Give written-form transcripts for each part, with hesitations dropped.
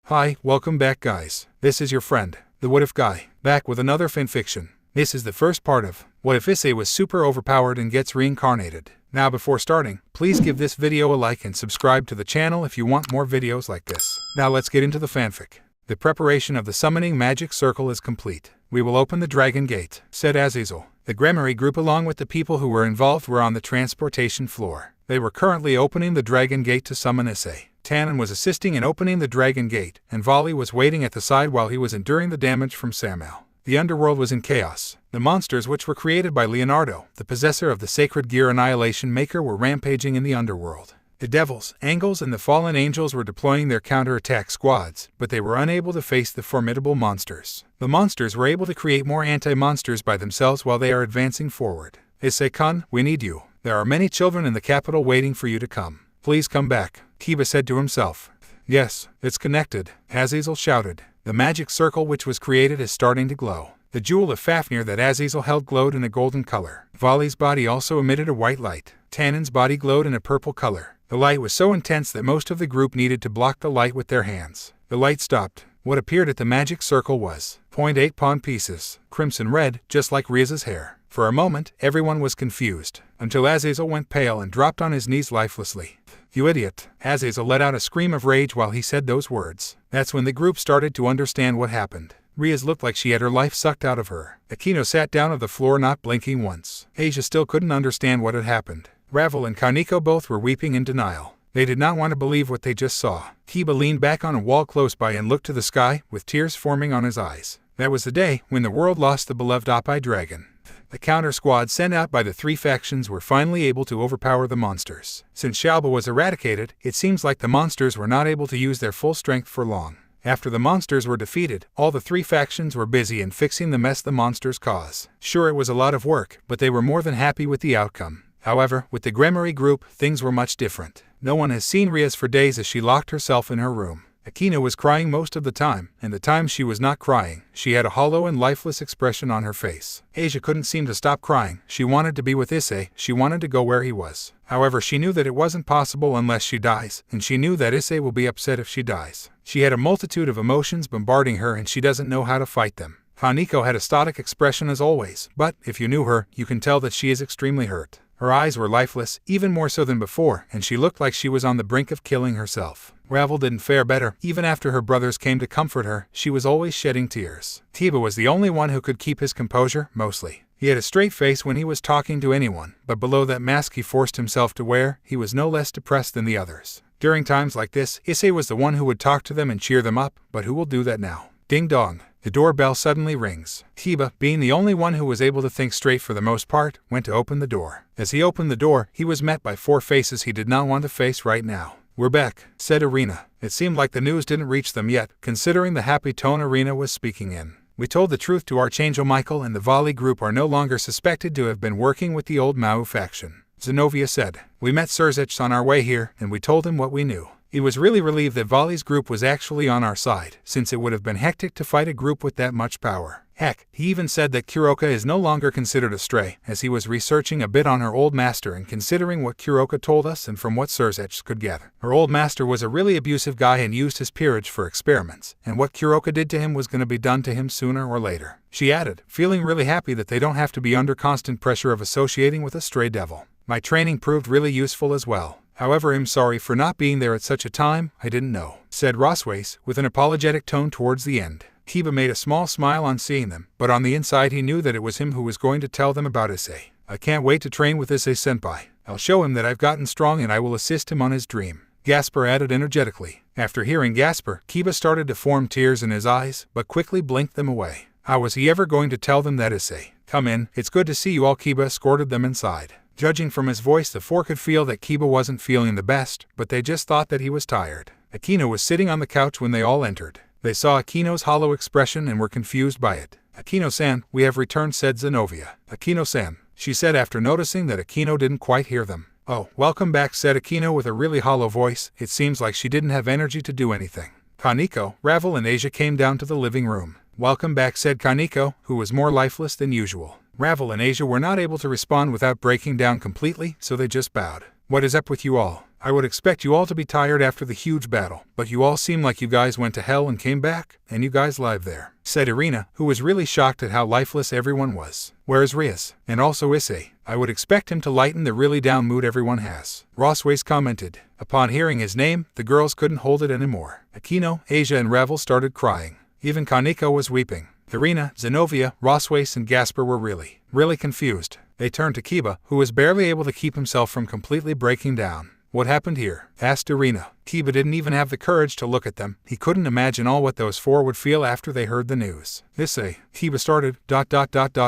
Hi, welcome back guys. This is your friend, the What If Guy, back with another fanfiction. This is the first part of What If Issei was super overpowered and gets reincarnated. Now before starting, please give this video a like and subscribe to the channel if you want more videos like this. Now let's get into the fanfic. The preparation of the summoning magic circle is complete. We will open the dragon gate, said Azazel. The Gremory group along with the people who were involved were on the transportation floor. They were currently opening the dragon gate to summon Issei. Tannen was assisting in opening the dragon gate, and Volley was waiting at the side while he was enduring the damage from Samuel. The underworld was in chaos. The monsters which were created by Leonardo, the possessor of the sacred gear Annihilation Maker, were rampaging in the underworld. The devils, angels, and the fallen angels were deploying their counterattack squads, but they were unable to face the formidable monsters. The monsters were able to create more anti-monsters by themselves while they are advancing forward. Issei-kun, we need you. There are many children in the capital waiting for you to come. Please come back, Kiba said to himself. Yes, it's connected, Azazel shouted. The magic circle which was created is starting to glow. The jewel of Fafnir that Azazel held glowed in a golden color. Volley's body also emitted a white light. Tannen's body glowed in a purple color. The light was so intense that most of the group needed to block the light with their hands. The light stopped. What appeared at the magic circle was 0.8 pawn pieces, crimson red, just like Ria's hair. For a moment, everyone was confused, until Azazel went pale and dropped on his knees lifelessly. You idiot! Azazel let out a scream of rage while he said those words. That's when the group started to understand what happened. Ria's looked like she had her life sucked out of her. Akino sat down on the floor not blinking once. Asia still couldn't understand what had happened. Ravel and Kaneko both were weeping in denial. They did not want to believe what they just saw. Kiba leaned back on a wall close by and looked to the sky, with tears forming on his eyes. That was the day when the world lost the beloved Oppai dragon. The counter squad sent out by the three factions were finally able to overpower the monsters. Since Shalba was eradicated, it seems like the monsters were not able to use their full strength for long. After the monsters were defeated, all the three factions were busy in fixing the mess the monsters caused. Sure, it was a lot of work, but they were more than happy with the outcome. However, with the Gremory group, things were much different. No one has seen Ria's for days as she locked herself in her room. Akino was crying most of the time, and the times she was not crying, she had a hollow and lifeless expression on her face. Asia couldn't seem to stop crying. She wanted to be with Issei, she wanted to go where he was. However, she knew that it wasn't possible unless she dies, and she knew that Issei will be upset if she dies. She had a multitude of emotions bombarding her and she doesn't know how to fight them. Haniko had a stoic expression as always, but, if you knew her, you can tell that she is extremely hurt. Her eyes were lifeless, even more so than before, and she looked like she was on the brink of killing herself. Ravel didn't fare better. Even after her brothers came to comfort her, she was always shedding tears. Tiba was the only one who could keep his composure, mostly. He had a straight face when he was talking to anyone, but below that mask he forced himself to wear, he was no less depressed than the others. During times like this, Issei was the one who would talk to them and cheer them up, but who will do that now? Ding dong. The doorbell suddenly rings. Tiba, being the only one who was able to think straight for the most part, went to open the door. As he opened the door, he was met by four faces he did not want to face right now. We're back, said Arena. It seemed like the news didn't reach them yet, considering the happy tone Arena was speaking in. We told the truth to Archangel Michael and the Volley group are no longer suspected to have been working with the old Mao faction. Zenovia said. We met Surzech on our way here, and we told him what we knew. He was really relieved that Volley's group was actually on our side, since it would have been hectic to fight a group with that much power. Heck, he even said that Kuroka is no longer considered a stray, as he was researching a bit on her old master and considering what Kuroka told us and from what Surzech could gather. Her old master was a really abusive guy and used his peerage for experiments, and what Kuroka did to him was going to be done to him sooner or later. She added, feeling really happy that they don't have to be under constant pressure of associating with a stray devil. My training proved really useful as well. However, I'm sorry for not being there at such a time, I didn't know, said Roswace, with an apologetic tone towards the end. Kiba made a small smile on seeing them, but on the inside he knew that it was him who was going to tell them about Issei. I can't wait to train with Issei-senpai. I'll show him that I've gotten strong and I will assist him on his dream. Gasper added energetically. After hearing Gasper, Kiba started to form tears in his eyes, but quickly blinked them away. How was he ever going to tell them that Issei? Come in, it's good to see you all. Kiba escorted them inside. Judging from his voice, the four could feel that Kiba wasn't feeling the best, but they just thought that he was tired. Akino was sitting on the couch when they all entered. They saw Akino's hollow expression and were confused by it. Akino-san, we have returned, said Zenovia. Akino-san, she said after noticing that Akino didn't quite hear them. Oh, welcome back, said Akino with a really hollow voice. It seems like she didn't have energy to do anything. Kaneko, Ravel and Asia came down to the living room. Welcome back, said Kaneko, who was more lifeless than usual. Ravel and Asia were not able to respond without breaking down completely, so they just bowed. What is up with you all? I would expect you all to be tired after the huge battle, but you all seem like you guys went to hell and came back, and you guys live there," said Irina, who was really shocked at how lifeless everyone was. "Where's Riaz? And also Issei? I would expect him to lighten the really down mood everyone has," Rosways commented. Upon hearing his name, the girls couldn't hold it anymore. Akino, Asia and Ravel started crying. Even Kaneko was weeping. Irina, Zenobia, Rosways and Gasper were really confused. They turned to Kiba, who was barely able to keep himself from completely breaking down. "What happened here?" asked Irina. Kiba didn't even have the courage to look at them. He couldn't imagine all what those four would feel after they heard the news. "Issei," Kiba started, ...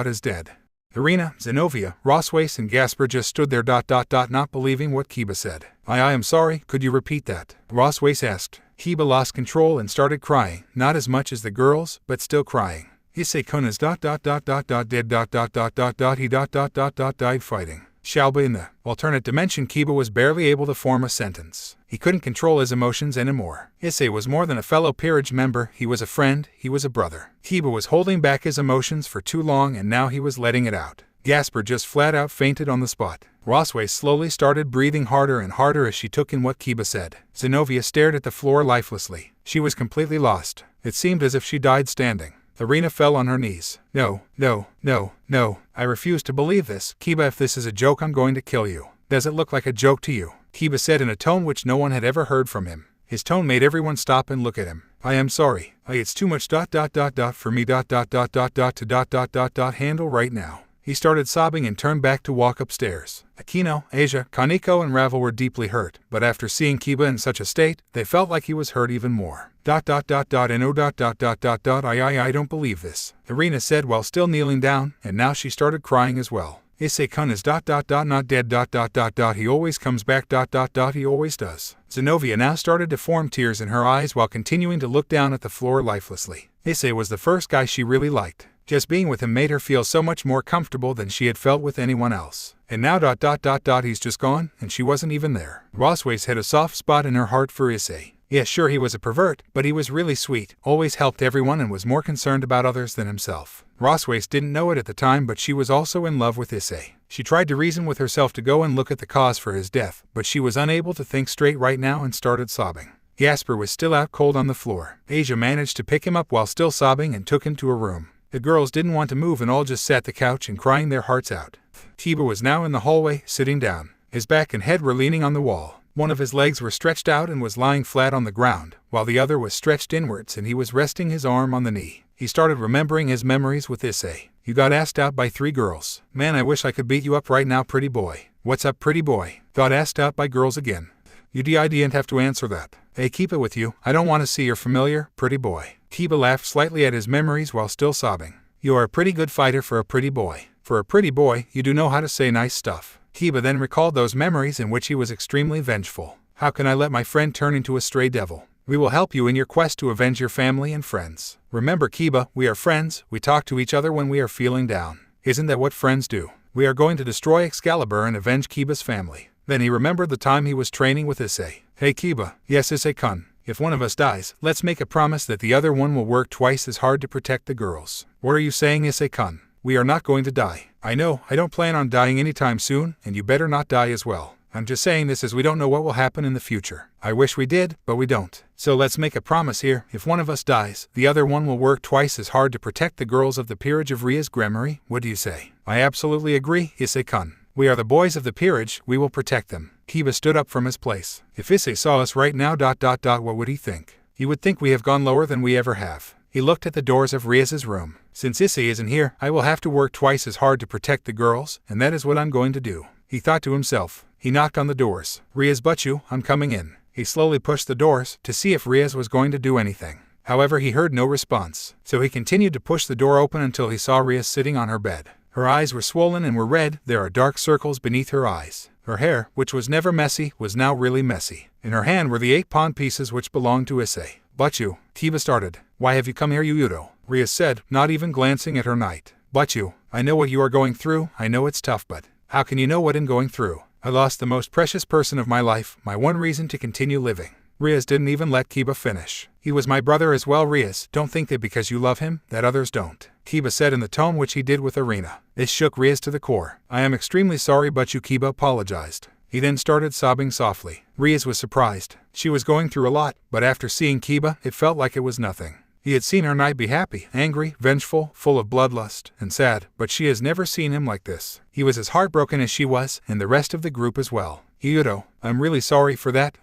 is dead. Irina, Zenobia, Rosways and Gasper just stood there ... not believing what Kiba said. I am sorry, could you repeat that?" Rosways asked. Kiba lost control and started crying, not as much as the girls, but still crying. "Issei-kun is ... dead ... he ... died fighting Shalba in the alternate dimension." Kiba was barely able to form a sentence. He couldn't control his emotions anymore. Issei was more than a fellow peerage member, he was a friend, he was a brother. Kiba was holding back his emotions for too long and now he was letting it out. Gasper just flat out fainted on the spot. Rosway slowly started breathing harder and harder as she took in what Kiba said. Zenobia stared at the floor lifelessly. She was completely lost. It seemed as if she died standing. Irina fell on her knees. No, I refuse to believe this. Kiba, if this is a joke, I'm going to kill you." "Does it look like a joke to you?" Kiba said in a tone which no one had ever heard from him. His tone made everyone stop and look at him. "I am sorry. It's too much ... for me ... to handle right now." He started sobbing and turned back to walk upstairs. Akino, Asia, Kaneko and Ravel were deeply hurt, but after seeing Kiba in such a state, they felt like he was hurt even more. And I don't believe this," Irina said while still kneeling down, and now she started crying as well. "Issei-kun is ... not dead ... he always comes back ... he always does." Zenobia now started to form tears in her eyes while continuing to look down at the floor lifelessly. Issei was the first guy she really liked. Just being with him made her feel so much more comfortable than she had felt with anyone else. And now ... he's just gone, and she wasn't even there. Rosways had a soft spot in her heart for Issei. Yes, sure, he was a pervert, but he was really sweet, always helped everyone and was more concerned about others than himself. Rosways didn't know it at the time, but she was also in love with Issei. She tried to reason with herself to go and look at the cause for his death, but she was unable to think straight right now and started sobbing. Gasper was still out cold on the floor. Asia managed to pick him up while still sobbing and took him to a room. The girls didn't want to move and all just sat the couch and crying their hearts out. Kiba was now in the hallway, sitting down. His back and head were leaning on the wall. One of his legs were stretched out and was lying flat on the ground, while the other was stretched inwards and he was resting his arm on the knee. He started remembering his memories with Issei. "You got asked out by 3 girls. Man, I wish I could beat you up right now, pretty boy." "What's up, pretty boy?" "Got asked out by girls again." "You didn't have to answer that." "Hey, keep it with you. I don't want to see your familiar, pretty boy." Kiba laughed slightly at his memories while still sobbing. "You are a pretty good fighter for a pretty boy. For a pretty boy, you do know how to say nice stuff." Kiba then recalled those memories in which he was extremely vengeful. "How can I let my friend turn into a stray devil? We will help you in your quest to avenge your family and friends. Remember, Kiba, we are friends. We talk to each other when we are feeling down. Isn't that what friends do? We are going to destroy Excalibur and avenge Kiba's family." Then he remembered the time he was training with Issei. "Hey Kiba." "Yes, Issei-kun. If one of us dies, let's make a promise that the other one will work twice as hard to protect the girls." "What are you saying, Issei-kun? We are not going to die." "I know, I don't plan on dying anytime soon, and you better not die as well. I'm just saying this as we don't know what will happen in the future. I wish we did, but we don't. So let's make a promise here. If one of us dies, the other one will work twice as hard to protect the girls of the peerage of Riaz Gremory. What do you say?" "I absolutely agree, Issei-kun. We are the boys of the peerage, we will protect them." Kiba stood up from his place. "If Issei saw us right now ... what would he think?" "He would think we have gone lower than we ever have." He looked at the doors of Riaz's room. "Since Issei isn't here, I will have to work twice as hard to protect the girls, and that is what I'm going to do," he thought to himself. He knocked on the doors. "Riaz Butchu, I'm coming in." He slowly pushed the doors to see if Riaz was going to do anything. However, he heard no response, so he continued to push the door open until he saw Riaz sitting on her bed. Her eyes were swollen and were red. There are dark circles beneath her eyes. Her hair, which was never messy, was now really messy. In her hand were the 8 pawn pieces which belonged to Issei. "Butchu," Kiba started. "Why have you come here, Yuuto?" Riaz said, not even glancing at her knight. "Butchu, I know what you are going through. I know it's tough, but how can you know what I'm going through? I lost the most precious person of my life, my one reason to continue living." Riaz didn't even let Kiba finish. "He was my brother as well, Riaz. Don't think that because you love him, that others don't," Kiba said in the tone which he did with Irina. This shook Riaz to the core. "I am extremely sorry, Butchu," Kiba apologized. He then started sobbing softly. Rias was surprised. She was going through a lot, but after seeing Kiba, it felt like it was nothing. He had seen her knight be happy, angry, vengeful, full of bloodlust, and sad, but she has never seen him like this. He was as heartbroken as she was, and the rest of the group as well. Iyuto, I'm really sorry for that,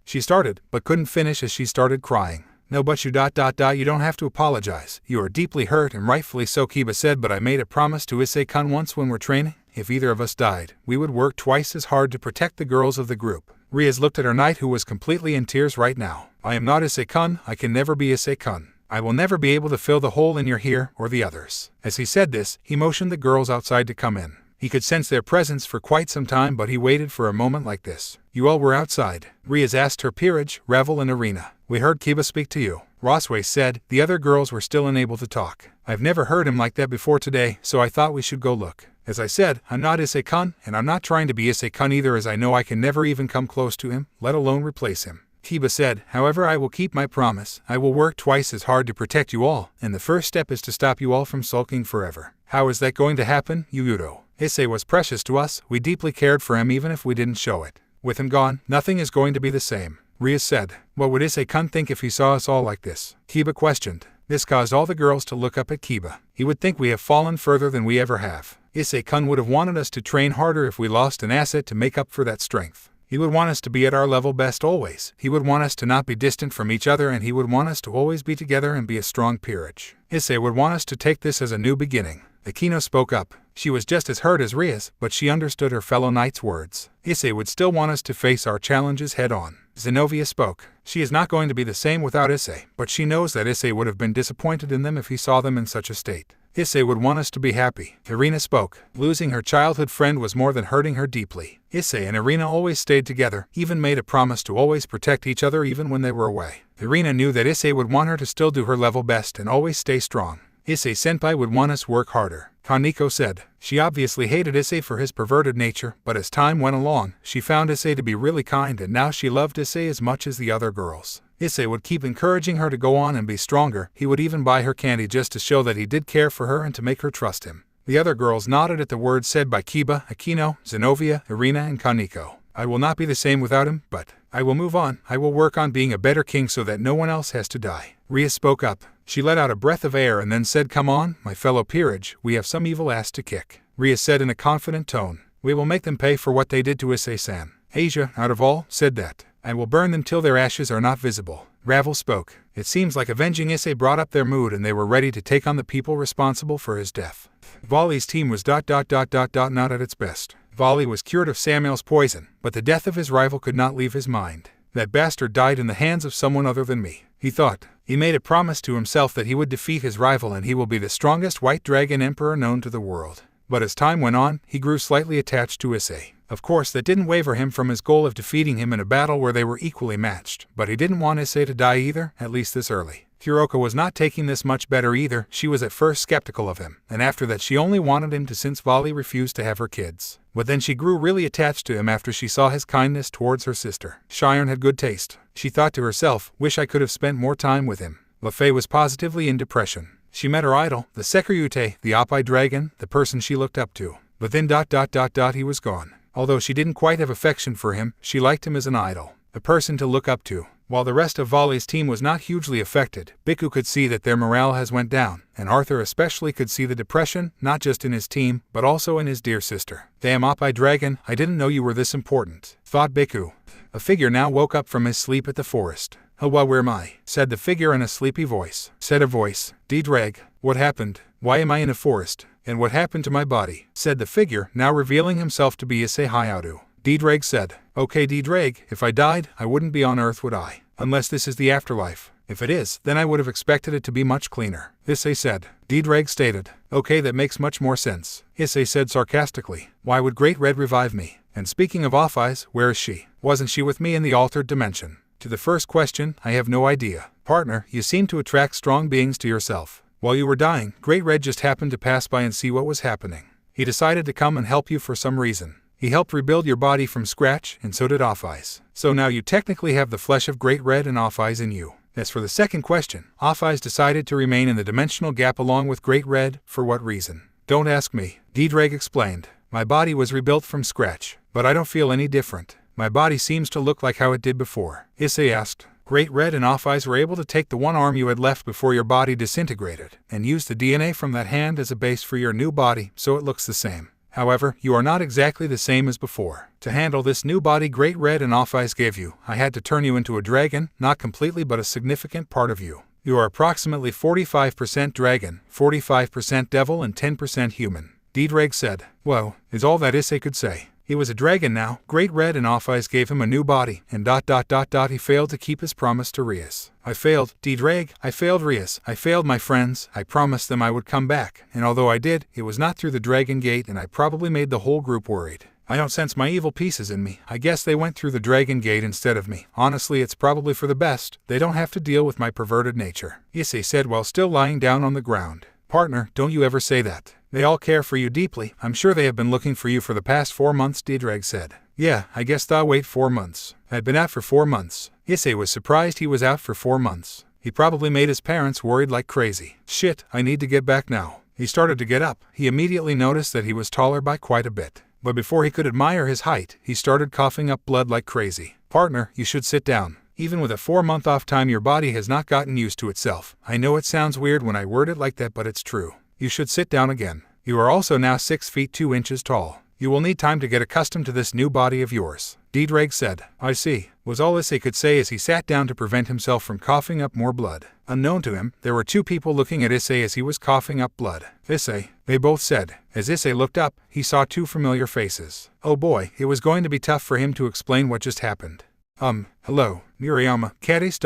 She started, but couldn't finish as she started crying. No, but you don't have to apologize. You are deeply hurt and rightfully so, Kiba said, but I made a promise to Issei-kun once when we're training. If either of us died, we would work twice as hard to protect the girls of the group. Rias looked at her knight, who was completely in tears right now. I am not Issei-kun, I can never be Issei-kun. I will never be able to fill the hole in your here or the others. As he said this, he motioned the girls outside to come in. He could sense their presence for quite some time, but he waited for a moment like this. You all were outside. Rias asked her peerage, Ravel and Arena. We heard Kiba speak to you. Rosway said. The other girls were still unable to talk. I've never heard him like that before today, so I thought we should go look. As I said, I'm not Issei-kun, and I'm not trying to be Issei-kun either, as I know I can never even come close to him, let alone replace him. Kiba said, however, I will keep my promise. I will work twice as hard to protect you all, and the first step is to stop you all from sulking forever. How is that going to happen, Iyuto? Issei was precious to us, we deeply cared for him even if we didn't show it. With him gone, nothing is going to be the same. Rias said. What would Issei-kun think if he saw us all like this? Kiba questioned. This caused all the girls to look up at Kiba. He would think we have fallen further than we ever have. Issei-kun would have wanted us to train harder if we lost an asset to make up for that strength. He would want us to be at our level best always. He would want us to not be distant from each other, and he would want us to always be together and be a strong peerage. Issei would want us to take this as a new beginning. Akino spoke up. She was just as hurt as Rias, but she understood her fellow knight's words. Issei would still want us to face our challenges head-on. Zenobia spoke. She is not going to be the same without Issei, but she knows that Issei would have been disappointed in them if he saw them in such a state. Issei would want us to be happy. Irina spoke. Losing her childhood friend was more than hurting her deeply. Issei and Irina always stayed together, even made a promise to always protect each other even when they were away. Irina knew that Issei would want her to still do her level best and always stay strong. Issei-senpai would want us work harder. Kaneko said. She obviously hated Issei for his perverted nature, but as time went along, she found Issei to be really kind, and now she loved Issei as much as the other girls. Issei would keep encouraging her to go on and be stronger. He would even buy her candy just to show that he did care for her and to make her trust him. The other girls nodded at the words said by Kiba, Akino, Zenobia, Irina, and Kaneko. I will not be the same without him, but I will move on. I will work on being a better king so that no one else has to die. Rias spoke up. She let out a breath of air and then said, Come on, my fellow peerage, we have some evil ass to kick. Rias said in a confident tone. We will make them pay for what they did to Issei-san. Asia, out of all, said that. I will burn them till their ashes are not visible. Ravel spoke. It seems like avenging Issei brought up their mood and they were ready to take on the people responsible for his death. Volley's team was not at its best. Volley was cured of Samuel's poison, but the death of his rival could not leave his mind. That bastard died in the hands of someone other than me, he thought. He made a promise to himself that he would defeat his rival and he will be the strongest White Dragon Emperor known to the world. But as time went on, he grew slightly attached to Issei. Of course, that didn't waver him from his goal of defeating him in a battle where they were equally matched, but he didn't want Issei to die either, at least this early. Hiroka was not taking this much better either. She was at first skeptical of him, and after that she only wanted him to, since Volley refused to have her kids. But then she grew really attached to him after she saw his kindness towards her sister. Cheyenne had good taste. She thought to herself, wish I could have spent more time with him. LaFay was positively in depression. She met her idol, the Sekiryute, the Oppai dragon, the person she looked up to. But then he was gone. Although she didn't quite have affection for him, she liked him as an idol, a person to look up to. While the rest of Volley's team was not hugely affected, Biku could see that their morale has went down, and Arthur especially could see the depression, not just in his team, but also in his dear sister. Damn Oppai dragon, I didn't know you were this important, thought Biku. A figure now woke up from his sleep at the forest. Oh, well, where am I? Said the figure in a sleepy voice. Said a voice. D-Drag, what happened? Why am I in a forest? And what happened to my body? Said the figure, now revealing himself to be Issei Hayao. D-Drag said, Okay D-Drag, if I died, I wouldn't be on Earth, would I? Unless this is the afterlife. If it is, then I would have expected it to be much cleaner. Issei said. D-Drag stated. Okay, that makes much more sense. Issei said sarcastically. Why would Great Red revive me? And speaking of Offais, where is she? Wasn't she with me in the altered dimension? To the first question, I have no idea. Partner, you seem to attract strong beings to yourself. While you were dying, Great Red just happened to pass by and see what was happening. He decided to come and help you for some reason. He helped rebuild your body from scratch, and so did Offais. So now you technically have the flesh of Great Red and Offais in you. As for the second question, Offais decided to remain in the dimensional gap along with Great Red. For what reason? Don't ask me. D-Drag explained. My body was rebuilt from scratch. but I don't feel any different. My body seems to look like how it did before. Issei asked. Great Red and Off-Eyes were able to take the one arm you had left before your body disintegrated, and use the DNA from that hand as a base for your new body, so it looks the same. However, you are not exactly the same as before. To handle this new body Great Red and Off-Eyes gave you, I had to turn you into a dragon, not completely but a significant part of you. You are approximately 45% dragon, 45% devil and 10% human. D-Dreg said. Well, is all that Issei could say. He was a dragon now. Great Red and Off-Eyes gave him a new body, and he failed to keep his promise to Rias. I failed, D-Dreg, I failed Rias, I failed my friends, I promised them I would come back, and although I did, it was not through the Dragon Gate and I probably made the whole group worried. I don't sense my evil pieces in me. I guess they went through the Dragon Gate instead of me. Honestly, it's probably for the best. They don't have to deal with my perverted nature. Issei said while still lying down on the ground. Partner, don't you ever say that. They all care for you deeply. I'm sure they have been looking for you for the past 4 months, D-Dreg said. Yeah, I guess thou wait 4 months. I'd been out for 4 months. Issei was surprised he was out for 4 months. He probably made his parents worried like crazy. Shit, I need to get back now. He started to get up. He immediately noticed that he was taller by quite a bit. But before he could admire his height, he started coughing up blood like crazy. Partner, you should sit down. Even with a 4-month off time, your body has not gotten used to itself. I know it sounds weird when I word it like that, but it's true. You should sit down again. You are also now 6 feet 2 inches tall. You will need time to get accustomed to this new body of yours. D-Dreg said. I see, was all Issei could say as he sat down to prevent himself from coughing up more blood. Unknown to him, there were 2 people looking at Issei as he was coughing up blood. Issei, they both said. As Issei looked up, he saw 2 familiar faces. Oh boy, it was going to be tough for him to explain what just happened. Hello, Murayama, Cadis ...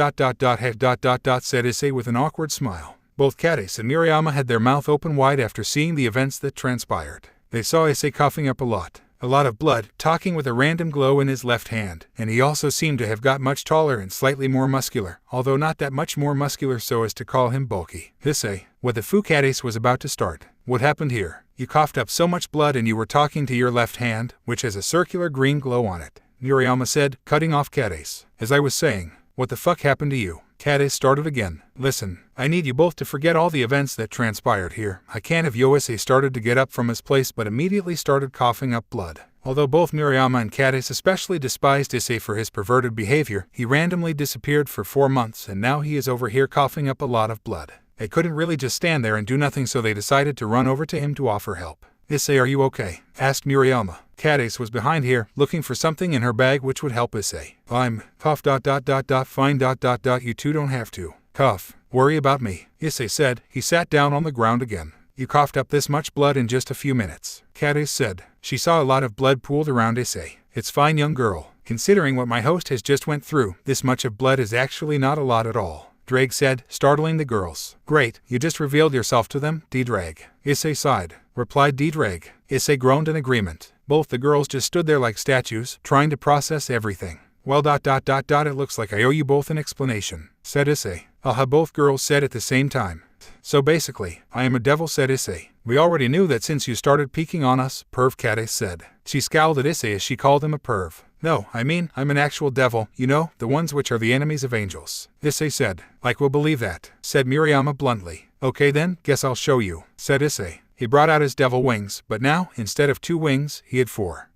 said Issei with an awkward smile. Both Cadis and Murayama had their mouth open wide after seeing the events that transpired. They saw Issei coughing up a lot of blood, talking with a random glow in his left hand, and he also seemed to have got much taller and slightly more muscular, although not that much more muscular so as to call him bulky. Issei, what the fu Cadis was about to start. What happened here? You coughed up so much blood and you were talking to your left hand, which has a circular green glow on it. Murayama said, cutting off Cadis. As I was saying, what the fuck happened to you? Cadis started again. Listen, I need you both to forget all the events that transpired here. I can't have Issei started to get up from his place but immediately started coughing up blood. Although both Murayama and Cadis especially despised Issei for his perverted behavior, he randomly disappeared for 4 months and now he is over here coughing up a lot of blood. They couldn't really just stand there and do nothing, so they decided to run over to him to offer help. Issei, are you okay? Asked Murayama. Cadis was behind here, looking for something in her bag which would help Issei. I'm cough ... fine ... you two don't have to cough. Worry about me, Issei said. He sat down on the ground again. You coughed up this much blood in just a few minutes, Cadis said. She saw a lot of blood pooled around Issei. It's fine, young girl. Considering what my host has just went through, this much of blood is actually not a lot at all, Dreg said, startling the girls. Great, you just revealed yourself to them, D-Dreg. Issei sighed. Replied D-Dreg. Issei groaned in agreement. Both the girls just stood there like statues, trying to process everything. Well ... it looks like I owe you both an explanation, said Issei. Both girls said at the same time. So basically, I am a devil, said Issei. We already knew that since you started peeking on us, perv, Cadis said. She scowled at Issei as she called him a perv. No, I mean, I'm an actual devil, you know, the ones which are the enemies of angels, Issei said. Like we'll believe that, said Murayama bluntly. Okay then, guess I'll show you, said Issei. He brought out his devil wings, but now, instead of 2 wings, he had 4.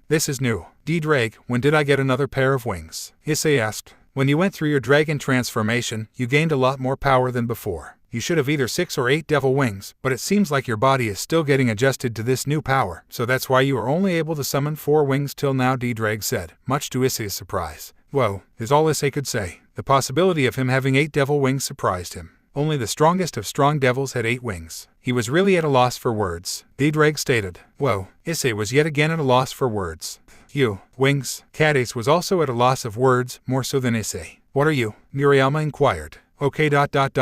This is new. D-Dreg, when did I get another pair of wings? Issei asked. When you went through your dragon transformation, you gained a lot more power than before. You should have either 6 or 8 devil wings, but it seems like your body is still getting adjusted to this new power, so that's why you are only able to summon 4 wings till now, D-Dreg said, much to Issei's surprise. Whoa, is all Issei could say. The possibility of him having 8 devil wings surprised him. Only the strongest of strong devils had 8 wings. He was really at a loss for words. D-Dreg stated. Whoa, Issei was yet again at a loss for words. You, wings. Cadis was also at a loss of words, more so than Issei. What are you? Murayama inquired. Okay ...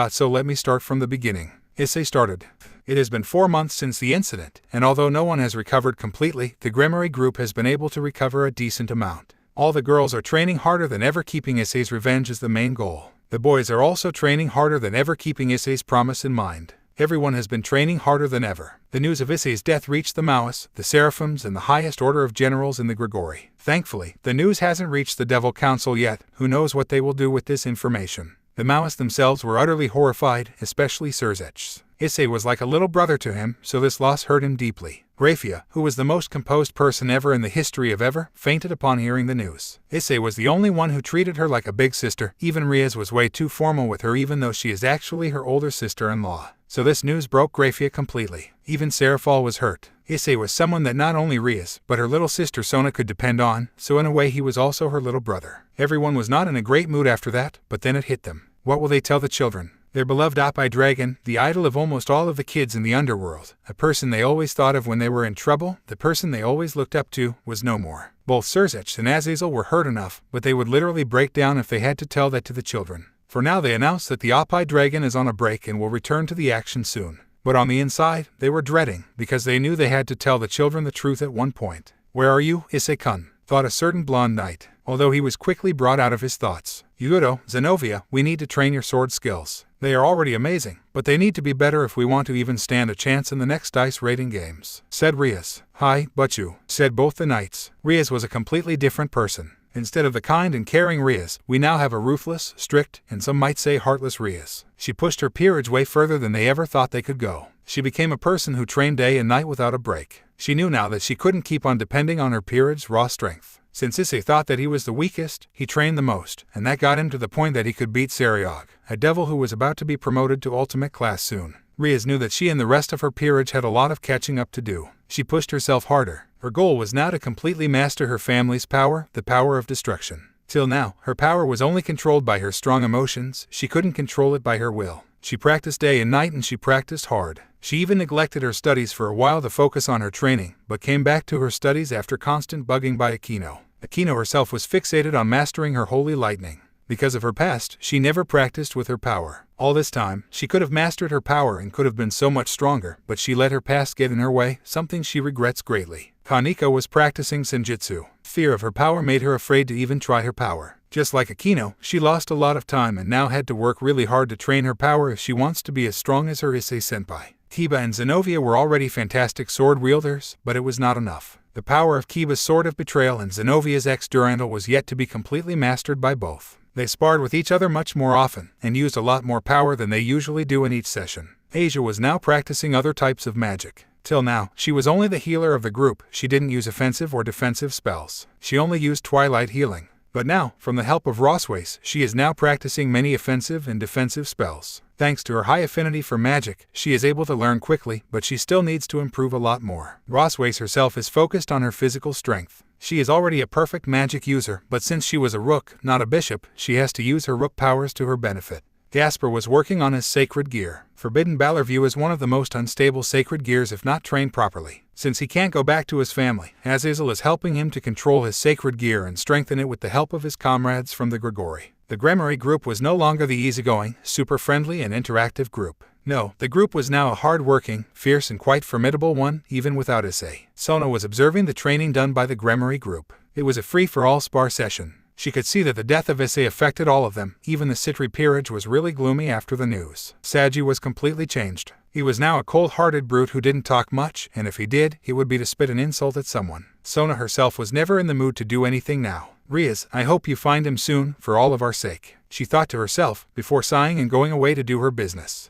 so let me start from the beginning. Issei started. It has been 4 months since the incident, and although no one has recovered completely, the Grimoire group has been able to recover a decent amount. All the girls are training harder than ever, keeping Issei's revenge as the main goal. The boys are also training harder than ever, keeping Issei's promise in mind. Everyone has been training harder than ever. The news of Issei's death reached the Maoists, the Seraphims, and the highest order of generals in the Grigori. Thankfully, the news hasn't reached the Devil Council yet. Who knows what they will do with this information. The Maoists themselves were utterly horrified, especially Surzech. Issei was like a little brother to him, so this loss hurt him deeply. Grafia, who was the most composed person ever in the history of ever, fainted upon hearing the news. Issei was the only one who treated her like a big sister. Even Rias was way too formal with her, even though she is actually her older sister-in-law. So this news broke Grafia completely. Even Serafal was hurt. Issei was someone that not only Rias, but her little sister Sona could depend on, so in a way he was also her little brother. Everyone was not in a great mood after that, but then it hit them. What will they tell the children? Their beloved Oppai dragon, the idol of almost all of the kids in the underworld, a person they always thought of when they were in trouble, the person they always looked up to, was no more. Both Surzech and Azazel were hurt enough, but they would literally break down if they had to tell that to the children. For now they announced that the Oppai dragon is on a break and will return to the action soon. But on the inside, they were dreading, because they knew they had to tell the children the truth at one point. "Where are you, Issei-kun?" thought a certain blonde knight, although he was quickly brought out of his thoughts. "Yugoro, Zenovia, we need to train your sword skills. They are already amazing, but they need to be better if we want to even stand a chance in the next dice rating games," said Rias. "Hi, Butchu," said both the knights. Rias was a completely different person. Instead of the kind and caring Rias, we now have a ruthless, strict, and some might say heartless Rias. She pushed her peerage way further than they ever thought they could go. She became a person who trained day and night without a break. She knew now that she couldn't keep on depending on her peerage's raw strength. Since Issei thought that he was the weakest, he trained the most, and that got him to the point that he could beat Seriog, a devil who was about to be promoted to ultimate class soon. Rias knew that she and the rest of her peerage had a lot of catching up to do. She pushed herself harder. Her goal was now to completely master her family's power, the power of destruction. Till now, her power was only controlled by her strong emotions. She couldn't control it by her will. She practiced day and night, and she practiced hard. She even neglected her studies for a while to focus on her training, but came back to her studies after constant bugging by Akino. Akino herself was fixated on mastering her holy lightning. Because of her past, she never practiced with her power. All this time, she could have mastered her power and could have been so much stronger, but she let her past get in her way, something she regrets greatly. Kaneko was practicing senjutsu. Fear of her power made her afraid to even try her power. Just like Akino, she lost a lot of time and now had to work really hard to train her power if she wants to be as strong as her Issei-senpai. Kiba and Zenovia were already fantastic sword wielders, but it was not enough. The power of Kiba's sword of betrayal and Zenovia's ex-Durandal was yet to be completely mastered by both. They sparred with each other much more often, and used a lot more power than they usually do in each session. Asia was now practicing other types of magic. Till now, she was only the healer of the group. She didn't use offensive or defensive spells. She only used twilight healing. But now, from the help of Roswace, she is now practicing many offensive and defensive spells. Thanks to her high affinity for magic, she is able to learn quickly, but she still needs to improve a lot more. Roswace herself is focused on her physical strength. She is already a perfect magic user, but since she was a rook, not a bishop, she has to use her rook powers to her benefit. Gasper was working on his sacred gear. Forbidden Balor View is one of the most unstable sacred gears if not trained properly. Since he can't go back to his family, Azazel is helping him to control his sacred gear and strengthen it with the help of his comrades from the Grigori. The Gremory group was no longer the easygoing, super friendly and interactive group. No, the group was now a hard-working, fierce and quite formidable one, even without Issei. Sona was observing the training done by the Gremory group. It was a free-for-all spar session. She could see that the death of Issei affected all of them. Even the Citri peerage was really gloomy after the news. Saji was completely changed. He was now a cold-hearted brute who didn't talk much, and if he did, it would be to spit an insult at someone. Sona herself was never in the mood to do anything now. "Rias, I hope you find him soon, for all of our sake," she thought to herself, before sighing and going away to do her business.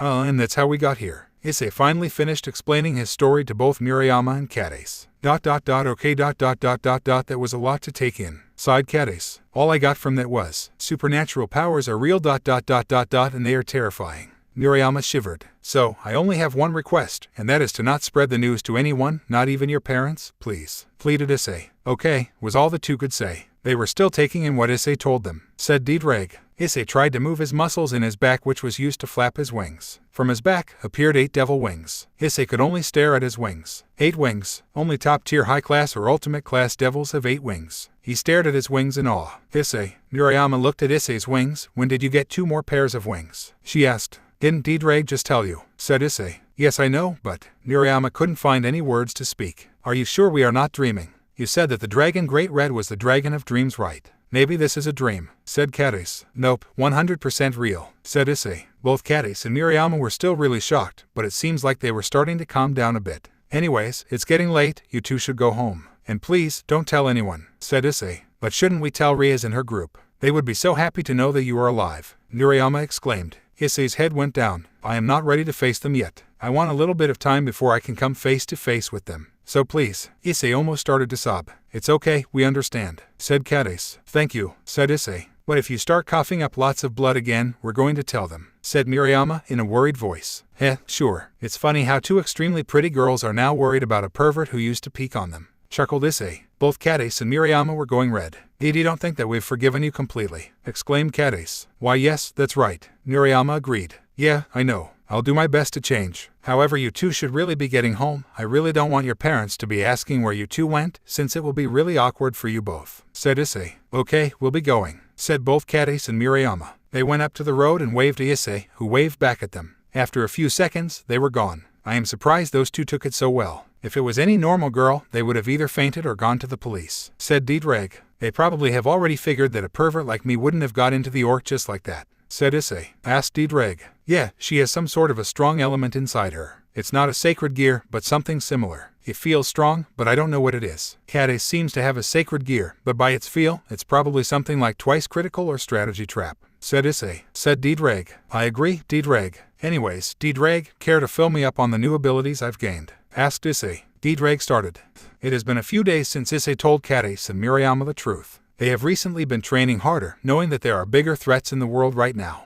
And that's how we got here. Issei finally finished explaining his story to both Murayama and Cadace. Okay. That was a lot to take in, sighed Cadace. All I got from that was, supernatural powers are real. And they are terrifying. Murayama shivered. So, I only have one request, and that is to not spread the news to anyone, not even your parents, please, pleaded Issei. Okay, was all the two could say. They were still taking in what Issei told them, said Dietrich. Issei tried to move his muscles in his back, which was used to flap his wings. From his back appeared 8 devil wings. Issei could only stare at his wings. 8 wings. Only top-tier high-class or ultimate-class devils have 8 wings. He stared at his wings in awe. Issei. Murayama looked at Issei's wings. When did you get 2 more pairs of wings? She asked. Didn't Dietrich just tell you? Said Issei. Yes, I know, but... Murayama couldn't find any words to speak. Are you sure we are not dreaming? You said that the dragon Great Red was the dragon of dreams, right? Maybe this is a dream, said Cadace. Nope, 100% real, said Issei. Both Cadace and Murayama were still really shocked, but it seems like they were starting to calm down a bit. Anyways, it's getting late, you two should go home. And please, don't tell anyone, said Issei. But shouldn't we tell Rias and her group? They would be so happy to know that you are alive, Murayama exclaimed. Issei's head went down. I am not ready to face them yet. I want a little bit of time before I can come face to face with them. So please. Issei almost started to sob. It's okay, we understand, said Cadiz. Thank you, said Issei. But if you start coughing up lots of blood again, we're going to tell them, said Miriama in a worried voice. Sure. It's funny how two extremely pretty girls are now worried about a pervert who used to peek on them, chuckled Issei. Both Cadiz and Miriama were going red. You don't think that we've forgiven you completely, exclaimed Cadiz. Why yes, that's right, Miriama agreed. Yeah, I know. I'll do my best to change. However, you two should really be getting home. I really don't want your parents to be asking where you two went, since it will be really awkward for you both, said Issei. Okay, we'll be going, said both Cadiz and Miriama. They went up to the road and waved to Issei, who waved back at them. After a few seconds, they were gone. I am surprised those two took it so well. If it was any normal girl, they would have either fainted or gone to the police, said Dietrich. They probably have already figured that a pervert like me wouldn't have got into the orc just like that, said Issei. Asked Dietrich. Yeah, she has some sort of a strong element inside her. It's not a sacred gear, but something similar. It feels strong, but I don't know what it is. Cadiz seems to have a sacred gear, but by its feel, it's probably something like twice critical or strategy trap, said Issei. Said Dietrich. I agree, Dietrich. Anyways, Dietrich, care to fill me up on the new abilities I've gained? Asked Issei. Dietrich started. It has been a few days since Issei told Cadiz and Miriama the truth. They have recently been training harder, knowing that there are bigger threats in the world right now.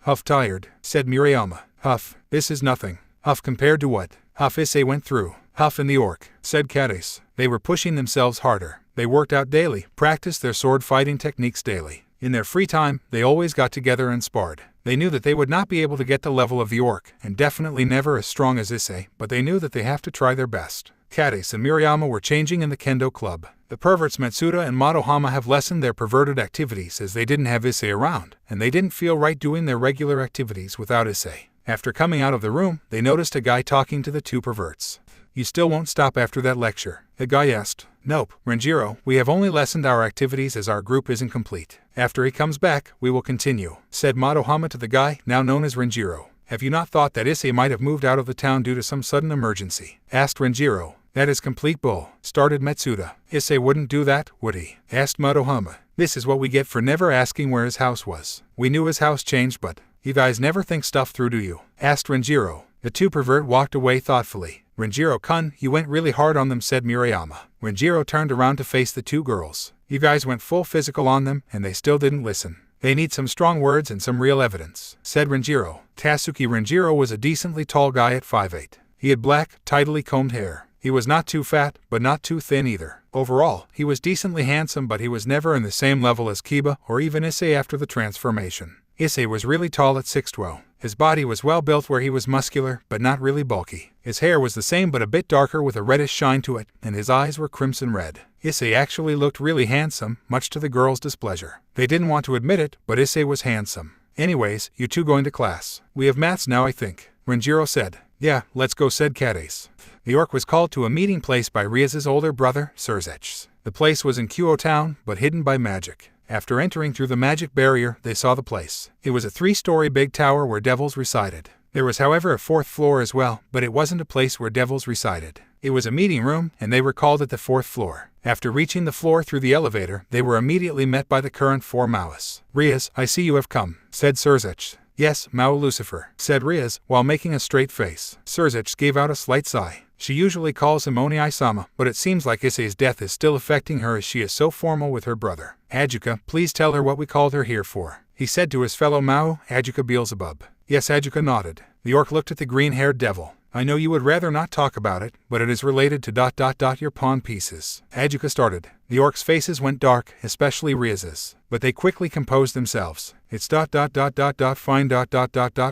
Huff tired, said Miriama. Huff, this is nothing. Huff compared to what? Huff Issei went through. Huff and the orc, said Cadiz. They were pushing themselves harder. They worked out daily, practiced their sword fighting techniques daily. In their free time, they always got together and sparred. They knew that they would not be able to get the level of the orc, and definitely never as strong as Issei, but they knew that they have to try their best. Cadiz and Miriama were changing in the kendo club. The perverts Matsuda and Madohama have lessened their perverted activities as they didn't have Issei around, and they didn't feel right doing their regular activities without Issei. After coming out of the room, they noticed a guy talking to the two perverts. You still won't stop after that lecture? The guy asked. Nope, Renjiro, we have only lessened our activities as our group isn't complete. After he comes back, we will continue, said Madohama to the guy, now known as Renjiro. Have you not thought that Issei might have moved out of the town due to some sudden emergency? Asked Renjiro. That is complete bull, started Matsuda. Issei wouldn't do that, would he? Asked Madohama. This is what we get for never asking where his house was. We knew his house changed, but you guys never think stuff through, do you? Asked Renjiro. The two pervert walked away thoughtfully. Renjiro-kun, you went really hard on them, said Miriama. Renjiro turned around to face the two girls. You guys went full physical on them, and they still didn't listen. They need some strong words and some real evidence, said Renjiro. Tatsuki Renjiro was a decently tall guy at 5'8". He had black, tidily combed hair. He was not too fat, but not too thin either. Overall, he was decently handsome, but he was never in the same level as Kiba or even Issei after the transformation. Issei was really tall at 6'12". His body was well built where he was muscular, but not really bulky. His hair was the same but a bit darker with a reddish shine to it, and his eyes were crimson red. Issei actually looked really handsome, much to the girls' displeasure. They didn't want to admit it, but Issei was handsome. Anyways, you two going to class. We have maths now, I think, Renjiro said. Yeah, let's go, said Cadiz. The orc was called to a meeting place by Riaz's older brother, Surzech. The place was in Kyo town, but hidden by magic. After entering through the magic barrier, they saw the place. It was a 3-story big tower where devils resided. There was however a 4th floor as well, but it wasn't a place where devils resided. It was a meeting room, and they were called at the 4th floor. After reaching the floor through the elevator, they were immediately met by the current 4 Maoists. Riaz, I see you have come, said Surzech. Yes, Mao Lucifer, said Riaz, while making a straight face. Surzech gave out a slight sigh. She usually calls him Oni-sama, but it seems like Issei's death is still affecting her as she is so formal with her brother. Ajuka, please tell her what we called her here for, he said to his fellow Mao, Ajuka Beelzebub. Yes, Ajuka nodded. The orc looked at the green-haired devil. I know you would rather not talk about it, but it is related to ... your pawn pieces. Ajuka started. The orcs' faces went dark, especially Riaz's, but they quickly composed themselves. It's ... fine ...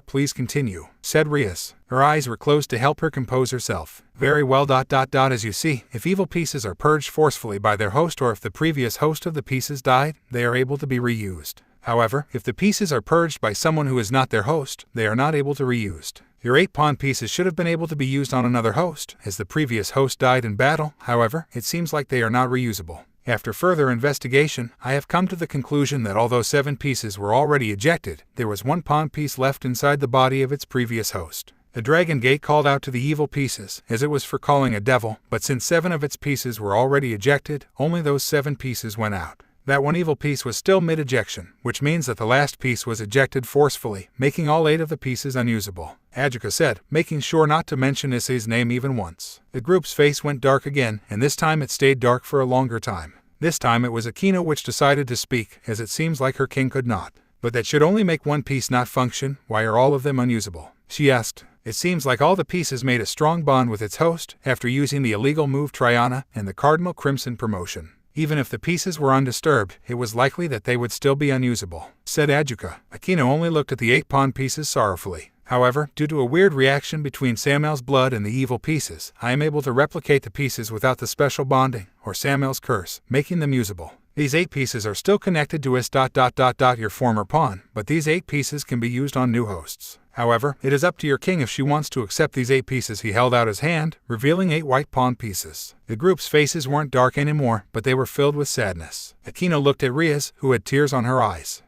please continue, said Riaz. Her eyes were closed to help her compose herself. Very well ... as you see, if evil pieces are purged forcefully by their host or if the previous host of the pieces died, they are able to be reused. However, if the pieces are purged by someone who is not their host, they are not able to be reused. Your 8 pawn pieces should have been able to be used on another host, as the previous host died in battle. However, it seems like they are not reusable. After further investigation, I have come to the conclusion that although 7 pieces were already ejected, there was 1 pawn piece left inside the body of its previous host. The Dragon Gate called out to the evil pieces, as it was for calling a devil, but since 7 of its pieces were already ejected, only those 7 pieces went out. That one evil piece was still mid-ejection, which means that the last piece was ejected forcefully, making all 8 of the pieces unusable. Ajuka said, making sure not to mention Issei's name even once. The group's face went dark again, and this time it stayed dark for a longer time. This time it was Akino which decided to speak, as it seems like her king could not. But that should only make one piece not function. Why are all of them unusable? She asked. It seems like all the pieces made a strong bond with its host after using the illegal move Triana and the Cardinal Crimson promotion. Even if the pieces were undisturbed, it was likely that they would still be unusable, said Ajuka. Akino only looked at the 8 pawn pieces sorrowfully. However, due to a weird reaction between Samuel's blood and the evil pieces, I am able to replicate the pieces without the special bonding, or Samuel's curse, making them usable. These 8 pieces are still connected to your former pawn, but these 8 pieces can be used on new hosts. However, it is up to your king if she wants to accept these 8 pieces. He held out his hand, revealing 8 white pawn pieces. The group's faces weren't dark anymore, but they were filled with sadness. Akino looked at Rias, who had tears on her eyes.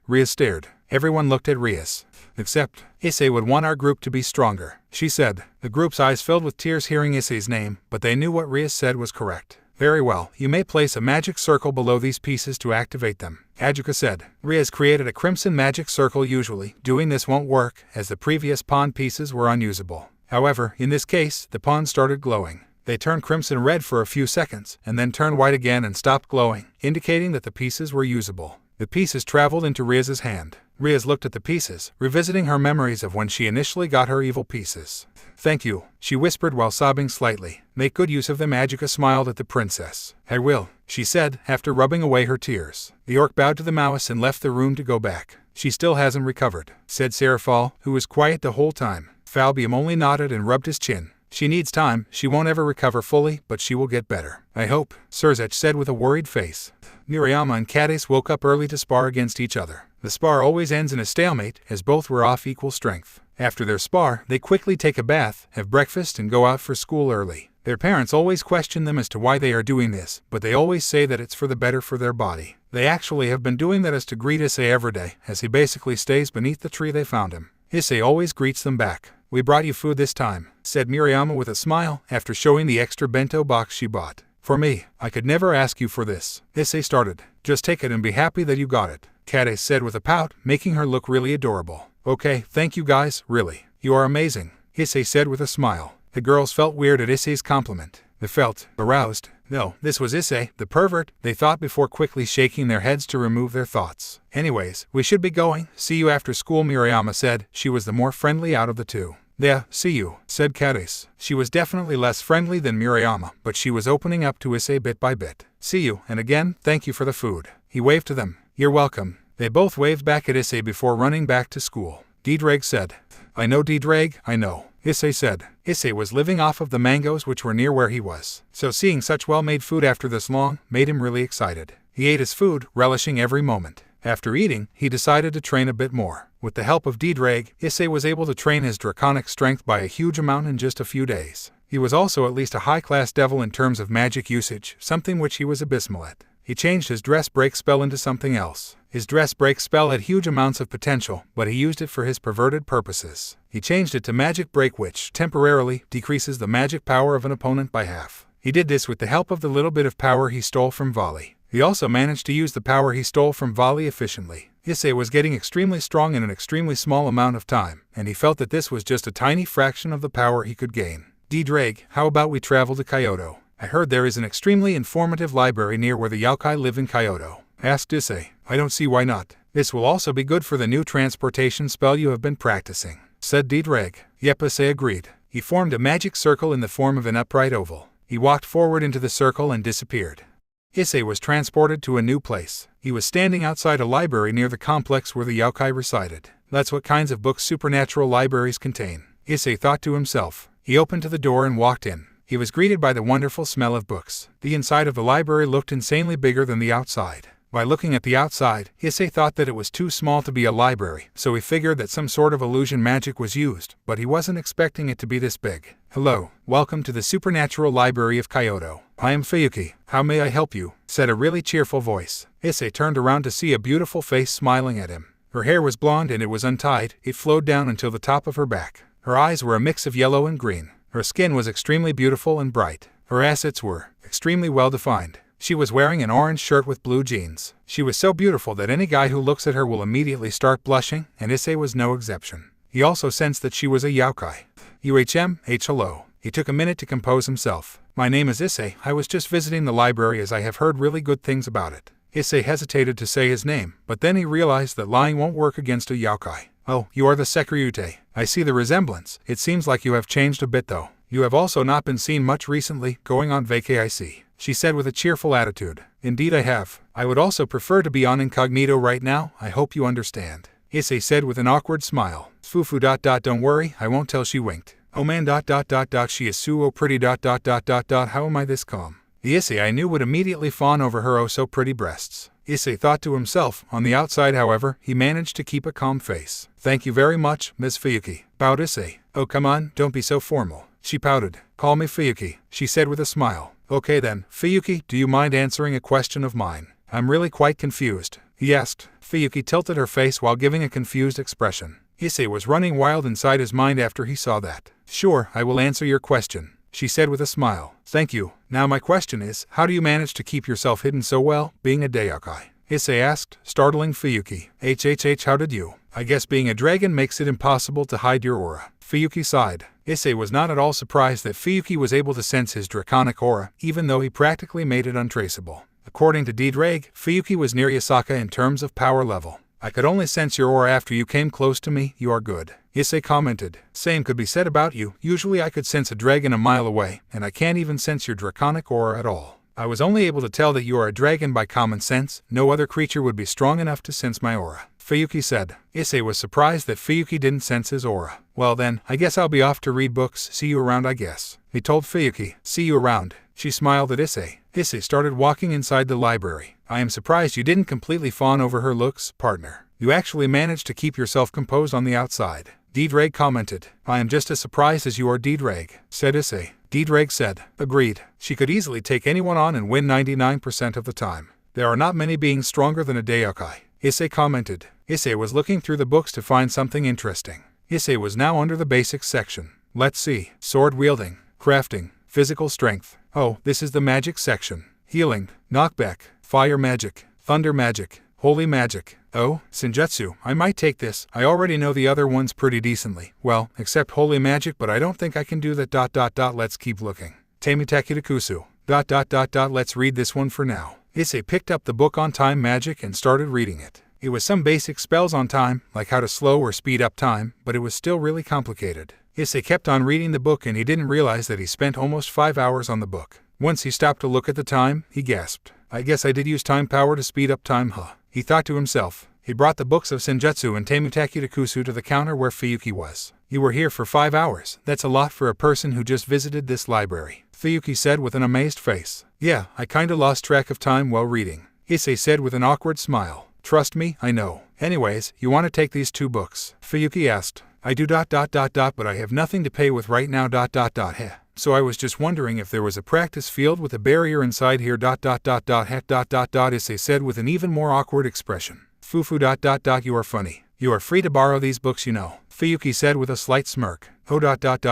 Rias stared. Everyone looked at Rias. Except, Issei would want our group to be stronger, she said. The group's eyes filled with tears hearing Issei's name, but they knew what Rias said was correct. Very well, you may place a magic circle below these pieces to activate them, Ajuka said. Rias created a crimson magic circle. Usually, doing this won't work, as the previous pawn pieces were unusable. However, in this case, the pawns started glowing. They turned crimson red for a few seconds, and then turned white again and stopped glowing, indicating that the pieces were usable. The pieces traveled into Rias's hand. Rias looked at the pieces, revisiting her memories of when she initially got her evil pieces. Thank you, she whispered while sobbing slightly. Make good use of them. Ajuka smiled at the princess. I will, she said, after rubbing away her tears. The orc bowed to the mouse and left the room to go back. She still hasn't recovered, said Serafal, who was quiet the whole time. Falbium only nodded and rubbed his chin. She needs time. She won't ever recover fully, but she will get better. I hope, Surzech said with a worried face. Murayama and Cadiz woke up early to spar against each other. The spar always ends in a stalemate, as both were off equal strength. After their spar, they quickly take a bath, have breakfast, and go out for school early. Their parents always question them as to why they are doing this, but they always say that it's for the better for their body. They actually have been doing that as to greet Issei every day, as he basically stays beneath the tree they found him. Issei always greets them back. We brought you food this time, said Murayama with a smile, after showing the extra bento box she bought. For me, I could never ask you for this. Issei started. Just take it and be happy that you got it, Cadiz said with a pout, making her look really adorable. Okay, thank you guys, really. You are amazing, Issei said with a smile. The girls felt weird at Issei's compliment. They felt aroused. No, this was Issei, the pervert, they thought before quickly shaking their heads to remove their thoughts. Anyways, we should be going. See you after school, Murayama said. She was the more friendly out of the two. Yeah, see you, said Cadiz. She was definitely less friendly than Murayama, but she was opening up to Issei bit by bit. See you, and again, thank you for the food. He waved to them. You're welcome. They both waved back at Issei before running back to school. Diedrag said. I know, Diedrag, I know, Issei said. Issei was living off of the mangoes which were near where he was, so seeing such well-made food after this long made him really excited. He ate his food, relishing every moment. After eating, he decided to train a bit more. With the help of Diedrag, Issei was able to train his draconic strength by a huge amount in just a few days. He was also at least a high-class devil in terms of magic usage, something which he was abysmal at. He changed his dress break spell into something else. His dress break spell had huge amounts of potential, but he used it for his perverted purposes. He changed it to magic break, which, temporarily, decreases the magic power of an opponent by half. He did this with the help of the little bit of power he stole from Vali. He also managed to use the power he stole from Vali efficiently. Issei was getting extremely strong in an extremely small amount of time, and he felt that this was just a tiny fraction of the power he could gain. Diedrag, how about we travel to Kyoto? I heard there is an extremely informative library near where the yokai live in Kyoto, asked Issei. I don't see why not. This will also be good for the new transportation spell you have been practicing, said Diedrag. Yep, Issei agreed. He formed a magic circle in the form of an upright oval. He walked forward into the circle and disappeared. Issei was transported to a new place. He was standing outside a library near the complex where the yokai resided. That's what kinds of books supernatural libraries contain, Issei thought to himself. He opened to the door and walked in. He was greeted by the wonderful smell of books. The inside of the library looked insanely bigger than the outside. By looking at the outside, Issei thought that it was too small to be a library, so he figured that some sort of illusion magic was used, but he wasn't expecting it to be this big. Hello, welcome to the Supernatural Library of Kyoto. I am Fuyuki. How may I help you? Said a really cheerful voice. Issei turned around to see a beautiful face smiling at him. Her hair was blonde and it was untied. It flowed down until the top of her back. Her eyes were a mix of yellow and green. Her skin was extremely beautiful and bright. Her assets were extremely well defined. She was wearing an orange shirt with blue jeans. She was so beautiful that any guy who looks at her will immediately start blushing, and Issei was no exception. He also sensed that she was a yaokai. Hello. He took a minute to compose himself. My name is Issei. I was just visiting the library as I have heard really good things about it. Issei hesitated to say his name, but then he realized that lying won't work against a yaokai. Oh, you are the Sekyute. I see the resemblance. It seems like you have changed a bit though. You have also not been seen much recently, going on vacay I see, she said with a cheerful attitude. Indeed I have. I would also prefer to be on incognito right now, I hope you understand. Issei said with an awkward smile. Fufu. Don't worry, I won't tell, she winked. Oh man. She is so pretty. How am I this calm? The Issei I knew would immediately fawn over her oh so pretty breasts. Issei thought to himself. On the outside, however, he managed to keep a calm face. Thank you very much, Ms. Fuyuki, bowed Issei. Oh come on, don't be so formal. She pouted. Call me Fuyuki, she said with a smile. Okay then, Fuyuki, do you mind answering a question of mine? I'm really quite confused, he asked. Fuyuki tilted her face while giving a confused expression. Issei was running wild inside his mind after he saw that. Sure, I will answer your question, she said with a smile. Thank you. Now my question is, how do you manage to keep yourself hidden so well, being a yaokai? Issei asked, startling Fuyuki. How did you? I guess being a dragon makes it impossible to hide your aura. Fuyuki sighed. Issei was not at all surprised that Fuyuki was able to sense his draconic aura, even though he practically made it untraceable. According to D-Drag, Fuyuki was near Yasaka in terms of power level. I could only sense your aura after you came close to me, you are good. Issei commented. Same could be said about you. Usually I could sense a dragon a mile away, and I can't even sense your draconic aura at all. I was only able to tell that you are a dragon by common sense. No other creature would be strong enough to sense my aura, Fuyuki said. Issei was surprised that Fuyuki didn't sense his aura. Well then, I guess I'll be off to read books. See you around I guess, he told Fuyuki. See you around. She smiled at Issei. Issei started walking inside the library. I am surprised you didn't completely fawn over her looks, partner. You actually managed to keep yourself composed on the outside, D-Drag commented. I am just as surprised as you are, D-Drag, said Issei. D-Drag said. Agreed. She could easily take anyone on and win 99% of the time. There are not many beings stronger than a yaokai, Issei commented. Issei was looking through the books to find something interesting. Issei was now under the basics section. Let's see. Sword wielding, crafting, physical strength. Oh, this is the magic section. Healing, knockback, fire magic, thunder magic, holy magic. Oh, Senjutsu, I might take this. I already know the other ones pretty decently. Well, except holy magic, but I don't think I can do that. Let's keep looking. Teimitaki Kusu. Let's read this one for now. Issei picked up the book on time magic and started reading it. It was some basic spells on time, like how to slow or speed up time, but it was still really complicated. Issei kept on reading the book and he didn't realize that he spent almost 5 hours on the book. Once he stopped to look at the time, he gasped. I guess I did use time power to speed up time, huh? He thought to himself. He brought the books of Senjutsu and Teimitaki Kusu to the counter where Fuyuki was. You were here for 5 hours. That's a lot for a person who just visited this library, Fuyuki said with an amazed face. Yeah, I kinda lost track of time while reading, Issei said with an awkward smile. Trust me, I know. Anyways, you want to take these 2 books? Fuyuki asked. I do. But I have nothing to pay with right now. Heh. So I was just wondering if there was a practice field with a barrier inside here. Issei said with an even more awkward expression. Fufu. You are funny. You are free to borrow these books, you know, Fuyuki said with a slight smirk. Oh.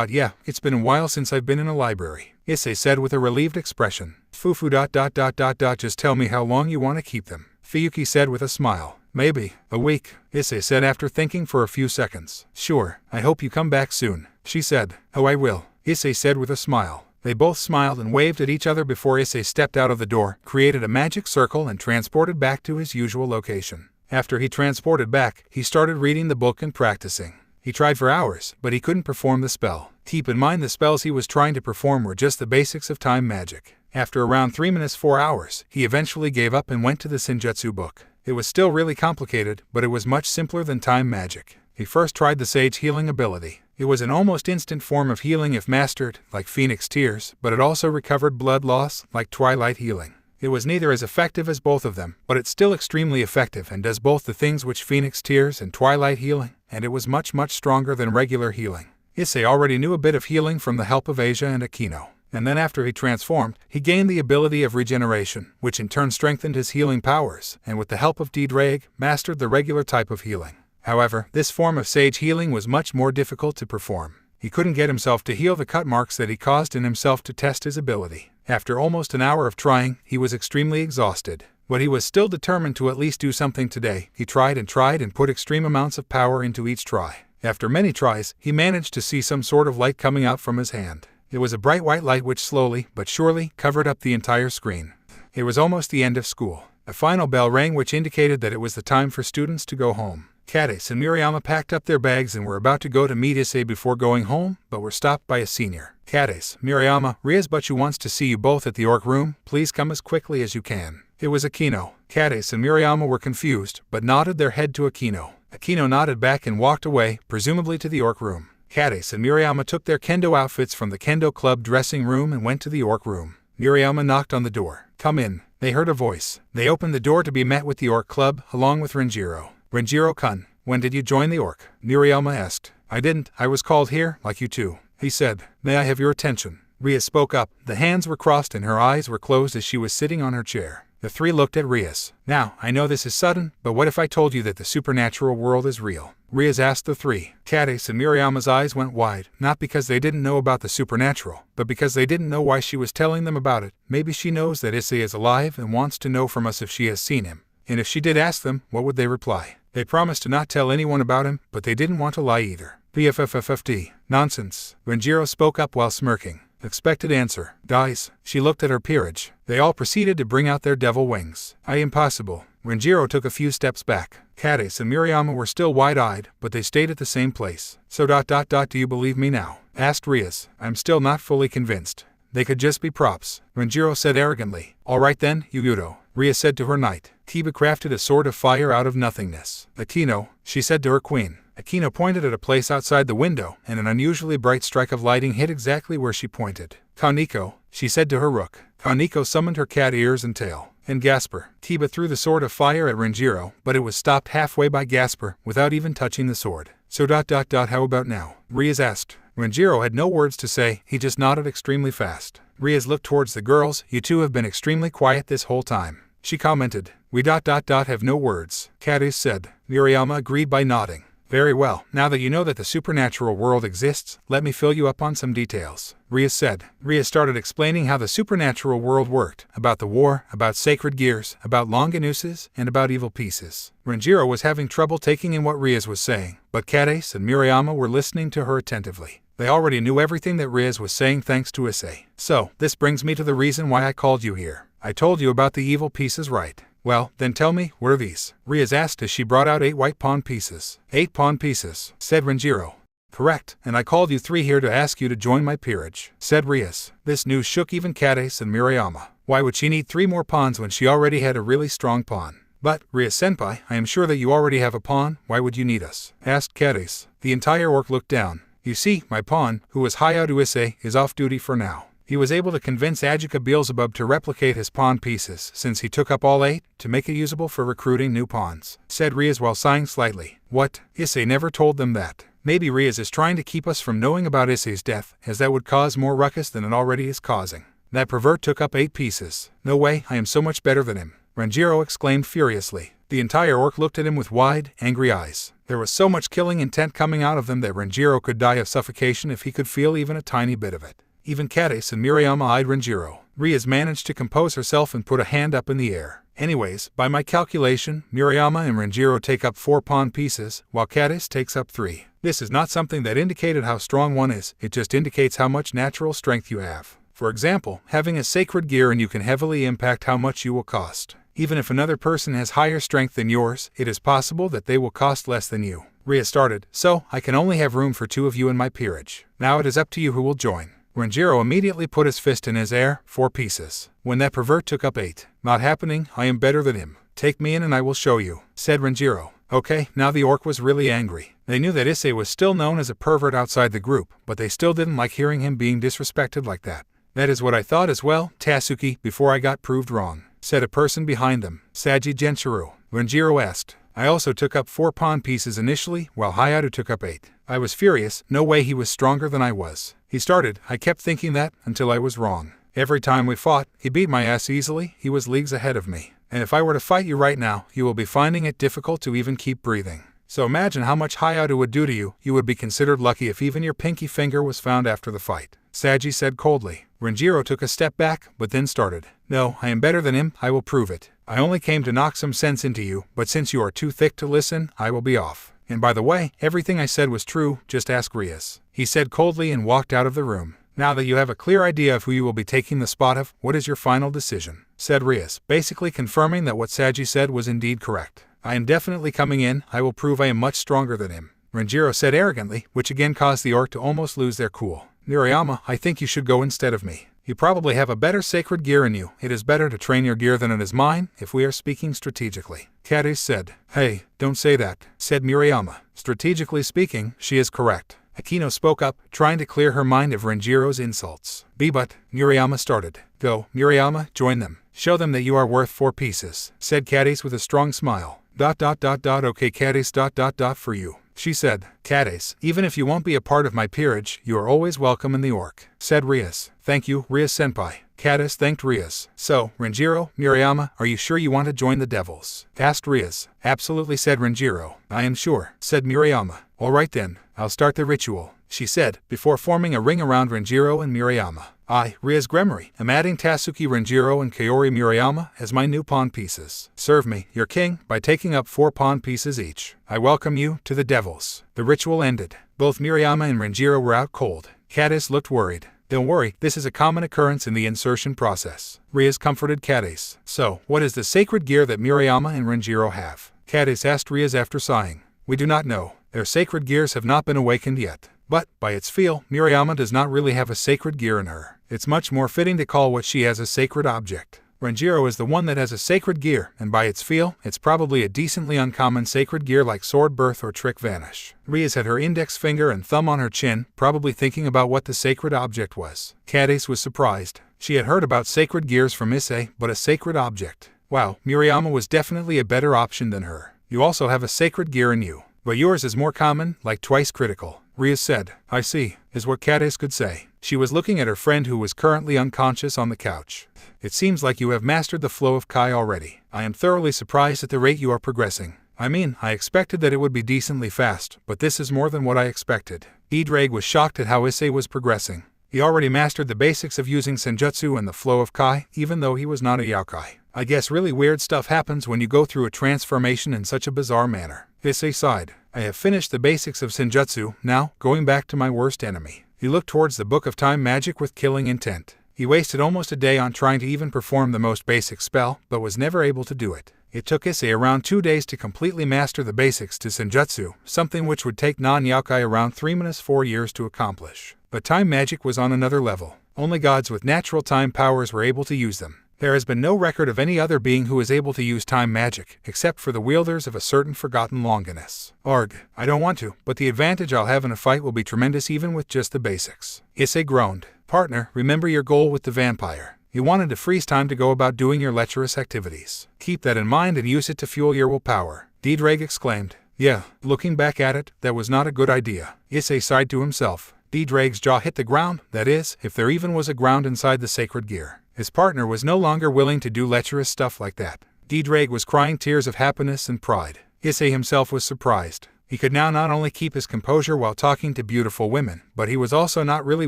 Yeah, it's been a while since I've been in a library, Issei said with a relieved expression. Fufu. Just tell me how long you want to keep them, Fuyuki said with a smile. Maybe a week, Issei said after thinking for a few seconds. Sure, I hope you come back soon, she said. Oh, I will, Issei said with a smile. They both smiled and waved at each other before Issei stepped out of the door, created a magic circle and transported back to his usual location. After he transported back, he started reading the book and practicing. He tried for hours, but he couldn't perform the spell. Keep in mind the spells he was trying to perform were just the basics of time magic. After around 3 minutes 4 hours, he eventually gave up and went to the Senjutsu book. It was still really complicated, but it was much simpler than time magic. He first tried the Sage Healing ability. It was an almost instant form of healing if mastered, like Phoenix Tears, but it also recovered blood loss, like Twilight Healing. It was neither as effective as both of them, but it's still extremely effective and does both the things which Phoenix Tears and Twilight Healing, and it was much stronger than regular healing. Issei already knew a bit of healing from the help of Asia and Akino. And then after he transformed, he gained the ability of regeneration, which in turn strengthened his healing powers, and with the help of D-Drag, mastered the regular type of healing. However, this form of Sage Healing was much more difficult to perform. He couldn't get himself to heal the cut marks that he caused in himself to test his ability. After almost an hour of trying, he was extremely exhausted. But he was still determined to at least do something today. He tried and put extreme amounts of power into each try. After many tries, he managed to see some sort of light coming out from his hand. It was a bright white light which slowly, but surely, covered up the entire screen. It was almost the end of school. A final bell rang which indicated that it was the time for students to go home. Kades and Murayama packed up their bags and were about to go to meet Issei before going home, but were stopped by a senior. Kades, Murayama, Ria's Butchu wants to see you both at the orc room. Please come as quickly as you can. It was Akino. Kades and Murayama were confused, but nodded their head to Akino. Akino nodded back and walked away, presumably to the orc room. Kades and Murayama took their kendo outfits from the kendo club dressing room and went to the orc room. Murayama knocked on the door. Come in. They heard a voice. They opened the door to be met with the orc club, along with Renjiro. Renjiro-kun, when did you join the orc? Murayama asked. I didn't. I was called here, like you two. He said. May I have your attention? Ria spoke up. The hands were crossed and her eyes were closed as she was sitting on her chair. The three looked at Rias. Now, I know this is sudden, but what if I told you that the supernatural world is real? Rias asked the three. Kades and Murayama's eyes went wide, not because they didn't know about the supernatural, but because they didn't know why she was telling them about it. Maybe she knows that Issei is alive and wants to know from us if she has seen him. And if she did ask them, what would they reply? They promised to not tell anyone about him, but they didn't want to lie either. BFFFFD. Nonsense. Renjiro spoke up while smirking. Expected answer. Dies. She looked at her peerage. They all proceeded to bring out their devil wings. Impossible. Renjiro took a few steps back. Kades and Murayama were still wide-eyed, but they stayed at the same place. So do you believe me now? Asked Rias. I'm still not fully convinced. They could just be props. Renjiro said arrogantly. All right then, Yugudo. Ria said to her knight. Kiba crafted a sword of fire out of nothingness. Akino, she said to her queen. Akino pointed at a place outside the window, and an unusually bright strike of lighting hit exactly where she pointed. Kaneko, she said to her rook. Kaneko summoned her cat ears and tail. And Gasper. Kiba threw the sword of fire at Renjiro, but it was stopped halfway by Gasper, without even touching the sword. So how about now? Rias asked. Renjiro had no words to say, he just nodded extremely fast. Rias looked towards the girls. You two have been extremely quiet this whole time. She commented. We have no words. Kades said. Murayama agreed by nodding. Very well, now that you know that the supernatural world exists, let me fill you up on some details. Rias said. Rias started explaining how the supernatural world worked, about the war, about sacred gears, about longanuses, and about evil pieces. Renjiro was having trouble taking in what Rias was saying, but Kades and Murayama were listening to her attentively. They already knew everything that Rias was saying thanks to Issei. So, this brings me to the reason why I called you here. I told you about the evil pieces, right? Well, then tell me, what are these? Rias asked as she brought out 8 white pawn pieces. 8 pawn pieces, said Renjiro. Correct, and I called you 3 here to ask you to join my peerage, said Rias. This news shook even Kades and Murayama. Why would she need 3 more pawns when she already had a really strong pawn? But, Rias-senpai, I am sure that you already have a pawn. Why would you need us? Asked Kades. The entire orc looked down. You see, my pawn, who was Hayao to Issei, is off duty for now. He was able to convince Shalba Beelzebub to replicate his pawn pieces, since he took up all 8, to make it usable for recruiting new pawns, said Rias while sighing slightly. What? Issei never told them that. Maybe Rias is trying to keep us from knowing about Issei's death, as that would cause more ruckus than it already is causing. That pervert took up 8 pieces. No way, I am so much better than him. Renjiro exclaimed furiously. The entire orc looked at him with wide, angry eyes. There was so much killing intent coming out of them that Renjiro could die of suffocation if he could feel even a tiny bit of it. Even Kades and Murayama eyed Renjiro. Rias managed to compose herself and put a hand up in the air. Anyways, by my calculation, Murayama and Renjiro take up 4 pawn pieces, while Kades takes up 3. This is not something that indicated how strong one is, it just indicates how much natural strength you have. For example, having a sacred gear and you can heavily impact how much you will cost. Even if another person has higher strength than yours, it is possible that they will cost less than you. Ria started. So, I can only have room for 2 of you in my peerage. Now it is up to you who will join. Renjiro immediately put his fist in his air. 4 pieces. When that pervert took up 8. Not happening, I am better than him. Take me in and I will show you, said Renjiro. Okay, now the orc was really angry. They knew that Issei was still known as a pervert outside the group, but they still didn't like hearing him being disrespected like that. That is what I thought as well, Tatsuki, before I got proved wrong, said a person behind them. Saji Genshiro. Renjiro asked. I also took up 4 pawn pieces initially, while Hayato took up 8. I was furious, no way he was stronger than I was. He started, I kept thinking that, until I was wrong. Every time we fought, he beat my ass easily, he was leagues ahead of me. And if I were to fight you right now, you will be finding it difficult to even keep breathing. So imagine how much Hayato would do to you. You would be considered lucky if even your pinky finger was found after the fight. Saji said coldly. Renjiro took a step back, but then started. No, I am better than him, I will prove it. I only came to knock some sense into you, but since you are too thick to listen, I will be off. And by the way, everything I said was true, just ask Rias. He said coldly and walked out of the room. Now that you have a clear idea of who you will be taking the spot of, what is your final decision? Said Rias, basically confirming that what Saji said was indeed correct. I am definitely coming in, I will prove I am much stronger than him. Renjiro said arrogantly, which again caused the orc to almost lose their cool. Murayama, I think you should go instead of me. You probably have a better sacred gear in you. It is better to train your gear than it is mine, if we are speaking strategically. Kades said. Hey, don't say that, said Murayama. Strategically speaking, she is correct. Akino spoke up, trying to clear her mind of Renjiro's insults. But, Murayama started. Go, Murayama, join them. Show them that you are worth 4 pieces, said Kades with a strong smile. Okay Kades for you. She said, Kades, even if you won't be a part of my peerage, you are always welcome in the orc, said Rias. Thank you, Rias-senpai. Kades thanked Rias. So, Renjiro, Murayama, are you sure you want to join the devils? Asked Rias. Absolutely, said Renjiro. I am sure, said Murayama. All right then, I'll start the ritual, she said, before forming a ring around Renjiro and Murayama. I, Rias Gremory, am adding Tatsuki Renjiro and Kaori Murayama as my new pawn pieces. Serve me, your king, by taking up 4 pawn pieces each. I welcome you to the devils. The ritual ended. Both Murayama and Renjiro were out cold. Kades looked worried. Don't worry, this is a common occurrence in the insertion process. Rias comforted Kades. So, what is the sacred gear that Murayama and Renjiro have? Kades asked Rias after sighing. We do not know. Their sacred gears have not been awakened yet. But, by its feel, Murayama does not really have a sacred gear in her. It's much more fitting to call what she has a sacred object. Renjiro is the one that has a sacred gear, and by its feel, it's probably a decently uncommon sacred gear like Sword Birth or Trick Vanish. Rias had her index finger and thumb on her chin, probably thinking about what the sacred object was. Kades was surprised. She had heard about sacred gears from Issei, but a sacred object. Wow, Murayama was definitely a better option than her. You also have a sacred gear in you. But yours is more common, like twice critical. Rias said. I see, is what Kades could say. She was looking at her friend who was currently unconscious on the couch. It seems like you have mastered the flow of Kai already. I am thoroughly surprised at the rate you are progressing. I mean, I expected that it would be decently fast, but this is more than what I expected. Drake was shocked at how Issei was progressing. He already mastered the basics of using Senjutsu and the flow of Kai, even though he was not a Yaokai. I guess really weird stuff happens when you go through a transformation in such a bizarre manner. Issei sighed. I have finished the basics of Senjutsu, now, going back to my worst enemy. He looked towards the Book of Time magic with killing intent. He wasted almost a day on trying to even perform the most basic spell, but was never able to do it. It took Issei around 2 days to completely master the basics to Senjutsu, something which would take non-Yaokai around 3-4 years to accomplish. But time magic was on another level. Only gods with natural time powers were able to use them. There has been no record of any other being who is able to use time magic, except for the wielders of a certain forgotten Longinus. Arg, I don't want to, but the advantage I'll have in a fight will be tremendous even with just the basics. Issei groaned. Partner, remember your goal with the vampire. You wanted to freeze time to go about doing your lecherous activities. Keep that in mind and use it to fuel your willpower. Drake exclaimed. Yeah, looking back at it, that was not a good idea. Issei sighed to himself. Drake's jaw hit the ground, that is, if there even was a ground inside the sacred gear. His partner was no longer willing to do lecherous stuff like that. Drake was crying tears of happiness and pride. Issei himself was surprised. He could now not only keep his composure while talking to beautiful women, but he was also not really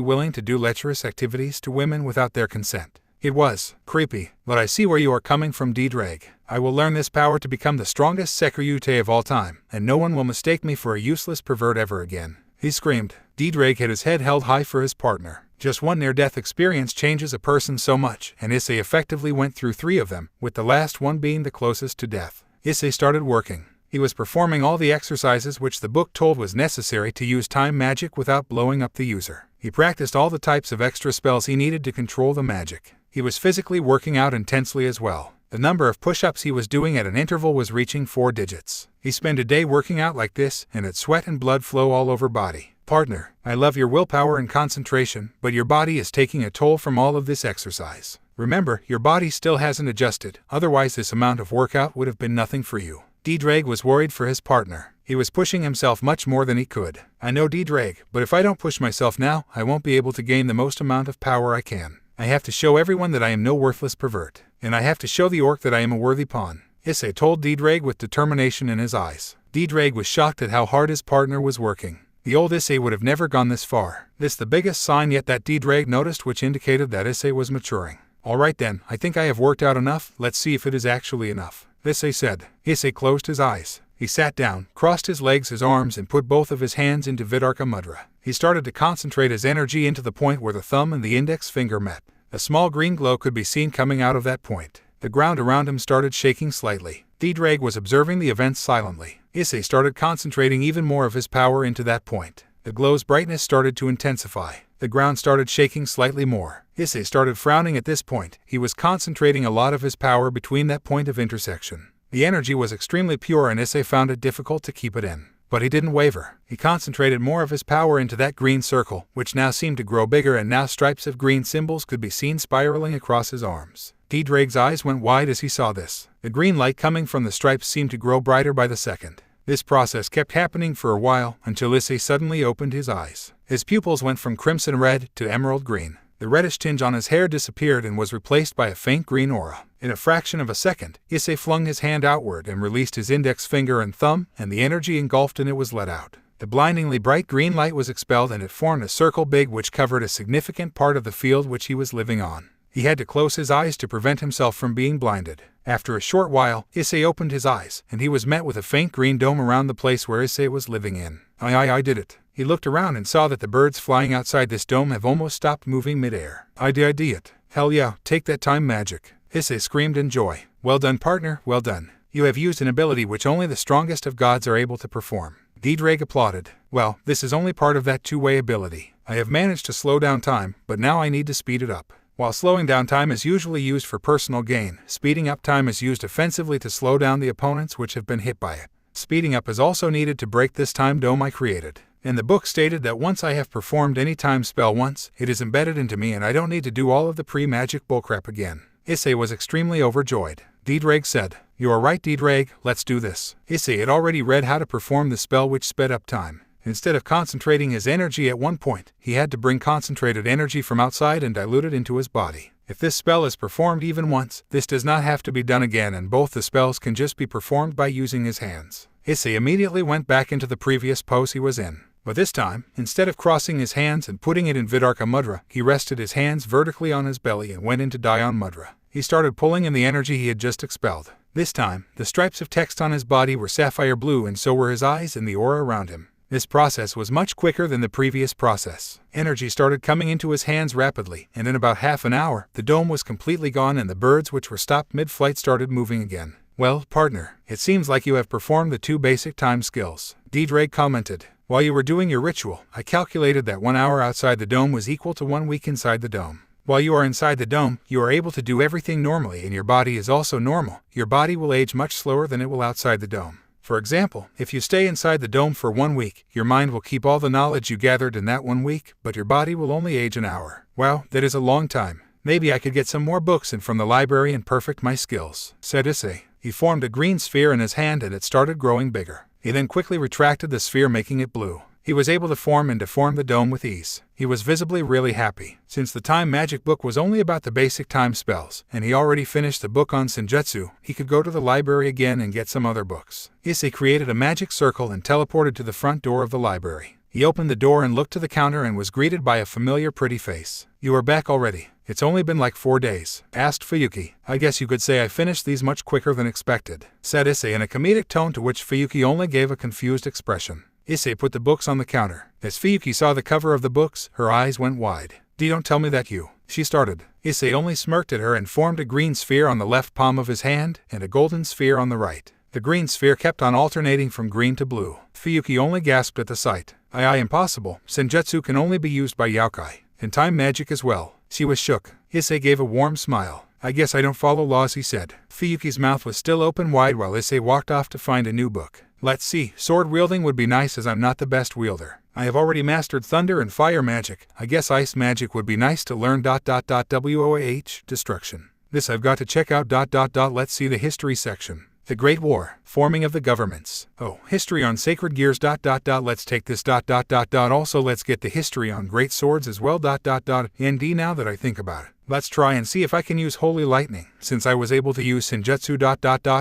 willing to do lecherous activities to women without their consent. It was creepy, but I see where you are coming from, Drake. I will learn this power to become the strongest Sekyutai of all time, and no one will mistake me for a useless pervert ever again. He screamed. Drake had his head held high for his partner. Just one near-death experience changes a person so much, and Issei effectively went through 3 of them, with the last one being the closest to death. Issei started working. He was performing all the exercises which the book told was necessary to use time magic without blowing up the user. He practiced all the types of extra spells he needed to control the magic. He was physically working out intensely as well. The number of push-ups he was doing at an interval was reaching 4 digits. He spent a day working out like this, and had sweat and blood flow all over body. Partner, I love your willpower and concentration, but your body is taking a toll from all of this exercise. Remember, your body still hasn't adjusted, otherwise this amount of workout would have been nothing for you. Drake was worried for his partner. He was pushing himself much more than he could. I know Drake, but if I don't push myself now, I won't be able to gain the most amount of power I can. I have to show everyone that I am no worthless pervert. And I have to show the orc that I am a worthy pawn. Issei told Drake with determination in his eyes. D-Drake was shocked at how hard his partner was working. The old Issei would have never gone this far. This the biggest sign yet that D-Drake noticed, which indicated that Issei was maturing. Alright then, I think I have worked out enough, let's see if it is actually enough, Issei said. Issei closed his eyes. He sat down, crossed his legs, his arms, and put both of his hands into Vidarka Mudra. He started to concentrate his energy into the point where the thumb and the index finger met. A small green glow could be seen coming out of that point. The ground around him started shaking slightly. D-Drake was observing the events silently. Issei started concentrating even more of his power into that point. The glow's brightness started to intensify. The ground started shaking slightly more. Issei started frowning at this point. He was concentrating a lot of his power between that point of intersection. The energy was extremely pure and Issei found it difficult to keep it in. But he didn't waver. He concentrated more of his power into that green circle, which now seemed to grow bigger, and now stripes of green symbols could be seen spiraling across his arms. D-Drake's eyes went wide as he saw this. The green light coming from the stripes seemed to grow brighter by the second. This process kept happening for a while, until Issei suddenly opened his eyes. His pupils went from crimson red to emerald green. The reddish tinge on his hair disappeared and was replaced by a faint green aura. In a fraction of a second, Issei flung his hand outward and released his index finger and thumb, and the energy engulfed in it was let out. The blindingly bright green light was expelled and it formed a circle big which covered a significant part of the field which he was living on. He had to close his eyes to prevent himself from being blinded. After a short while, Issei opened his eyes, and he was met with a faint green dome around the place where Issei was living in. I did it. He looked around and saw that the birds flying outside this dome have almost stopped moving mid-air. I did it. Hell yeah, take that time magic. Issei screamed in joy. Well done, partner, well done. You have used an ability which only the strongest of gods are able to perform. D-Drake applauded. Well, this is only part of that two-way ability. I have managed to slow down time, but now I need to speed it up. While slowing down time is usually used for personal gain, speeding up time is used offensively to slow down the opponents which have been hit by it. Speeding up is also needed to break this time dome I created. And the book stated that once I have performed any time spell once, it is embedded into me and I don't need to do all of the pre-magic bullcrap again. Issei was extremely overjoyed. D-Drake said, You are right, D-Drake, let's do this. Issei had already read how to perform the spell which sped up time. Instead of concentrating his energy at one point, he had to bring concentrated energy from outside and dilute it into his body. If this spell is performed even once, this does not have to be done again, and both the spells can just be performed by using his hands. Issei immediately went back into the previous pose he was in. But this time, instead of crossing his hands and putting it in Vidarka Mudra, he rested his hands vertically on his belly and went into Dhyan Mudra. He started pulling in the energy he had just expelled. This time, the stripes of text on his body were sapphire blue and so were his eyes and the aura around him. This process was much quicker than the previous process. Energy started coming into his hands rapidly, and in about half an hour, the dome was completely gone and the birds which were stopped mid-flight started moving again. Well, partner, it seems like you have performed the two basic time skills. D-Drake commented. While you were doing your ritual, I calculated that 1 hour outside the dome was equal to 1 week inside the dome. While you are inside the dome, you are able to do everything normally and your body is also normal. Your body will age much slower than it will outside the dome. For example, if you stay inside the dome for 1 week, your mind will keep all the knowledge you gathered in that 1 week, but your body will only age an hour. Wow, that is a long time. Maybe I could get some more books and from the library and perfect my skills, said Issei. He formed a green sphere in his hand and it started growing bigger. He then quickly retracted the sphere, making it blue. He was able to form and deform the dome with ease. He was visibly really happy. Since the time magic book was only about the basic time spells, and he already finished the book on Senjutsu, he could go to the library again and get some other books. Issei created a magic circle and teleported to the front door of the library. He opened the door and looked to the counter and was greeted by a familiar pretty face. You are back already. It's only been like 4 days, asked Fuyuki. I guess you could say I finished these much quicker than expected, said Issei in a comedic tone, to which Fuyuki only gave a confused expression. Issei put the books on the counter. As Fuyuki saw the cover of the books, her eyes went wide. Don't tell me that you, she started. Issei only smirked at her and formed a green sphere on the left palm of his hand and a golden sphere on the right. The green sphere kept on alternating from green to blue. Fuyuki only gasped at the sight. Impossible. Senjutsu can only be used by yokai, and time magic as well. She was shook. Issei gave a warm smile. I guess I don't follow laws, he said. Fuyuki's mouth was still open wide while Issei walked off to find a new book. Let's see, sword wielding would be nice as I'm not the best wielder. I have already mastered thunder and fire magic. I guess ice magic would be nice to learn. WOH, destruction. This I've got to check out. Let's see the history section. The Great War, forming of the governments. Oh, history on sacred gears. Let's take this. Also let's get the history on great swords as well. ND now that I think about it. Let's try and see if I can use holy lightning, since I was able to use Senjutsu.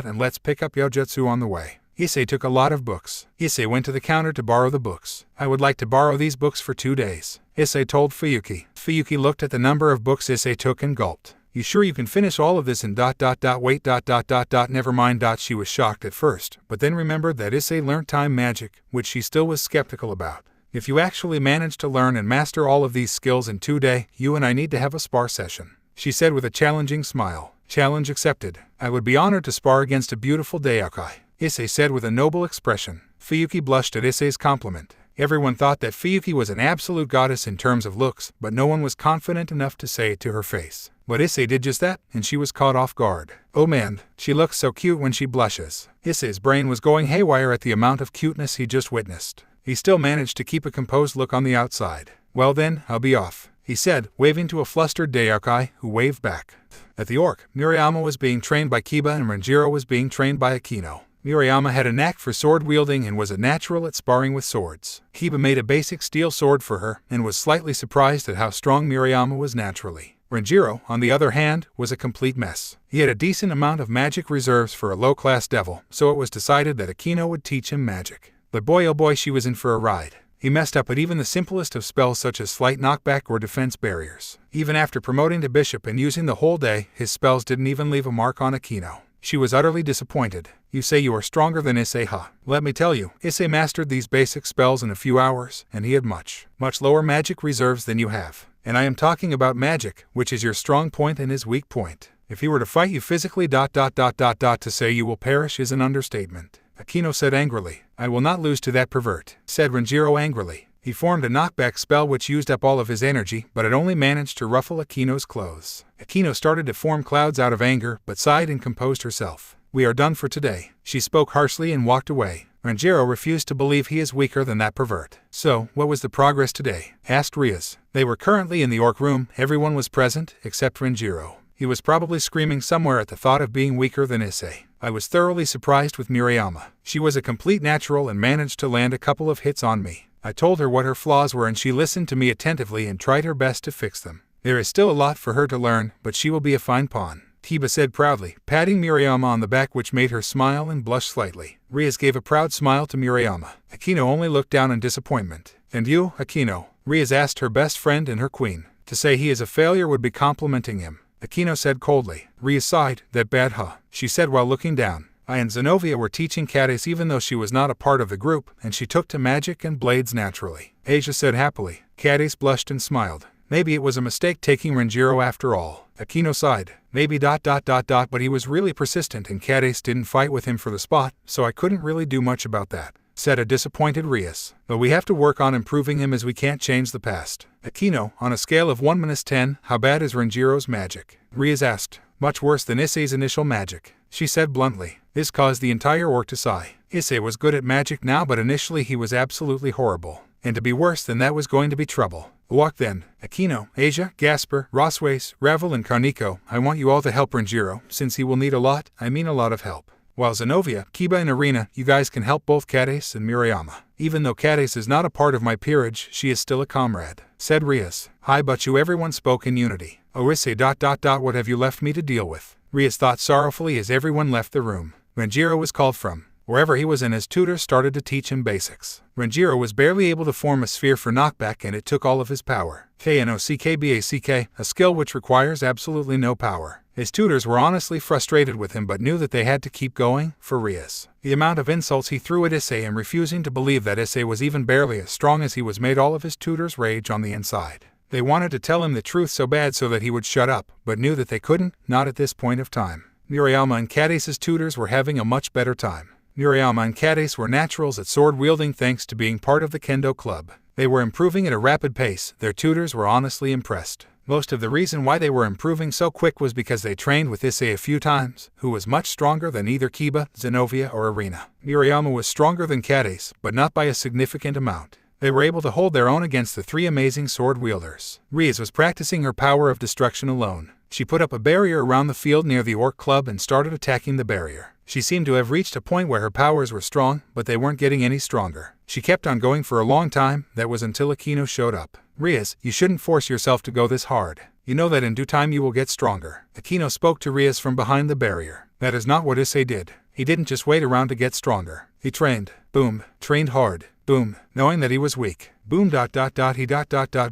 And let's pick up Yojutsu on the way. Issei took a lot of books. Issei went to the counter to borrow the books. I would like to borrow these books for 2 days, Issei told Fuyuki. Fuyuki looked at the number of books Issei took and gulped. You sure you can finish all of this in ... wait ... never mind. She was shocked at first, but then remembered that Issei learnt time magic, which she still was skeptical about. If you actually manage to learn and master all of these skills in 2 days, you and I need to have a spar session, she said with a challenging smile. Challenge accepted. I would be honored to spar against a beautiful Daiokai, Issei said with a noble expression. Fuyuki blushed at Issei's compliment. Everyone thought that Fuyuki was an absolute goddess in terms of looks, but no one was confident enough to say it to her face. But Issei did just that, and she was caught off guard. Oh man, she looks so cute when she blushes. Issei's brain was going haywire at the amount of cuteness he just witnessed. He still managed to keep a composed look on the outside. Well then, I'll be off, he said, waving to a flustered Daiokai, who waved back. At the Orc, Murayama was being trained by Kiba and Renjiro was being trained by Akino. Murayama had a knack for sword wielding and was a natural at sparring with swords. Kiba made a basic steel sword for her and was slightly surprised at how strong Murayama was naturally. Renjiro, on the other hand, was a complete mess. He had a decent amount of magic reserves for a low-class devil, so it was decided that Akino would teach him magic. But boy oh boy, she was in for a ride. He messed up at even the simplest of spells such as slight knockback or defense barriers. Even after promoting to bishop and using the whole day, his spells didn't even leave a mark on Akino. She was utterly disappointed. You say you are stronger than Issei, huh? Let me tell you, Issei mastered these basic spells in a few hours, and he had much lower magic reserves than you have. And I am talking about magic, which is your strong point and his weak point. If he were to fight you physically ... to say you will perish is an understatement, Akino said angrily. I will not lose to that pervert, said Renjiro angrily. He formed a knockback spell which used up all of his energy, but it only managed to ruffle Akino's clothes. Akino started to form clouds out of anger, but sighed and composed herself. We are done for today, she spoke harshly and walked away. Renjiro refused to believe he is weaker than that pervert. So, what was the progress today? Asked Rias. They were currently in the Orc room. Everyone was present, except Renjiro. He was probably screaming somewhere at the thought of being weaker than Issei. I was thoroughly surprised with Murayama. She was a complete natural and managed to land a couple of hits on me. I told her what her flaws were and she listened to me attentively and tried her best to fix them. There is still a lot for her to learn, but she will be a fine pawn, Kiba said proudly, patting Murayama on the back, which made her smile and blush slightly. Rias gave a proud smile to Murayama. Akino only looked down in disappointment. And you, Akino? Rias asked her best friend and her queen. To say he is a failure would be complimenting him, Akino said coldly. Rias sighed. That bad, huh? She said while looking down. I and Zenobia were teaching Cadiz even though she was not a part of the group, and she took to magic and blades naturally, Asia said happily. Cadiz blushed and smiled. Maybe it was a mistake taking Renjiro after all. Akino sighed. Maybe ... but he was really persistent and Cadiz didn't fight with him for the spot, so I couldn't really do much about that, said a disappointed Rias. But we have to work on improving him as we can't change the past. Akino, on a scale of 1-10, how bad is Renjiro's magic? Rias asked. Much worse than Issei's initial magic, she said bluntly. This caused the entire orc to sigh. Issei was good at magic now, but initially he was absolutely horrible. And to be worse than that was going to be trouble. Walk then. Akino, Asia, Gasper, Roswace, Ravel and Karniko, I want you all to help Renjiro, since he will need a lot of help. While Zenobia, Kiba and Arena, you guys can help both Cadiz and Murayama. Even though Cadiz is not a part of my peerage, she is still a comrade, said Rias. Hi but you, everyone spoke in unity. Oh Issei ... what have you left me to deal with? Rias thought sorrowfully as everyone left the room. Renjiro was called from wherever he was and his tutors started to teach him basics. Renjiro was barely able to form a sphere for knockback and it took all of his power. Knockback, a skill which requires absolutely no power. His tutors were honestly frustrated with him but knew that they had to keep going, for Rias. The amount of insults he threw at Issei and refusing to believe that Issei was even barely as strong as he was made all of his tutors rage on the inside. They wanted to tell him the truth so bad so that he would shut up, but knew that they couldn't, not at this point of time. Murayama and Cadiz's tutors were having a much better time. Murayama and Cadiz were naturals at sword wielding thanks to being part of the Kendo club. They were improving at a rapid pace. Their tutors were honestly impressed. Most of the reason why they were improving so quick was because they trained with Issei a few times, who was much stronger than either Kiba, Zenobia or Arena. Murayama was stronger than Cadiz, but not by a significant amount. They were able to hold their own against the three amazing sword wielders. Rias was practicing her power of destruction alone. She put up a barrier around the field near the Orc Club and started attacking the barrier. She seemed to have reached a point where her powers were strong, but they weren't getting any stronger. She kept on going for a long time, that was until Akino showed up. Rias, you shouldn't force yourself to go this hard. You know that in due time you will get stronger. Akino spoke to Rias from behind the barrier. That is not what Issei did. He didn't just wait around to get stronger. He trained. Boom. Trained hard. Boom. Knowing that he was weak. Boom. He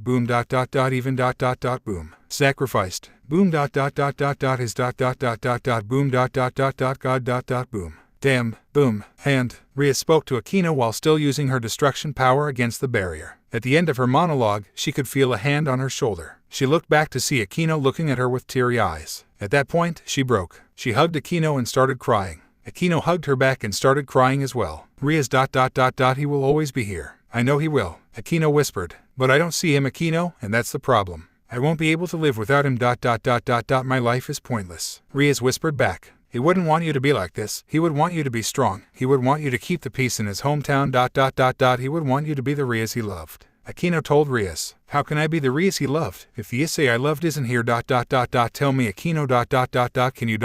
boom. Even boom. Sacrificed. Boom. His boom. God. Boom. Damn. Boom. Hand. Rhea spoke to Akino while still using her destruction power against the barrier. At the end of her monologue, she could feel a hand on her shoulder. She looked back to see Akino looking at her with teary eyes. At that point, she broke. She hugged Akino and started crying. Akino hugged her back and started crying as well. Rhea's he will always be here. I know he will, Akino whispered. But I don't see him, Akino, and that's the problem. I won't be able to live without him. My life is pointless. Rhea's whispered back. He wouldn't want you to be like this. He would want you to be strong. He would want you to keep the peace in his hometown. He would want you to be the Rheas he loved. Akino told Rheas. How can I be the Rheas he loved if the Issei I loved isn't here? Tell me, Akino. Can you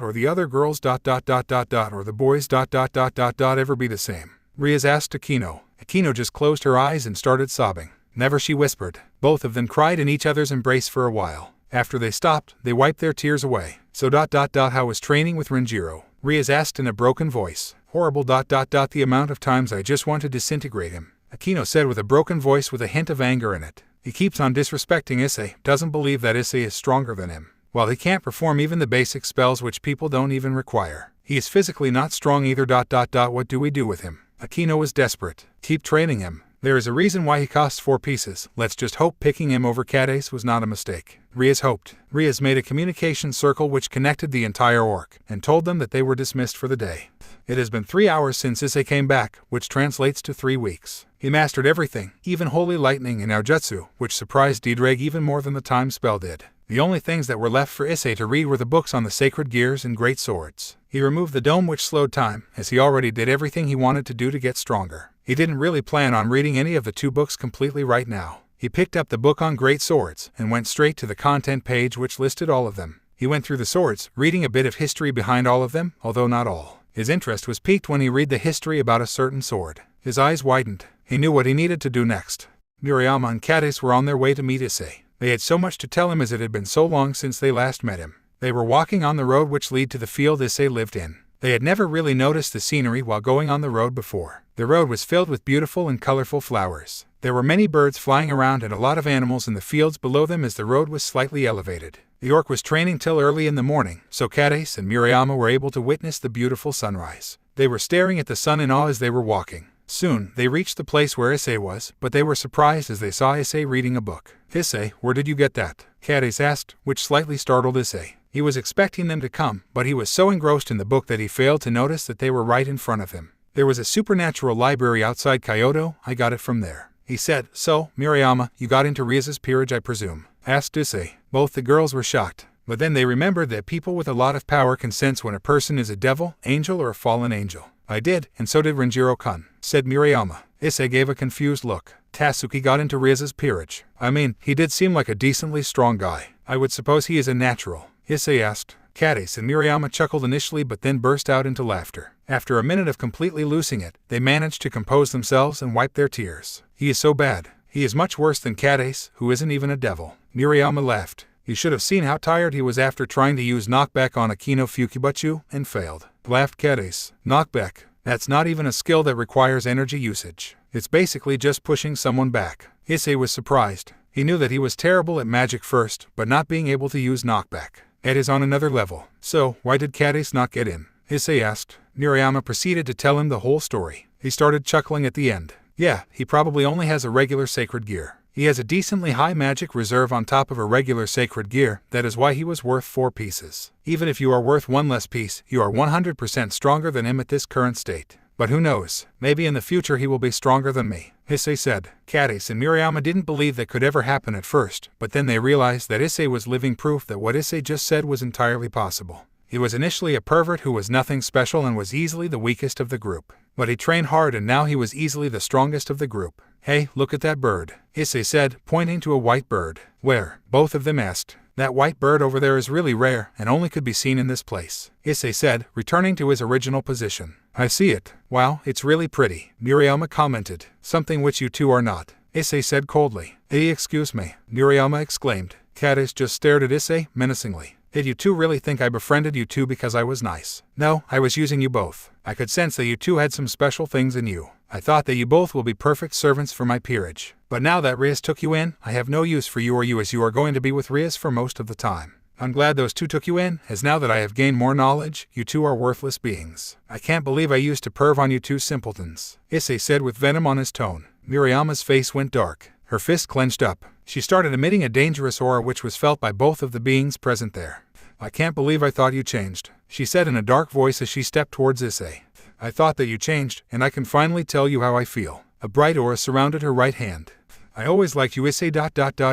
or the other girls or the boys ever be the same? Rheas asked Akino. Akino just closed her eyes and started sobbing. Never, she whispered. Both of them cried in each other's embrace for a while. After they stopped, they wiped their tears away. So how was training with Renjiro? Rheas asked in a broken voice. Horrible. The amount of times I just want to disintegrate him. Akino said with a broken voice with a hint of anger in it. He keeps on disrespecting Issei, doesn't believe that Issei is stronger than him. While he can't perform even the basic spells which people don't even require. He is physically not strong either. What do we do with him? Akino was desperate. Keep training him. There is a reason why he costs 4 pieces. Let's just hope picking him over Cades was not a mistake. Rheas hoped. Rheas made a communication circle which connected the entire orc, and told them that they were dismissed for the day. It has been 3 hours since Issei came back, which translates to 3 weeks. He mastered everything, even Holy Lightning and Aojutsu, which surprised Diedreg even more than the time spell did. The only things that were left for Issei to read were the books on the sacred gears and great swords. He removed the dome which slowed time, as he already did everything he wanted to do to get stronger. He didn't really plan on reading any of the 2 books completely right now. He picked up the book on great swords, and went straight to the content page which listed all of them. He went through the swords, reading a bit of history behind all of them, although not all. His interest was piqued when he read the history about a certain sword. His eyes widened. He knew what he needed to do next. Murayama and Cades were on their way to meet Issei. They had so much to tell him as it had been so long since they last met him. They were walking on the road which led to the field Issei lived in. They had never really noticed the scenery while going on the road before. The road was filled with beautiful and colorful flowers. There were many birds flying around and a lot of animals in the fields below them as the road was slightly elevated. The orc was training till early in the morning, so Cades and Murayama were able to witness the beautiful sunrise. They were staring at the sun in awe as they were walking. Soon, they reached the place where Issei was, but they were surprised as they saw Issei reading a book. Issei, where did you get that? Cades asked, which slightly startled Issei. He was expecting them to come, but he was so engrossed in the book that he failed to notice that they were right in front of him. There was a supernatural library outside Kyoto, I got it from there. He said, so, Murayama, you got into Rhea's peerage I presume? Asked Issei. Both the girls were shocked. But then they remembered that people with a lot of power can sense when a person is a devil, angel, or a fallen angel. I did, and so did Renjiro-kun, said Murayama. Issei gave a confused look. Tatsuki got into Rhea's peerage. I mean, he did seem like a decently strong guy. I would suppose he is a natural. Issei asked. Cades and Murayama chuckled initially but then burst out into laughter. After a minute of completely losing it, they managed to compose themselves and wipe their tears. He is so bad. He is much worse than Cades, who isn't even a devil. Murayama laughed. You should have seen how tired he was after trying to use knockback on Akino Fukibuchu, and failed. Laughed Cades. Knockback. That's not even a skill that requires energy usage. It's basically just pushing someone back. Issei was surprised. He knew that he was terrible at magic first, but not being able to use knockback. It is on another level. So, why did Cades not get in? Issei asked. Murayama proceeded to tell him the whole story. He started chuckling at the end. Yeah, he probably only has a regular sacred gear. He has a decently high magic reserve on top of a regular sacred gear, that is why he was worth 4 pieces. Even if you are worth 1 less piece, you are 100% stronger than him at this current state. But who knows, maybe in the future he will be stronger than me, Issei said. Cades and Murayama didn't believe that could ever happen at first, but then they realized that Issei was living proof that what Issei just said was entirely possible. He was initially a pervert who was nothing special and was easily the weakest of the group. But he trained hard and now he was easily the strongest of the group. Hey, look at that bird, Issei said, pointing to a white bird. Where? Both of them asked. That white bird over there is really rare and only could be seen in this place, Issei said, returning to his original position. I see it. Wow, it's really pretty, Murayama commented. Something which you two are not, Issei said coldly. Excuse me, Murayama exclaimed. Cades just stared at Issei menacingly. Did you two really think I befriended you two because I was nice? No, I was using you both. I could sense that you two had some special things in you. I thought that you both will be perfect servants for my peerage. But now that Rias took you in, I have no use for you or you, as you are going to be with Rias for most of the time. I'm glad those two took you in, as now that I have gained more knowledge, you two are worthless beings. I can't believe I used to perv on you two simpletons, Issei said with venom on his tone. Miriama's face went dark. Her fist clenched up. She started emitting a dangerous aura which was felt by both of the beings present there. I can't believe I thought you changed, she said in a dark voice as she stepped towards Issei. I thought that you changed, and I can finally tell you how I feel. A bright aura surrounded her right hand. I always liked you, Issei.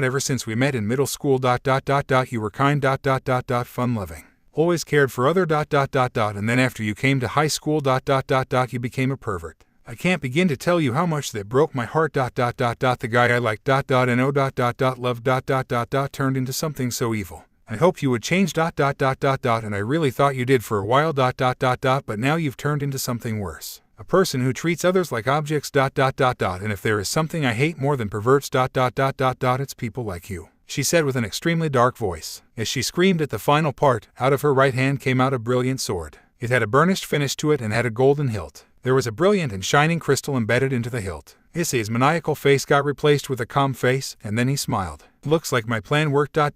Ever since we met in middle school. You were kind. Fun-loving. Always cared for other. And then after you came to high school. You became a pervert. I can't begin to tell you how much that broke my heart. The guy I liked. Love. Turned into something so evil. I hoped you would change. And I really thought you did for a while. But now you've turned into something worse. A person who treats others like objects. And if there is something I hate more than perverts. It's people like you, she said with an extremely dark voice. As she screamed at the final part, out of her right hand came out a brilliant sword. It had a burnished finish to it and had a golden hilt. There was a brilliant and shining crystal embedded into the hilt. Issei's maniacal face got replaced with a calm face, and then he smiled. Looks like my plan worked. I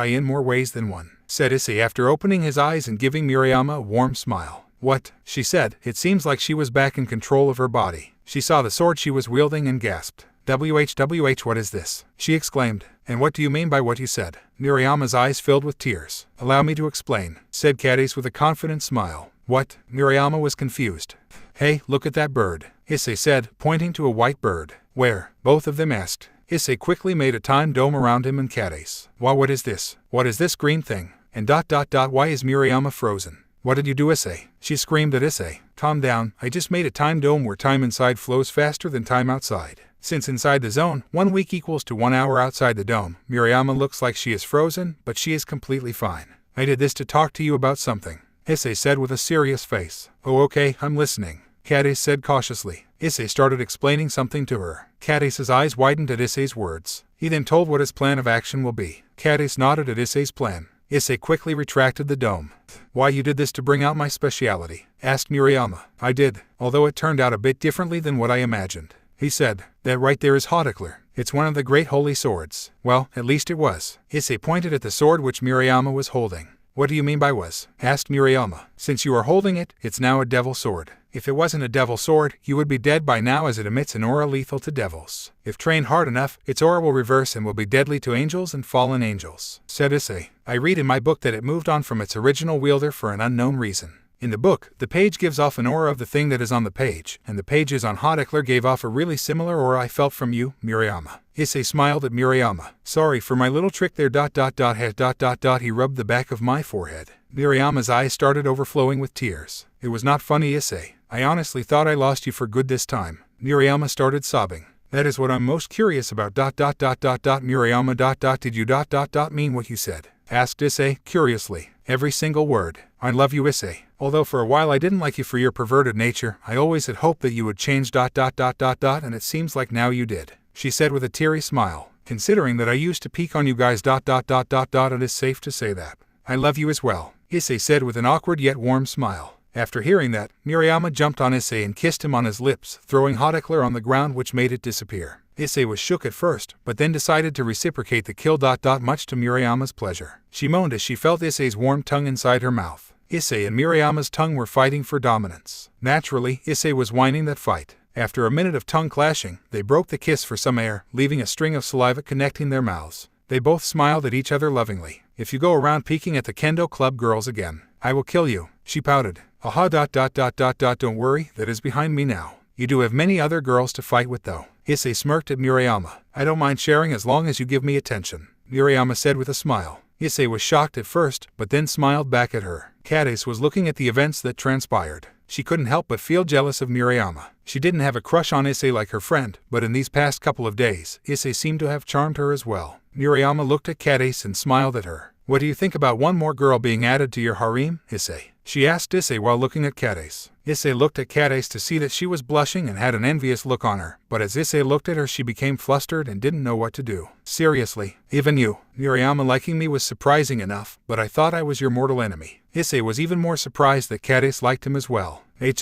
in more ways than one, said Issei after opening his eyes and giving Miriama a warm smile. What? She said. It seems like she was back in control of her body. She saw the sword she was wielding and gasped. What is this? She exclaimed. And what do you mean by what you said? Miriama's eyes filled with tears. Allow me to explain, said Cadiz with a confident smile. What? Miriama was confused. Hey, look at that bird, Issei said, pointing to a white bird. Where? Both of them asked. Issei quickly made a time dome around him and Cadiz. Why, what is this? What is this green thing? And why is Miriama frozen? What did you do, Issei? She screamed at Issei. Calm down, I just made a time dome where time inside flows faster than time outside. Since inside the zone, 1 week equals to 1 hour outside the dome, Miriama looks like she is frozen, but she is completely fine. I did this to talk to you about something, Issei said with a serious face. Oh, okay, I'm listening, Cadiz said cautiously. Issei started explaining something to her. Cadiz's eyes widened at Issei's words. He then told what his plan of action will be. Cadiz nodded at Issei's plan. Issei quickly retracted the dome. Why, you did this to bring out my speciality? Asked Miriama. I did, although it turned out a bit differently than what I imagined. He said. That right there is Hotikler. It's one of the great holy swords. Well, at least it was. Issei pointed at the sword which Miriama was holding. What do you mean by was? Asked Miriama. Since you are holding it, it's now a devil sword. If it wasn't a devil sword, you would be dead by now, as it emits an aura lethal to devils. If trained hard enough, its aura will reverse and will be deadly to angels and fallen angels, said Issei. I read in my book that it moved on from its original wielder for an unknown reason. In the book, the page gives off an aura of the thing that is on the page, and the pages on Hotikler gave off a really similar aura I felt from you, Miriama. Issei smiled at Miriama. Sorry for my little trick there. He rubbed the back of my forehead. Miriama's eyes started overflowing with tears. It was not funny, Issei. I honestly thought I lost you for good this time. Miriama started sobbing. That is what I'm most curious about. Miriama. Did you mean what you said? Asked Issei, curiously. Every single word. I love you, Issei. Although for a while I didn't like you for your perverted nature, I always had hoped that you would change. And it seems like now you did, she said with a teary smile. Considering that I used to peek on you guys. It is safe to say that I love you as well, Issei said with an awkward yet warm smile. After hearing that, Miriama jumped on Issei and kissed him on his lips, throwing Hotikler on the ground, which made it disappear. Issei was shook at first, but then decided to reciprocate the kill. Much to Miriama's pleasure. She moaned as she felt Issei's warm tongue inside her mouth. Issei and Miriama's tongue were fighting for dominance. Naturally, Issei was whining that fight. After a minute of tongue clashing, they broke the kiss for some air, leaving a string of saliva connecting their mouths. They both smiled at each other lovingly. If you go around peeking at the Kendo Club girls again, I will kill you, she pouted. Aha. Don't worry, that is behind me now. You do have many other girls to fight with though. Issei smirked at Miriama. I don't mind sharing as long as you give me attention, Miriama said with a smile. Issei was shocked at first, but then smiled back at her. Cadiz was looking at the events that transpired. She couldn't help but feel jealous of Miriama. She didn't have a crush on Issei like her friend, but in these past couple of days, Issei seemed to have charmed her as well. Miriama looked at Cadiz and smiled at her. What do you think about one more girl being added to your harem, Issei? she asked Issei while looking at Cadiz. Issei looked at Cadiz to see that she was blushing and had an envious look on her, but as Issei looked at her she became flustered and didn't know what to do. Seriously, even you, Murayama liking me was surprising enough, but I thought I was your mortal enemy. Issei was even more surprised that Cadiz liked him as well. Hey.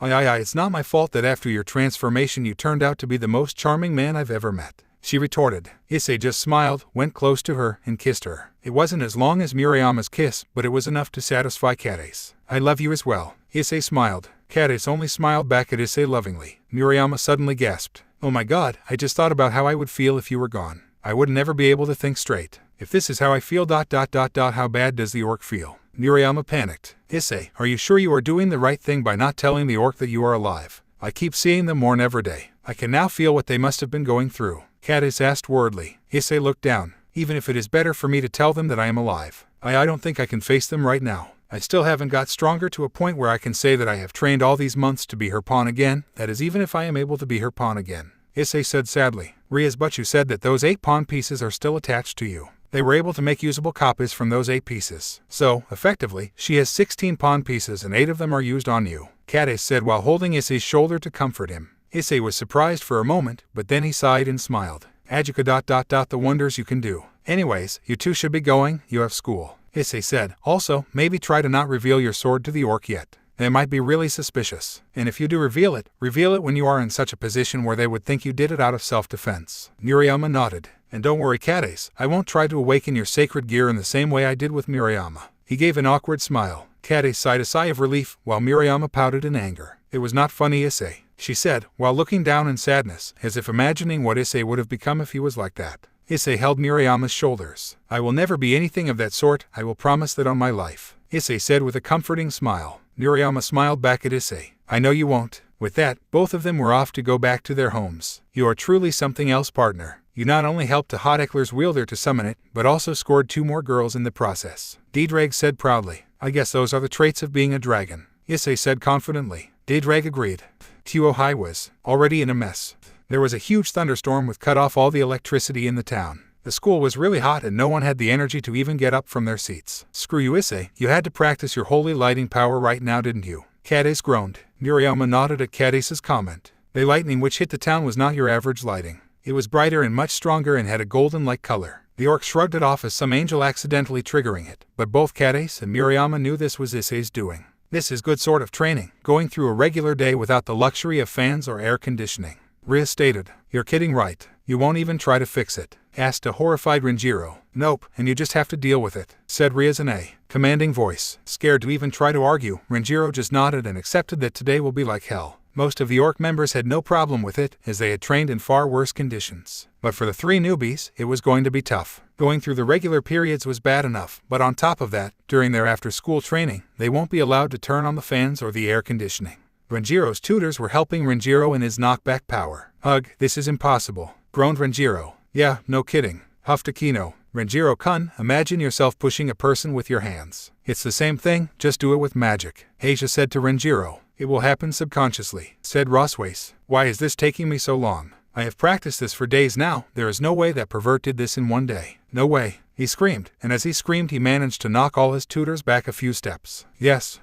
It's not my fault that after your transformation you turned out to be the most charming man I've ever met, she retorted. Issei just smiled, went close to her, and kissed her. It wasn't as long as Murayama's kiss, but it was enough to satisfy Cadiz. I love you as well. Issei smiled. Cadiz only smiled back at Issei lovingly. Murayama suddenly gasped. Oh my god, I just thought about how I would feel if you were gone. I would never be able to think straight. If this is how I feel ... how bad does the orc feel? Murayama panicked. Issei, are you sure you are doing the right thing by not telling the orc that you are alive? I keep seeing them mourn every day. I can now feel what they must have been going through. Cadiz asked worriedly. Issei looked down. Even if it is better for me to tell them that I am alive, I don't think I can face them right now. I still haven't got stronger to a point where I can say that I have trained all these months to be her pawn again, that is even if I am able to be her pawn again. Issei said sadly. But you said that those 8 pawn pieces are still attached to you. They were able to make usable copies from those 8 pieces. So, effectively, she has 16 pawn pieces and 8 of them are used on you, Cadiz said while holding Issei's shoulder to comfort him. Issei was surprised for a moment, but then he sighed and smiled. Ajuka ... the wonders you can do. Anyways, you two should be going, you have school, Issei said. Also, maybe try to not reveal your sword to the orc yet. They might be really suspicious. And if you do reveal it when you are in such a position where they would think you did it out of self-defense. Murayama nodded. And don't worry Cadiz, I won't try to awaken your sacred gear in the same way I did with Murayama. He gave an awkward smile. Cadiz sighed a sigh of relief, while Murayama pouted in anger. It was not funny Issei, she said, while looking down in sadness, as if imagining what Issei would have become if he was like that. Issei held Murayama's shoulders. I will never be anything of that sort, I will promise that on my life, Issei said with a comforting smile. Murayama smiled back at Issei. I know you won't. With that, both of them were off to go back to their homes. You are truly something else, partner. You not only helped a hot Eckler's wielder to summon it, but also scored 2 more girls in the process, Diedrag said proudly. I guess those are the traits of being a dragon, Issei said confidently. Diedrag agreed. Tuohai was already in a mess. There was a huge thunderstorm which cut off all the electricity in the town. The school was really hot and no one had the energy to even get up from their seats. Screw you Issei, you had to practice your holy lighting power right now didn't you? Cadiz groaned. Murayama nodded at Cadiz's comment. The lightning which hit the town was not your average lighting. It was brighter and much stronger and had a golden-like color. The orc shrugged it off as some angel accidentally triggering it, but both Cadiz and Murayama knew this was Issei's doing. This is good sort of training, going through a regular day without the luxury of fans or air conditioning. Ria stated. You're kidding right? You won't even try to fix it? Asked a horrified Renjiro. Nope, and you just have to deal with it, said Ria's in a commanding voice. Scared to even try to argue, Renjiro just nodded and accepted that today will be like hell. Most of the orc members had no problem with it, as they had trained in far worse conditions. But for the 3 newbies, it was going to be tough. Going through the regular periods was bad enough, but on top of that, during their after-school training, they won't be allowed to turn on the fans or the air conditioning. Renjiro's tutors were helping Renjiro in his knockback power. Ugh, this is impossible, groaned Renjiro. Yeah, no kidding, huffed Akino. Renjiro-kun, imagine yourself pushing a person with your hands. It's the same thing, just do it with magic, Asia said to Renjiro. It will happen subconsciously, said Roswace. Why is this taking me so long? I have practiced this for days now. There is no way that pervert did this in one day. No way, he screamed, and as he screamed he managed to knock all his tutors back a few steps. Yes,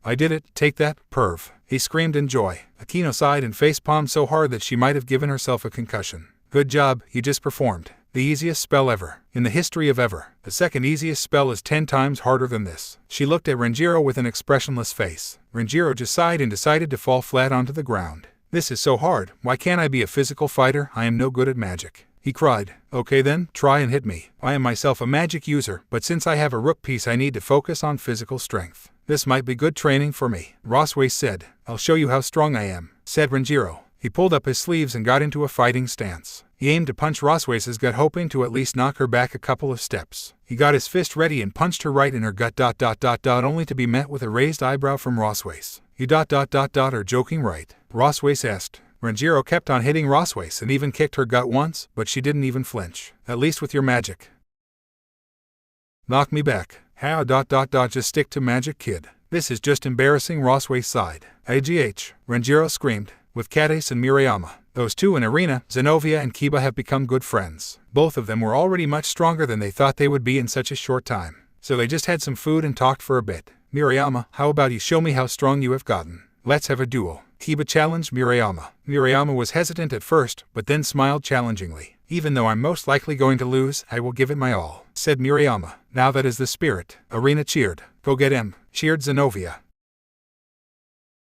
I did it, take that, perv. He screamed in joy. Akino sighed and facepalmed so hard that she might have given herself a concussion. Good job, you just performed. The easiest spell ever, in the history of ever. The second easiest spell is 10 times harder than this. She looked at Renjiro with an expressionless face. Renjiro just sighed and decided to fall flat onto the ground. This is so hard, why can't I be a physical fighter? I am no good at magic, he cried. Okay then, try and hit me. I am myself a magic user, but since I have a rook piece I need to focus on physical strength. This might be good training for me, Roswace said. I'll show you how strong I am, said Renjiro. He pulled up his sleeves and got into a fighting stance. He aimed to punch Roswace's gut, hoping to at least knock her back a couple of steps. He got his fist ready and punched her right in her gut ... only to be met with a raised eyebrow from Roswace. You ... are joking right? Roswace asked. Renjiro kept on hitting Roswace and even kicked her gut once, but she didn't even flinch. At least with your magic. Knock me back. How ... just stick to magic, kid. This is just embarrassing, Roswace sighed. AGH, Renjiro screamed. With Cadiz and Murayama, those two in arena, Zenobia and Kiba have become good friends. Both of them were already much stronger than they thought they would be in such a short time. So they just had some food and talked for a bit. "Murayama, how about you show me how strong you have gotten? Let's have a duel." Kiba challenged Murayama. Murayama was hesitant at first, but then smiled challengingly. "Even though I'm most likely going to lose, I will give it my all," said Murayama. "Now that is the spirit." Arena cheered. "Go get him," cheered Zenobia.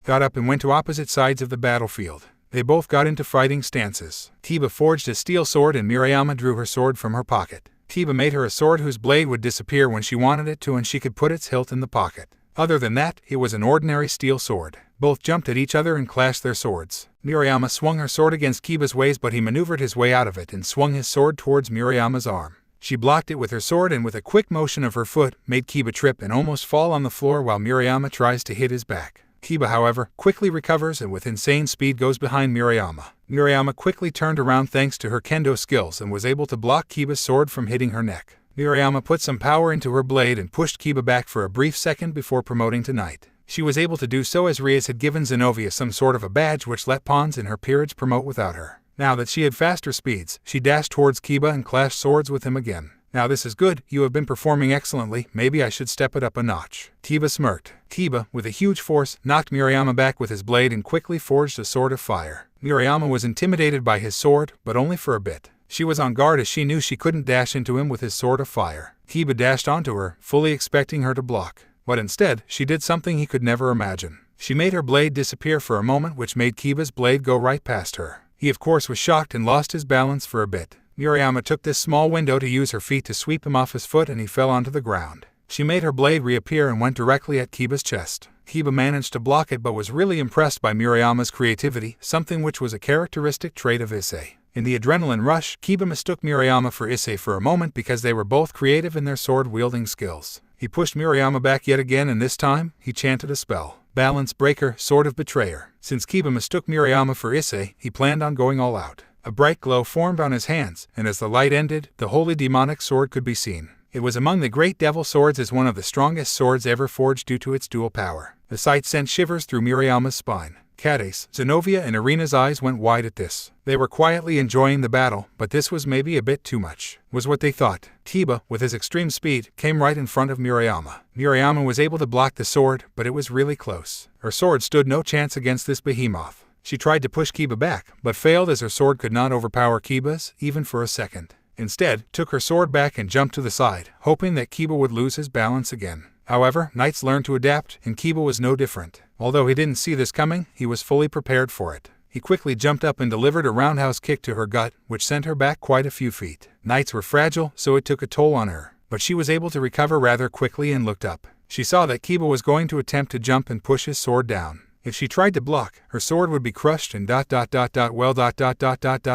Got up and went to opposite sides of the battlefield. They both got into fighting stances. Kiba forged a steel sword and Murayama drew her sword from her pocket. Kiba made her a sword whose blade would disappear when she wanted it to and she could put its hilt in the pocket. Other than that, it was an ordinary steel sword. Both jumped at each other and clashed their swords. Murayama swung her sword against Kiba's waist, but he maneuvered his way out of it and swung his sword towards Murayama's arm. She blocked it with her sword and with a quick motion of her foot, made Kiba trip and almost fall on the floor while Murayama tries to hit his back. Kiba, however, quickly recovers and with insane speed goes behind Murayama. Murayama quickly turned around thanks to her kendo skills and was able to block Kiba's sword from hitting her neck. Murayama put some power into her blade and pushed Kiba back for a brief second before promoting to knight. She was able to do so as Rias had given Zenobia some sort of a badge which let pawns in her peerage promote without her. Now that she had faster speeds, she dashed towards Kiba and clashed swords with him again. "Now this is good, you have been performing excellently, maybe I should step it up a notch." Kiba smirked. Kiba, with a huge force, knocked Murayama back with his blade and quickly forged a sword of fire. Murayama was intimidated by his sword, but only for a bit. She was on guard as she knew she couldn't dash into him with his sword of fire. Kiba dashed onto her, fully expecting her to block. But instead, she did something he could never imagine. She made her blade disappear for a moment, which made Kiba's blade go right past her. He of course was shocked and lost his balance for a bit. Murayama took this small window to use her feet to sweep him off his foot and he fell onto the ground. She made her blade reappear and went directly at Kiba's chest. Kiba managed to block it but was really impressed by Murayama's creativity, something which was a characteristic trait of Issei. In the adrenaline rush, Kiba mistook Murayama for Issei for a moment because they were both creative in their sword-wielding skills. He pushed Murayama back yet again and this time, he chanted a spell. Balance Breaker, Sword of Betrayer. Since Kiba mistook Murayama for Issei, he planned on going all out. A bright glow formed on his hands, and as the light ended, the holy demonic sword could be seen. It was among the great devil swords as one of the strongest swords ever forged due to its dual power. The sight sent shivers through Murayama's spine. Cadiz, Zenobia and Irina's eyes went wide at this. They were quietly enjoying the battle, but this was maybe a bit too much, was what they thought. Kiba, with his extreme speed, came right in front of Murayama. Murayama was able to block the sword, but it was really close. Her sword stood no chance against this behemoth. She tried to push Kiba back, but failed as her sword could not overpower Kiba's, even for a second. Instead, took her sword back and jumped to the side, hoping that Kiba would lose his balance again. However, knights learn to adapt, and Kiba was no different. Although he didn't see this coming, he was fully prepared for it. He quickly jumped up and delivered a roundhouse kick to her gut, which sent her back quite a few feet. Knights were fragile, so it took a toll on her, but she was able to recover rather quickly and looked up. She saw that Kiba was going to attempt to jump and push his sword down. If she tried to block, her sword would be crushed and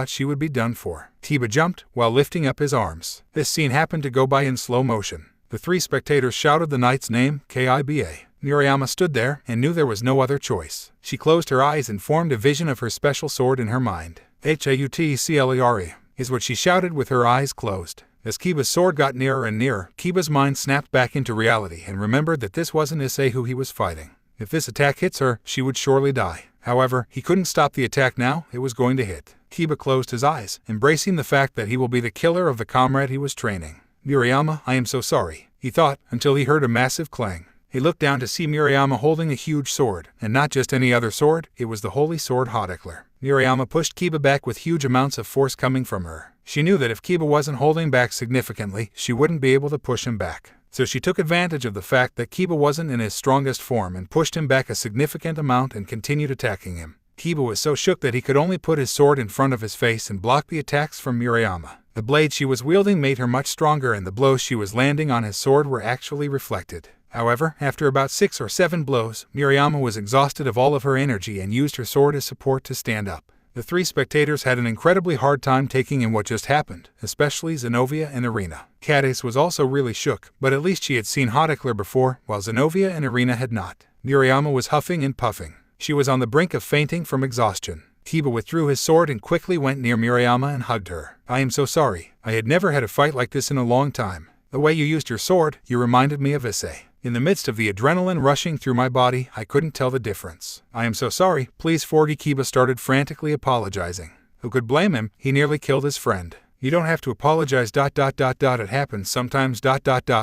she would be done for. Kiba jumped, while lifting up his arms. This scene happened to go by in slow motion. The three spectators shouted the knight's name, Kiba. Murayama stood there, and knew there was no other choice. She closed her eyes and formed a vision of her special sword in her mind. Hauteclere, is what she shouted with her eyes closed. As Kiba's sword got nearer and nearer, Kiba's mind snapped back into reality and remembered that this wasn't Issei who he was fighting. If this attack hits her, she would surely die. However, he couldn't stop the attack now, it was going to hit. Kiba closed his eyes, embracing the fact that he will be the killer of the comrade he was training. Murayama, I am so sorry, he thought, until he heard a massive clang. He looked down to see Murayama holding a huge sword, and not just any other sword, it was the holy sword Hauteclere. Murayama pushed Kiba back with huge amounts of force coming from her. She knew that if Kiba wasn't holding back significantly, she wouldn't be able to push him back. So she took advantage of the fact that Kiba wasn't in his strongest form and pushed him back a significant amount and continued attacking him. Kiba was so shook that he could only put his sword in front of his face and block the attacks from Murayama. The blade she was wielding made her much stronger and the blows she was landing on his sword were actually reflected. However, after about 6 or 7 blows, Murayama was exhausted of all of her energy and used her sword as support to stand up. The three spectators had an incredibly hard time taking in what just happened, especially Zenobia and Irina. Cadiz was also really shook, but at least she had seen Hauteclere before, while Zenobia and Irina had not. Murayama was huffing and puffing. She was on the brink of fainting from exhaustion. Kiba withdrew his sword and quickly went near Murayama and hugged her. I am so sorry. I had never had a fight like this in a long time. The way you used your sword, you reminded me of Issei. In the midst of the adrenaline rushing through my body, I couldn't tell the difference. I am so sorry, please forgive. Kiba started frantically apologizing. Who could blame him? He nearly killed his friend. You don't have to apologize. It happens sometimes.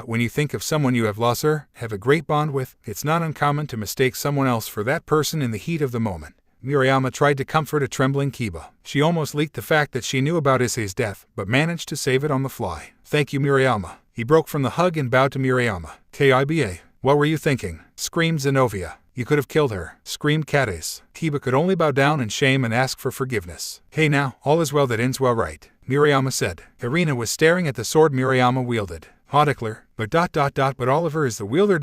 When you think of someone you have lost or have a great bond with, it's not uncommon to mistake someone else for that person in the heat of the moment. Murayama tried to comfort a trembling Kiba. She almost leaked the fact that she knew about Issei's death, but managed to save it on the fly. Thank you, Murayama. He broke from the hug and bowed to Murayama. Kiba, what were you thinking? Screamed Zenobia. You could have killed her, screamed Kades. Kiba could only bow down in shame and ask for forgiveness. Hey now, all is well that ends well, right? Murayama said. Irina was staring at the sword Murayama wielded. Hodikler, but Oliver is the wielder.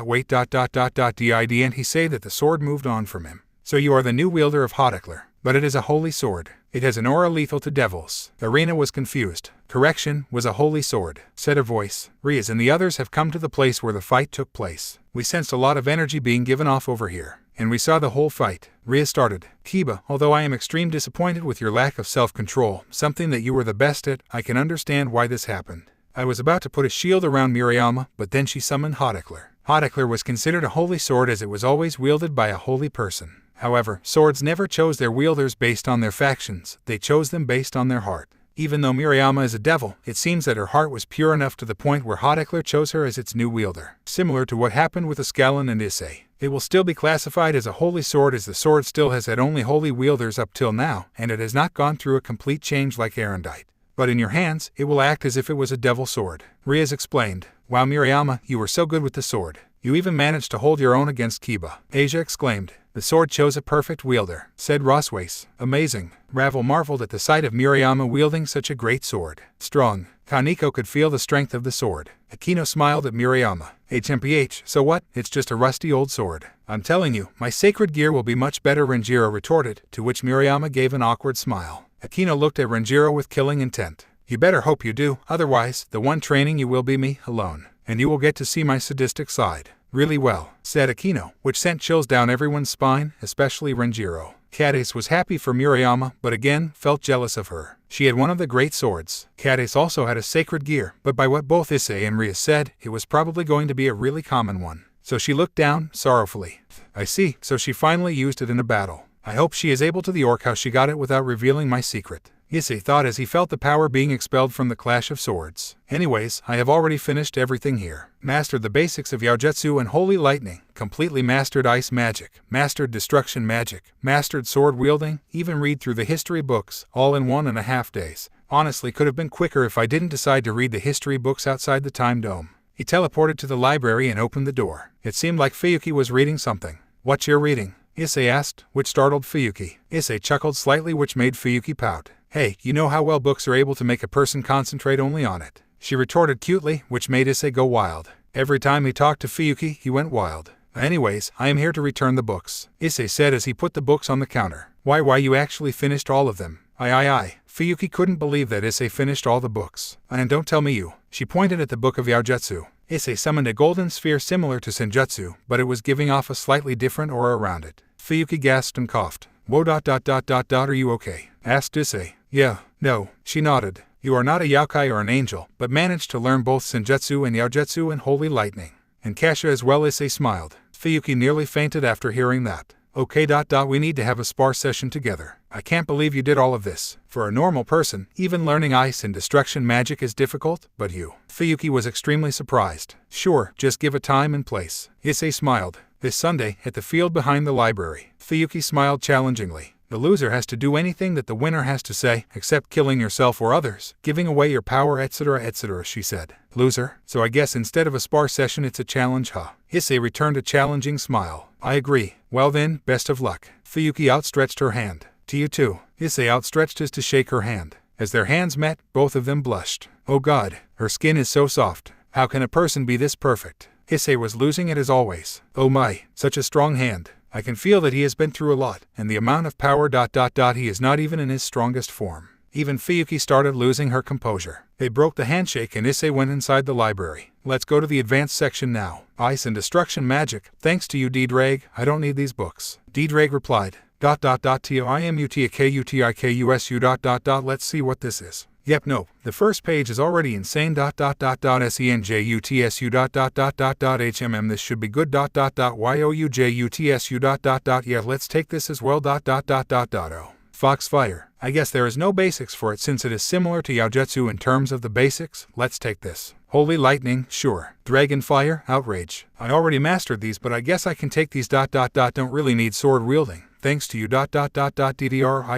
Wait, didn't he say that the sword moved on from him? So you are the new wielder of Hodikler, but it is a holy sword. It has an aura lethal to devils. Irina was confused. Correction, was a holy sword, said a voice. Riaz and the others have come to the place where the fight took place. We sensed a lot of energy being given off over here, and we saw the whole fight. Riaz started. Kiba, although I am extremely disappointed with your lack of self-control, something that you were the best at, I can understand why this happened. I was about to put a shield around Murayama, but then she summoned Hodikler. Hodikler was considered a holy sword as it was always wielded by a holy person. However, swords never chose their wielders based on their factions, they chose them based on their heart. Even though Murayama is a devil, it seems that her heart was pure enough to the point where Hodikler chose her as its new wielder. Similar to what happened with Ascalon and Issei. It will still be classified as a holy sword as the sword still has had only holy wielders up till now, and it has not gone through a complete change like Arendite. But in your hands, it will act as if it was a devil sword. Riaz explained. Wow, Murayama, you were so good with the sword. You even managed to hold your own against Kiba. Asia exclaimed. The sword chose a perfect wielder, said Roswace. Amazing. Ravel marveled at the sight of Murayama wielding such a great sword. Strong. Kaneko could feel the strength of the sword. Akino smiled at Murayama. HMPH, so what? It's just a rusty old sword. I'm telling you, my sacred gear will be much better, Renjiro retorted, to which Murayama gave an awkward smile. Akino looked at Renjiro with killing intent. You better hope you do, otherwise, the one training you will be me, alone. And you will get to see my sadistic side. Really well, said Akino, which sent chills down everyone's spine, especially Renjiro. Kades was happy for Murayama, but again, felt jealous of her. She had one of the great swords. Kades also had a sacred gear, but by what both Issei and Riaz said, it was probably going to be a really common one. So she looked down, sorrowfully. I see, so she finally used it in a battle. I hope she is able to the orc how she got it without revealing my secret. Issei thought as he felt the power being expelled from the clash of swords. Anyways, I have already finished everything here. Mastered the basics of Yaojutsu and Holy Lightning, completely mastered ice magic, mastered destruction magic, mastered sword wielding, even read through the history books, all in 1.5 days. Honestly, could have been quicker if I didn't decide to read the history books outside the time dome. He teleported to the library and opened the door. It seemed like Fuyuki was reading something. What you're reading? Issei asked, which startled Fuyuki. Issei chuckled slightly, which made Fuyuki pout. Hey, you know how well books are able to make a person concentrate only on it. She retorted cutely, which made Issei go wild. Every time he talked to Fuyuki, he went wild. Anyways, I am here to return the books, Issei said as he put the books on the counter. Why, you actually finished all of them. Aye. Fuyuki couldn't believe that Issei finished all the books. And don't tell me you. She pointed at the book of Yaojutsu. Issei summoned a golden sphere similar to Senjutsu, but it was giving off a slightly different aura around it. Fuyuki gasped and coughed. Whoa, are you okay? Asked Issei. Yeah, no, she nodded. You are not a yokai or an angel, but managed to learn both Senjutsu and Yaojutsu and Holy Lightning. And Kasha as well. Issei smiled. Fuyuki nearly fainted after hearing that. Okay, we need to have a spar session together. I can't believe you did all of this. For a normal person, even learning ice and destruction magic is difficult, but you. Fuyuki was extremely surprised. Sure, just give a time and place. Issei smiled. This Sunday, at the field behind the library. Fuyuki smiled challengingly. The loser has to do anything that the winner has to say, except killing yourself or others, giving away your power, etc., she said. Loser? So I guess instead of a spar session it's a challenge, huh? Issei returned a challenging smile. I agree. Well then, best of luck. Fuyuki outstretched her hand. To you too. Issei outstretched his to shake her hand. As their hands met, both of them blushed. Oh God, her skin is so soft. How can a person be this perfect? Issei was losing it as always. Oh my, such a strong hand. I can feel that he has been through a lot, and the amount of power. He is not even in his strongest form. Even Fuyuki started losing her composure. They broke the handshake and Issei went inside the library. Let's go to the advanced section now. Ice and destruction magic. Thanks to you, D-Drag. I don't need these books. D-Drag replied. TIMUTAKUTIKUSU. Let's see what this is. Yep, no, the first page is already insane. SENJUTSU. This should be good. YOUJUTSU. Yeah, let's take this as well. Oh. Foxfire. I guess there is no basics for it since it is similar to Yaojutsu in terms of the basics. Let's take this. Holy lightning, sure. Dragon fire, outrage. I already mastered these, but I guess I can take these. Don't really need sword wielding. Thanks to you. DDRIG.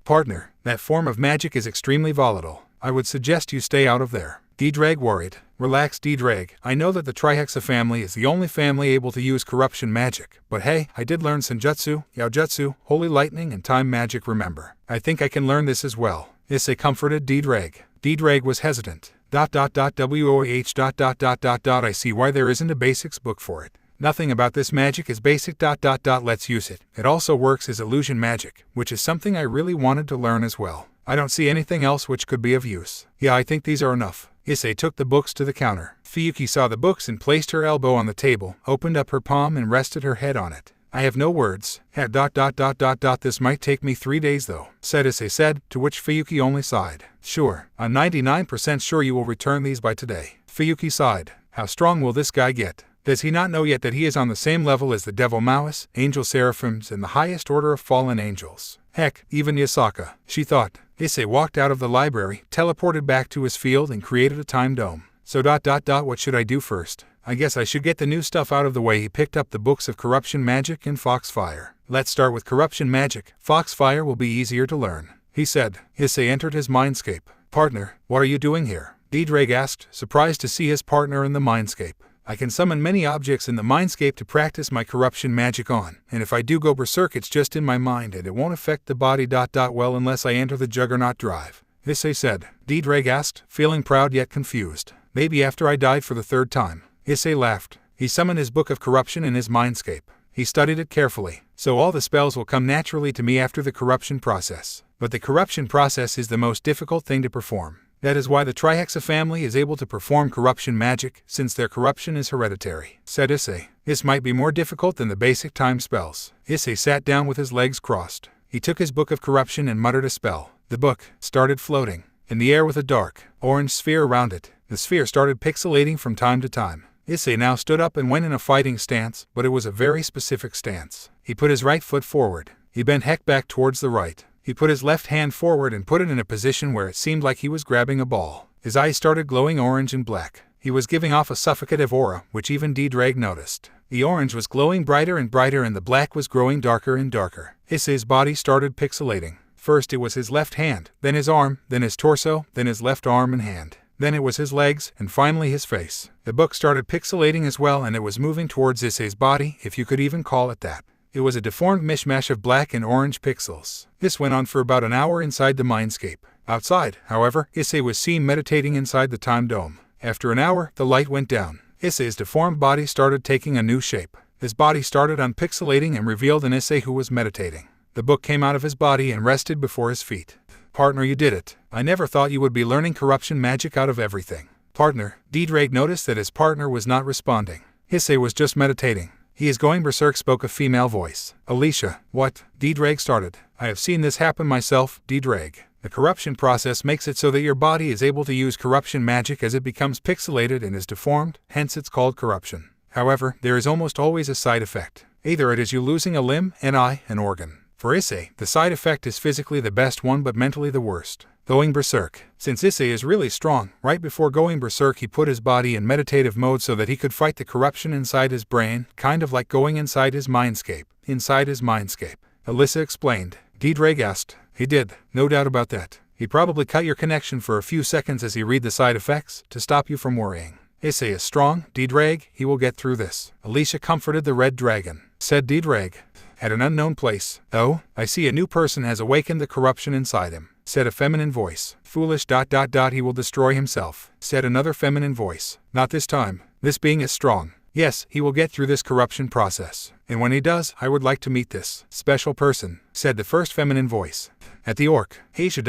Partner, that form of magic is extremely volatile. I would suggest you stay out of there. D-Drag worried. Relax, D-Drag. I know that the Trihexa family is the only family able to use corruption magic, but hey, I did learn Senjutsu, Yaojutsu, Holy Lightning, and Time Magic, remember. I think I can learn this as well. Issei comforted D-Drag. D-Drag was hesitant. WOH. I see why there isn't a basics book for it. Nothing about this magic is basic. Let's use it. It also works as illusion magic, which is something I really wanted to learn as well. I don't see anything else which could be of use. Yeah, I think these are enough. Issei took the books to the counter. Fuyuki saw the books and placed her elbow on the table, opened up her palm and rested her head on it. I have no words. This might take me 3 days though, said Issei, to which Fuyuki only sighed. Sure, I'm 99% sure you will return these by today. Fuyuki sighed. How strong will this guy get? Does he not know yet that he is on the same level as the Devil Maois, Angel Seraphims, and the highest order of fallen angels? Heck, even Yasaka, she thought. Issei walked out of the library, teleported back to his field, and created a time dome. So what should I do first? I guess I should get the new stuff out of the way. He picked up the books of Corruption Magic and Foxfire. Let's start with Corruption Magic. Foxfire will be easier to learn, he said. Issei entered his mindscape. Partner, what are you doing here? D-Drag asked, surprised to see his partner in the mindscape. I can summon many objects in the mindscape to practice my corruption magic on, and if I do go berserk it's just in my mind and it won't affect the body. Well, unless I enter the Juggernaut drive, Issei said. D-Drag asked, feeling proud yet confused. Maybe after I died for the 3rd time. Issei laughed. He summoned his book of corruption in his mindscape. He studied it carefully, so all the spells will come naturally to me after the corruption process. But the corruption process is the most difficult thing to perform. That is why the Trihexa family is able to perform corruption magic, since their corruption is hereditary, said Issei. This might be more difficult than the basic time spells. Issei sat down with his legs crossed. He took his book of corruption and muttered a spell. The book started floating in the air with a dark, orange sphere around it. The sphere started pixelating from time to time. Issei now stood up and went in a fighting stance, but it was a very specific stance. He put his right foot forward. He bent heck back towards the right. He put his left hand forward and put it in a position where it seemed like he was grabbing a ball. His eyes started glowing orange and black. He was giving off a suffocative aura, which even D-Drag noticed. The orange was glowing brighter and brighter and the black was growing darker and darker. Issei's body started pixelating. First it was his left hand, then his arm, then his torso, then his left arm and hand. Then it was his legs, and finally his face. The book started pixelating as well and it was moving towards Issei's body, if you could even call it that. It was a deformed mishmash of black and orange pixels. This went on for about an hour inside the mindscape. Outside, however, Issei was seen meditating inside the time dome. After an hour, the light went down. Issei's deformed body started taking a new shape. His body started unpixelating and revealed an Issei who was meditating. The book came out of his body and rested before his feet. Partner, you did it. I never thought you would be learning corruption magic out of everything. Partner, D-Drag noticed that his partner was not responding. Issei was just meditating. He is going berserk, spoke a female voice. Alicia, what? D-Drag started. I have seen this happen myself, D-Drag. The corruption process makes it so that your body is able to use corruption magic as it becomes pixelated and is deformed, hence it's called corruption. However, there is almost always a side effect. Either it is you losing a limb, an eye, an organ. For Issei, the side effect is physically the best one but mentally the worst. Going berserk. Since Issei is really strong, right before going berserk he put his body in meditative mode so that he could fight the corruption inside his brain, kind of like going inside his mindscape. Inside his mindscape. Alyssa explained. D-Drag asked. He did, no doubt about that. He probably cut your connection for a few seconds as he read the side effects, to stop you from worrying. Issei is strong, D-Drag, he will get through this. Alicia comforted the red dragon. Said D-Drag. At an unknown place. Oh, I see a new person has awakened the corruption inside him, said a feminine voice. Foolish ... he will destroy himself, said another feminine voice. Not this time. This being is strong. Yes, he will get through this corruption process. And when he does, I would like to meet this special person, said the first feminine voice. At the Orc. Asia ...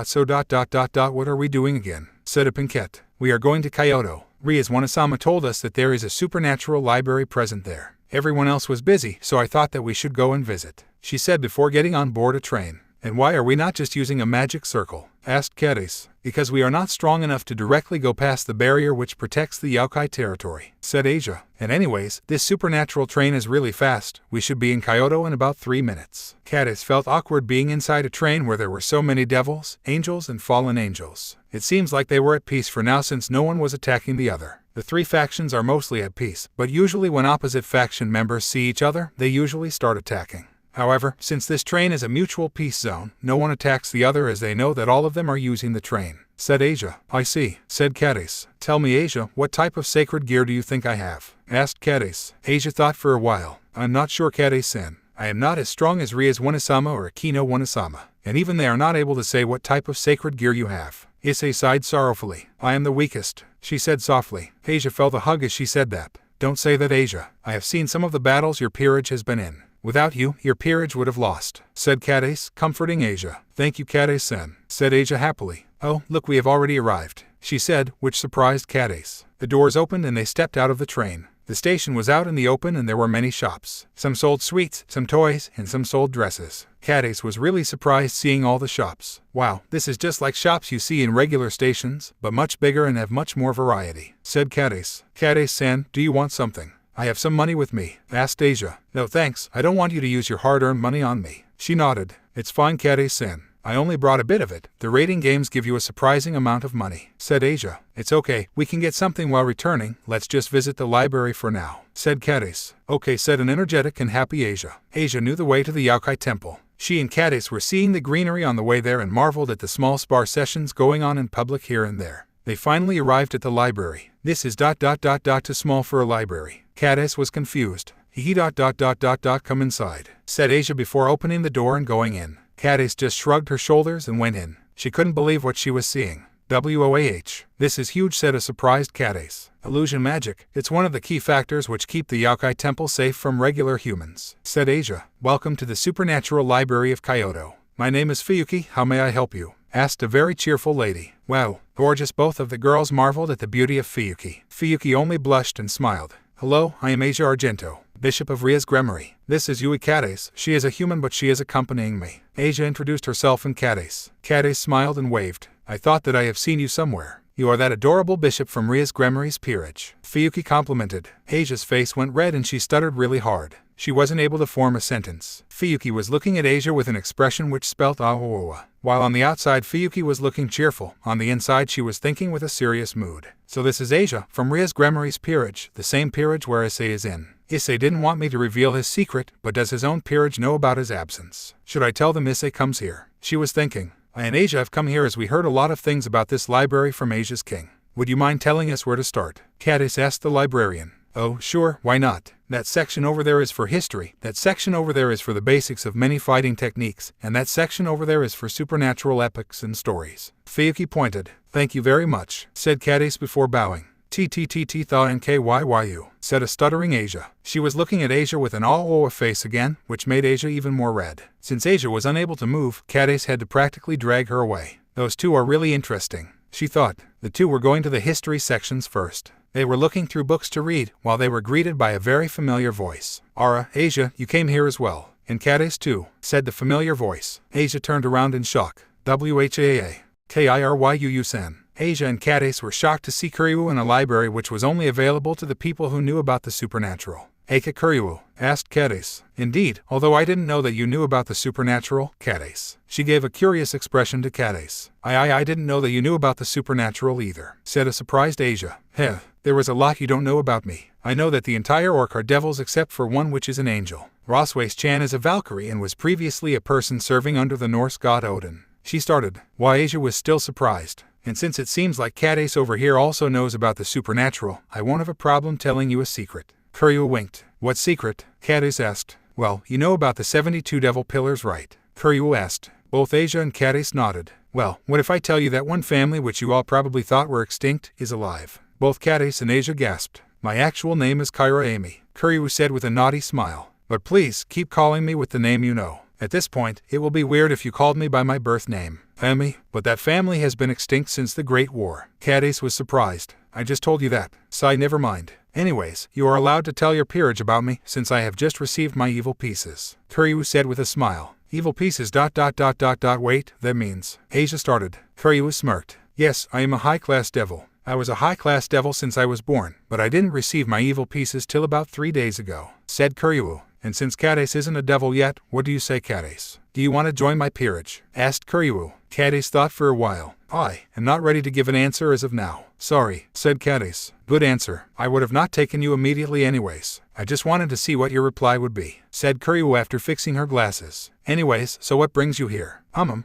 so ... what are we doing again? Said a Pinkette. We are going to Kyoto. Ria's Wanasama told us that there is a supernatural library present there. Everyone else was busy, so I thought that we should go and visit, she said before getting on board a train. And why are we not just using a magic circle? Asked Cadis. Because we are not strong enough to directly go past the barrier which protects the yokai territory, said Asia. And anyways, this supernatural train is really fast. We should be in Kyoto in about 3 minutes. Cadis felt awkward being inside a train where there were so many devils, angels, and fallen angels. It seems like they were at peace for now since no one was attacking the other. The three factions are mostly at peace, but usually when opposite faction members see each other, they usually start attacking. However, since this train is a mutual peace zone, no one attacks the other as they know that all of them are using the train, said Asia. I see, said Cadis. Tell me, Asia, what type of sacred gear do you think I have? Asked Cadis. Asia thought for a while. I'm not sure, Cadis-san. I am not as strong as Ria's Wanisama or Akino Wanisama, and even they are not able to say what type of sacred gear you have. Issei sighed sorrowfully. I am the weakest, she said softly. Asia felt a hug as she said that. Don't say that, Asia. I have seen some of the battles your peerage has been in. Without you, your peerage would have lost, said Cadis, comforting Asia. Thank you, Cadis-san, said Asia happily. Oh, look, we have already arrived, she said, which surprised Cadis. The doors opened and they stepped out of the train. The station was out in the open and there were many shops. Some sold sweets, some toys, and some sold dresses. Cadis was really surprised seeing all the shops. Wow, this is just like shops you see in regular stations, but much bigger and have much more variety, said Cadis. Cadis-san, do you want something? I have some money with me, asked Asia. No thanks, I don't want you to use your hard-earned money on me. She nodded. It's fine, Cadis-san. I only brought a bit of it. The rating games give you a surprising amount of money, said Asia. It's okay, we can get something while returning. Let's just visit the library for now, said Cadis. Okay, said an energetic and happy Asia. Asia knew the way to the Yokai Temple. She and Cadis were seeing the greenery on the way there and marveled at the small sparse sessions going on in public here and there. They finally arrived at the library. This is too small for a library. Cadis was confused. Come inside, said Asia before opening the door and going in. Cadis just shrugged her shoulders and went in. She couldn't believe what she was seeing. WOAH. This is huge, said a surprised Cadis. Illusion magic. It's one of the key factors which keep the Yokai Temple safe from regular humans, said Asia. Welcome to the Supernatural Library of Kyoto. My name is Fuyuki. How may I help you? Asked a very cheerful lady. Wow, gorgeous. Both of the girls marveled at the beauty of Fuyuki. Fuyuki only blushed and smiled. Hello, I am Asia Argento, Bishop of Ria's Gremory. This is Yui Cadis. She is a human but she is accompanying me. Asia introduced herself and Cadis. Cadis smiled and waved. I thought that I have seen you somewhere. You are that adorable bishop from Ria's Gremory's peerage. Fuyuki complimented. Asia's face went red and she stuttered really hard. She wasn't able to form a sentence. Fuyuki was looking at Asia with an expression which spelt ahoa. While on the outside Fuyuki was looking cheerful, on the inside she was thinking with a serious mood. So this is Asia, from Ria's Gremory's peerage, the same peerage where Issei is in. Issei didn't want me to reveal his secret, but does his own peerage know about his absence? Should I tell them Issei comes here? She was thinking. I and Asia have come here as we heard a lot of things about this library from Asia's king. Would you mind telling us where to start? Cadis asked the librarian. Oh, sure, why not? That section over there is for history, that section over there is for the basics of many fighting techniques, and that section over there is for supernatural epics and stories. Fuyuki pointed. Thank you very much, said Cadis before bowing. Tha-nkyu, said a stuttering Asia. She was looking at Asia with an all-oa face again, which made Asia even more red. Since Asia was unable to move, Cadis had to practically drag her away. Those two are really interesting, she thought. The two were going to the history sections first. They were looking through books to read, while they were greeted by a very familiar voice. Ara, Asia, you came here as well. And Cadis too, said the familiar voice. Asia turned around in shock. WHAA. Kiryu-san. Asia and Cadis were shocked to see Kiryu in a library which was only available to the people who knew about the supernatural. Eika Kiryu, asked Cadis. Indeed, although I didn't know that you knew about the supernatural, Cadis. She gave a curious expression to Cadis. I didn't know that you knew about the supernatural either, said a surprised Asia. Heh, there was a lot you don't know about me. I know that the entire orc are devils except for one which is an angel. Roswace-chan is a Valkyrie and was previously a person serving under the Norse god Odin. She started. Why Asia was still surprised. And since it seems like Cadis over here also knows about the supernatural, I won't have a problem telling you a secret. Kiryu winked. What secret? Cadis asked. Well, you know about the 72 devil pillars, right? Kiryu asked. Both Asia and Cadis nodded. Well, what if I tell you that one family which you all probably thought were extinct is alive? Both Cadis and Asia gasped. My actual name is Kyra Amy, Kiryu said with a naughty smile. But please, keep calling me with the name you know. At this point, it will be weird if you called me by my birth name, Amy, but that family has been extinct since the Great War. Cadis was surprised. I just told you that. Sigh, never mind. Anyways, you are allowed to tell your peerage about me, since I have just received my evil pieces, Kiryu said with a smile. Evil pieces ... Wait, that means... Asia started. Kuryu smirked. Yes, I am a high-class devil. I was a high-class devil since I was born, but I didn't receive my evil pieces till about 3 days ago, said Kuryu. And since Cadiz isn't a devil yet, what do you say, Cadiz? Do you want to join my peerage? Asked Kuryu. Cadiz thought for a while. I am not ready to give an answer as of now. Sorry, said Cadiz. Good answer. I would have not taken you immediately anyways. I just wanted to see what your reply would be, said Kuryu after fixing her glasses. Anyways, so what brings you here?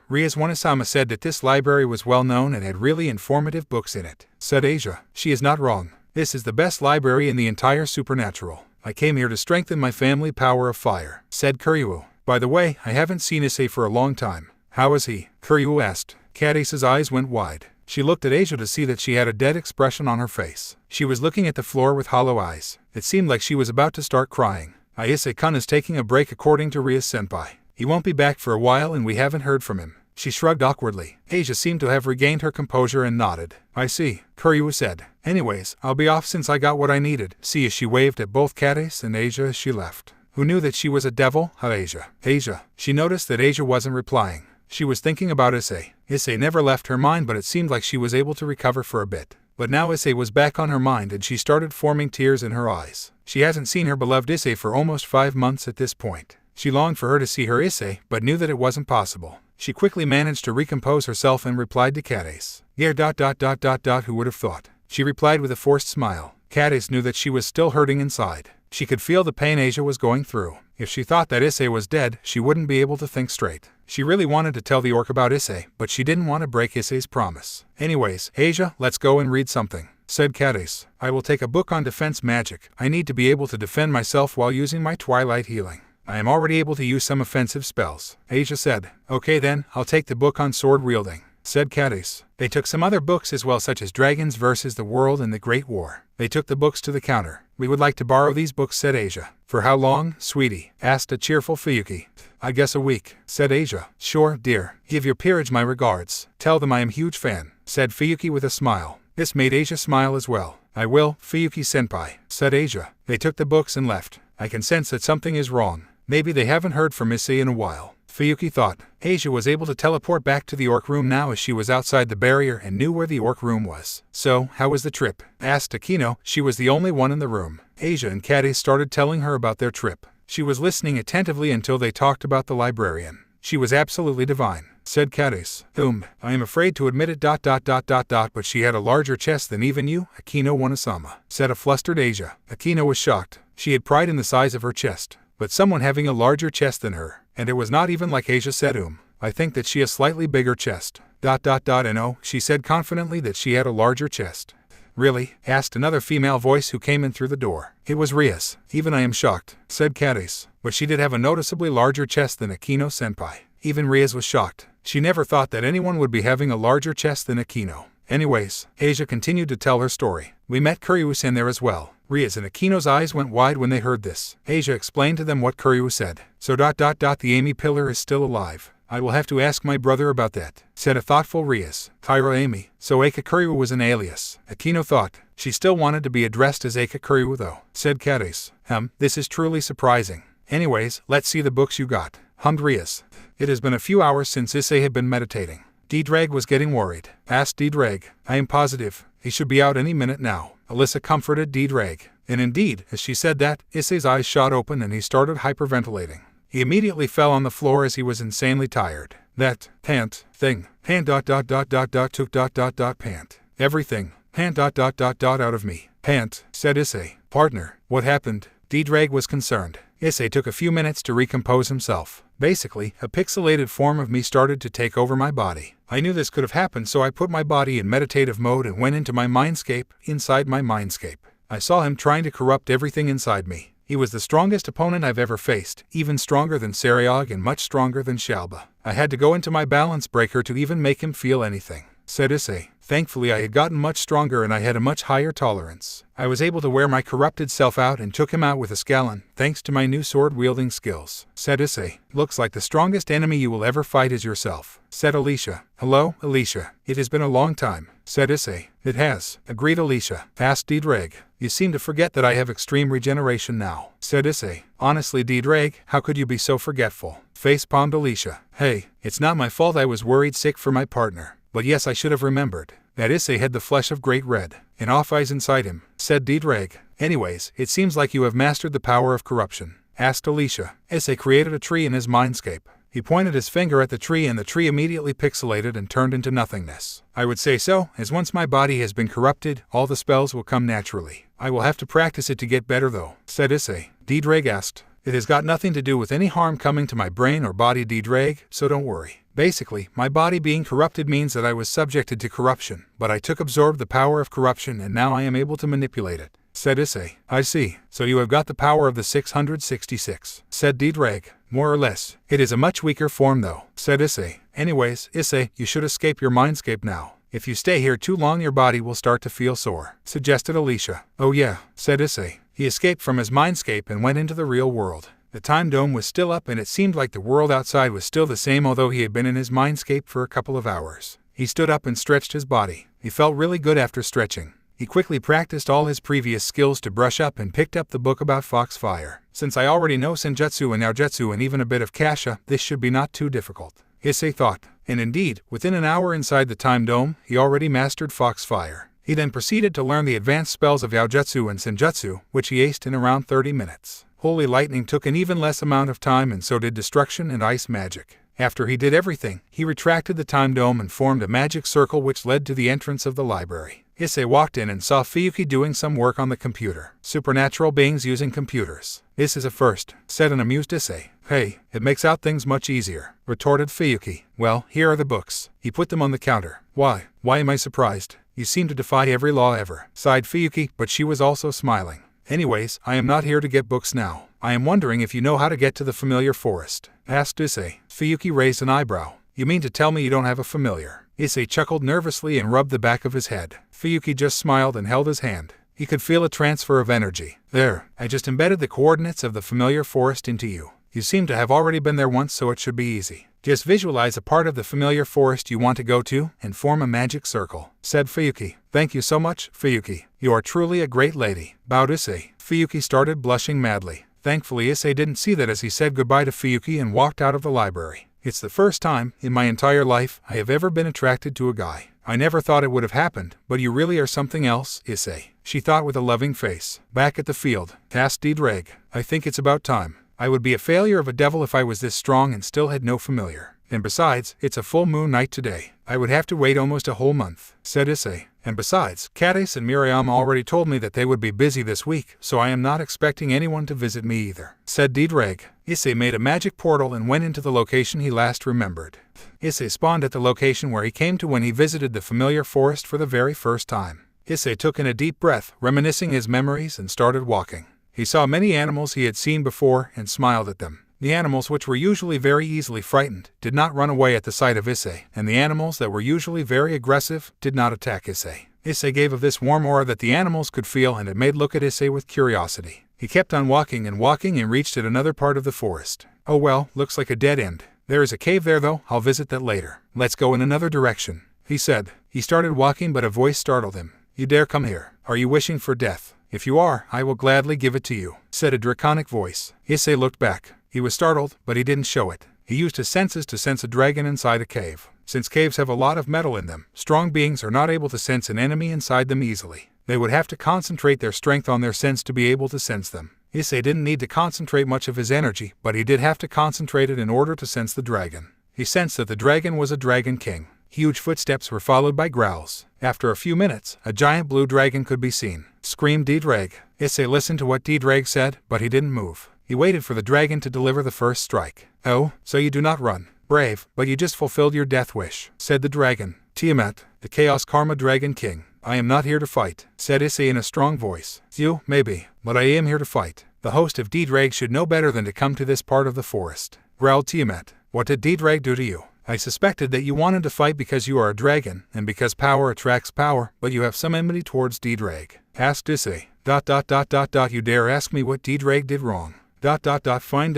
Ria's Wanasama said that this library was well known and had really informative books in it, said Asia. She is not wrong. This is the best library in the entire supernatural. I came here to strengthen my family power of fire, said Kuryu. By the way, I haven't seen Issei for a long time. How is he? Kuryu asked. Cadiz's eyes went wide. She looked at Asia to see that she had a dead expression on her face. She was looking at the floor with hollow eyes. It seemed like she was about to start crying. Issei-kun is taking a break according to Ria's senpai. He won't be back for a while and we haven't heard from him. She shrugged awkwardly. Asia seemed to have regained her composure and nodded. I see, Kuryu said. Anyways, I'll be off since I got what I needed. See, as she waved at both Cadiz and Asia as she left. Who knew that she was a devil? Asia. Asia. She noticed that Asia wasn't replying. She was thinking about Issei. Issei never left her mind, but it seemed like she was able to recover for a bit. But now Issei was back on her mind and she started forming tears in her eyes. She hasn't seen her beloved Issei for almost 5 months at this point. She longed for her to see her Issei, but knew that it wasn't possible. She quickly managed to recompose herself and replied to Cadiz. Yeah ... Who would have thought? She replied with a forced smile. Cadiz knew that she was still hurting inside. She could feel the pain Asia was going through. If she thought that Issei was dead, she wouldn't be able to think straight. She really wanted to tell the orc about Issei, but she didn't want to break Issei's promise. Anyways, Asia, let's go and read something, said Cadiz. I will take a book on defense magic. I need to be able to defend myself while using my twilight healing. I am already able to use some offensive spells. Asia said. Okay then, I'll take the book on sword wielding, said Cadiz. They took some other books as well, such as Dragons versus the World and the Great War. They took the books to the counter. We would like to borrow these books, said Asia. For how long, sweetie? Asked a cheerful Fuyuki. I guess a week, said Asia. Sure, dear. Give your peerage my regards. Tell them I am a huge fan, said Fuyuki with a smile. This made Asia smile as well. I will, Fuyuki-senpai, said Asia. They took the books and left. I can sense that something is wrong. Maybe they haven't heard from Issei in a while, Fuyuki thought. Asia was able to teleport back to the orc room now as she was outside the barrier and knew where the orc room was. So, how was the trip? Asked Akino. She was the only one in the room. Asia and Cadiz started telling her about their trip. She was listening attentively until they talked about the librarian. She was absolutely divine, said Cadiz. I am afraid to admit it ... But she had a larger chest than even you, Akino Wanasama, said a flustered Asia. Akino was shocked. She had pride in the size of her chest. But someone having a larger chest than her, and it was not even like Asia said. I think that she has slightly bigger chest. ... And oh, she said confidently that she had a larger chest. Really? Asked another female voice who came in through the door. It was Ria's. Even I am shocked, said Cadiz. But she did have a noticeably larger chest than Akino-senpai. Even Ria's was shocked. She never thought that anyone would be having a larger chest than Akino. Anyways, Asia continued to tell her story. We met Kuryu-san there as well. Ria's and Akino's eyes went wide when they heard this. Asia explained to them what Kuryu said. So ... The Amy pillar is still alive. I will have to ask my brother about that, said a thoughtful Rias. Kyra Amy. So Eika Kuryu was an alias. Akino thought. She still wanted to be addressed as Eika Kuryu though, said Cadiz. This is truly surprising. Anyways, let's see the books you got, hummed Rias. It has been a few hours since Issei had been meditating. D-Drag was getting worried. Asked D-Drag. I am positive. He should be out any minute now. Alyssa comforted D-Drag. And indeed, as she said that, Issei's eyes shot open and he started hyperventilating. He immediately fell on the floor as he was insanely tired. That pant thing. Pant ... took ... pant. Everything. Pant ... out of me. Pant, said Issei. Partner, what happened? D-Drag was concerned. Issei took a few minutes to recompose himself. Basically, a pixelated form of me started to take over my body. I knew this could have happened, so I put my body in meditative mode and went into my mindscape, inside my mindscape. I saw him trying to corrupt everything inside me. He was the strongest opponent I've ever faced, even stronger than Saryog and much stronger than Shalba. I had to go into my balance breaker to even make him feel anything, said Issei. Thankfully I had gotten much stronger and I had a much higher tolerance. I was able to wear my corrupted self out and took him out with a scallon, thanks to my new sword-wielding skills, said Issei. Looks like the strongest enemy you will ever fight is yourself, said Alicia. Hello, Alicia. It has been a long time, said Issei. It has, agreed Alicia. Asked D-Drag. You seem to forget that I have extreme regeneration now, said Issei. Honestly, D-Drag, how could you be so forgetful? Face-palmed Alicia. Hey, it's not my fault I was worried sick for my partner. But yes, I should have remembered that Issei had the flesh of great red and off eyes inside him, said Diedrag. Anyways, it seems like you have mastered the power of corruption, asked Alicia. Issei created a tree in his mindscape. He pointed his finger at the tree and the tree immediately pixelated and turned into nothingness. I would say so, as once my body has been corrupted, all the spells will come naturally. I will have to practice it to get better though, said Issei. Diedrag asked. It has got nothing to do with any harm coming to my brain or body, Diedrag, so don't worry. Basically, my body being corrupted means that I was subjected to corruption, but I absorbed the power of corruption and now I am able to manipulate it, said Issei. I see, so you have got the power of the 666, said Diedrag. More or less. It is a much weaker form though, said Issei. Anyways, Issei, you should escape your mindscape now. If you stay here too long your body will start to feel sore, suggested Alicia. Oh yeah, said Issei. He escaped from his mindscape and went into the real world. The time dome was still up and it seemed like the world outside was still the same although he had been in his mindscape for a couple of hours. He stood up and stretched his body. He felt really good after stretching. He quickly practiced all his previous skills to brush up and picked up the book about Foxfire. Since I already know Senjutsu and Naojutsu and even a bit of Kasha, this should be not too difficult, Issei thought. And indeed, within an hour inside the time dome, he already mastered Foxfire. He then proceeded to learn the advanced spells of Yaojutsu and Senjutsu, which he aced in around 30 minutes. Holy Lightning took an even less amount of time and so did Destruction and Ice Magic. After he did everything, he retracted the time dome and formed a magic circle which led to the entrance of the library. Issei walked in and saw Fuyuki doing some work on the computer. Supernatural beings using computers. This is a first, said an amused Issei. Hey, it makes out things much easier, retorted Fuyuki. Well, here are the books. He put them on the counter. Why am I surprised? You seem to defy every law ever, sighed Fuyuki, but she was also smiling. Anyways, I am not here to get books now. I am wondering if you know how to get to the familiar forest, asked Issei. Fuyuki raised an eyebrow. You mean to tell me you don't have a familiar? Issei chuckled nervously and rubbed the back of his head. Fuyuki just smiled and held his hand. He could feel a transfer of energy. There, I just embedded the coordinates of the familiar forest into you. You seem to have already been there once, so it should be easy. Just visualize a part of the familiar forest you want to go to and form a magic circle, said Fuyuki. Thank you so much, Fuyuki. You are truly a great lady, bowed Issei. Fuyuki started blushing madly. Thankfully Issei didn't see that as he said goodbye to Fuyuki and walked out of the library. It's the first time, in my entire life, I have ever been attracted to a guy. I never thought it would have happened, but you really are something else, Issei, she thought with a loving face. Back at the field, asked Diedrag. I think it's about time. I would be a failure of a devil if I was this strong and still had no familiar. And besides, it's a full moon night today. I would have to wait almost a whole month, said Issei. And besides, Kades and Miriam already told me that they would be busy this week, so I am not expecting anyone to visit me either, said Diedrag. Issei made a magic portal and went into the location he last remembered. Issei spawned at the location where he came to when he visited the familiar forest for the very first time. Issei took in a deep breath, reminiscing his memories, and started walking. He saw many animals he had seen before and smiled at them. The animals which were usually very easily frightened did not run away at the sight of Issei, and the animals that were usually very aggressive did not attack Issei. Issei gave of this warm aura that the animals could feel, and it made look at Issei with curiosity. He kept on walking and reached at another part of the forest. Oh well, looks like a dead end. There is a cave there though, I'll visit that later. Let's go in another direction, he said. He started walking but a voice startled him. You dare come here. Are you wishing for death? If you are, I will gladly give it to you, said a draconic voice. Issei looked back. He was startled, but he didn't show it. He used his senses to sense a dragon inside a cave. Since caves have a lot of metal in them, strong beings are not able to sense an enemy inside them easily. They would have to concentrate their strength on their sense to be able to sense them. Issei didn't need to concentrate much of his energy, but he did have to concentrate it in order to sense the dragon. He sensed that the dragon was a dragon king. Huge footsteps were followed by growls. After a few minutes, a giant blue dragon could be seen. Screamed Diedrag. Issei listened to what Diedrag said, but he didn't move. He waited for the dragon to deliver the first strike. Oh, so you do not run. Brave, but you just fulfilled your death wish, said the dragon. Tiamat, the Chaos Karma Dragon King. I am not here to fight, said Issei in a strong voice. You, maybe, but I am here to fight. The host of Diedrag should know better than to come to this part of the forest, growled Tiamat. What did Diedrag do to you? I suspected that you wanted to fight because you are a dragon, and because power attracts power, but you have some enmity towards Diedrag, asked Issei. You dare ask me what Diedrag did wrong? Fine.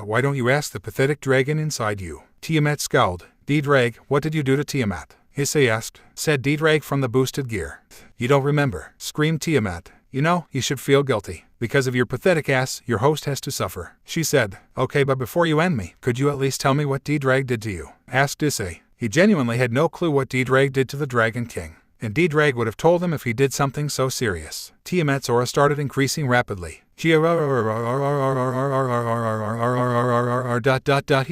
Why don't you ask the pathetic dragon inside you? Tiamat scowled. Diedrag, what did you do to Tiamat? Issei asked. Said Diedrag from the boosted gear. You don't remember, screamed Tiamat. You know, you should feel guilty. Because of your pathetic ass, your host has to suffer. She said, okay, but before you end me, could you at least tell me what D-Drag did to you? Asked Issei. He genuinely had no clue what D-Drag did to the Dragon King. And D-Drag would have told him if he did something so serious. Tiamat's aura started increasing rapidly. He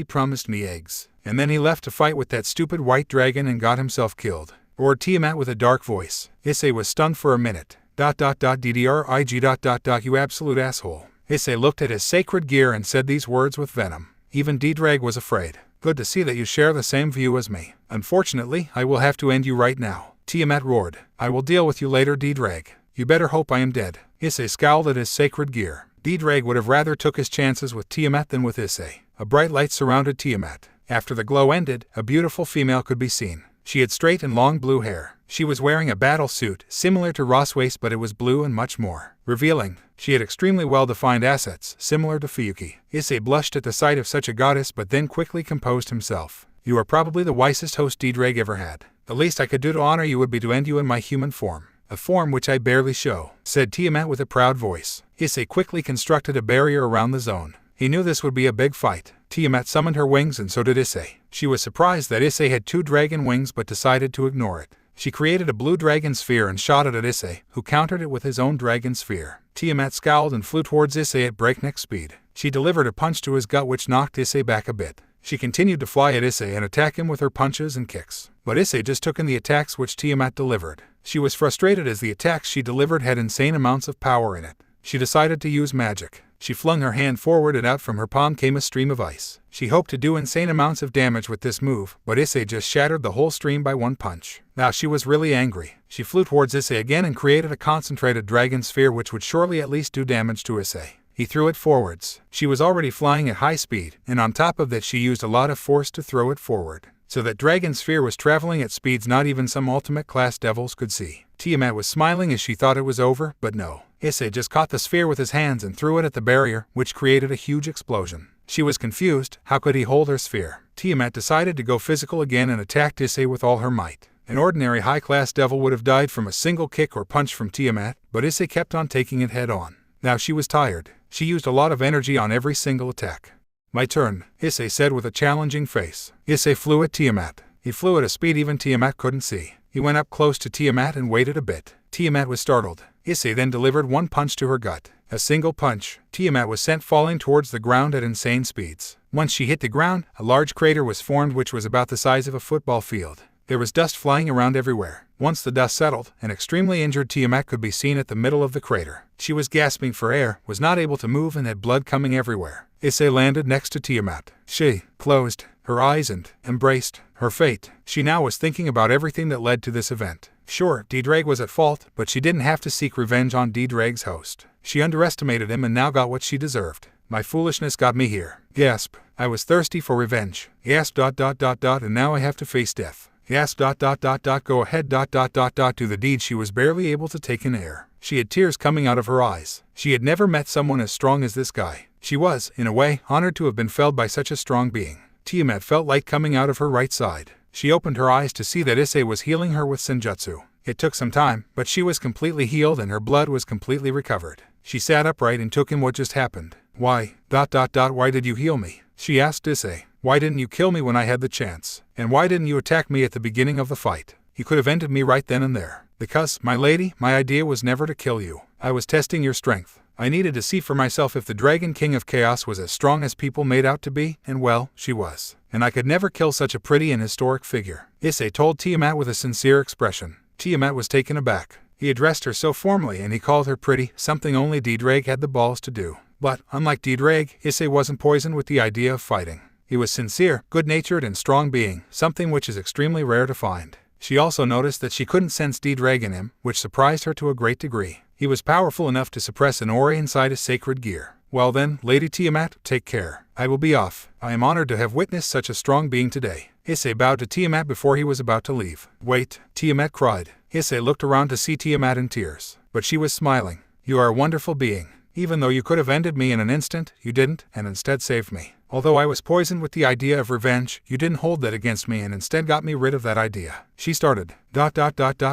promised me eggs. And then he left to fight with that stupid white dragon and got himself killed. Roared Tiamat with a dark voice. Issei was stunned for a minute. DDRIG. You absolute asshole. Issei looked at his sacred gear and said these words with venom. Even D-Drag was afraid. Good to see that you share the same view as me. Unfortunately, I will have to end you right now. Tiamat roared. I will deal with you later, D-Drag. You better hope I am dead. Issei scowled at his sacred gear. D-Drag would have rather took his chances with Tiamat than with Issei. A bright light surrounded Tiamat. After the glow ended, a beautiful female could be seen. She had straight and long blue hair. She was wearing a battle suit, similar to Ross waist, but it was blue and much more revealing. She had extremely well-defined assets, similar to Fuyuki. Issei blushed at the sight of such a goddess but then quickly composed himself. You are probably the wisest host D-Drag ever had. The least I could do to honor you would be to end you in my human form. A form which I barely show, said Tiamat with a proud voice. Issei quickly constructed a barrier around the zone. He knew this would be a big fight. Tiamat summoned her wings and so did Issei. She was surprised that Issei had 2 dragon wings but decided to ignore it. She created a blue dragon sphere and shot it at Issei, who countered it with his own dragon sphere. Tiamat scowled and flew towards Issei at breakneck speed. She delivered a punch to his gut which knocked Issei back a bit. She continued to fly at Issei and attack him with her punches and kicks. But Issei just took in the attacks which Tiamat delivered. She was frustrated as the attacks she delivered had insane amounts of power in it. She decided to use magic. She flung her hand forward and out from her palm came a stream of ice. She hoped to do insane amounts of damage with this move, but Issei just shattered the whole stream by one punch. Now she was really angry. She flew towards Issei again and created a concentrated dragon sphere which would surely at least do damage to Issei. He threw it forwards. She was already flying at high speed, and on top of that she used a lot of force to throw it forward. So that dragon sphere was traveling at speeds not even some ultimate class devils could see. Tiamat was smiling as she thought it was over, but no. Issei just caught the sphere with his hands and threw it at the barrier, which created a huge explosion. She was confused. How could he hold her sphere? Tiamat decided to go physical again and attacked Issei with all her might. An ordinary high-class devil would have died from a single kick or punch from Tiamat, but Issei kept on taking it head-on. Now she was tired. She used a lot of energy on every single attack. My turn, Issei said with a challenging face. Issei flew at Tiamat. He flew at a speed even Tiamat couldn't see. He went up close to Tiamat and waited a bit. Tiamat was startled. Issei then delivered one punch to her gut. A single punch. Tiamat was sent falling towards the ground at insane speeds. Once she hit the ground, a large crater was formed which was about the size of a football field. There was dust flying around everywhere. Once the dust settled, an extremely injured Tiamat could be seen at the middle of the crater. She was gasping for air, was not able to move and had blood coming everywhere. Issei landed next to Tiamat. She closed her eyes and embraced her fate. She now was thinking about everything that led to this event. Sure, D-Drag was at fault, but she didn't have to seek revenge on D-Drag's host. She underestimated him and now got what she deserved. My foolishness got me here. Gasp. I was thirsty for revenge. Gasp. And now I have to face death. Gasp. Go ahead. Do the deed. She was barely able to take in air. She had tears coming out of her eyes. She had never met someone as strong as this guy. She was, in a way, honored to have been felled by such a strong being. Tiamat felt light coming out of her right side. She opened her eyes to see that Issei was healing her with senjutsu. It took some time, but she was completely healed and her blood was completely recovered. She sat upright and took in what just happened. Why? Why did you heal me? She asked Issei. Why didn't you kill me when I had the chance? And why didn't you attack me at the beginning of the fight? You could have ended me right then and there. Because, my lady, my idea was never to kill you. I was testing your strength. I needed to see for myself if the Dragon King of Chaos was as strong as people made out to be, and well, she was. And I could never kill such a pretty and historic figure. Issei told Tiamat with a sincere expression. Tiamat was taken aback. He addressed her so formally and he called her pretty, something only D-Drag had the balls to do. But, unlike D-Drag, Issei wasn't poisoned with the idea of fighting. He was sincere, good-natured and strong being, something which is extremely rare to find. She also noticed that she couldn't sense D-Drag in him, which surprised her to a great degree. He was powerful enough to suppress an aura inside his sacred gear. Well then, Lady Tiamat, take care. I will be off. I am honored to have witnessed such a strong being today. Issei bowed to Tiamat before he was about to leave. Wait, Tiamat cried. Issei looked around to see Tiamat in tears, but she was smiling. You are a wonderful being. Even though you could have ended me in an instant, you didn't, and instead saved me. Although I was poisoned with the idea of revenge, you didn't hold that against me and instead got me rid of that idea. She started.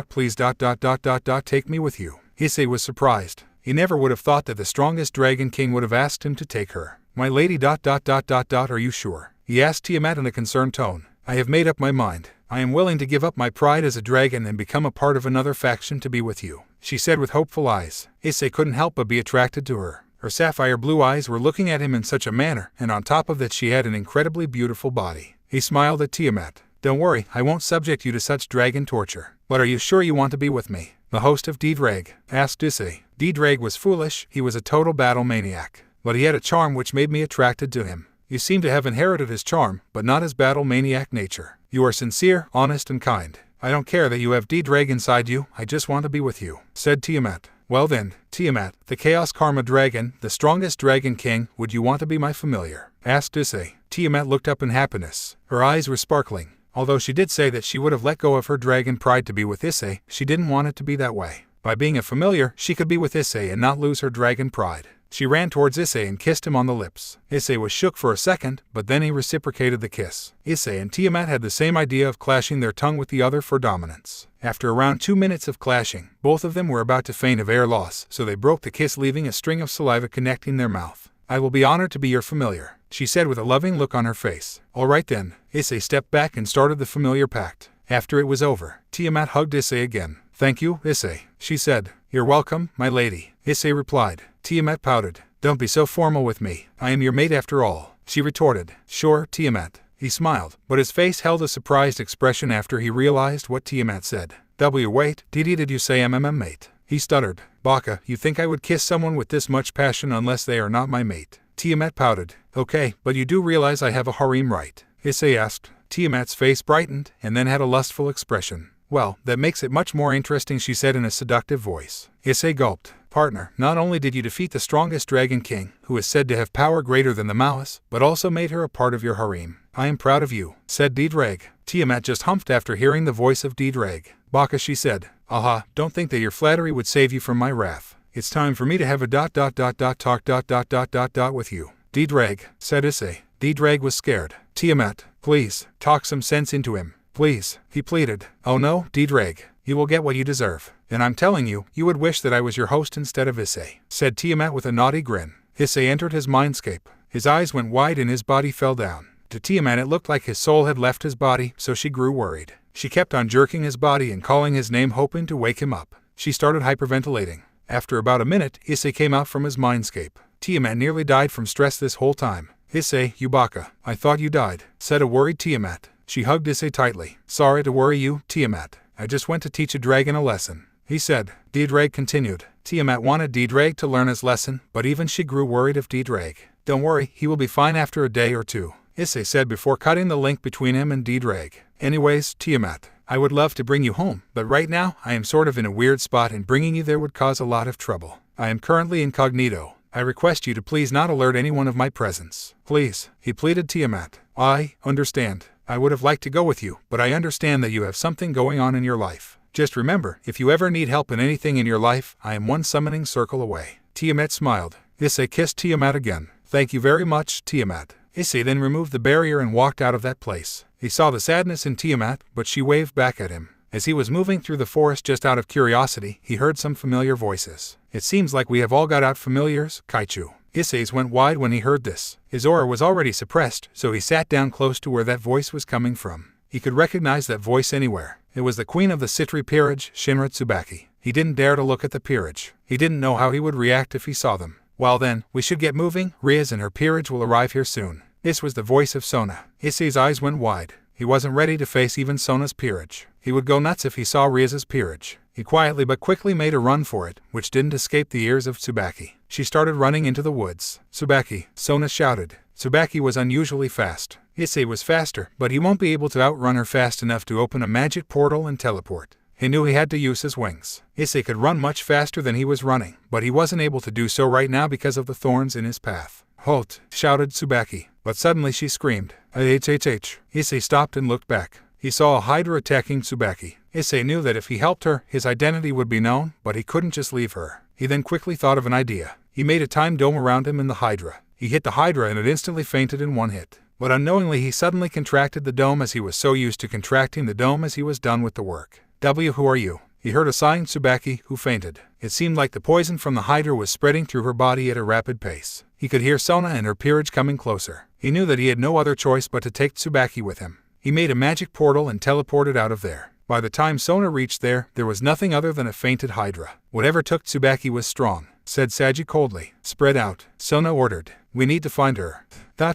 Please take me with you. Issei was surprised. He never would have thought that the strongest Dragon King would have asked him to take her. My lady ... Are you sure? He asked Tiamat in a concerned tone. I have made up my mind. I am willing to give up my pride as a dragon and become a part of another faction to be with you, she said with hopeful eyes. Issei couldn't help but be attracted to her. Her sapphire blue eyes were looking at him in such a manner, and on top of that she had an incredibly beautiful body. He smiled at Tiamat. Don't worry, I won't subject you to such dragon torture. But are you sure you want to be with me? The host of D-Drag asked Issei. D-Drag was foolish, he was a total battle maniac. But he had a charm which made me attracted to him. You seem to have inherited his charm, but not his battle maniac nature. You are sincere, honest, and kind. I don't care that you have D-Drag inside you, I just want to be with you, said Tiamat. Well then, Tiamat, the Chaos Karma Dragon, the strongest Dragon King, would you want to be my familiar? Asked Issei. Tiamat looked up in happiness. Her eyes were sparkling. Although she did say that she would have let go of her dragon pride to be with Issei, she didn't want it to be that way. By being a familiar, she could be with Issei and not lose her dragon pride. She ran towards Issei and kissed him on the lips. Issei was shook for a second, but then he reciprocated the kiss. Issei and Tiamat had the same idea of clashing their tongue with the other for dominance. After around 2 minutes of clashing, both of them were about to faint of air loss, so they broke the kiss, leaving a string of saliva connecting their mouth. I will be honored to be your familiar, she said with a loving look on her face. All right then. Issei stepped back and started the familiar pact. After it was over, Tiamat hugged Issei again. Thank you, Issei, she said. You're welcome, my lady, Issei replied. Tiamat pouted. Don't be so formal with me. I am your mate after all, she retorted. Sure, Tiamat. He smiled, but his face held a surprised expression after he realized what Tiamat said. Wait, did you say mate? He stuttered. Baka, you think I would kiss someone with this much passion unless they are not my mate? Tiamat pouted. Okay, but you do realize I have a harem, right? Issei asked. Tiamat's face brightened, and then had a lustful expression. Well, that makes it much more interesting, she said in a seductive voice. Issei gulped. Partner, not only did you defeat the strongest Dragon King, who is said to have power greater than the Maoist, but also made her a part of your harem. I am proud of you, said D-Drag. Tiamat just humphed after hearing the voice of D-Drag. Baka, she said. Aha, don't think that your flattery would save you from my wrath. It's time for me to have a talk with you. D-Drag, said Issei. D-Drag was scared. Tiamat, please, talk some sense into him. Please, he pleaded. Oh no, D-Drag, you will get what you deserve. And I'm telling you, you would wish that I was your host instead of Issei, said Tiamat with a naughty grin. Issei entered his mindscape. His eyes went wide and his body fell down. To Tiamat it looked like his soul had left his body, so she grew worried. She kept on jerking his body and calling his name, hoping to wake him up. She started hyperventilating. After about a minute, Issei came out from his mindscape. Tiamat nearly died from stress this whole time. Issei, you baka, I thought you died, said a worried Tiamat. She hugged Issei tightly. Sorry to worry you, Tiamat. I just went to teach a dragon a lesson, he said. D-Drag continued. Tiamat wanted D-Drag to learn his lesson, but even she grew worried of D-Drag. Don't worry, he will be fine after a day or two, Issei said before cutting the link between him and D-Drag. Anyways, Tiamat, I would love to bring you home, but right now I am sort of in a weird spot and bringing you there would cause a lot of trouble. I am currently incognito. I request you to please not alert anyone of my presence. Please, he pleaded. Tiamat. I understand. I would have liked to go with you, but I understand that you have something going on in your life. Just remember, if you ever need help in anything in your life, I am one summoning circle away. Tiamat smiled. Issei kissed Tiamat again. Thank you very much, Tiamat. Issei then removed the barrier and walked out of that place. He saw the sadness in Tiamat, but she waved back at him. As he was moving through the forest just out of curiosity, he heard some familiar voices. It seems like we have all got out familiars, Kaichu. Issei's went wide when he heard this. His aura was already suppressed, so he sat down close to where that voice was coming from. He could recognize that voice anywhere. It was the queen of the Citri peerage, Shinra Tsubaki. He didn't dare to look at the peerage. He didn't know how he would react if he saw them. Well then, we should get moving. Riaz and her peerage will arrive here soon. This was the voice of Sona. Issei's eyes went wide. He wasn't ready to face even Sona's peerage. He would go nuts if he saw Riaz's peerage. He quietly but quickly made a run for it, which didn't escape the ears of Tsubaki. She started running into the woods. Tsubaki, Sona shouted. Tsubaki was unusually fast. Issei was faster, but he won't be able to outrun her fast enough to open a magic portal and teleport. He knew he had to use his wings. Issei could run much faster than he was running, but he wasn't able to do so right now because of the thorns in his path. Halt, shouted Tsubaki, but suddenly she screamed. Issei stopped and looked back. He saw a hydra attacking Tsubaki. Issei knew that if he helped her, his identity would be known, but he couldn't just leave her. He then quickly thought of an idea. He made a time dome around him in the hydra. He hit the hydra and it instantly fainted in one hit. But unknowingly he suddenly contracted the dome as he was so used to contracting the dome as he was done with the work. Who are you? He heard a sighing Tsubaki, who fainted. It seemed like the poison from the Hydra was spreading through her body at a rapid pace. He could hear Sona and her peerage coming closer. He knew that he had no other choice but to take Tsubaki with him. He made a magic portal and teleported out of there. By the time Sona reached there was nothing other than a fainted Hydra. Whatever took Tsubaki was strong, said Saji coldly. Spread out, Sona ordered. We need to find her. Where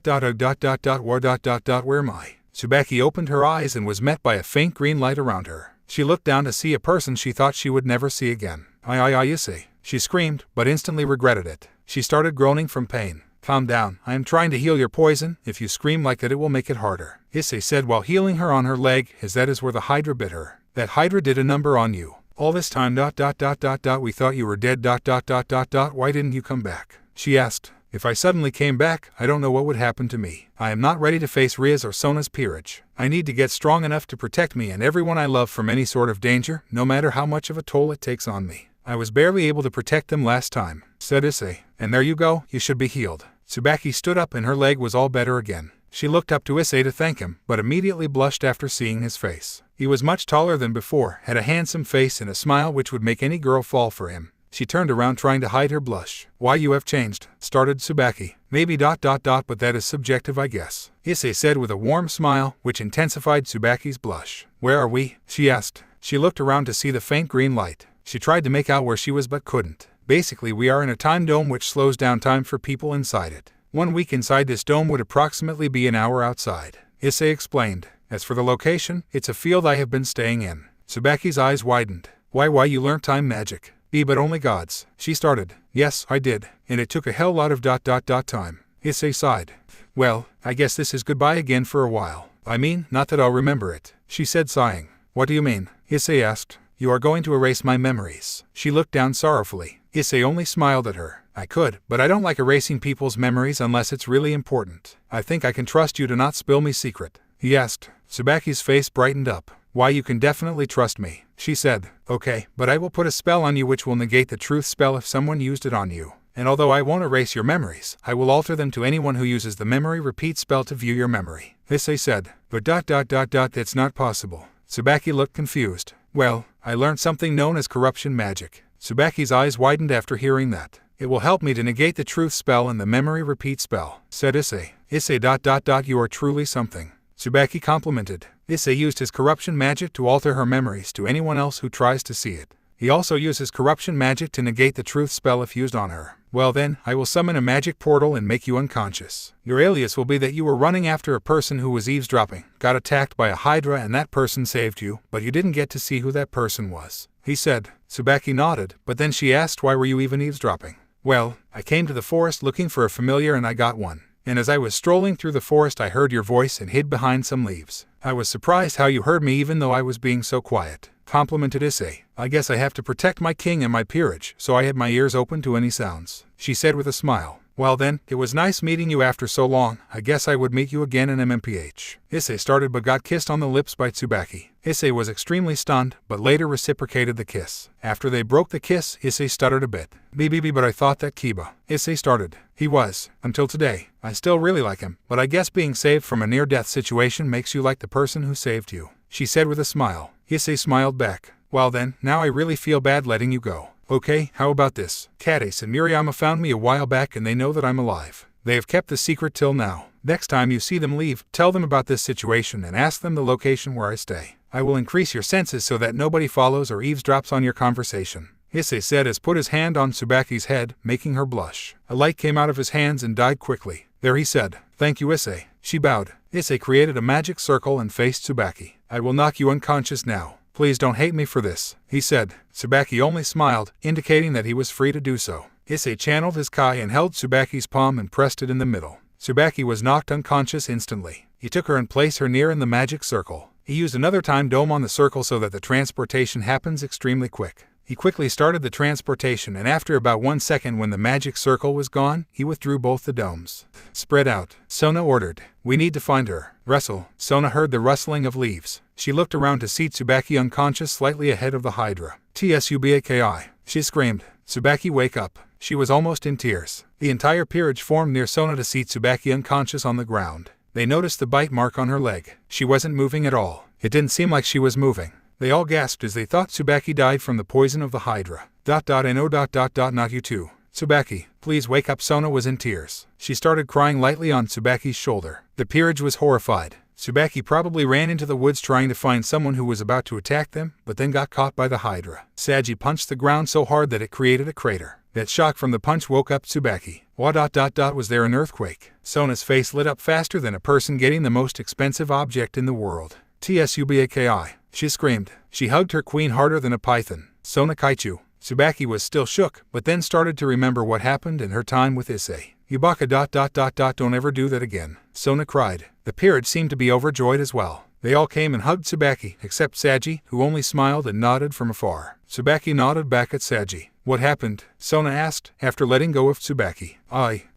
am I? Tsubaki opened her eyes and was met by a faint green light around her. She looked down to see a person she thought she would never see again. Issei. She screamed, but instantly regretted it. She started groaning from pain. Calm down, I am trying to heal your poison. If you scream like that it will make it harder, Issei said while healing her on her leg, as that is where the Hydra bit her. That Hydra did a number on you. All this time we thought you were dead Why didn't you come back? She asked. If I suddenly came back, I don't know what would happen to me. I am not ready to face Ria's or Sona's peerage. I need to get strong enough to protect me and everyone I love from any sort of danger, no matter how much of a toll it takes on me. I was barely able to protect them last time, said Issei. And there you go, you should be healed. Tsubaki stood up and her leg was all better again. She looked up to Issei to thank him, but immediately blushed after seeing his face. He was much taller than before, had a handsome face and a smile which would make any girl fall for him. She turned around trying to hide her blush. Why you have changed, started Tsubaki. Maybe but that is subjective I guess, Issei said with a warm smile, which intensified Tsubaki's blush. Where are we? She asked. She looked around to see the faint green light. She tried to make out where she was but couldn't. Basically we are in a time dome which slows down time for people inside it. 1 week inside this dome would approximately be an hour outside, Issei explained. As for the location, it's a field I have been staying in. Tsubaki's eyes widened. Why you learnt time magic? But only gods. She started. Yes, I did. And it took a hell lot of time. Issei sighed. Well, I guess this is goodbye again for a while. I mean, not that I'll remember it, she said sighing. What do you mean? Issei asked. You are going to erase my memories. She looked down sorrowfully. Issei only smiled at her. I could, but I don't like erasing people's memories unless it's really important. I think I can trust you to not spill me secret, he asked. Tsubaki's face brightened up. Why you can definitely trust me, she said. Okay, but I will put a spell on you which will negate the truth spell if someone used it on you. And although I won't erase your memories, I will alter them to anyone who uses the memory repeat spell to view your memory, Issei said. But that's not possible. Tsubaki looked confused. Well, I learned something known as corruption magic. Tsubaki's eyes widened after hearing that. It will help me to negate the truth spell and the memory repeat spell, said Issei. Issei you are truly something, Tsubaki complimented. Issei used his corruption magic to alter her memories to anyone else who tries to see it. He also uses corruption magic to negate the truth spell if used on her. Well then, I will summon a magic portal and make you unconscious. Your alias will be that you were running after a person who was eavesdropping, got attacked by a Hydra and that person saved you, but you didn't get to see who that person was, he said. Tsubaki nodded, but then she asked why were you even eavesdropping? Well, I came to the forest looking for a familiar and I got one. And as I was strolling through the forest I heard your voice and hid behind some leaves. I was surprised how you heard me even though I was being so quiet, complimented Issei. I guess I have to protect my king and my peerage, so I had my ears open to any sounds, she said with a smile. Well then, it was nice meeting you after so long. I guess I would meet you again in MMPH. Issei started but got kissed on the lips by Tsubaki. Issei was extremely stunned, but later reciprocated the kiss. After they broke the kiss, Issei stuttered a bit. But I thought that Kiba. Issei started. He was. Until today. I still really like him, but I guess being saved from a near-death situation makes you like the person who saved you, she said with a smile. Issei smiled back. Well then, now I really feel bad letting you go. Okay, how about this? Katace and Murayama found me a while back and they know that I'm alive. They have kept the secret till now. Next time you see them leave, tell them about this situation and ask them the location where I stay. I will increase your senses so that nobody follows or eavesdrops on your conversation, Issei said as put his hand on Tsubaki's head, making her blush. A light came out of his hands and died quickly. There he said. Thank you Issei. She bowed. Issei created a magic circle and faced Tsubaki. I will knock you unconscious now. Please don't hate me for this, he said. Tsubaki only smiled, indicating that he was free to do so. Issei channeled his Kai and held Tsubaki's palm and pressed it in the middle. Tsubaki was knocked unconscious instantly. He took her and placed her near in the magic circle. He used another time dome on the circle so that the transportation happens extremely quick. He quickly started the transportation and after about 1 second when the magic circle was gone, he withdrew both the domes. Spread out, Sona ordered. We need to find her. Wrestle. Sona heard the rustling of leaves. She looked around to see Tsubaki unconscious slightly ahead of the Hydra. Tsubaki, she screamed. Tsubaki wake up. She was almost in tears. The entire peerage formed near Sona to see Tsubaki unconscious on the ground. They noticed the bite mark on her leg. She wasn't moving at all. It didn't seem like she was moving. They all gasped as they thought Tsubaki died from the poison of the Hydra. Not you too. Tsubaki, please wake up. Sona was in tears. She started crying lightly on Tsubaki's shoulder. The peerage was horrified. Tsubaki probably ran into the woods trying to find someone who was about to attack them, but then got caught by the Hydra. Saji punched the ground so hard that it created a crater. That shock from the punch woke up Tsubaki. Was there an earthquake? Sona's face lit up faster than a person getting the most expensive object in the world. Tsubaki, she screamed. She hugged her queen harder than a python. Sona Kaichu. Tsubaki was still shook, but then started to remember what happened in her time with Issei. Yubaka. Don't ever do that again. Sona cried. The peerage seemed to be overjoyed as well. They all came and hugged Tsubaki, except Saji, who only smiled and nodded from afar. Tsubaki nodded back at Saji. What happened? Sona asked, after letting go of Tsubaki.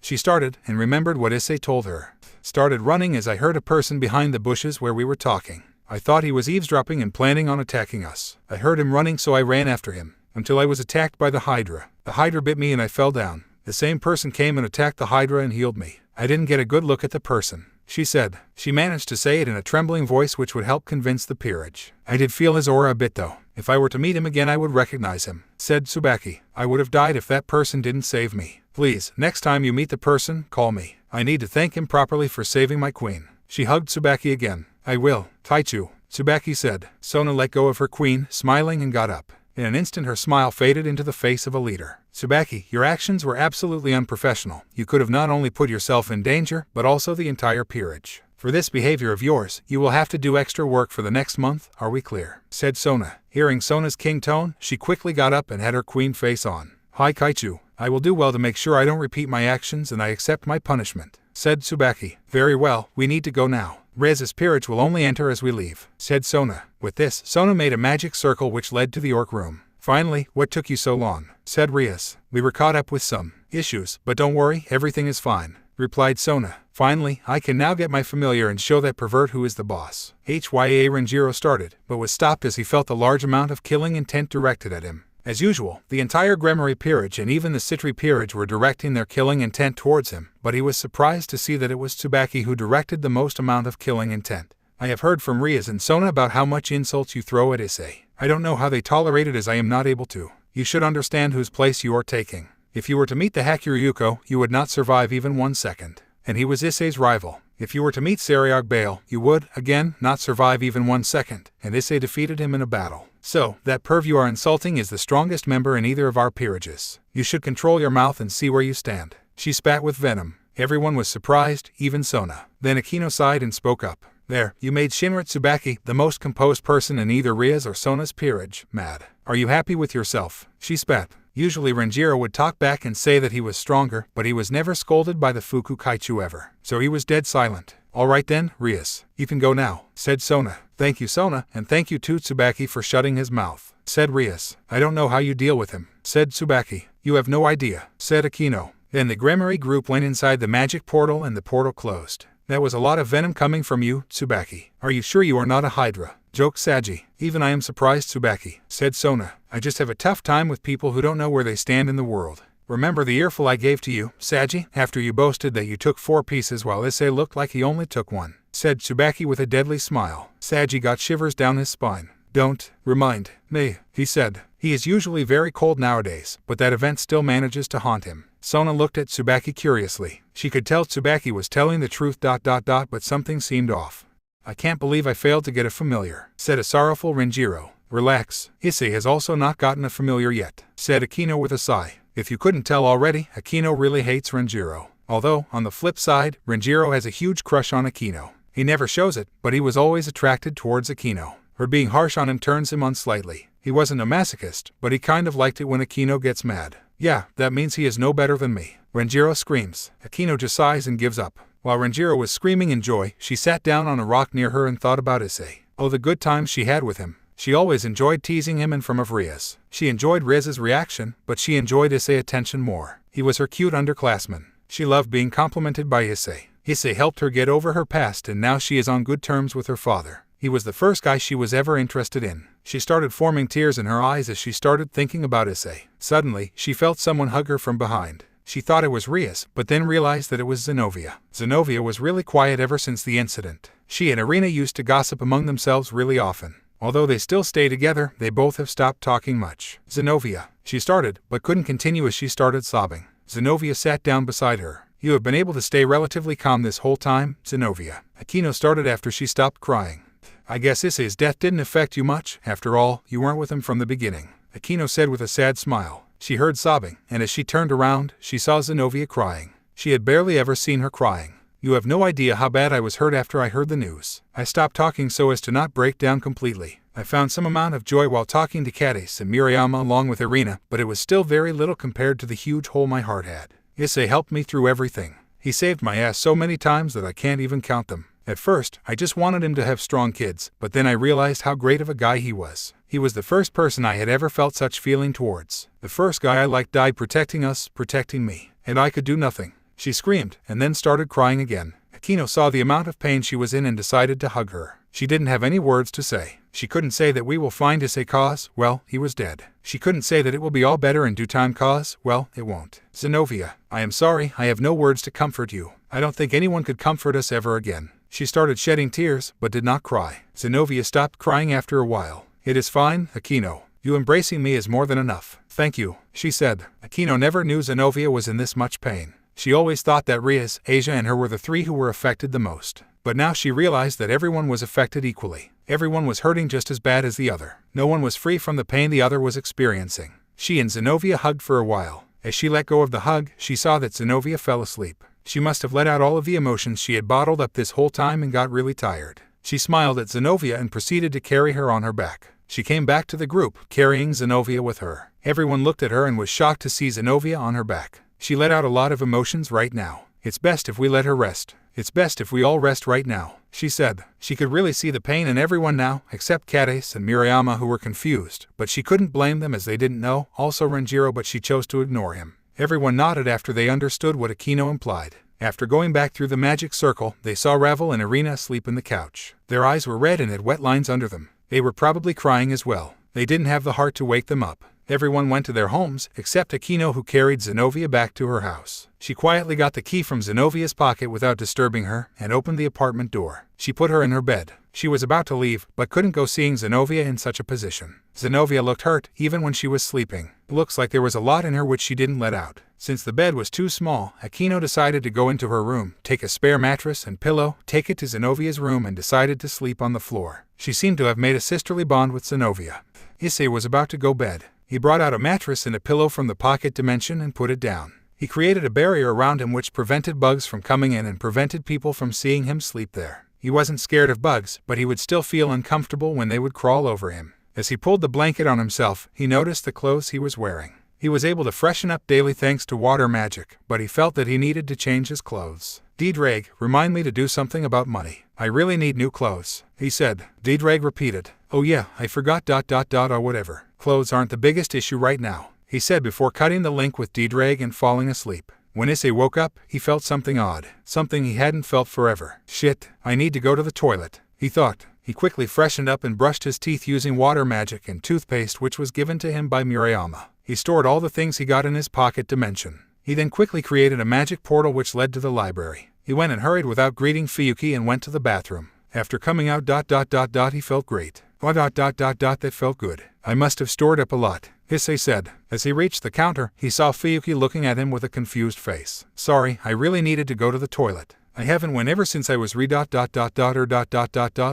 She started, and remembered what Issei told her. Started running as I heard a person behind the bushes where we were talking. I thought he was eavesdropping and planning on attacking us. I heard him running, so I ran after him, until I was attacked by the Hydra. The Hydra bit me and I fell down. The same person came and attacked the Hydra and healed me. I didn't get a good look at the person, she said. She managed to say it in a trembling voice which would help convince the peerage. I did feel his aura a bit though. If I were to meet him again I would recognize him, said Tsubaki. I would have died if that person didn't save me. Please, next time you meet the person, call me. I need to thank him properly for saving my queen. She hugged Tsubaki again. I will, Taichu, Tsubaki said. Sona let go of her queen, smiling, and got up. In an instant her smile faded into the face of a leader. Tsubaki, your actions were absolutely unprofessional. You could have not only put yourself in danger, but also the entire peerage. For this behavior of yours, you will have to do extra work for the next month, are we clear? Said Sona. Hearing Sona's king tone, she quickly got up and had her queen face on. Hi Kaichu, I will do well to make sure I don't repeat my actions and I accept my punishment, said Tsubaki. Very well, we need to go now. Rez's peerage will only enter as we leave, said Sona. With this, Sona made a magic circle which led to the orc room. Finally, what took you so long? Said Reyes. We were caught up with some issues, but don't worry, everything is fine, replied Sona. Finally, I can now get my familiar and show that pervert who is the boss. Renjiro started, but was stopped as he felt a large amount of killing intent directed at him. As usual, the entire Gremory peerage and even the Citri peerage were directing their killing intent towards him, but he was surprised to see that it was Tsubaki who directed the most amount of killing intent. I have heard from Reyes and Sona about how much insults you throw at Issei. I don't know how they tolerate it as I am not able to. You should understand whose place you are taking. If you were to meet the Hakuryuko, you would not survive even 1 second. And he was Issei's rival. If you were to meet Seriog Bale, you would, again, not survive even 1 second, and Issei defeated him in a battle. So, that perv you are insulting is the strongest member in either of our peerages. You should control your mouth and see where you stand. She spat with venom. Everyone was surprised, even Sona. Then Akino sighed and spoke up. There, you made Shinra Tsubaki, the most composed person in either Reyes or Sona's peerage, mad. Are you happy with yourself? She spat. Usually Renjiro would talk back and say that he was stronger, but he was never scolded by the Fuku Kaichu ever. So he was dead silent. Alright then, Reyes, you can go now, said Sona. Thank you Sona, and thank you to Tsubaki for shutting his mouth, said Reyes. I don't know how you deal with him, said Tsubaki. You have no idea, said Akino. Then the Gremory group went inside the magic portal and the portal closed. That was a lot of venom coming from you, Tsubaki. Are you sure you are not a Hydra? Joked Saji. Even I am surprised, Tsubaki, said Sona. I just have a tough time with people who don't know where they stand in the world. Remember the earful I gave to you, Saji, after you boasted that you took 4 pieces while Issei looked like he only took 1, said Tsubaki with a deadly smile. Saji got shivers down his spine. Don't remind me, he said. He is usually very cold nowadays, but that event still manages to haunt him. Sona looked at Tsubaki curiously. She could tell Tsubaki was telling the truth ... but something seemed off. I can't believe I failed to get a familiar, said a sorrowful Renjiro. Relax, Issei has also not gotten a familiar yet, said Akino with a sigh. If you couldn't tell already, Akino really hates Renjiro. Although, on the flip side, Renjiro has a huge crush on Akino. He never shows it, but he was always attracted towards Akino. Her being harsh on him turns him on slightly. He wasn't a masochist, but he kind of liked it when Akino gets mad. Yeah, that means he is no better than me. Renjiro screams. Akino just sighs and gives up. While Renjiro was screaming in joy, she sat down on a rock near her and thought about Issei. Oh, the good times she had with him. She always enjoyed teasing him in front of Reyes. She enjoyed Rez's reaction, but she enjoyed Issei attention more. He was her cute underclassman. She loved being complimented by Issei. Issei helped her get over her past and now she is on good terms with her father. He was the first guy she was ever interested in. She started forming tears in her eyes as she started thinking about Issei. Suddenly, she felt someone hug her from behind. She thought it was Reyes, but then realized that it was Zenobia. Zenobia was really quiet ever since the incident. She and Irina used to gossip among themselves really often. Although they still stay together, they both have stopped talking much. Zenobia, she started, but couldn't continue as she started sobbing. Zenobia sat down beside her. You have been able to stay relatively calm this whole time, Zenobia. Aquino started after she stopped crying. I guess Issei's death didn't affect you much. After all, you weren't with him from the beginning. Aquino said with a sad smile. She heard sobbing, and as she turned around, she saw Zenobia crying. She had barely ever seen her crying. You have no idea how bad I was hurt after I heard the news. I stopped talking so as to not break down completely. I found some amount of joy while talking to Cadiz and Miriama along with Irina, but it was still very little compared to the huge hole my heart had. Issei helped me through everything. He saved my ass so many times that I can't even count them. At first, I just wanted him to have strong kids, but then I realized how great of a guy he was. He was the first person I had ever felt such feeling towards. The first guy I liked died protecting us, protecting me, and I could do nothing. She screamed, and then started crying again. Aquino saw the amount of pain she was in and decided to hug her. She didn't have any words to say. She couldn't say that we will find Issei cause, well, he was dead. She couldn't say that it will be all better in due time cause, well, it won't. Zenobia, I am sorry, I have no words to comfort you. I don't think anyone could comfort us ever again. She started shedding tears, but did not cry. Zenobia stopped crying after a while. It is fine, Aquino. You embracing me is more than enough. Thank you, she said. Aquino never knew Zenobia was in this much pain. She always thought that Riaz, Asia and her were the three who were affected the most. But now she realized that everyone was affected equally. Everyone was hurting just as bad as the other. No one was free from the pain the other was experiencing. She and Zenobia hugged for a while. As she let go of the hug, she saw that Zenobia fell asleep. She must have let out all of the emotions she had bottled up this whole time and got really tired. She smiled at Zenobia and proceeded to carry her on her back. She came back to the group, carrying Zenobia with her. Everyone looked at her and was shocked to see Zenobia on her back. She let out a lot of emotions right now. It's best if we let her rest. It's best if we all rest right now, she said. She could really see the pain in everyone now, except Cadiz and Miriama who were confused, but she couldn't blame them as they didn't know, also Renjiro, but she chose to ignore him. Everyone nodded after they understood what Aquino implied. After going back through the magic circle, they saw Ravel and Irina asleep in the couch. Their eyes were red and had wet lines under them. They were probably crying as well. They didn't have the heart to wake them up. Everyone went to their homes, except Aquino who carried Zenobia back to her house. She quietly got the key from Zenovia's pocket without disturbing her, and opened the apartment door. She put her in her bed. She was about to leave, but couldn't go seeing Zenobia in such a position. Zenobia looked hurt, even when she was sleeping. It looks like there was a lot in her which she didn't let out. Since the bed was too small, Aquino decided to go into her room, take a spare mattress and pillow, take it to Zenovia's room and decided to sleep on the floor. She seemed to have made a sisterly bond with Zenobia. Issei was about to go bed. He brought out a mattress and a pillow from the pocket dimension and put it down. He created a barrier around him which prevented bugs from coming in and prevented people from seeing him sleep there. He wasn't scared of bugs, but he would still feel uncomfortable when they would crawl over him. As he pulled the blanket on himself, he noticed the clothes he was wearing. He was able to freshen up daily thanks to water magic, but he felt that he needed to change his clothes. Diedrag, remind me to do something about money. I really need new clothes, he said. Diedrag repeated. Oh yeah, I forgot ... or whatever. Clothes aren't the biggest issue right now, he said before cutting the link with Diedrag and falling asleep. When Issei woke up, he felt something odd. Something he hadn't felt forever. Shit, I need to go to the toilet, he thought. He quickly freshened up and brushed his teeth using water magic and toothpaste which was given to him by Miriama. He stored all the things he got in his pocket dimension. He then quickly created a magic portal which led to the library. He went and hurried without greeting Fuyuki and went to the bathroom. After coming out ... he felt great. That felt good. I must have stored up a lot, Issei said. As he reached the counter, he saw Fuyuki looking at him with a confused face. Sorry, I really needed to go to the toilet. I haven't went ever since I was or ...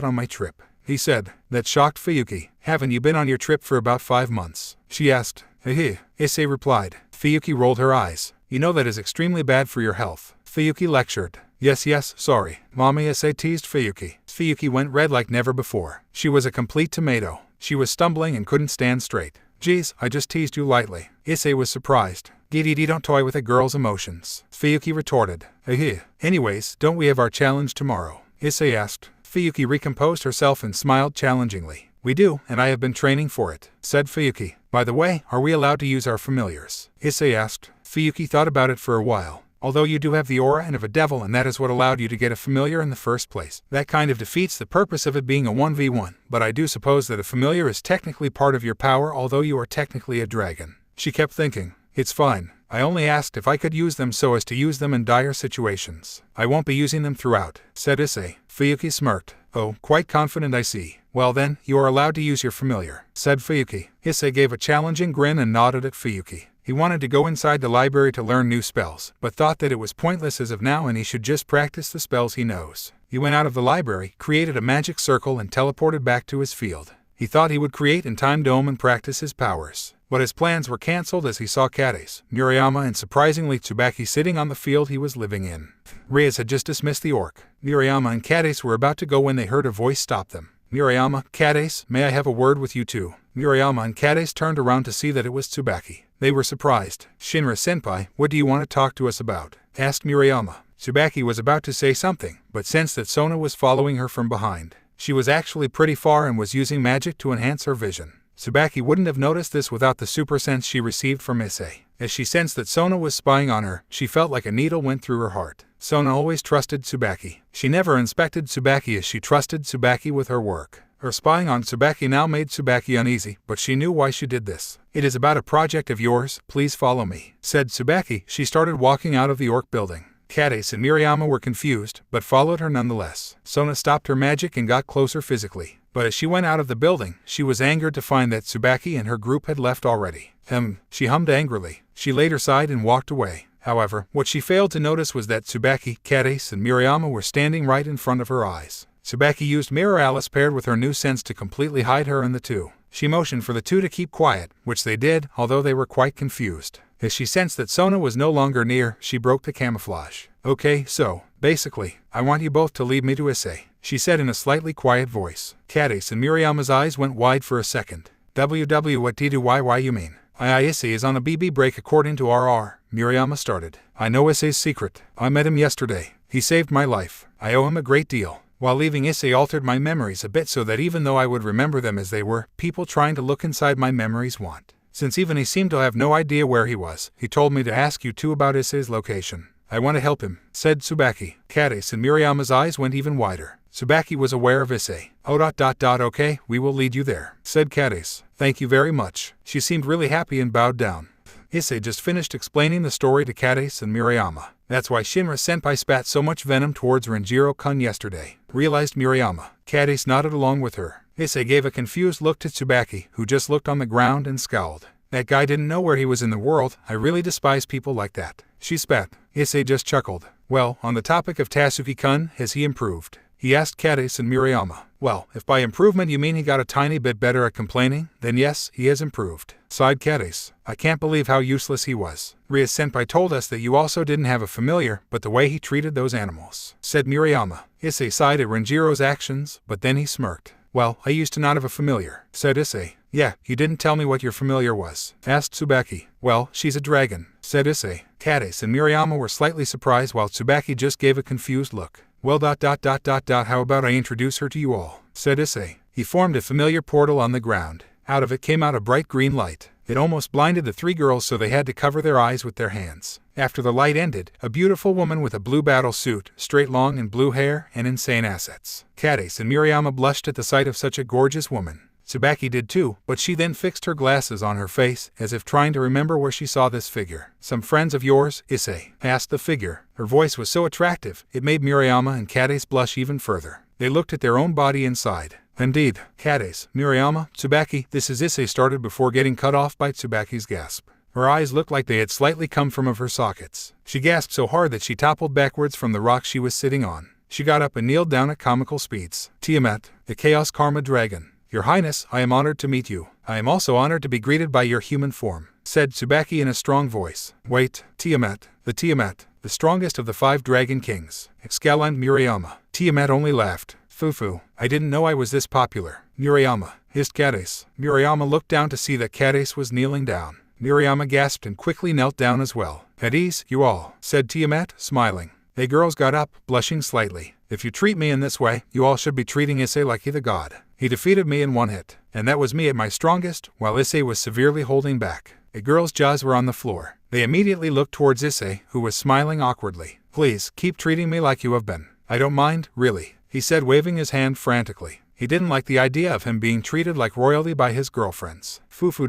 on my trip, he said. That shocked Fuyuki. Haven't you been on your trip for about 5 months? She asked. Issei replied. Fuyuki rolled her eyes. You know that is extremely bad for your health. Fuyuki lectured. Yes, sorry. Mommy, Issei teased Fuyuki. Fuyuki went red like never before. She was a complete tomato. She was stumbling and couldn't stand straight. Geez, I just teased you lightly. Issei was surprised. Giddy don't toy with a girl's emotions. Fuyuki retorted. Anyways, don't we have our challenge tomorrow? Issei asked. Fuyuki recomposed herself and smiled challengingly. We do, and I have been training for it, said Fuyuki. By the way, are we allowed to use our familiars? Issei asked. Fuyuki thought about it for a while. Although you do have the aura and of a devil and that is what allowed you to get a familiar in the first place. That kind of defeats the purpose of it being a 1v1, but I do suppose that a familiar is technically part of your power although you are technically a dragon. She kept thinking. It's fine. I only asked if I could use them so as to use them in dire situations. I won't be using them throughout, said Issei. Fuyuki smirked. Oh, quite confident I see. Well then, you are allowed to use your familiar, said Fuyuki. Issei gave a challenging grin and nodded at Fuyuki. He wanted to go inside the library to learn new spells, but thought that it was pointless as of now and he should just practice the spells he knows. He went out of the library, created a magic circle and teleported back to his field. He thought he would create a time dome and practice his powers. But his plans were cancelled as he saw Kades, Murayama and surprisingly Tsubaki sitting on the field he was living in. Reyes had just dismissed the orc. Murayama and Kades were about to go when they heard a voice stop them. Murayama, Kades, may I have a word with you too? Murayama and Kades turned around to see that it was Tsubaki. They were surprised. Shinra-senpai, what do you want to talk to us about? Asked Murayama. Tsubaki was about to say something, but sensed that Sona was following her from behind. She was actually pretty far and was using magic to enhance her vision. Tsubaki wouldn't have noticed this without the super sense she received from Issei. As she sensed that Sona was spying on her, she felt like a needle went through her heart. Sona always trusted Tsubaki. She never inspected Tsubaki as she trusted Tsubaki with her work. Her spying on Tsubaki now made Tsubaki uneasy, but she knew why she did this. It is about a project of yours, please follow me, said Tsubaki. She started walking out of the orc building. Kades and Murayama were confused, but followed her nonetheless. Sona stopped her magic and got closer physically. But as she went out of the building, she was angered to find that Tsubaki and her group had left already. She hummed angrily. She laid her side and walked away. However, what she failed to notice was that Tsubaki, Kades, and Murayama were standing right in front of her eyes. Tsubaki used Mirror Alice paired with her new sense to completely hide her and the two. She motioned for the two to keep quiet, which they did, although they were quite confused. As she sensed that Sona was no longer near, she broke the camouflage. Okay, so, basically, I want you both to lead me to Issei, she said in a slightly quiet voice. Kades and Murayama's eyes went wide for a second. What do you mean? Issei is on a BB break according to RR, Murayama started. I know Issei's secret. I met him yesterday. He saved my life. I owe him a great deal. While leaving Issei altered my memories a bit so that even though I would remember them as they were, people trying to look inside my memories won't. Since even he seemed to have no idea where he was, he told me to ask you two about Issei's location. I want to help him, said Tsubaki. Kades and Murayama's eyes went even wider. Tsubaki was aware of Issei. Okay, we will lead you there, said Kades. Thank you very much. She seemed really happy and bowed down. Issei just finished explaining the story to Kades and Murayama. That's why Shinra-senpai spat so much venom towards Renjiro-kun yesterday, realized Murayama. Kades nodded along with her. Issei gave a confused look to Tsubaki, who just looked on the ground and scowled. That guy didn't know where he was in the world. I really despise people like that. She spat. Issei just chuckled. Well, on the topic of Tatsuki-kun, has he improved? He asked Kades and Murayama. Well, if by improvement you mean he got a tiny bit better at complaining, then yes, he has improved, sighed Kades. I can't believe how useless he was. Rya-senpai told us that you also didn't have a familiar, but the way he treated those animals, said Murayama. Issei sighed at Renjiro's actions, but then he smirked. Well, I used to not have a familiar, said Issei. Yeah, you didn't tell me what your familiar was, asked Tsubaki. Well, she's a dragon, said Issei. Kades and Murayama were slightly surprised while Tsubaki just gave a confused look. Well, how about I introduce her to you all, said Issei. He formed a familiar portal on the ground. Out of it came out a bright green light. It almost blinded the three girls so they had to cover their eyes with their hands. After the light ended, a beautiful woman with a blue battle suit, straight long and blue hair, and insane assets. Kades and Murayama blushed at the sight of such a gorgeous woman. Tsubaki did too, but she then fixed her glasses on her face, as if trying to remember where she saw this figure. Some friends of yours, Issei? Asked the figure. Her voice was so attractive, it made Murayama and Kades blush even further. They looked at their own body inside. Indeed, Kades, Murayama, Tsubaki, this is Issei started before getting cut off by Tsubaki's gasp. Her eyes looked like they had slightly come from her sockets. She gasped so hard that she toppled backwards from the rock she was sitting on. She got up and kneeled down at comical speeds. Tiamat, the Chaos Karma Dragon. Your Highness, I am honored to meet you. I am also honored to be greeted by your human form, said Tsubaki in a strong voice. Wait, Tiamat, the strongest of the 5 dragon kings, exclaimed Murayama. Tiamat only laughed. Fufu, I didn't know I was this popular. Murayama, hissed Kades. Murayama looked down to see that Kades was kneeling down. Murayama gasped and quickly knelt down as well. At ease, you all, said Tiamat, smiling. They girls got up, blushing slightly. If you treat me in this way, you all should be treating Issei like he the god. He defeated me in one hit, and that was me at my strongest, while Issei was severely holding back. The girls' jaws were on the floor. They immediately looked towards Issei, who was smiling awkwardly. Please, keep treating me like you have been. I don't mind, really, he said, waving his hand frantically. He didn't like the idea of him being treated like royalty by his girlfriends. Fufu ...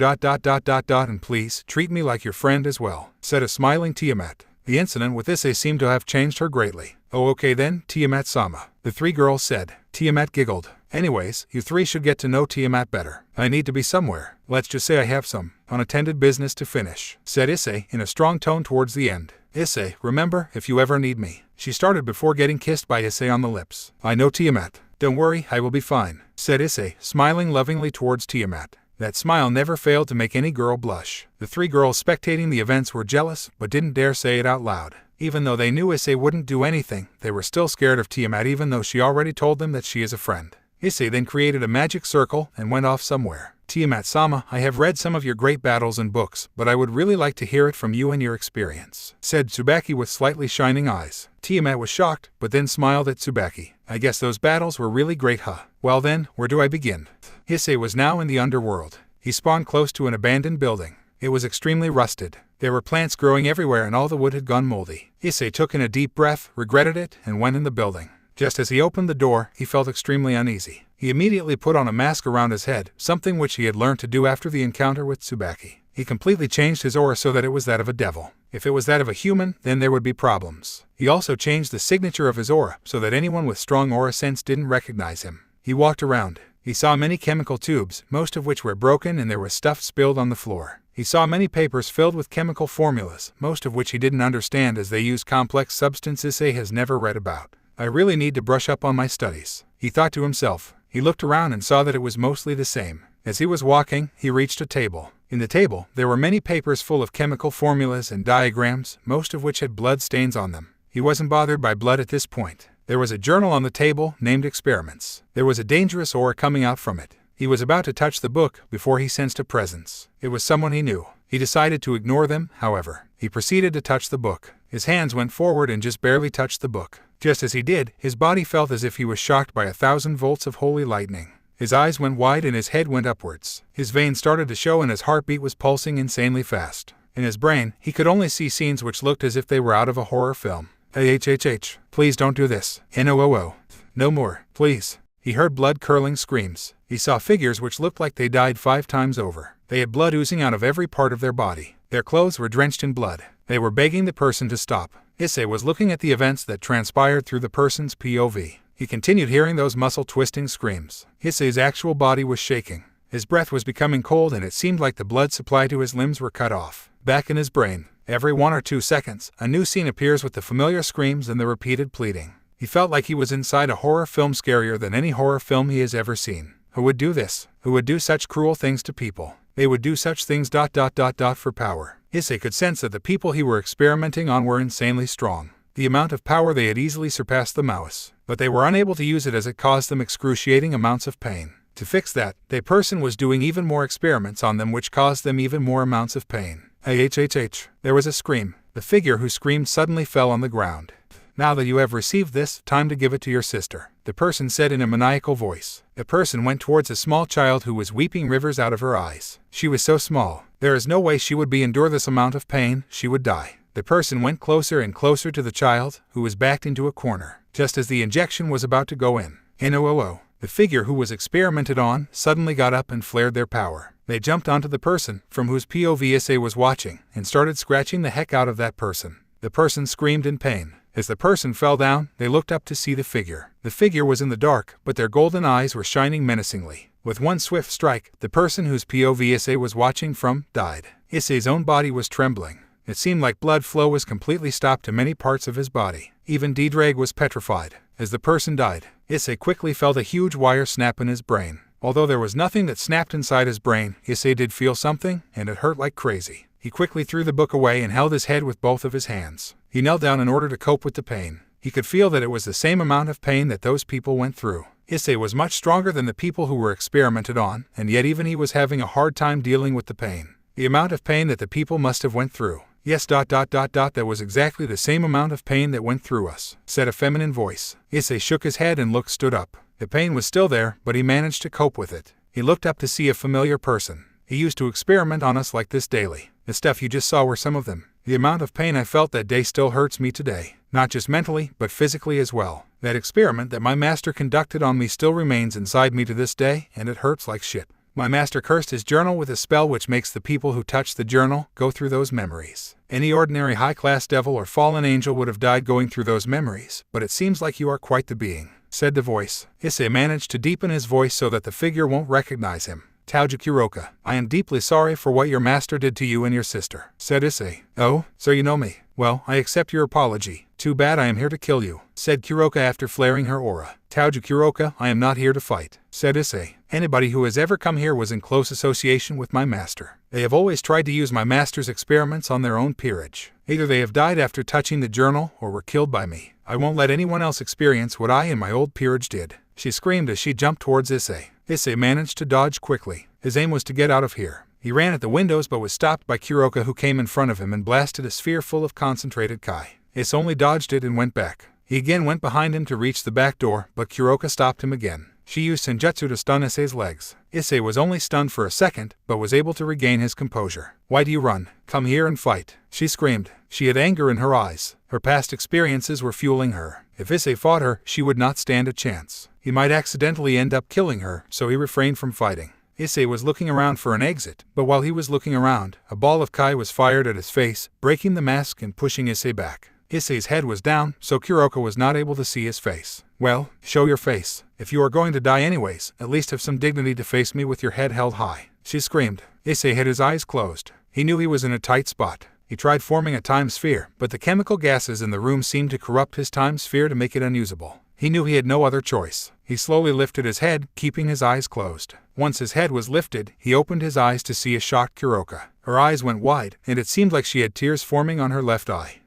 and please, treat me like your friend as well, said a smiling Tiamat. The incident with Issei seemed to have changed her greatly. Oh, okay then, Tiamat-sama, the three girls said. Tiamat giggled. Anyways, you three should get to know Tiamat better. I need to be somewhere. Let's just say I have some unattended business to finish, said Issei in a strong tone towards the end. Issei, remember, if you ever need me. She started before getting kissed by Issei on the lips. I know, Tiamat. Don't worry, I will be fine, said Issei, smiling lovingly towards Tiamat. That smile never failed to make any girl blush. The three girls spectating the events were jealous, but didn't dare say it out loud. Even though they knew Issei wouldn't do anything, they were still scared of Tiamat even though she already told them that she is a friend. Issei then created a magic circle and went off somewhere. Tiamat-sama, I have read some of your great battles in books, but I would really like to hear it from you and your experience, said Tsubaki with slightly shining eyes. Tiamat was shocked, but then smiled at Tsubaki. I guess those battles were really great, huh? Well then, where do I begin? Issei was now in the underworld. He spawned close to an abandoned building. It was extremely rusted. There were plants growing everywhere and all the wood had gone moldy. Issei took in a deep breath, regretted it, and went in the building. Just as he opened the door, he felt extremely uneasy. He immediately put on a mask around his head, something which he had learned to do after the encounter with Tsubaki. He completely changed his aura so that it was that of a devil. If it was that of a human, then there would be problems. He also changed the signature of his aura so that anyone with strong aura sense didn't recognize him. He walked around. He saw many chemical tubes, most of which were broken and there was stuff spilled on the floor. He saw many papers filled with chemical formulas, most of which he didn't understand as they used complex substances Issei has never read about. I really need to brush up on my studies, he thought to himself. He looked around and saw that it was mostly the same. As he was walking, he reached a table. In the table, there were many papers full of chemical formulas and diagrams, most of which had blood stains on them. He wasn't bothered by blood at this point. There was a journal on the table named Experiments. There was a dangerous aura coming out from it. He was about to touch the book before he sensed a presence. It was someone he knew. He decided to ignore them, however. He proceeded to touch the book. His hands went forward and just barely touched the book. Just as he did, his body felt as if he was shocked by 1,000 volts of holy lightning. His eyes went wide and his head went upwards. His veins started to show and his heartbeat was pulsing insanely fast. In his brain, he could only see scenes which looked as if they were out of a horror film. HHH, please don't do this. NOOO. No more, please. He heard blood-curdling screams. He saw figures which looked like they died 5 times over. They had blood oozing out of every part of their body. Their clothes were drenched in blood. They were begging the person to stop. Issei was looking at the events that transpired through the person's POV. He continued hearing those muscle-twisting screams. Issei's actual body was shaking. His breath was becoming cold and it seemed like the blood supply to his limbs were cut off. Back in his brain, every 1 or 2 seconds, a new scene appears with the familiar screams and the repeated pleading. He felt like he was inside a horror film, scarier than any horror film he has ever seen. Who would do this? Who would do such cruel things to people? They would do such things ... for power. Issei could sense that the people he were experimenting on were insanely strong. The amount of power they had easily surpassed the mouse, but they were unable to use it as it caused them excruciating amounts of pain. To fix that, the person was doing even more experiments on them which caused them even more amounts of pain. HHH. There was a scream. The figure who screamed suddenly fell on the ground. Now that you have received this, time to give it to your sister, the person said in a maniacal voice. The person went towards a small child who was weeping rivers out of her eyes. She was so small. There is no way she would endure this amount of pain. She would die. The person went closer and closer to the child, who was backed into a corner, just as the injection was about to go in. NOOO. The figure who was experimented on suddenly got up and flared their power. They jumped onto the person, from whose POV Issei was watching, and started scratching the heck out of that person. The person screamed in pain. As the person fell down, they looked up to see the figure. The figure was in the dark, but their golden eyes were shining menacingly. With one swift strike, the person whose POV Issei was watching from died. Issei's own body was trembling. It seemed like blood flow was completely stopped to many parts of his body. Even Ddrag was petrified. As the person died, Issei quickly felt a huge wire snap in his brain. Although there was nothing that snapped inside his brain, Issei did feel something, and it hurt like crazy. He quickly threw the book away and held his head with both of his hands. He knelt down in order to cope with the pain. He could feel that it was the same amount of pain that those people went through. Issei was much stronger than the people who were experimented on, and yet even he was having a hard time dealing with the pain. The amount of pain that the people must have went through. Yes, that was exactly the same amount of pain that went through us, said a feminine voice. Issei shook his head and stood up. The pain was still there, but he managed to cope with it. He looked up to see a familiar person. He used to experiment on us like this daily. The stuff you just saw were some of them. The amount of pain I felt that day still hurts me today. Not just mentally, but physically as well. That experiment that my master conducted on me still remains inside me to this day, and it hurts like shit. My master cursed his journal with a spell which makes the people who touch the journal go through those memories. Any ordinary high-class devil or fallen angel would have died going through those memories, but it seems like you are quite the being," said the voice. Issei managed to deepen his voice so that the figure won't recognize him. "Tauja Kuroka, I am deeply sorry for what your master did to you and your sister," said Issei. "Oh, so you know me. Well, I accept your apology. Too bad I am here to kill you," said Kuroka after flaring her aura. "Tauja Kuroka, I am not here to fight," said Issei. "Anybody who has ever come here was in close association with my master. They have always tried to use my master's experiments on their own peerage. Either they have died after touching the journal or were killed by me. I won't let anyone else experience what I and my old peerage did," she screamed as she jumped towards Issei. Issei managed to dodge quickly. His aim was to get out of here. He ran at the windows but was stopped by Kuroka, who came in front of him and blasted a sphere full of concentrated Kai. Issei only dodged it and went back. He again went behind him to reach the back door, but Kuroka stopped him again. She used Senjutsu to stun Issei's legs. Issei was only stunned for a second, but was able to regain his composure. "Why do you run? Come here and fight," she screamed. She had anger in her eyes. Her past experiences were fueling her. If Issei fought her, she would not stand a chance. He might accidentally end up killing her, so he refrained from fighting. Issei was looking around for an exit, but while he was looking around, a ball of Kai was fired at his face, breaking the mask and pushing Issei back. Issei's head was down, so Kuroka was not able to see his face. "Well, show your face. If you are going to die anyways, at least have some dignity to face me with your head held high," she screamed. Issei had his eyes closed. He knew he was in a tight spot. He tried forming a time sphere, but the chemical gases in the room seemed to corrupt his time sphere to make it unusable. He knew he had no other choice. He slowly lifted his head, keeping his eyes closed. Once his head was lifted, he opened his eyes to see a shocked Kuroka. Her eyes went wide, and it seemed like she had tears forming on her left eye.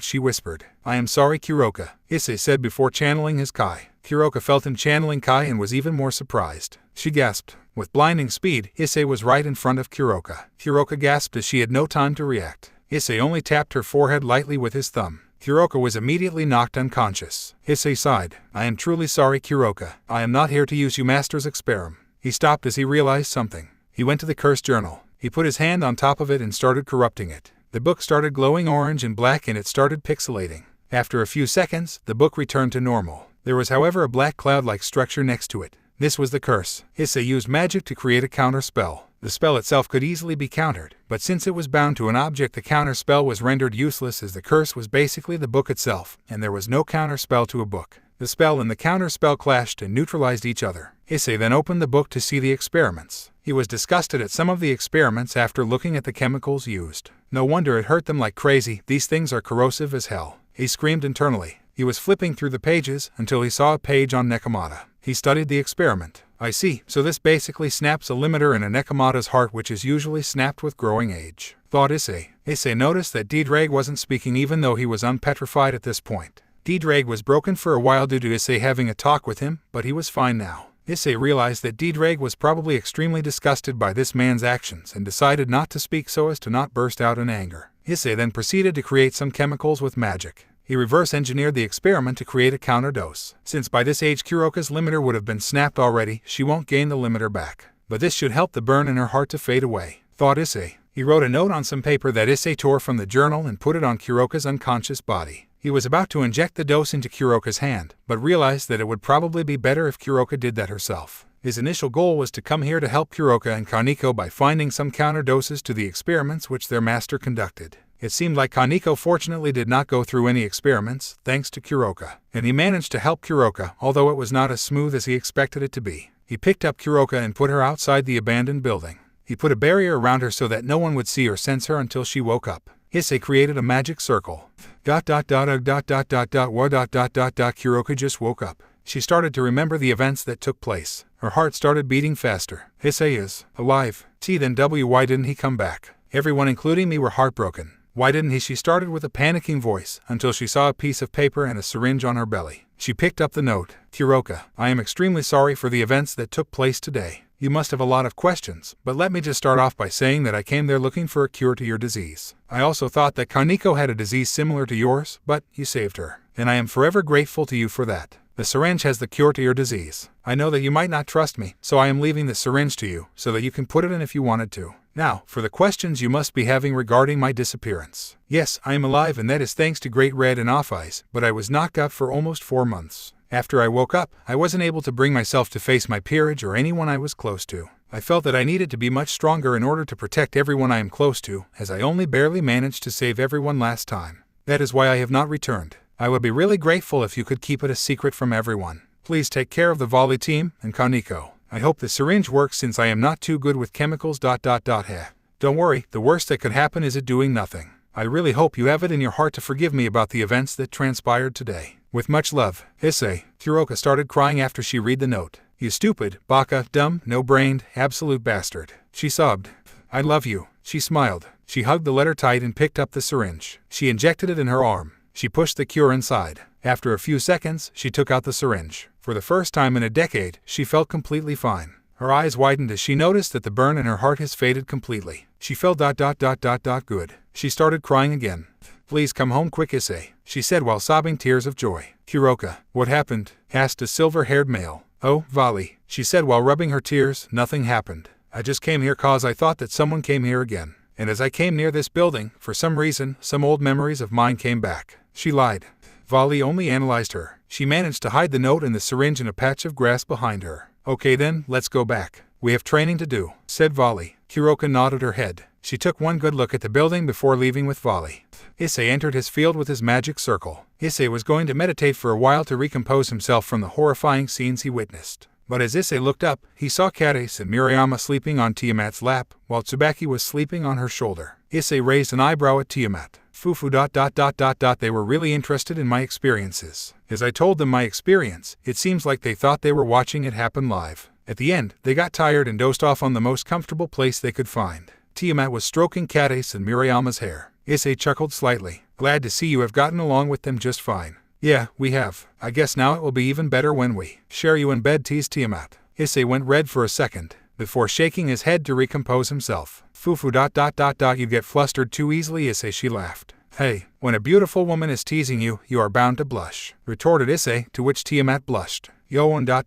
She whispered. "I am sorry, Kuroka," Issei said before channeling his Kai. Kuroka felt him channeling Kai and was even more surprised. She gasped. With blinding speed, Issei was right in front of Kuroka. Kuroka gasped as she had no time to react. Issei only tapped her forehead lightly with his thumb. Kuroka was immediately knocked unconscious. Issei sighed. "I am truly sorry, Kuroka. I am not here to use you master's experiment." He stopped as he realized something. He went to the cursed journal. He put his hand on top of it and started corrupting it. The book started glowing orange and black and it started pixelating. After a few seconds, the book returned to normal. There was however a black cloud-like structure next to it. This was the curse. Issei used magic to create a counter spell. The spell itself could easily be countered, but since it was bound to an object, the counter spell was rendered useless as the curse was basically the book itself, and there was no counter spell to a book. The spell and the counter spell clashed and neutralized each other. Issei then opened the book to see the experiments. He was disgusted at some of the experiments after looking at the chemicals used. No wonder it hurt them like crazy. These things are corrosive as hell. He screamed internally. He was flipping through the pages until he saw a page on Nekomata. He studied the experiment. "I see, so this basically snaps a limiter in a Nekomata's heart, which is usually snapped with growing age," thought Issei. Issei noticed that Didrag wasn't speaking even though he was unpetrified at this point. Didrag was broken for a while due to Issei having a talk with him, but he was fine now. Issei realized that Didrag was probably extremely disgusted by this man's actions and decided not to speak so as to not burst out in anger. Issei then proceeded to create some chemicals with magic. He reverse-engineered the experiment to create a counter-dose. Since by this age Kuroka's limiter would have been snapped already, she won't gain the limiter back. But this should help the burn in her heart to fade away, thought Issei. He wrote a note on some paper that Issei tore from the journal and put it on Kuroka's unconscious body. He was about to inject the dose into Kuroka's hand, but realized that it would probably be better if Kuroka did that herself. His initial goal was to come here to help Kuroka and Kaneko by finding some counter doses to the experiments which their master conducted. It seemed like Kaneko fortunately did not go through any experiments, thanks to Kuroka, and he managed to help Kuroka, although it was not as smooth as he expected it to be. He picked up Kuroka and put her outside the abandoned building. He put a barrier around her so that no one would see or sense her until she woke up. Issei created a magic circle. Kuroka just woke up. She started to remember the events that took place. Her heart started beating faster. Issei is alive. Why didn't he come back? Everyone including me were heartbroken. Why didn't he? She started with a panicking voice until she saw a piece of paper and a syringe on her belly. She picked up the note. Kuroka, I am extremely sorry for the events that took place today. You must have a lot of questions, but let me just start off by saying that I came there looking for a cure to your disease. I also thought that Kaneko had a disease similar to yours, but you saved her, and I am forever grateful to you for that. The syringe has the cure to your disease. I know that you might not trust me, so I am leaving the syringe to you, so that you can put it in if you wanted to. Now, for the questions you must be having regarding my disappearance. Yes, I am alive, and that is thanks to Great Red and Off Eyes, but I was knocked out for almost 4 months. After I woke up, I wasn't able to bring myself to face my peerage or anyone I was close to. I felt that I needed to be much stronger in order to protect everyone I am close to, as I only barely managed to save everyone last time. That is why I have not returned. I would be really grateful if you could keep it a secret from everyone. Please take care of the volley team, and Kaneko. I hope the syringe works since I am not too good with chemicals. Heh. Don't worry, the worst that could happen is it doing nothing. I really hope you have it in your heart to forgive me about the events that transpired today. With much love, Issei. Kuroka started crying after she read the note. You stupid, baka, dumb, no-brained, absolute bastard. She sobbed. I love you. She smiled. She hugged the letter tight and picked up the syringe. She injected it in her arm. She pushed the cure inside. After a few seconds, she took out the syringe. For the first time in a decade, she felt completely fine. Her eyes widened as she noticed that the burn in her heart has faded completely. She felt good. She started crying again. Please come home quick, Issei, she said while sobbing tears of joy. Kuroka, what happened? Asked a silver-haired male. Oh, Vali, she said while rubbing her tears. Nothing happened. I just came here cause I thought that someone came here again. And as I came near this building, for some reason, some old memories of mine came back. She lied. Vali only analyzed her. She managed to hide the note and the syringe in a patch of grass behind her. Okay then, let's go back. We have training to do, said Vali. Kuroka nodded her head. She took one good look at the building before leaving with Vali. Issei entered his field with his magic circle. Issei was going to meditate for a while to recompose himself from the horrifying scenes he witnessed. But as Issei looked up, he saw Kades and Murayama sleeping on Tiamat's lap, while Tsubaki was sleeping on her shoulder. Issei raised an eyebrow at Tiamat. Fufu. They were really interested in my experiences. As I told them my experience, it seems like they thought they were watching it happen live. At the end, they got tired and dozed off on the most comfortable place they could find. Tiamat was stroking Kades and Murayama's hair. Issei chuckled slightly. Glad to see you have gotten along with them just fine. Yeah, we have. I guess now it will be even better when we share you in bed, teased Tiamat. Issei went red for a second, before shaking his head to recompose himself. Fufu. You get flustered too easily, Issei, she laughed. Hey, when a beautiful woman is teasing you, you are bound to blush, retorted Issei, to which Tiamat blushed. Yo and I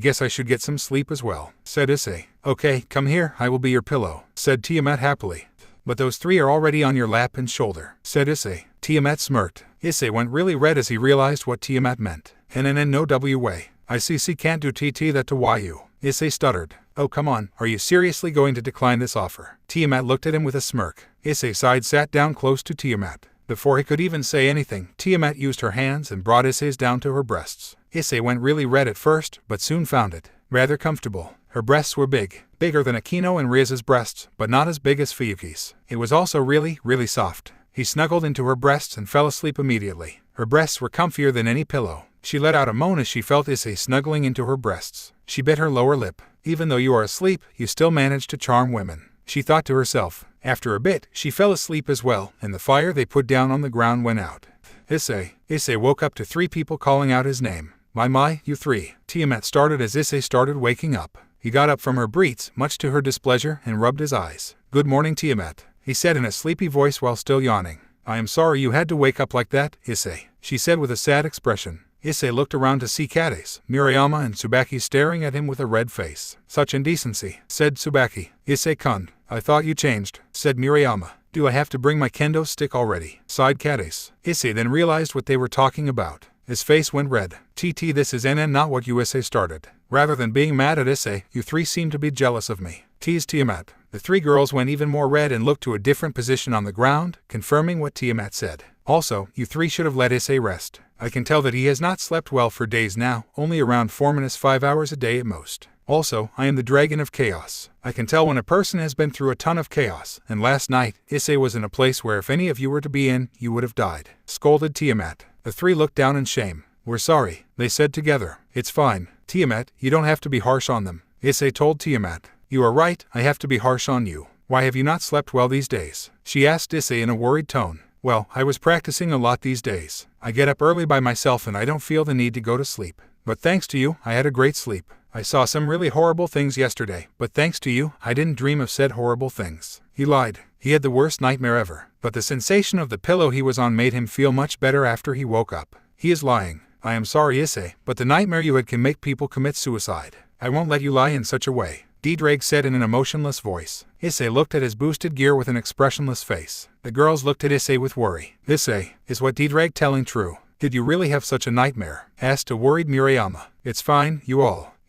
guess I should get some sleep as well, said Issei. Okay, come here, I will be your pillow, said Tiamat happily. But those three are already on your lap and shoulder, said Issei. Tiamat smirked. Issei went really red as he realized what Tiamat meant. No way. I see can't do TT that to you. Issei stuttered. Oh come on, are you seriously going to decline this offer? Tiamat looked at him with a smirk. Issei sat down close to Tiamat. Before he could even say anything, Tiamat used her hands and brought Issei's down to her breasts. Issei went really red at first, but soon found it rather comfortable. Her breasts were big, bigger than Akino and Ria's breasts, but not as big as Fuyuki's. It was also really soft. He snuggled into her breasts and fell asleep immediately. Her breasts were comfier than any pillow. She let out a moan as she felt Issei snuggling into her breasts. She bit her lower lip. Even though you are asleep, you still manage to charm women, she thought to herself. After a bit, she fell asleep as well, and the fire they put down on the ground went out. Issei. Issei woke up to three people calling out his name. My, you three. Tiamat started as Issei started waking up. He got up from her breets, much to her displeasure, and rubbed his eyes. Good morning, Tiamat, he said in a sleepy voice while still yawning. I am sorry you had to wake up like that, Issei, she said with a sad expression. Issei looked around to see Kades, Murayama and Tsubaki staring at him with a red face. Such indecency, said Tsubaki. Issei-kun, I thought you changed, said Murayama. Do I have to bring my kendo stick already? Sighed Kades. Issei then realized what they were talking about. His face went red. This is not what you, Issei started. Rather than being mad at Issei, you three seem to be jealous of me, teased Tiamat. The three girls went even more red and looked to a different position on the ground, confirming what Tiamat said. Also, you three should have let Issei rest. I can tell that he has not slept well for days now, only around 4-5 hours a day at most. Also, I am the Dragon of Chaos. I can tell when a person has been through a ton of chaos, and last night, Issei was in a place where if any of you were to be in, you would have died, scolded Tiamat. The three looked down in shame. We're sorry, they said together. It's fine, Tiamat, you don't have to be harsh on them, Issei told Tiamat. You are right, I have to be harsh on you. Why have you not slept well these days? She asked Issei in a worried tone. Well, I was practicing a lot these days. I get up early by myself and I don't feel the need to go to sleep. But thanks to you, I had a great sleep. I saw some really horrible things yesterday, but thanks to you, I didn't dream of said horrible things. He lied. He had the worst nightmare ever, but the sensation of the pillow he was on made him feel much better after he woke up. He is lying. I am sorry, Issei, but the nightmare you had can make people commit suicide. I won't let you lie in such a way, Drake said in an emotionless voice. Issei looked at his boosted gear with an expressionless face. The girls looked at Issei with worry. Issei, is what Drake telling true? Did you really have such a nightmare? Asked a worried Murayama. It's fine, you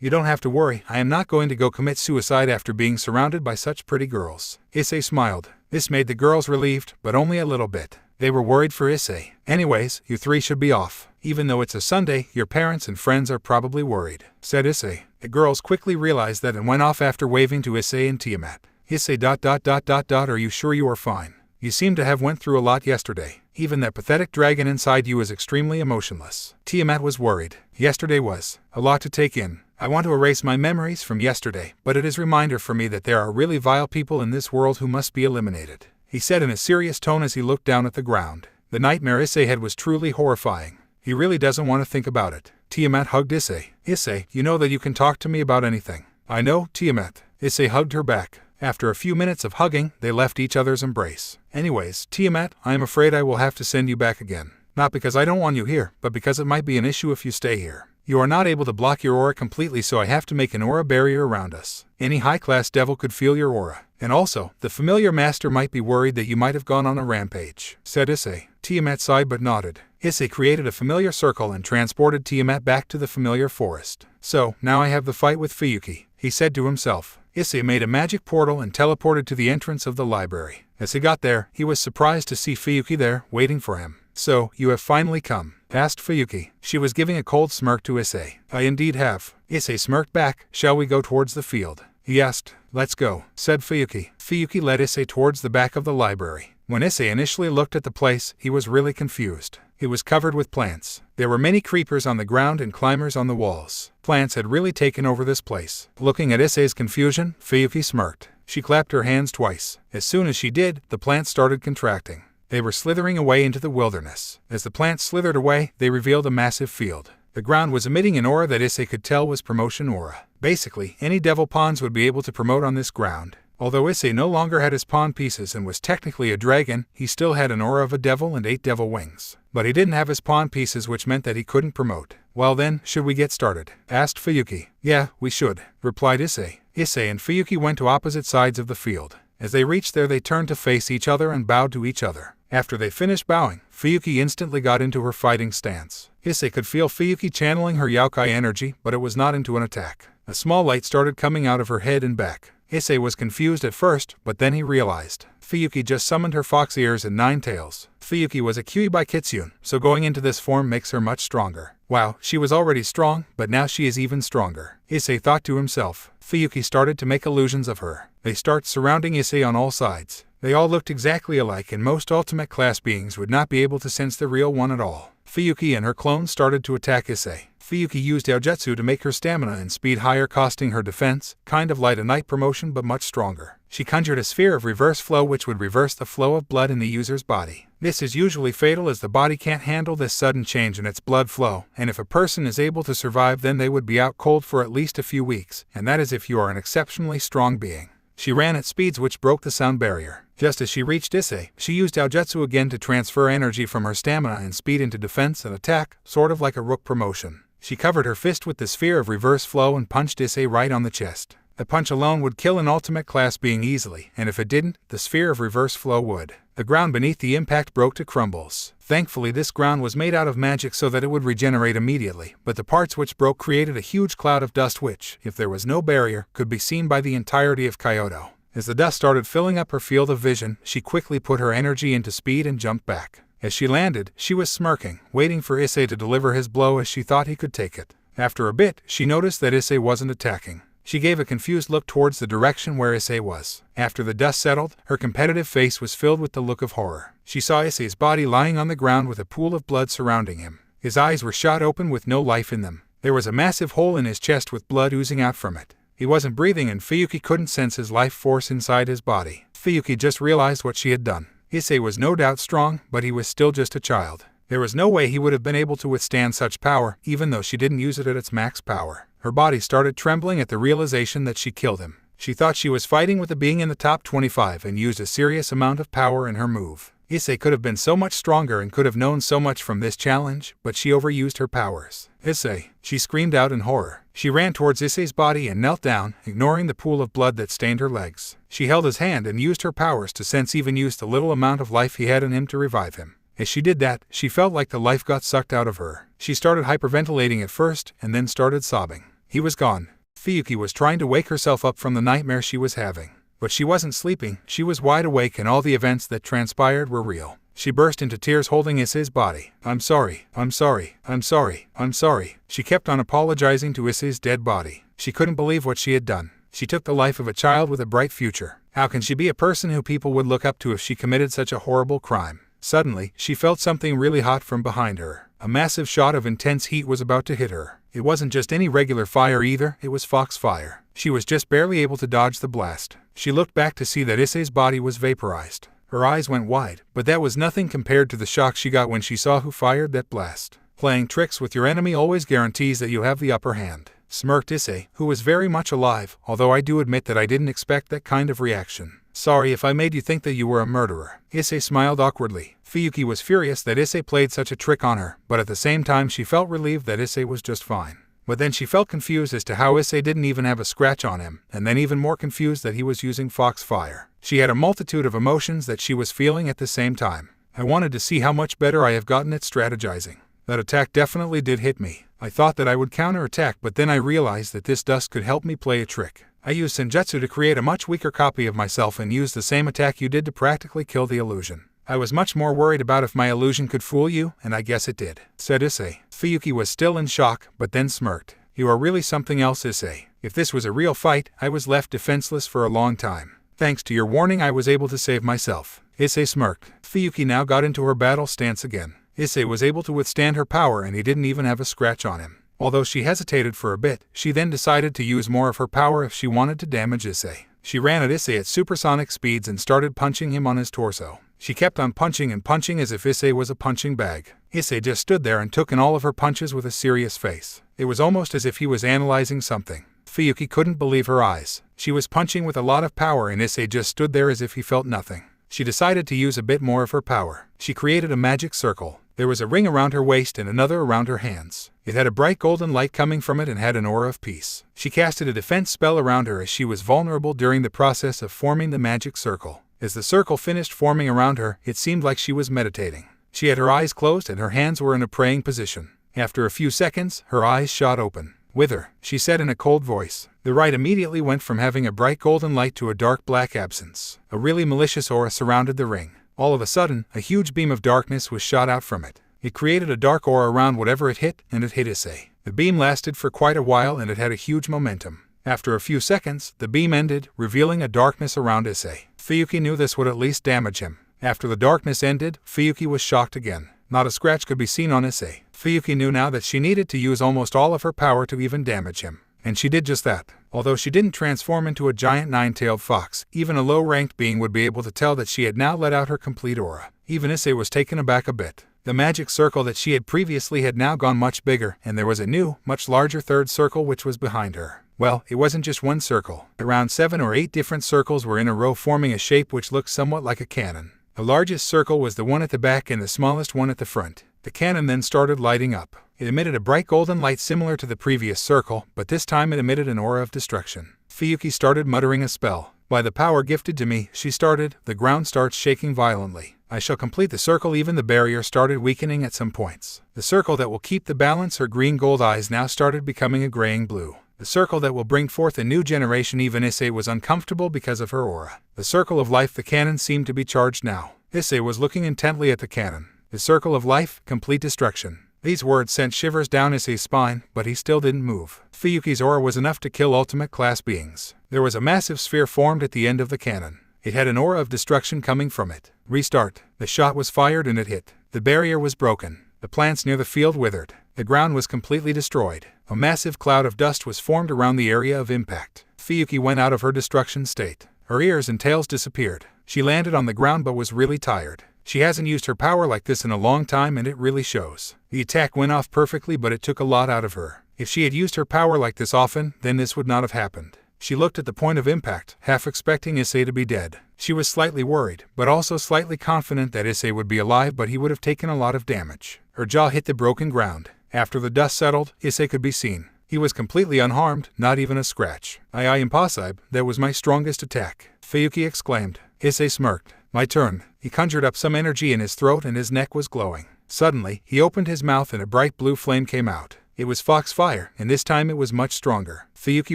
don't have to worry. I am not going to go commit suicide after being surrounded by such pretty girls. Issei smiled. This made the girls relieved, but only a little bit. They were worried for Issei. Anyways, you three should be off. Even though it's a Sunday, your parents and friends are probably worried, said Issei. The girls quickly realized that and went off after waving to Issei and Tiamat. Issei ... Are you sure you are fine? You seem to have went through a lot yesterday. Even that pathetic dragon inside you is extremely emotionless. Tiamat was worried. Yesterday was a lot to take in. I want to erase my memories from yesterday, but it is a reminder for me that there are really vile people in this world who must be eliminated, he said in a serious tone as he looked down at the ground. The nightmare Issei had was truly horrifying. He really doesn't want to think about it. Tiamat hugged Issei. Issei, you know that you can talk to me about anything. I know, Tiamat. Issei hugged her back. After a few minutes of hugging, they left each other's embrace. Anyways, Tiamat, I am afraid I will have to send you back again. Not because I don't want you here, but because it might be an issue if you stay here. You are not able to block your aura completely, so I have to make an aura barrier around us. Any high-class devil could feel your aura. And also, the familiar master might be worried that you might have gone on a rampage, said Issei. Tiamat sighed but nodded. Issei created a familiar circle and transported Tiamat back to the familiar forest. So, now I have the fight with Fuyuki, he said to himself. Issei made a magic portal and teleported to the entrance of the library. As he got there, he was surprised to see Fuyuki there, waiting for him. So, you have finally come? Asked Fuyuki. She was giving a cold smirk to Issei. I indeed have. Issei smirked back. Shall we go towards the field? He asked. Let's go, said Fuyuki. Fuyuki led Issei towards the back of the library. When Issei initially looked at the place, he was really confused. It was covered with plants. There were many creepers on the ground and climbers on the walls. Plants had really taken over this place. Looking at Issei's confusion, Fuyuki smirked. She clapped her hands twice. As soon as she did, the plants started contracting. They were slithering away into the wilderness. As the plants slithered away, they revealed a massive field. The ground was emitting an aura that Issei could tell was promotion aura. Basically, any devil pawns would be able to promote on this ground. Although Issei no longer had his pawn pieces and was technically a dragon, he still had an aura of a devil and 8 devil wings. But he didn't have his pawn pieces, which meant that he couldn't promote. Well then, should we get started? Asked Fuyuki. Yeah, we should, replied Issei. Issei and Fuyuki went to opposite sides of the field. As they reached there, they turned to face each other and bowed to each other. After they finished bowing, Fuyuki instantly got into her fighting stance. Issei could feel Fuyuki channeling her Yaokai energy, but it was not into an attack. A small light started coming out of her head and back. Issei was confused at first, but then he realized. Fuyuki just summoned her fox ears and 9 tails. Fuyuki was a Kyuubi Kitsune, so going into this form makes her much stronger. Wow, she was already strong, but now she is even stronger. Issei thought to himself. Fuyuki started to make illusions of her. They start surrounding Issei on all sides. They all looked exactly alike, and most ultimate class beings would not be able to sense the real one at all. Fuyuki and her clones started to attack Issei. Fuyuki used Aojutsu to make her stamina and speed higher, costing her defense, kind of like a knight promotion but much stronger. She conjured a sphere of reverse flow which would reverse the flow of blood in the user's body. This is usually fatal as the body can't handle this sudden change in its blood flow, and if a person is able to survive, then they would be out cold for at least a few weeks, and that is if you are an exceptionally strong being. She ran at speeds which broke the sound barrier. Just as she reached Issei, she used Aojutsu again to transfer energy from her stamina and speed into defense and attack, sort of like a rook promotion. She covered her fist with the sphere of reverse flow and punched Issei right on the chest. The punch alone would kill an ultimate class being easily, and if it didn't, the sphere of reverse flow would. The ground beneath the impact broke to crumbles. Thankfully, this ground was made out of magic so that it would regenerate immediately, but the parts which broke created a huge cloud of dust which, if there was no barrier, could be seen by the entirety of Kyoto. As the dust started filling up her field of vision, she quickly put her energy into speed and jumped back. As she landed, she was smirking, waiting for Issei to deliver his blow as she thought he could take it. After a bit, she noticed that Issei wasn't attacking. She gave a confused look towards the direction where Issei was. After the dust settled, her competitive face was filled with the look of horror. She saw Issei's body lying on the ground with a pool of blood surrounding him. His eyes were shot open with no life in them. There was a massive hole in his chest with blood oozing out from it. He wasn't breathing and Fuyuki couldn't sense his life force inside his body. Fuyuki just realized what she had done. Issei was no doubt strong, but he was still just a child. There was no way he would have been able to withstand such power, even though she didn't use it at its max power. Her body started trembling at the realization that she killed him. She thought she was fighting with a being in the top 25 and used a serious amount of power in her move. Issei could have been so much stronger and could have known so much from this challenge, but she overused her powers. Issei, she screamed out in horror. She ran towards Issei's body and knelt down, ignoring the pool of blood that stained her legs. She held his hand and used her powers to sense, even used the little amount of life he had in him to revive him. As she did that, she felt like the life got sucked out of her. She started hyperventilating at first, and then started sobbing. He was gone. Fuyuki was trying to wake herself up from the nightmare she was having. But she wasn't sleeping, she was wide awake and all the events that transpired were real. She burst into tears holding Issei's body. I'm sorry, I'm sorry, I'm sorry, I'm sorry. She kept on apologizing to Issei's dead body. She couldn't believe what she had done. She took the life of a child with a bright future. How can she be a person who people would look up to if she committed such a horrible crime? Suddenly, she felt something really hot from behind her. A massive shot of intense heat was about to hit her. It wasn't just any regular fire either, it was foxfire. She was just barely able to dodge the blast. She looked back to see that Issei's body was vaporized. Her eyes went wide, but that was nothing compared to the shock she got when she saw who fired that blast. Playing tricks with your enemy always guarantees that you have the upper hand, smirked Issei, who was very much alive, although I do admit that I didn't expect that kind of reaction. Sorry if I made you think that you were a murderer. Issei smiled awkwardly. Fuyuki was furious that Issei played such a trick on her, but at the same time she felt relieved that Issei was just fine. But then she felt confused as to how Issei didn't even have a scratch on him, and then even more confused that he was using foxfire. She had a multitude of emotions that she was feeling at the same time. I wanted to see how much better I have gotten at strategizing. That attack definitely did hit me. I thought that I would counterattack, but then I realized that this dust could help me play a trick. I used Senjutsu to create a much weaker copy of myself and used the same attack you did to practically kill the illusion. I was much more worried about if my illusion could fool you, and I guess it did, said Issei. Fuyuki was still in shock, but then smirked. You are really something else, Issei. If this was a real fight, I was left defenseless for a long time. Thanks to your warning I was able to save myself. Issei smirked. Fuyuki now got into her battle stance again. Issei was able to withstand her power and he didn't even have a scratch on him. Although she hesitated for a bit, she then decided to use more of her power if she wanted to damage Issei. She ran at Issei at supersonic speeds and started punching him on his torso. She kept on punching and punching as if Issei was a punching bag. Issei just stood there and took in all of her punches with a serious face. It was almost as if he was analyzing something. Fuyuki couldn't believe her eyes. She was punching with a lot of power and Issei just stood there as if he felt nothing. She decided to use a bit more of her power. She created a magic circle. There was a ring around her waist and another around her hands. It had a bright golden light coming from it and had an aura of peace. She casted a defense spell around her as she was vulnerable during the process of forming the magic circle. As the circle finished forming around her, it seemed like she was meditating. She had her eyes closed and her hands were in a praying position. After a few seconds, her eyes shot open. Whither? She said in a cold voice. The light immediately went from having a bright golden light to a dark black absence. A really malicious aura surrounded the ring. All of a sudden, a huge beam of darkness was shot out from it. It created a dark aura around whatever it hit, and it hit Issei. The beam lasted for quite a while and it had a huge momentum. After a few seconds, the beam ended, revealing a darkness around Issei. Fuyuki knew this would at least damage him. After the darkness ended, Fuyuki was shocked again. Not a scratch could be seen on Issei. Fuyuki knew now that she needed to use almost all of her power to even damage him. And she did just that. Although she didn't transform into a giant nine-tailed fox, even a low-ranked being would be able to tell that she had now let out her complete aura. Even Issei was taken aback a bit. The magic circle that she had previously had now gone much bigger, and there was a new, much larger third circle which was behind her. Well, it wasn't just one circle. Around 7 or 8 different circles were in a row forming a shape which looked somewhat like a cannon. The largest circle was the one at the back and the smallest one at the front. The cannon then started lighting up. It emitted a bright golden light similar to the previous circle, but this time it emitted an aura of destruction. Fuyuki started muttering a spell. By the power gifted to me, she started, the ground starts shaking violently. I shall complete the circle. Even the barrier started weakening at some points. The circle that will keep the balance, her green-gold eyes now started becoming a graying blue. The circle that will bring forth a new generation. Even Issei was uncomfortable because of her aura. The circle of life, the cannon seemed to be charged now. Issei was looking intently at the cannon. The circle of life, complete destruction. These words sent shivers down Issei's spine, but he still didn't move. Fuyuki's aura was enough to kill ultimate class beings. There was a massive sphere formed at the end of the cannon. It had an aura of destruction coming from it. Restart. The shot was fired and it hit. The barrier was broken. The plants near the field withered. The ground was completely destroyed. A massive cloud of dust was formed around the area of impact. Fuyuki went out of her destruction state. Her ears and tails disappeared. She landed on the ground but was really tired. She hasn't used her power like this in a long time and it really shows. The attack went off perfectly but it took a lot out of her. If she had used her power like this often, then this would not have happened. She looked at the point of impact, half expecting Issei to be dead. She was slightly worried, but also slightly confident that Issei would be alive, but he would have taken a lot of damage. Her jaw hit the broken ground. After the dust settled, Issei could be seen. He was completely unharmed, not even a scratch. Impossible, that was my strongest attack, Fuyuki exclaimed. Issei smirked. My turn. He conjured up some energy in his throat and his neck was glowing. Suddenly, he opened his mouth and a bright blue flame came out. It was fox fire, and this time it was much stronger. Fuyuki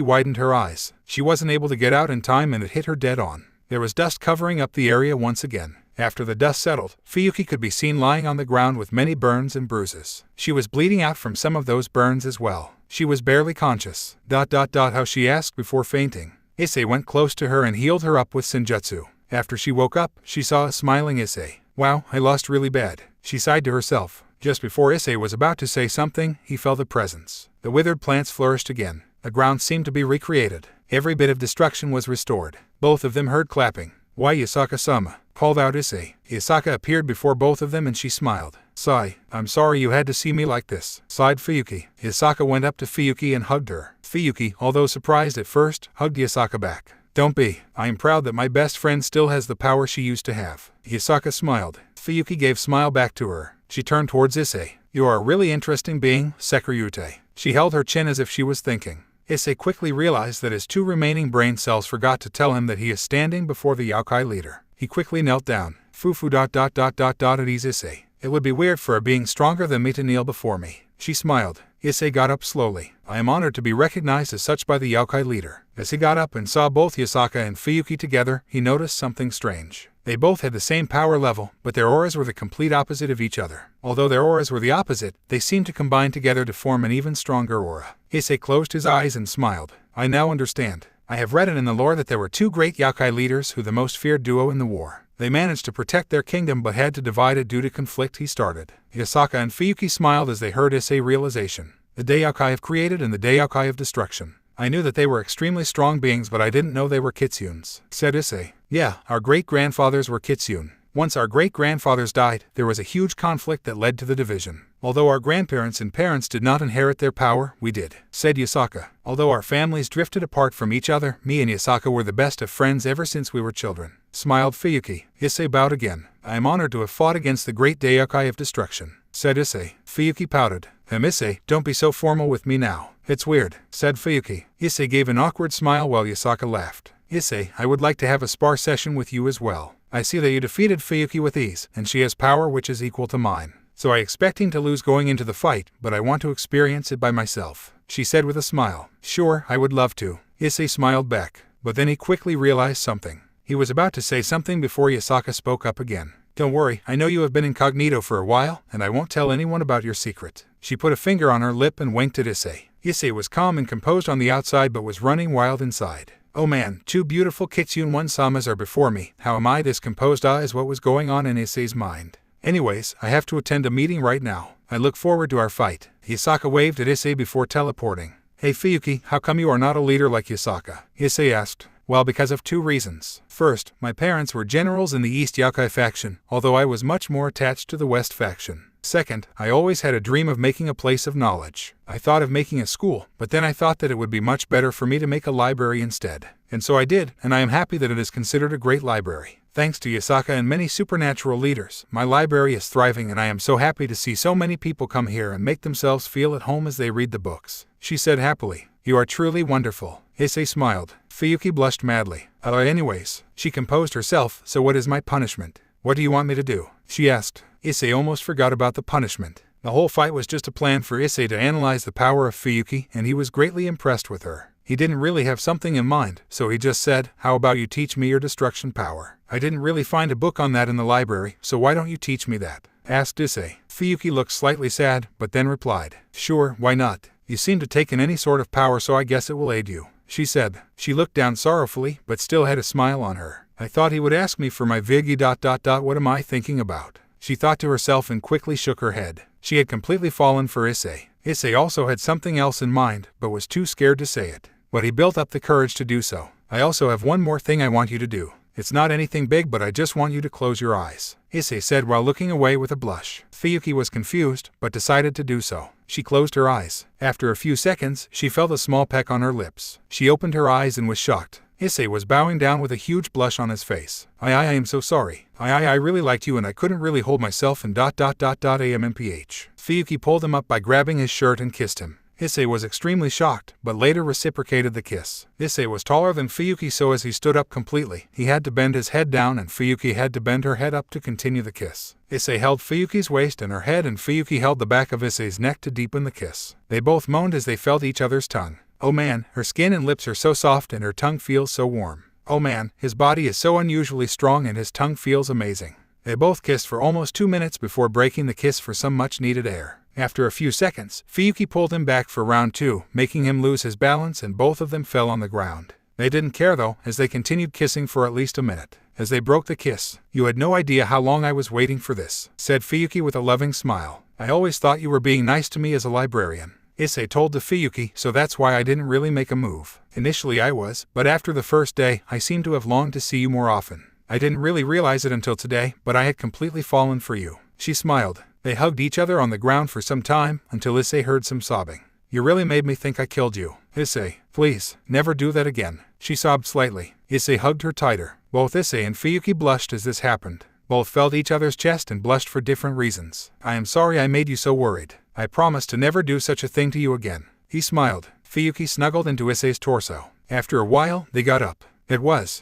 widened her eyes. She wasn't able to get out in time and it hit her dead on. There was dust covering up the area once again. After the dust settled, Fuyuki could be seen lying on the ground with many burns and bruises. She was bleeding out from some of those burns as well. She was barely conscious. How she asked before fainting. Issei went close to her and healed her up with Senjutsu. After she woke up, she saw a smiling Issei. Wow, I lost really bad. She sighed to herself. Just before Issei was about to say something, he felt a presence. The withered plants flourished again. The ground seemed to be recreated. Every bit of destruction was restored. Both of them heard clapping. "Why, Yasaka-sama?" called out Issei. Yasaka appeared before both of them and she smiled. "Sigh, I'm sorry you had to see me like this," sighed Fuyuki. Yasaka went up to Fuyuki and hugged her. Fuyuki, although surprised at first, hugged Yasaka back. "Don't be. I am proud that my best friend still has the power she used to have." Yasaka smiled. Fuyuki gave smile back to her. She turned towards Issei. "You are a really interesting being, Sekurute." She held her chin as if she was thinking. Issei quickly realized that his 2 remaining brain cells forgot to tell him that he is standing before the Yokai leader. He quickly knelt down. Fufu at ease Issei. "It would be weird for a being stronger than me to kneel before me." She smiled. Issei got up slowly. "I am honored to be recognized as such by the Yokai leader." As he got up and saw both Yasaka and Fuyuki together, he noticed something strange. They both had the same power level, but their auras were the complete opposite of each other. Although their auras were the opposite, they seemed to combine together to form an even stronger aura. Issei closed his eyes and smiled. "I now understand. I have read it in the lore that there were 2 great Yokai leaders who the most feared duo in the war. They managed to protect their kingdom but had to divide it due to conflict he started." Yasaka and Fuyuki smiled as they heard Issei's realization. "The Daiokai have created and the Daiokai of destruction. I knew that they were extremely strong beings but I didn't know they were Kitsunes," said Issei. "Yeah, our great-grandfathers were Kitsune. Once our great-grandfathers died, there was a huge conflict that led to the division. Although our grandparents and parents did not inherit their power, we did," said Yasaka. "Although our families drifted apart from each other, me and Yasaka were the best of friends ever since we were children," smiled Fuyuki. Issei bowed again. "I am honored to have fought against the great Daiokai of destruction," said Issei. Fuyuki pouted. "Issei, don't be so formal with me now. It's weird," said Fuyuki. Issei gave an awkward smile while Yasaka laughed. "Issei, I would like to have a spar session with you as well. I see that you defeated Fuyuki with ease, and she has power which is equal to mine. So I expecting to lose going into the fight, but I want to experience it by myself," she said with a smile. "Sure, I would love to." Issei smiled back, but then he quickly realized something. He was about to say something before Yasaka spoke up again. "Don't worry, I know you have been incognito for a while, and I won't tell anyone about your secret." She put a finger on her lip and winked at Issei. Issei was calm and composed on the outside but was running wild inside. "Oh man, 2 beautiful Kitsune One-samas are before me. How am I this composed?" is what was going on in Issei's mind. "Anyways, I have to attend a meeting right now. I look forward to our fight." Yasaka waved at Issei before teleporting. "Hey Fuyuki, how come you are not a leader like Yasaka?" Issei asked. "Well, because of 2 reasons. First, my parents were generals in the East Yokai faction, although I was much more attached to the West faction. Second, I always had a dream of making a place of knowledge. I thought of making a school, but then I thought that it would be much better for me to make a library instead. And so I did, and I am happy that it is considered a great library. Thanks to Yasaka and many supernatural leaders, my library is thriving and I am so happy to see so many people come here and make themselves feel at home as they read the books," she said happily. "You are truly wonderful." Issei smiled. Fuyuki blushed madly. Anyways, she composed herself, "So what is my punishment?" "What do you want me to do?" she asked. Issei almost forgot about the punishment. The whole fight was just a plan for Issei to analyze the power of Fuyuki, and he was greatly impressed with her. He didn't really have something in mind, so he just said, "How about you teach me your destruction power? I didn't really find a book on that in the library, so why don't you teach me that?" asked Issei. Fuyuki looked slightly sad, but then replied, "Sure, why not? You seem to take in any sort of power, so I guess it will aid you," she said. She looked down sorrowfully, but still had a smile on her. "I thought he would ask me for my Vigi ... What am I thinking about?" she thought to herself and quickly shook her head. She had completely fallen for Issei. Issei also had something else in mind, but was too scared to say it. But he built up the courage to do so. "I also have one more thing I want you to do. It's not anything big, but I just want you to close your eyes," Issei said while looking away with a blush. Fuyuki was confused, but decided to do so. She closed her eyes. After a few seconds, she felt a small peck on her lips. She opened her eyes and was shocked. Issei was bowing down with a huge blush on his face. I am so sorry. I really liked you and I couldn't really hold myself and ... AMMPH. Fuyuki pulled him up by grabbing his shirt and kissed him. Issei was extremely shocked, but later reciprocated the kiss. Issei was taller than Fuyuki, so as he stood up completely, he had to bend his head down and Fuyuki had to bend her head up to continue the kiss. Issei held Fuyuki's waist and her head and Fuyuki held the back of Issei's neck to deepen the kiss. They both moaned as they felt each other's tongue. Oh man, her skin and lips are so soft and her tongue feels so warm. Oh man, his body is so unusually strong and his tongue feels amazing. They both kissed for almost 2 minutes before breaking the kiss for some much-needed air. After a few seconds, Fuyuki pulled him back for round 2, making him lose his balance and both of them fell on the ground. They didn't care though, as they continued kissing for at least a minute. As they broke the kiss, "You had no idea how long I was waiting for this," said Fuyuki with a loving smile. "I always thought you were being nice to me as a librarian." Issei told to Fuyuki, "So that's why I didn't really make a move. Initially I was, but after the first day, I seem to have longed to see you more often. I didn't really realize it until today, but I had completely fallen for you." She smiled. They hugged each other on the ground for some time, until Issei heard some sobbing. "You really made me think I killed you. Issei, please, never do that again." She sobbed slightly. Issei hugged her tighter. Both Issei and Fuyuki blushed as this happened. Both felt each other's chest and blushed for different reasons. "I am sorry I made you so worried. I promise to never do such a thing to you again." He smiled. Fuyuki snuggled into Issei's torso. After a while, they got up.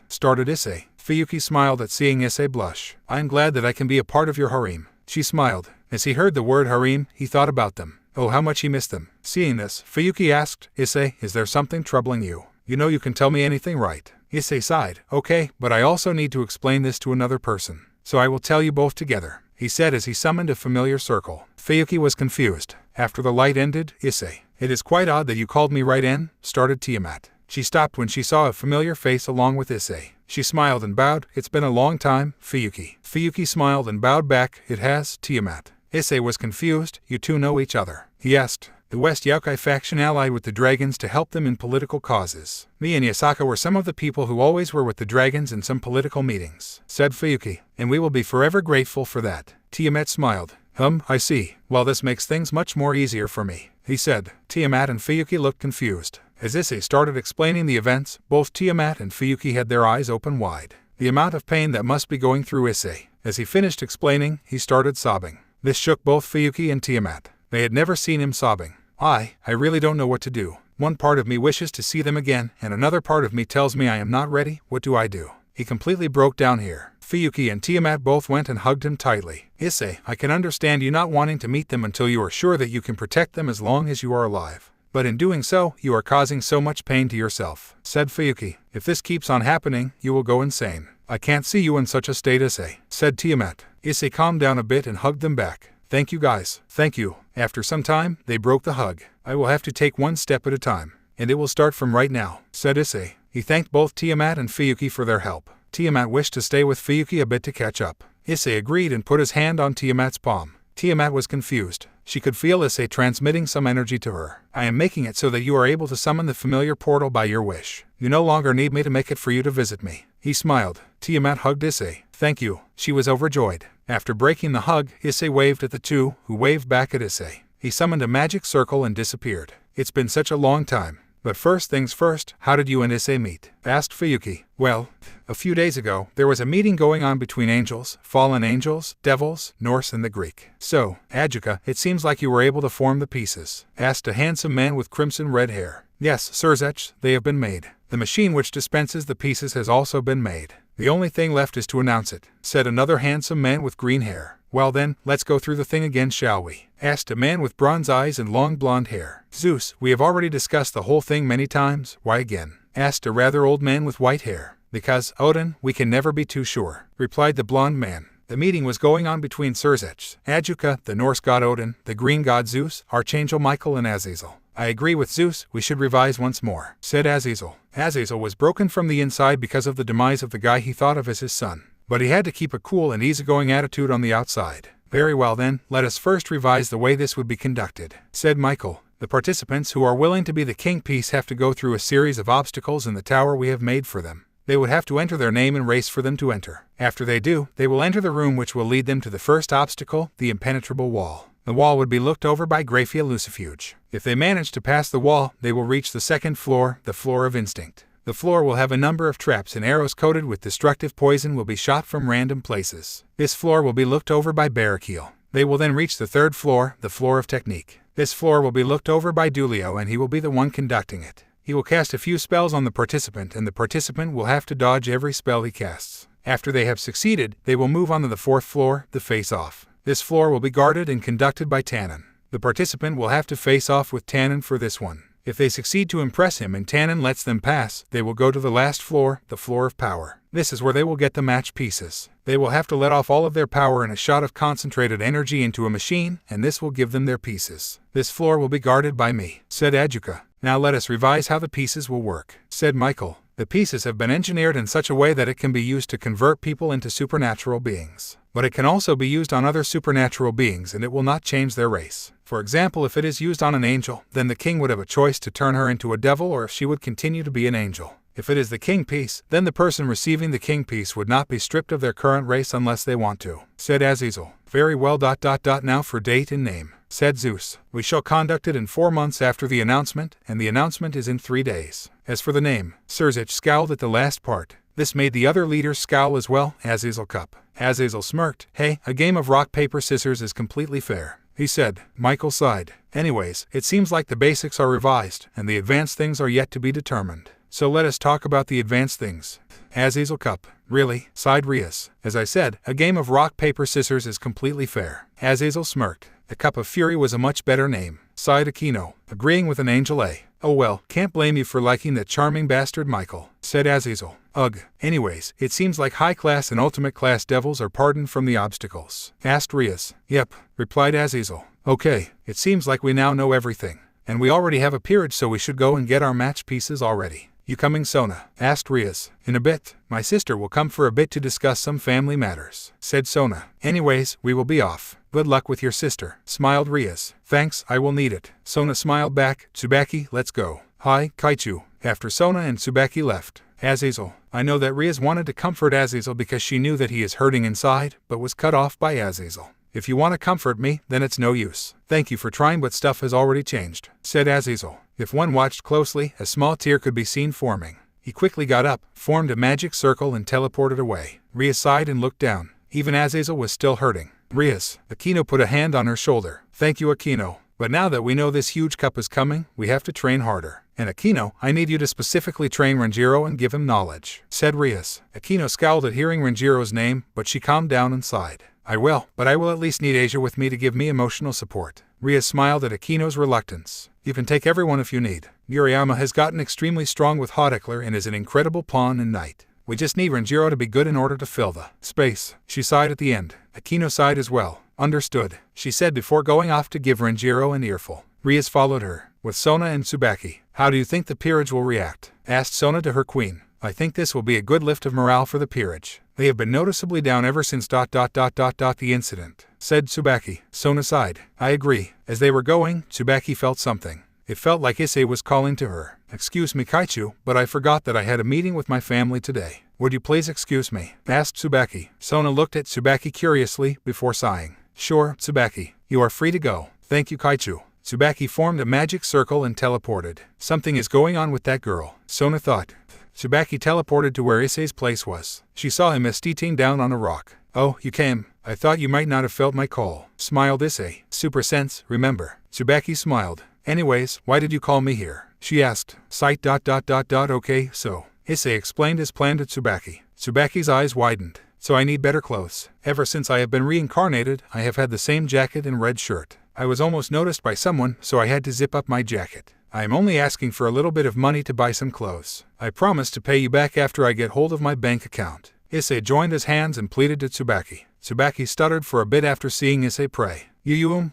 Started Issei. Fuyuki smiled at seeing Issei blush. "I am glad that I can be a part of your harem." She smiled. As he heard the word harem, he thought about them. Oh, how much he missed them. Seeing this, Fuyuki asked, "Issei, is there something troubling you? You know you can tell me anything, right?" Issei sighed. "Okay, but I also need to explain this to another person. So I will tell you both together," he said as he summoned a familiar circle. Fuyuki was confused. After the light ended, Issei, "It is quite odd that you called me right in," started Tiamat. She stopped when she saw a familiar face along with Issei. She smiled and bowed. "It's been a long time, Fuyuki." Fuyuki smiled and bowed back. "It has, Tiamat." Issei was confused. "You two know each other?" he asked. "The West Yokai faction allied with the dragons to help them in political causes. Me and Yasaka were some of the people who always were with the dragons in some political meetings," said Fuyuki, "and we will be forever grateful for that." Tiamat smiled. I see. Well, this makes things much more easier for me," he said. Tiamat and Fuyuki looked confused. As Issei started explaining the events, both Tiamat and Fuyuki had their eyes open wide. The amount of pain that must be going through Issei. As he finished explaining, he started sobbing. This shook both Fuyuki and Tiamat. They had never seen him sobbing. I really don't know what to do. One part of me wishes to see them again, and another part of me tells me I am not ready. What do I do?" He completely broke down here. Fuyuki and Tiamat both went and hugged him tightly. "Issei, I can understand you not wanting to meet them until you are sure that you can protect them as long as you are alive. But in doing so, you are causing so much pain to yourself," said Fuyuki. "If this keeps on happening, you will go insane." "I can't see you in such a state, Issei," said Tiamat. Issei calmed down a bit and hugged them back. "Thank you guys." "Thank you." After some time, they broke the hug. "I will have to take one step at a time, and it will start from right now," said Issei. He thanked both Tiamat and Fuyuki for their help. Tiamat wished to stay with Fuyuki a bit to catch up. Issei agreed and put his hand on Tiamat's palm. Tiamat was confused. She could feel Issei transmitting some energy to her. "I am making it so that you are able to summon the familiar portal by your wish. You no longer need me to make it for you to visit me." He smiled. Tiamat hugged Issei. "Thank you." She was overjoyed. After breaking the hug, Issei waved at the two, who waved back at Issei. He summoned a magic circle and disappeared. "It's been such a long time. But first things first, how did you and Issei meet?" asked Fuyuki. "Well, a few days ago, there was a meeting going on between angels, fallen angels, devils, Norse and the Greek. So, Ajuka, it seems like you were able to form the pieces," asked a handsome man with crimson red hair. "Yes, Sirzech, they have been made. The machine which dispenses the pieces has also been made. The only thing left is to announce it," said another handsome man with green hair. "Well then, let's go through the thing again, shall we?" asked a man with bronze eyes and long blonde hair. "Zeus, we have already discussed the whole thing many times. Why again?" asked a rather old man with white hair. "Because, Odin, we can never be too sure," replied the blonde man. The meeting was going on between Sirzech, Ajuka, the Norse god Odin, the green god Zeus, Archangel Michael and Azazel. "I agree with Zeus, we should revise once more," said Azazel. Azazel was broken from the inside because of the demise of the guy he thought of as his son. But he had to keep a cool and easygoing attitude on the outside. "Very well then, let us first revise the way this would be conducted," said Michael. "The participants who are willing to be the king piece have to go through a series of obstacles in the tower we have made for them. They would have to enter their name and race for them to enter. After they do, they will enter the room which will lead them to the first obstacle, the impenetrable wall. The wall would be looked over by Graphia Lucifuge. If they manage to pass the wall, they will reach the second floor, the floor of instinct. The floor will have a number of traps and arrows coated with destructive poison will be shot from random places. This floor will be looked over by Barrakiel. They will then reach the third floor, the floor of technique. This floor will be looked over by Dulio and he will be the one conducting it. He will cast a few spells on the participant and the participant will have to dodge every spell he casts. After they have succeeded, they will move on to the 4th floor, the face-off. This floor will be guarded and conducted by Tannen. The participant will have to face off with Tannen for this one. If they succeed to impress him and Tannen lets them pass, they will go to the last floor, the floor of power. This is where they will get the match pieces. They will have to let off all of their power in a shot of concentrated energy into a machine, and this will give them their pieces. This floor will be guarded by me, said Ajuka. Now let us revise how the pieces will work, said Michael. The pieces have been engineered in such a way that it can be used to convert people into supernatural beings. But it can also be used on other supernatural beings and it will not change their race. For example, if it is used on an angel, then the king would have a choice to turn her into a devil or if she would continue to be an angel. If it is the king piece, then the person receiving the king piece would not be stripped of their current race unless they want to, said Azazel. Very well. Now for date and name, said Zeus. We shall conduct it in 4 months after the announcement, and the announcement is in 3 days. As for the name, Sirzich scowled at the last part. This made the other leaders scowl as well. Azazel Cup. Azazel smirked. Hey, a game of rock, paper, scissors is completely fair, he said. Michael sighed. Anyways, it seems like the basics are revised, and the advanced things are yet to be determined. So let us talk about the advanced things. Azazel Cup. Really? Sighed Rias. As I said, a game of rock, paper, scissors is completely fair. Azazel smirked. The Cup of Fury was a much better name, sighed Aquino, agreeing with an Angel A. Oh well, can't blame you for liking that charming bastard Michael, said Azazel. Ugh. Anyways, it seems like high-class and ultimate-class devils are pardoned from the obstacles, asked Rias. Yep, replied Azazel. Okay, it seems like we now know everything. And we already have a peerage, so we should go and get our match pieces already. You coming, Sona? Asked Rias. In a bit. My sister will come for a bit to discuss some family matters, said Sona. Anyways, we will be off. Good luck with your sister, smiled Rias. Thanks, I will need it. Sona smiled back. Tsubaki, let's go. Hi, Kaichu. After Sona and Tsubaki left, Azazel. I know that Rias wanted to comfort Azazel because she knew that he is hurting inside, but was cut off by Azazel. If you want to comfort me, then it's no use. Thank you for trying, but stuff has already changed, said Azazel. If one watched closely, a small tear could be seen forming. He quickly got up, formed a magic circle and teleported away. Rias sighed and looked down. Even Azazel was still hurting. Rias. Aquino put a hand on her shoulder. Thank you, Aquino. But now that we know this huge cup is coming, we have to train harder. And Aquino, I need you to specifically train Renjiro and give him knowledge, said Rias. Aquino scowled at hearing Renjiro's name, but she calmed down and sighed. I will, but I will at least need Asia with me to give me emotional support. Rias smiled at Aquino's reluctance. You can take everyone if you need. Yuriyama has gotten extremely strong with Hottickler and is an incredible pawn and knight. We just need Renjiro to be good in order to fill the space. She sighed at the end. Aquino sighed as well. Understood, she said before going off to give Renjiro an earful. Rias followed her, with Sona and Tsubaki. How do you think the peerage will react? Asked Sona to her queen. I think this will be a good lift of morale for the peerage. They have been noticeably down ever since the incident, said Tsubaki. Sona sighed. I agree. As they were going, Tsubaki felt something. It felt like Issei was calling to her. Excuse me, Kaichu, but I forgot that I had a meeting with my family today. Would you please excuse me? Asked Tsubaki. Sona looked at Tsubaki curiously, before sighing. Sure, Tsubaki. You are free to go. Thank you, Kaichu. Tsubaki formed a magic circle and teleported. Something is going on with that girl, Sona thought. Tsubaki teleported to where Issei's place was. She saw him meditating down on a rock. Oh, you came. I thought you might not have felt my call, smiled Issei. Super sense, remember. Tsubaki smiled. Anyways, why did you call me here? She asked. Sight. Okay, so. Issei explained his plan to Tsubaki. Tsubaki's eyes widened. So I need better clothes. Ever since I have been reincarnated, I have had the same jacket and red shirt. I was almost noticed by someone, so I had to zip up my jacket. I am only asking for a little bit of money to buy some clothes. I promise to pay you back after I get hold of my bank account. Issei joined his hands and pleaded to Tsubaki. Tsubaki stuttered for a bit after seeing Issei pray.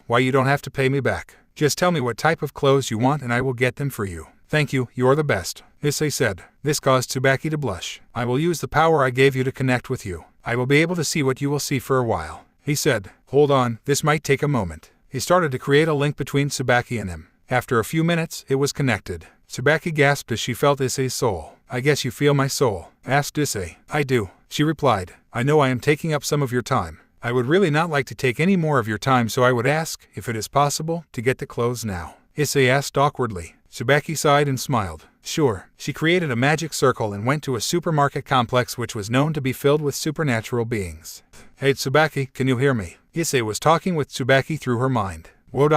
Why you don't have to pay me back. Just tell me what type of clothes you want and I will get them for you. Thank you, you're the best, Issei said. This caused Tsubaki to blush. I will use the power I gave you to connect with you. I will be able to see what you will see for a while. He said. Hold on, this might take a moment. He started to create a link between Tsubaki and him. After a few minutes, it was connected. Tsubaki gasped as she felt Issei's soul. I guess you feel my soul, asked Issei. I do, she replied. I know I am taking up some of your time. I would really not like to take any more of your time, so I would ask, if it is possible, to get the clothes now. Issei asked awkwardly. Tsubaki sighed and smiled. Sure. She created a magic circle and went to a supermarket complex which was known to be filled with supernatural beings. Hey Tsubaki, can you hear me? Issei was talking with Tsubaki through her mind. Whoa.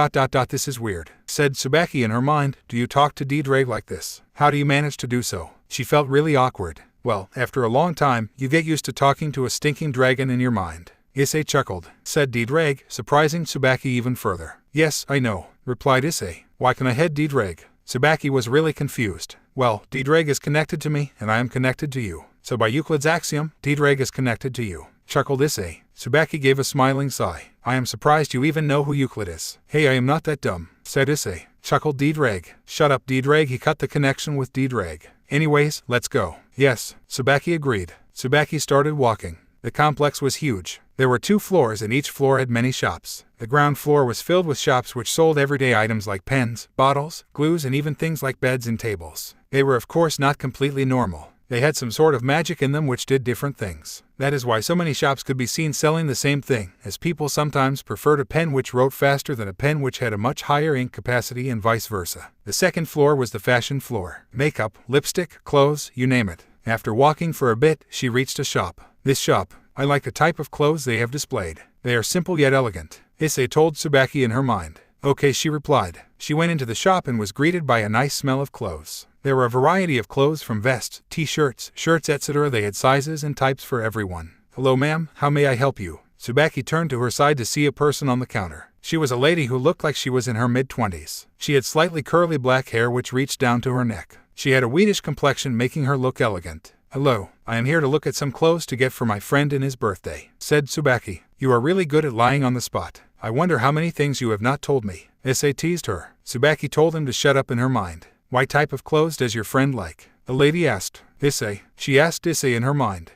This is weird, said Tsubaki in her mind. Do you talk to D-Drake like this? How do you manage to do so? She felt really awkward. Well, after a long time, you get used to talking to a stinking dragon in your mind. Issei chuckled, said D-Drake, surprising Tsubaki even further. Yes, I know, replied Issei. Why can I head D-Drake? Tsubaki was really confused. Well, D-Drake is connected to me, and I am connected to you. So by Euclid's axiom, D-Drake is connected to you, chuckled Issei. Tsubaki gave a smiling sigh. I am surprised you even know who Euclid is. Hey, I am not that dumb, said Issei, chuckled D-Drake. Shut up, D-Drake. He cut the connection with D-Drake. Anyways, let's go. Yes, Tsubaki agreed. Tsubaki started walking. The complex was huge. There were 2 floors and each floor had many shops. The ground floor was filled with shops which sold everyday items like pens, bottles, glues, and even things like beds and tables. They were of course not completely normal. They had some sort of magic in them which did different things. That is why so many shops could be seen selling the same thing, as people sometimes preferred a pen which wrote faster than a pen which had a much higher ink capacity and vice versa. The second floor was the fashion floor. Makeup, lipstick, clothes, you name it. After walking for a bit, she reached a shop. This shop, I like the type of clothes they have displayed. They are simple yet elegant, Issei told Tsubaki in her mind. Okay, she replied. She went into the shop and was greeted by a nice smell of clothes. There were a variety of clothes from vests, t-shirts, shirts, etc. They had sizes and types for everyone. Hello ma'am, how may I help you? Tsubaki turned to her side to see a person on the counter. She was a lady who looked like she was in her mid-20s. She had slightly curly black hair which reached down to her neck. She had a wheatish complexion making her look elegant. Hello, I am here to look at some clothes to get for my friend in his birthday, said Tsubaki. You are really good at lying on the spot. I wonder how many things you have not told me. Issei teased her. Tsubaki told him to shut up in her mind. What type of clothes does your friend like? The lady asked. Issei. She asked Issei in her mind.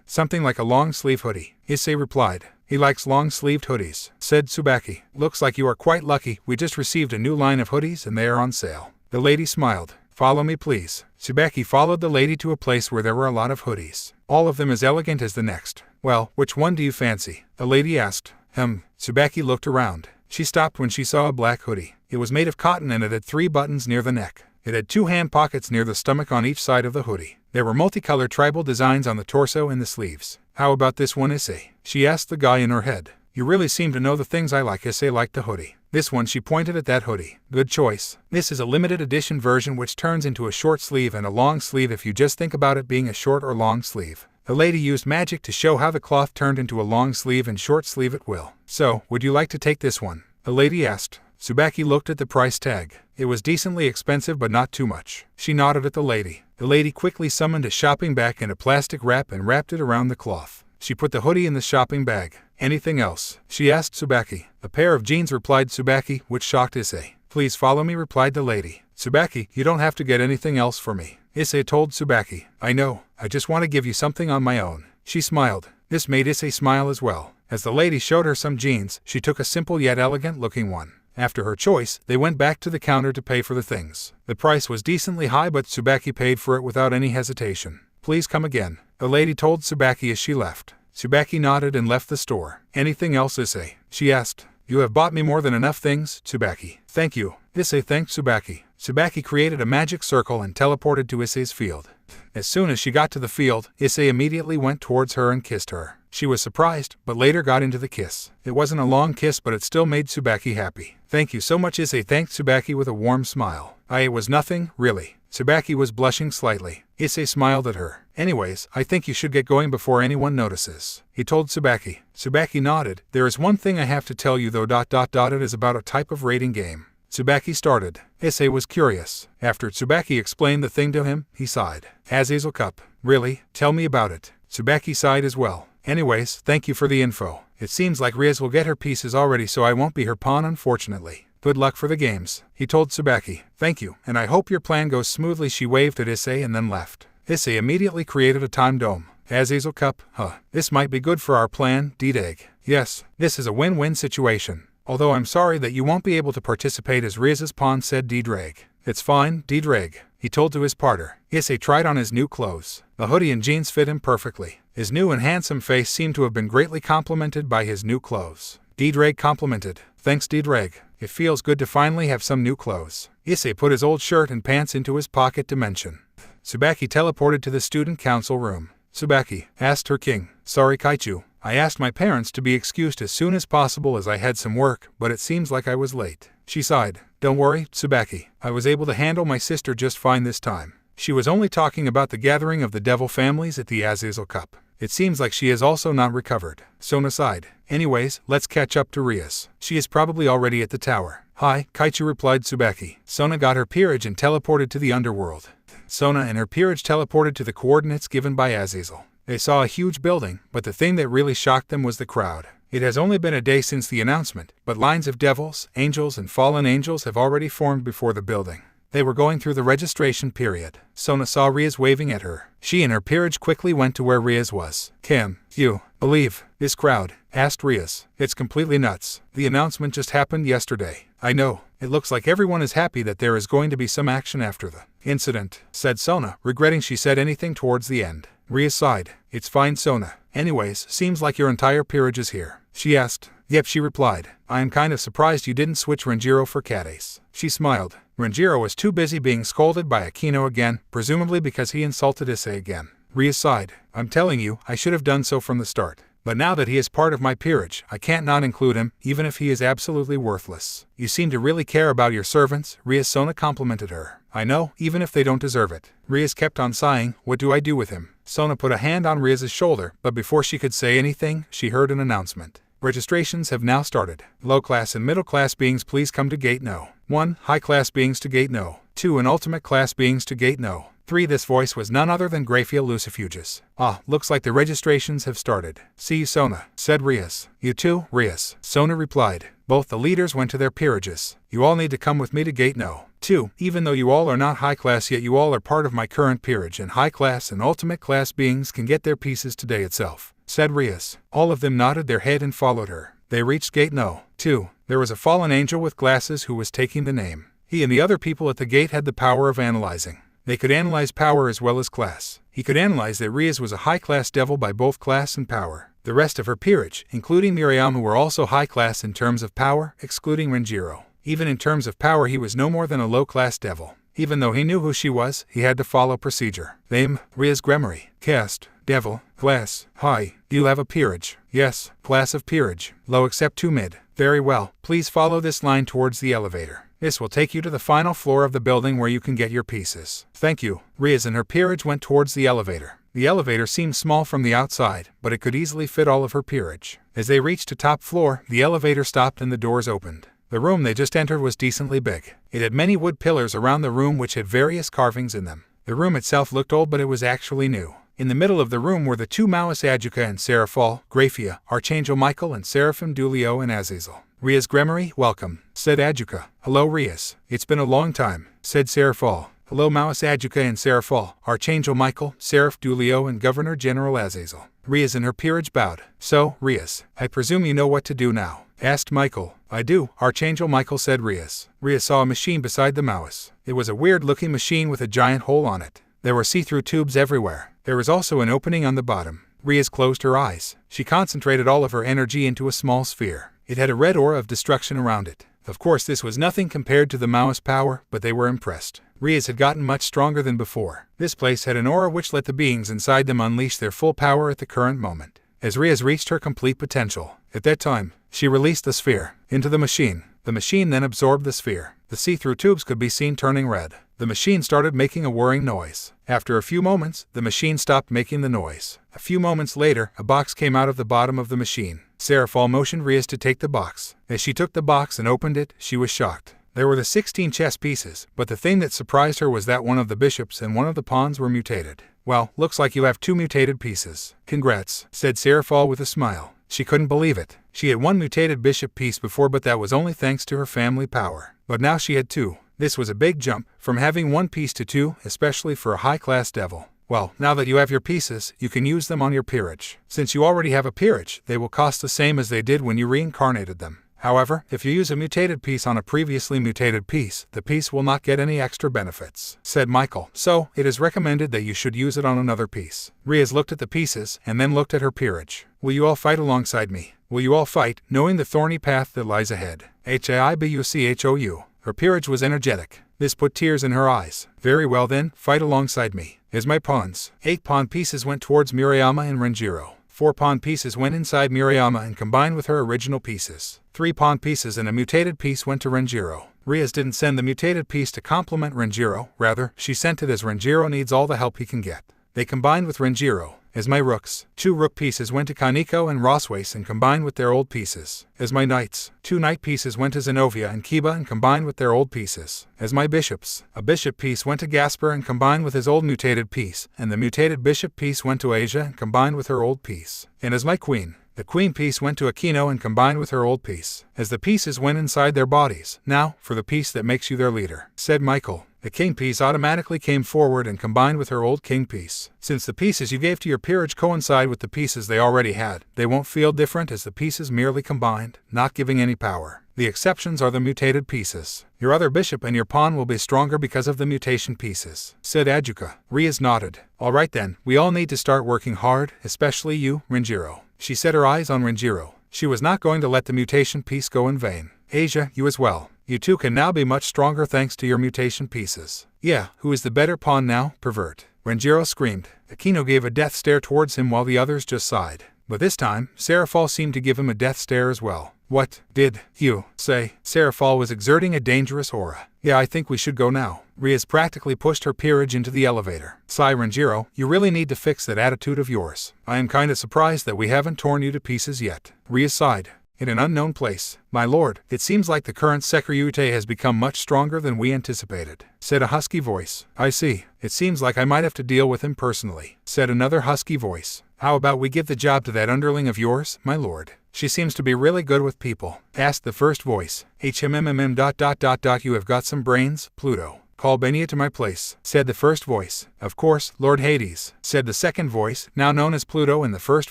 Something like a long-sleeve hoodie. Issei replied. He likes long-sleeved hoodies, said Tsubaki. Looks like you are quite lucky. We just received a new line of hoodies and they are on sale. The lady smiled. Follow me please. Tsubaki followed the lady to a place where there were a lot of hoodies. All of them as elegant as the next. Well, which one do you fancy? The lady asked. Tsubaki looked around. She stopped when she saw a black hoodie. It was made of cotton and it had 3 buttons near the neck. It had 2 hand pockets near the stomach on each side of the hoodie. There were multicolored tribal designs on the torso and the sleeves. How about this one, Issei? She asked the guy in her head. You really seem to know the things I like. Issei liked the hoodie. This one, she pointed at that hoodie. Good choice. This is a limited edition version which turns into a short sleeve and a long sleeve if you just think about it being a short or long sleeve. The lady used magic to show how the cloth turned into a long sleeve and short sleeve at will. So, would you like to take this one? The lady asked. Tsubaki looked at the price tag. It was decently expensive but not too much. She nodded at the lady. The lady quickly summoned a shopping bag and a plastic wrap and wrapped it around the cloth. She put the hoodie in the shopping bag. Anything else? She asked Tsubaki. A pair of jeans, replied Tsubaki, which shocked Issei. Please follow me, replied the lady. Tsubaki, you don't have to get anything else for me. Issei told Tsubaki. I know, I just want to give you something on my own. She smiled. This made Issei smile as well. As the lady showed her some jeans, she took a simple yet elegant looking one. After her choice, they went back to the counter to pay for the things. The price was decently high but Tsubaki paid for it without any hesitation. Please come again, the lady told Tsubaki as she left. Tsubaki nodded and left the store. Anything else, Issei? She asked. You have bought me more than enough things, Tsubaki. Thank you. Issei thanked Tsubaki. Tsubaki created a magic circle and teleported to Issei's field. As soon as she got to the field, Issei immediately went towards her and kissed her. She was surprised, but later got into the kiss. It wasn't a long kiss but it still made Tsubaki happy. Thank you so much, Issei thanked Tsubaki with a warm smile. It was nothing, really. Tsubaki was blushing slightly. Issei smiled at her. Anyways, I think you should get going before anyone notices, he told Tsubaki. Tsubaki nodded. There is one thing I have to tell you though. It is about a type of rating game. Tsubaki started. Issei was curious. After Tsubaki explained the thing to him, he sighed. Azazel Cup. Really? Tell me about it. Tsubaki sighed as well. Anyways, thank you for the info. It seems like Riaz will get her pieces already so I won't be her pawn unfortunately. Good luck for the games, he told Tsubaki. Thank you, and I hope your plan goes smoothly. She waved at Issei and then left. Issei immediately created a time dome. Azazel Cup, this might be good for our plan, D-Dag. Yes, this is a win-win situation. Although I'm sorry that you won't be able to participate as Riaz's pawn, said D-Drag. It's fine, D-Drag, he told to his partner. Issei tried on his new clothes. The hoodie and jeans fit him perfectly. His new and handsome face seemed to have been greatly complimented by his new clothes. D-Drag complimented. Thanks, D-Drag. It feels good to finally have some new clothes. Issei put his old shirt and pants into his pocket dimension. Tsubaki teleported to the student council room. Tsubaki? Asked her king. Sorry Kaichu. I asked my parents to be excused as soon as possible as I had some work, but it seems like I was late. She sighed. Don't worry, Tsubaki. I was able to handle my sister just fine this time. She was only talking about the gathering of the devil families at the Azazel Cup. It seems like she has also not recovered. Sona sighed. Anyways, let's catch up to Rias. She is probably already at the tower. Hi, Kaichu replied Tsubaki. Sona got her peerage and teleported to the underworld. Sona and her peerage teleported to the coordinates given by Azazel. They saw a huge building, but the thing that really shocked them was the crowd. It has only been a day since the announcement, but lines of devils, angels and fallen angels have already formed before the building. They were going through the registration period. Sona saw Rias waving at her. She and her peerage quickly went to where Rias was. Can you believe this crowd? Asked Rias. It's completely nuts. The announcement just happened yesterday. I know. It looks like everyone is happy that there is going to be some action after the incident, said Sona, regretting she said anything towards the end. Rias sighed. It's fine, Sona. Anyways, seems like your entire peerage is here. She asked. Yep, she replied. I am kind of surprised you didn't switch Renjiro for Cadace. She smiled. Renjiro was too busy being scolded by Akino again, presumably because he insulted Issei again. Rias sighed. I'm telling you, I should have done so from the start. But now that he is part of my peerage, I can't not include him, even if he is absolutely worthless. You seem to really care about your servants, Rias. Sona complimented her. I know, even if they don't deserve it. Rias kept on sighing. What do I do with him? Sona put a hand on Rias's shoulder, but before she could say anything, she heard an announcement. Registrations have now started. Low-class and middle-class beings please come to Gate No. 1. High-class beings to Gate No. 2. And ultimate-class beings to Gate No. 3. This voice was none other than Graphia Lucifuges. Ah, looks like the registrations have started. See you, Sona, said Rias. You too, Rias, Sona replied. Both the leaders went to their peerages. You all need to come with me to Gate No. 2. Even though you all are not high-class yet you all are part of my current peerage and high-class and ultimate-class beings can get their pieces today itself, said Rias. All of them nodded their head and followed her. They reached Gate No. 2. There was a fallen angel with glasses who was taking the name. He and the other people at the gate had the power of analyzing. They could analyze power as well as class. He could analyze that Rias was a high-class devil by both class and power. The rest of her peerage, including Miriam, were also high-class in terms of power, excluding Renjiro. Even in terms of power he was no more than a low-class devil. Even though he knew who she was, he had to follow procedure. Name, Rias Gremory. Caste, devil. Class, high. Do you have a peerage? Yes. Class of peerage, low except 2 mid. Very well. Please follow this line towards the elevator. This will take you to the final floor of the building where you can get your pieces. Thank you. Rias and her peerage went towards the elevator. The elevator seemed small from the outside, but it could easily fit all of her peerage. As they reached the top floor, the elevator stopped and the doors opened. The room they just entered was decently big. It had many wood pillars around the room which had various carvings in them. The room itself looked old, but it was actually new. In the middle of the room were the 2 Maois Adjuka and Seraphal, Graphia, Archangel Michael and Seraphim Dulio and Azazel. Rias Gremory, welcome, said Adjuka. Hello Rias. It's been a long time, said Seraphal. Hello Maois Adjuka and Seraphal, Archangel Michael, Seraph Dulio and Governor General Azazel. Rias and her peerage bowed. So, Rias, I presume you know what to do now, asked Michael. I do, Archangel Michael, said Rias. Rias saw a machine beside the Maois. It was a weird-looking machine with a giant hole on it. There were see-through tubes everywhere. There was also an opening on the bottom. Rias closed her eyes. She concentrated all of her energy into a small sphere. It had a red aura of destruction around it. Of course, this was nothing compared to the Maoist power, but they were impressed. Rias had gotten much stronger than before. This place had an aura which let the beings inside them unleash their full power at the current moment. As Rias reached her complete potential, at that time, she released the sphere into the machine. The machine then absorbed the sphere. The see-through tubes could be seen turning red. The machine started making a whirring noise. After a few moments, the machine stopped making the noise. A few moments later, a box came out of the bottom of the machine. Seraphal motioned Rias to take the box. As she took the box and opened it, she was shocked. There were the 16 chess pieces, but the thing that surprised her was that one of the bishops and one of the pawns were mutated. Well, looks like you have 2 mutated pieces. Congrats, said Seraphal with a smile. She couldn't believe it. She had 1 mutated bishop piece before, but that was only thanks to her family power. But now she had 2. This was a big jump, from having 1 piece to 2, especially for a high-class devil. Well, now that you have your pieces, you can use them on your peerage. Since you already have a peerage, they will cost the same as they did when you reincarnated them. However, if you use a mutated piece on a previously mutated piece, the piece will not get any extra benefits, said Michael. So, it is recommended that you should use it on another piece. Rias looked at the pieces, and then looked at her peerage. Will you all fight alongside me? Will you all fight, knowing the thorny path that lies ahead? Haibuchou. Her peerage was energetic. This put tears in her eyes. Very well then, fight alongside me. As my pawns. 8 pawn pieces went towards Murayama and Renjiro. 4 pawn pieces went inside Murayama and combined with her original pieces. 3 pawn pieces and a mutated piece went to Renjiro. Rias didn't send the mutated piece to complement Renjiro, rather, she sent it as Renjiro needs all the help he can get. They combined with Renjiro. As my rooks, 2 rook pieces went to Kaneko and Roswace and combined with their old pieces. As my knights, 2 knight pieces went to Zenobia and Kiba and combined with their old pieces. As my bishops, a bishop piece went to Gasper and combined with his old mutated piece, and the mutated bishop piece went to Asia and combined with her old piece. And as my queen, the queen piece went to Aquino and combined with her old piece. As the pieces went inside their bodies, now, for the piece that makes you their leader, said Michael. The king piece automatically came forward and combined with her old king piece. Since the pieces you gave to your peerage coincide with the pieces they already had, they won't feel different as the pieces merely combined, not giving any power. The exceptions are the mutated pieces. Your other bishop and your pawn will be stronger because of the mutation pieces, said Ajuka. Rias nodded. Alright then, we all need to start working hard, especially you, Renjiro. She set her eyes on Renjiro. She was not going to let the mutation piece go in vain. Asia, you as well. You two can now be much stronger thanks to your mutation pieces. Yeah, who is the better pawn now, pervert? Renjiro screamed. Aquino gave a death stare towards him while the others just sighed. But this time, Serafal seemed to give him a death stare as well. What did you say? Serafal was exerting a dangerous aura. Yeah, I think we should go now. Rias practically pushed her peerage into the elevator. Sigh, Renjiro, you really need to fix that attitude of yours. I am kinda surprised that we haven't torn you to pieces yet. Rias sighed. In an unknown place. My lord, it seems like the current Secretary has become much stronger than we anticipated, said a husky voice. I see. It seems like I might have to deal with him personally, said another husky voice. How about we give the job to that underling of yours, my lord? She seems to be really good with people, asked the first voice. HMMM ... You have got some brains, Pluto. Call Benia to my place, said the first voice. Of course, Lord Hades, said the second voice, now known as Pluto and the first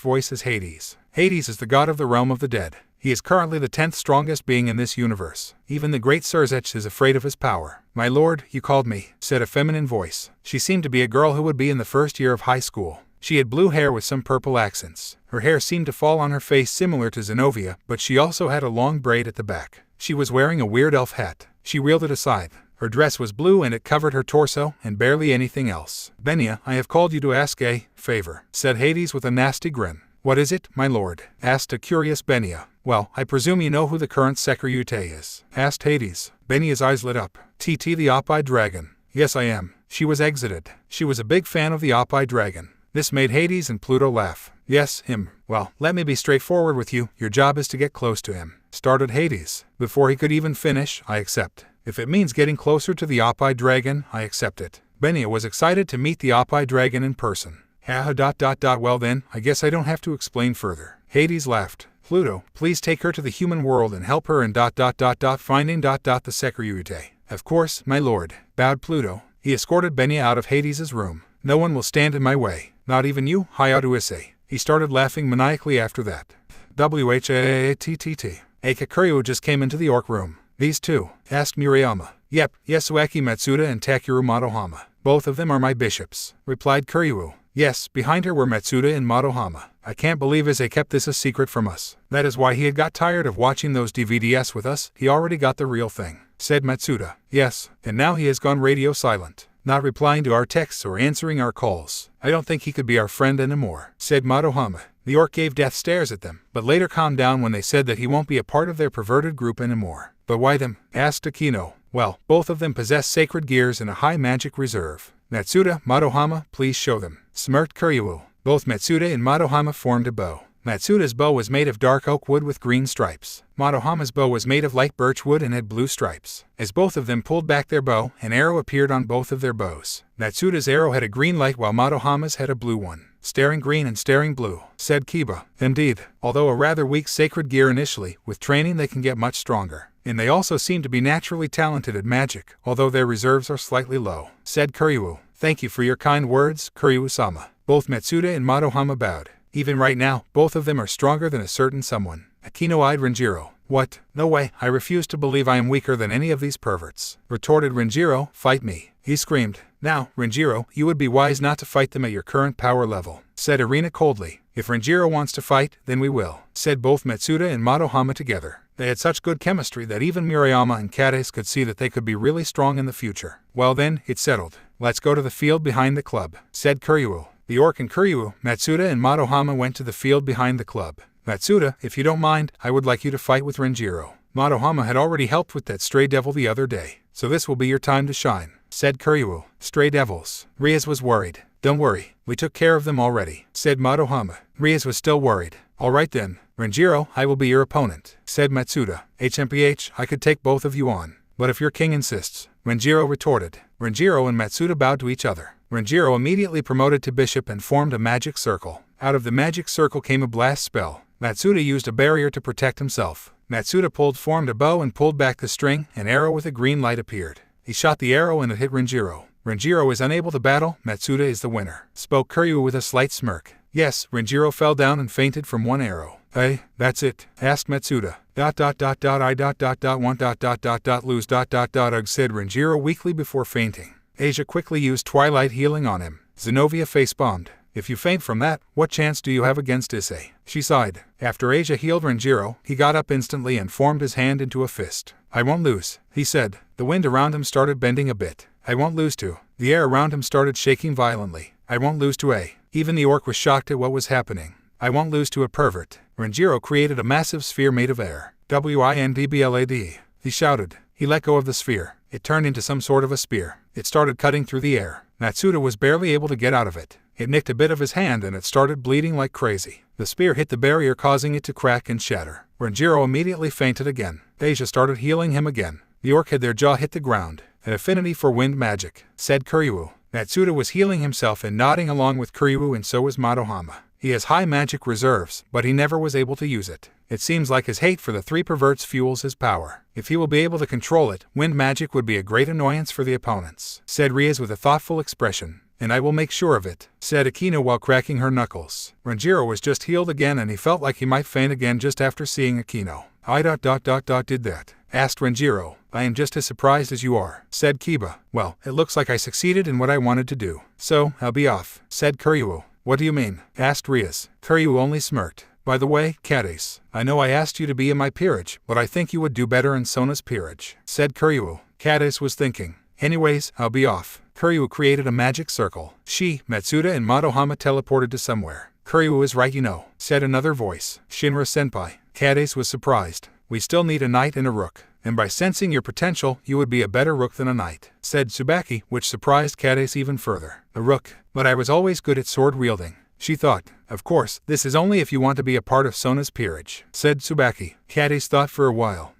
voice as Hades. Hades is the god of the realm of the dead. He is currently the 10th strongest being in this universe. Even the great Surzech is afraid of his power. My lord, you called me, said a feminine voice. She seemed to be a girl who would be in the first year of high school. She had blue hair with some purple accents. Her hair seemed to fall on her face similar to Zenobia, but she also had a long braid at the back. She was wearing a weird elf hat. She wielded a scythe. Her dress was blue and it covered her torso and barely anything else. Benia, I have called you to ask a favor, said Hades with a nasty grin. What is it, my lord? Asked a curious Benia. Well, I presume you know who the current Secretary is, asked Hades. Benia's eyes lit up. TT the Op-Eye Dragon. Yes, I am. She was exited. She was a big fan of the Op-Eye Dragon. This made Hades and Pluto laugh. Yes, him. Well, let me be straightforward with you. Your job is to get close to him, started Hades. Before he could even finish, I accept. If it means getting closer to the Op-Eye Dragon, I accept it. Benia was excited to meet the Op-Eye Dragon in person. Well then, I guess I don't have to explain further. Hades laughed. Pluto, please take her to the human world and help her in finding the Secretary. Of course, my lord, bowed Pluto. He escorted Benia out of Hades' room. No one will stand in my way. Not even you, Hayato Issei. He started laughing maniacally after that. WHAATTT. Akakuryu just came into the orc room. These two? Asked Murayama. Yep, Yasuaki Matsuda and Takeru Madohama. Both of them are my bishops, replied Kuryu. Yes, behind her were Matsuda and Madohama. I can't believe Issei kept this a secret from us. That is why he had got tired of watching those DVDs with us. He already got the real thing, said Matsuda. Yes, and now he has gone radio silent, not replying to our texts or answering our calls. I don't think he could be our friend anymore, said Madohama. The orc gave death stares at them, but later calmed down when they said that he won't be a part of their perverted group anymore. But why them? Asked Aquino. Well, both of them possess sacred gears and a high magic reserve. Matsuda, Madohama, please show them, smirked Kuryu. Both Matsuda and Madohama formed a bow. Matsuda's bow was made of dark oak wood with green stripes. Madohama's bow was made of light birch wood and had blue stripes. As both of them pulled back their bow, an arrow appeared on both of their bows. Matsuda's arrow had a green light while Madohama's had a blue one. Staring green and staring blue, said Kiba. Indeed, although a rather weak sacred gear initially, with training they can get much stronger. And they also seem to be naturally talented at magic, although their reserves are slightly low, said Kuryu. Thank you for your kind words, Kuryu-sama. Both Matsuda and Madohama bowed. Even right now, both of them are stronger than a certain someone. Aquino eyed Renjiro. What? No way, I refuse to believe I am weaker than any of these perverts, retorted Renjiro. Fight me, he screamed. Now, Renjiro, you would be wise not to fight them at your current power level, said Irina coldly. If Renjiro wants to fight, then we will, said both Matsuda and Madohama together. They had such good chemistry that even Murayama and Kades could see that they could be really strong in the future. Well then, it's settled. Let's go to the field behind the club, said Kuryu. The orc and Kuryu, Matsuda and Madohama went to the field behind the club. Matsuda, if you don't mind, I would like you to fight with Renjiro. Madohama had already helped with that stray devil the other day, so this will be your time to shine, said Kuryu. Stray devils. Rias was worried. Don't worry, we took care of them already, said Madohama. Rias was still worried. All right then, Renjiro, I will be your opponent, said Matsuda. HMPH, I could take both of you on, but if your king insists, Renjiro retorted. Renjiro and Matsuda bowed to each other. Renjiro immediately promoted to bishop and formed a magic circle. Out of the magic circle came a blast spell. Matsuda used a barrier to protect himself. Matsuda formed a bow and pulled back the string. An arrow with a green light appeared. He shot the arrow and it hit Renjiro. Renjiro is unable to battle. Matsuda is the winner, spoke Kuryu with a slight smirk. Yes, Renjiro fell down and fainted from one arrow. Hey, that's it, asked Matsuda. I want lose ugh, said Renjiro weakly before fainting. Asia quickly used Twilight Healing on him. Zenobia face-bombed. If you faint from that, what chance do you have against Issei? She sighed. After Asia healed Renjiro, he got up instantly and formed his hand into a fist. I won't lose, he said. The wind around him started bending a bit. I won't lose to. The air around him started shaking violently. I won't lose to A. Even the orc was shocked at what was happening. I won't lose to a pervert. Renjiro created a massive sphere made of air. WINDBLAD. He shouted. He let go of the sphere. It turned into some sort of a spear. It started cutting through the air. Matsuda was barely able to get out of it. It nicked a bit of his hand and it started bleeding like crazy. The spear hit the barrier, causing it to crack and shatter. Renjiro immediately fainted again. Asia started healing him again. The orc had their jaw hit the ground. An affinity for wind magic, said Kuryu. Matsuda was healing himself and nodding along with Kuryu, and so was Madohama. He has high magic reserves, but he never was able to use it. It seems like his hate for the three perverts fuels his power. If he will be able to control it, wind magic would be a great annoyance for the opponents, said Rias with a thoughtful expression. And I will make sure of it, said Akino while cracking her knuckles. Renjiro was just healed again and he felt like he might faint again just after seeing Akino. I did that, asked Renjiro. I am just as surprised as you are, said Kiba. Well, it looks like I succeeded in what I wanted to do. So, I'll be off, said Kuryu. What do you mean? Asked Rias. Kuryu only smirked. By the way, Kades, I know I asked you to be in my peerage, but I think you would do better in Sona's peerage, said Kuryu. Kades was thinking. Anyways, I'll be off. Kuryu created a magic circle. She, Matsuda and Madohama teleported to somewhere. Kuryu is right, you know, said another voice. Shinra-senpai. Kades was surprised. We still need a knight and a rook. And by sensing your potential, you would be a better rook than a knight, said Tsubaki, which surprised Kades even further. A rook. But I was always good at sword wielding. She thought. Of course, this is only if you want to be a part of Sona's peerage, said Tsubaki. Kades thought for a while.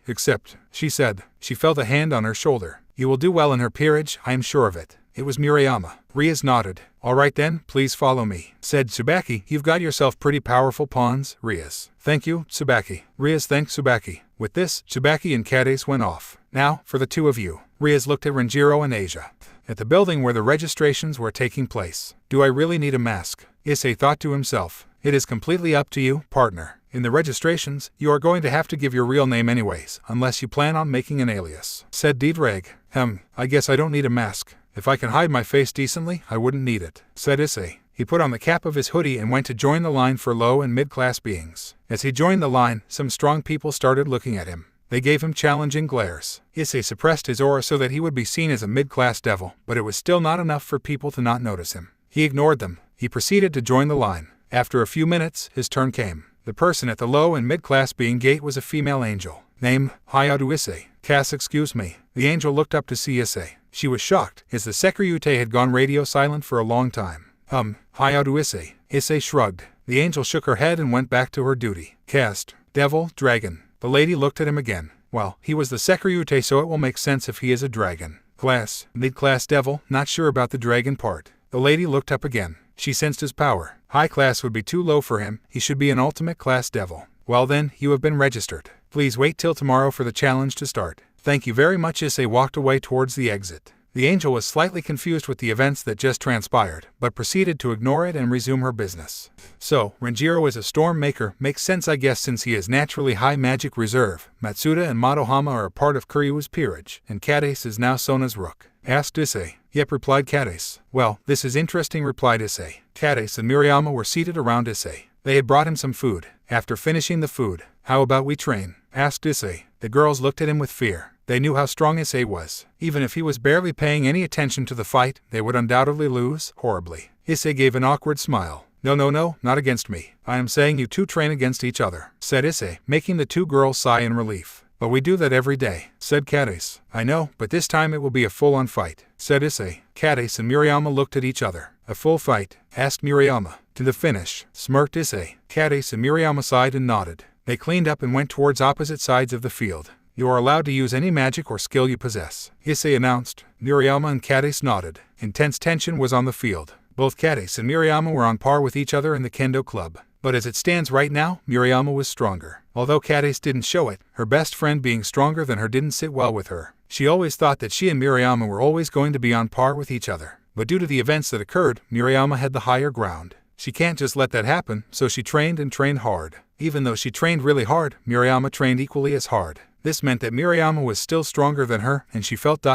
Except, she said. She felt a hand on her shoulder. You will do well in her peerage, I am sure of it. It was Murayama. Rias nodded. All right then, please follow me, said Tsubaki. You've got yourself pretty powerful pawns, Rias. Thank you, Tsubaki. Rias thanked Tsubaki. With this, Tsubaki and Kades went off. Now, for the two of you. Rias looked at Renjiro and Asia. At the building where the registrations were taking place. Do I really need a mask? Issei thought to himself. It is completely up to you, partner. In the registrations, you are going to have to give your real name anyways, unless you plan on making an alias, said Dietrich. I guess I don't need a mask. If I can hide my face decently, I wouldn't need it, said Issei. He put on the cap of his hoodie and went to join the line for low and mid-class beings. As he joined the line, some strong people started looking at him. They gave him challenging glares. Issei suppressed his aura so that he would be seen as a mid-class devil, but it was still not enough for people to not notice him. He ignored them. He proceeded to join the line. After a few minutes, his turn came. The person at the low and mid-class being gate was a female angel. Name, Hayadu Issei. Cass, excuse me. The angel looked up to see Issei. She was shocked, as the Sekryute had gone radio silent for a long time. Hayadu Issei. Issei shrugged. The angel shook her head and went back to her duty. Caste, devil, dragon. The lady looked at him again. Well, he was the Sekryute, so it will make sense if he is a dragon. Class, mid-class devil, not sure about the dragon part. The lady looked up again. She sensed his power. High class would be too low for him. He should be an ultimate class devil. Well then, you have been registered. Please wait till tomorrow for the challenge to start. Thank you very much. Issei walked away towards the exit. The angel was slightly confused with the events that just transpired, but proceeded to ignore it and resume her business. So, Renjiro is a storm maker. Makes sense I guess since he is naturally high magic reserve. Matsuda and Madohama are a part of Kuryu's peerage, and Kades is now Sona's rook. Asked Issei. Yep, replied Kades. Well, this is interesting, replied Issei. Kades and Murayama were seated around Issei. They had brought him some food. After finishing the food, How about we train? Asked Issei. The girls looked at him with fear. They knew how strong Issei was. Even if he was barely paying any attention to the fight, they would undoubtedly lose, horribly. Issei gave an awkward smile. No, not against me. I am saying you two train against each other, said Issei, making the two girls sigh in relief. But we do that every day, said Cadis. I know, but this time it will be a full-on fight, said Issei. Cadis and Murayama looked at each other. A full fight? Asked Murayama. To the finish, smirked Issei. Cadis and Murayama sighed and nodded. They cleaned up and went towards opposite sides of the field. You are allowed to use any magic or skill you possess, Issei announced. Murayama and Cadis nodded. Intense tension was on the field. Both Cadis and Murayama were on par with each other in the kendo club. But as it stands right now, Murayama was stronger. Although Cadis didn't show it, her best friend being stronger than her didn't sit well with her. She always thought that she and Murayama were always going to be on par with each other. But due to the events that occurred, Murayama had the higher ground. She can't just let that happen, so she trained and trained hard. Even though she trained really hard, Murayama trained equally as hard. This meant that Murayama was still stronger than her, and she felt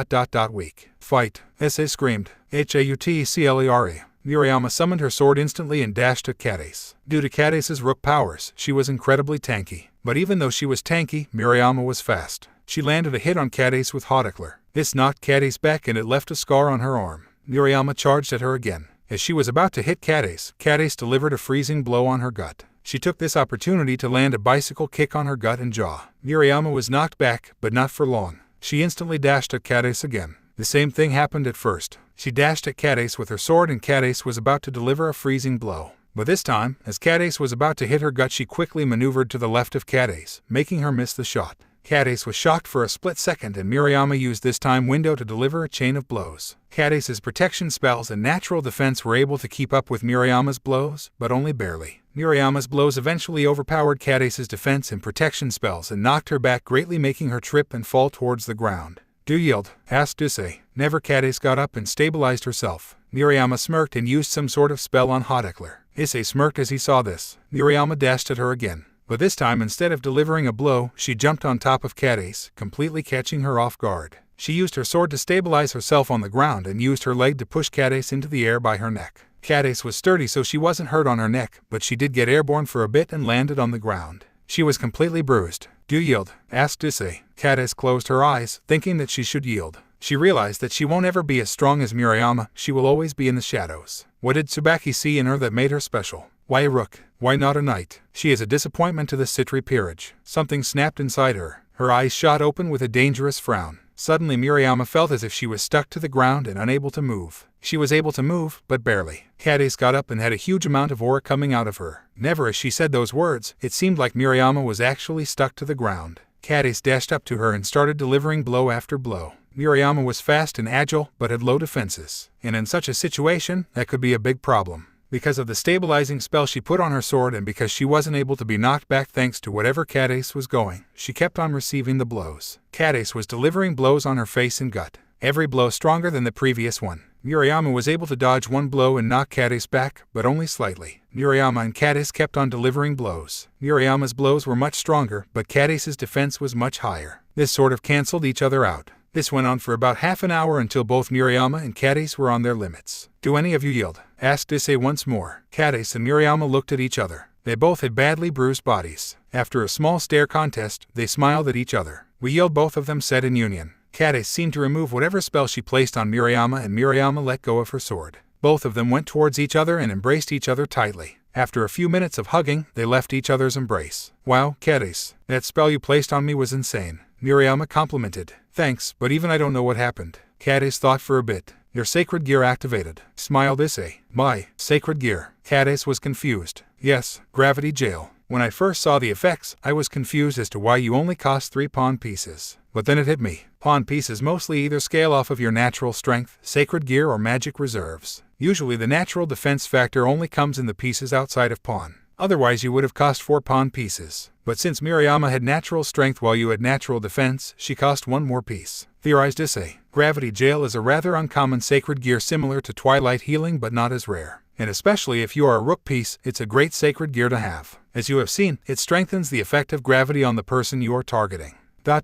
weak. Fight! Issei screamed. Hauteclere. Murayama summoned her sword instantly and dashed at Cadis. Due to Cadis's rook powers, she was incredibly tanky. But even though she was tanky, Murayama was fast. She landed a hit on Cadis with Hauteclere. This knocked Cadis back and it left a scar on her arm. Murayama charged at her again. As she was about to hit Cadis, Cadis delivered a freezing blow on her gut. She took this opportunity to land a bicycle kick on her gut and jaw. Murayama was knocked back, but not for long. She instantly dashed at Cadis again. The same thing happened at first. She dashed at Cadis with her sword and Cadis was about to deliver a freezing blow. But this time, as Cadis was about to hit her gut, she quickly maneuvered to the left of Cadis, making her miss the shot. Cadis was shocked for a split second and Murayama used this time window to deliver a chain of blows. Cadis's protection spells and natural defense were able to keep up with Murayama's blows, but only barely. Murayama's blows eventually overpowered Cadis's defense and protection spells and knocked her back greatly, making her trip and fall towards the ground. Do you yield? Asked Issei. Never. Cadis got up and stabilized herself. Murayama smirked and used some sort of spell on Hauteclere. Issei smirked as he saw this. Murayama dashed at her again. But this time, instead of delivering a blow, she jumped on top of Cadis, completely catching her off guard. She used her sword to stabilize herself on the ground and used her leg to push Cadis into the air by her neck. Cadis was sturdy, so she wasn't hurt on her neck, but she did get airborne for a bit and landed on the ground. She was completely bruised. Do you yield? Asked Issei. Cadis closed her eyes, thinking that she should yield. She realized that she won't ever be as strong as Murayama, she will always be in the shadows. What did Tsubaki see in her that made her special? Why a rook? Why not a knight? She is a disappointment to the Citri peerage. Something snapped inside her. Her eyes shot open with a dangerous frown. Suddenly Murayama felt as if she was stuck to the ground and unable to move. She was able to move, but barely. Cadis got up and had a huge amount of aura coming out of her. Never as she said those words, it seemed like Murayama was actually stuck to the ground. Cadis dashed up to her and started delivering blow after blow. Murayama was fast and agile, but had low defenses. And in such a situation, that could be a big problem. Because of the stabilizing spell she put on her sword and because she wasn't able to be knocked back thanks to whatever Cadis was going, she kept on receiving the blows. Cadis was delivering blows on her face and gut. Every blow stronger than the previous one. Murayama was able to dodge one blow and knock Cadis back, but only slightly. Murayama and Cadis kept on delivering blows. Murayama's blows were much stronger, but Cadis's defense was much higher. This sort of cancelled each other out. This went on for about half an hour until both Murayama and Cadis were on their limits. Do any of you yield? Asked Issei once more. Cadis and Murayama looked at each other. They both had badly bruised bodies. After a small stare contest, they smiled at each other. We yield, both of them said in union. Cadis seemed to remove whatever spell she placed on Murayama and Murayama let go of her sword. Both of them went towards each other and embraced each other tightly. After a few minutes of hugging, they left each other's embrace. Wow, Cadis, that spell you placed on me was insane. Murayama complimented. Thanks, but even I don't know what happened. Cadis thought for a bit. Your sacred gear activated, smiled Issei. My sacred gear. Cadis was confused. Yes, gravity jail. When I first saw the effects, I was confused as to why you only cost 3 pawn pieces. But then it hit me. Pawn pieces mostly either scale off of your natural strength, sacred gear, or magic reserves. Usually the natural defense factor only comes in the pieces outside of pawn. Otherwise you would have cost 4 pawn pieces. But since Murayama had natural strength while you had natural defense, she cost 1 more piece. Theorized Issei. Gravity Jail is a rather uncommon sacred gear similar to Twilight Healing but not as rare. And especially if you are a rook piece, it's a great sacred gear to have. As you have seen, it strengthens the effect of gravity on the person you are targeting. Wow.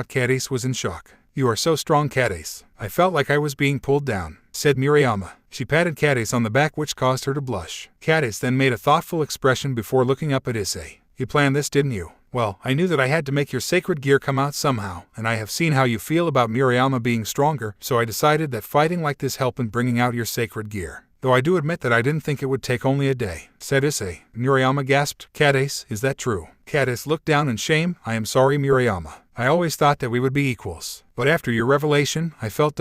Cadis was in shock. You are so strong, Cadis. I felt like I was being pulled down, said Murayama. She patted Cadis on the back, which caused her to blush. Cadis then made a thoughtful expression before looking up at Issei. You planned this, didn't you? Well, I knew that I had to make your sacred gear come out somehow, and I have seen how you feel about Murayama being stronger, so I decided that fighting like this helped in bringing out your sacred gear. Though I do admit that I didn't think it would take only a day, said Issei. Murayama gasped. Cadace, is that true? Cadace looked down in shame. I am sorry, Murayama. I always thought that we would be equals. But after your revelation, I felt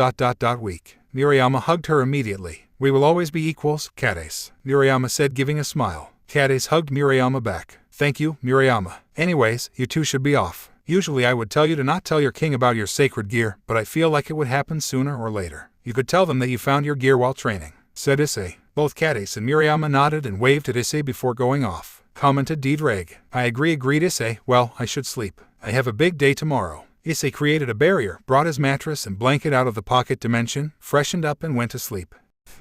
weak. Murayama hugged her immediately. We will always be equals, Cadace, Murayama said, giving a smile. Cadace hugged Murayama back. Thank you, Murayama. Anyways, you two should be off. Usually I would tell you to not tell your king about your sacred gear, but I feel like it would happen sooner or later. You could tell them that you found your gear while training, said Issei. Both Cadace and Murayama nodded and waved at Issei before going off. Commented Dreg. I agree, agreed Issei. Well, I should sleep. I have a big day tomorrow. Issei created a barrier, brought his mattress and blanket out of the pocket dimension, freshened up and went to sleep.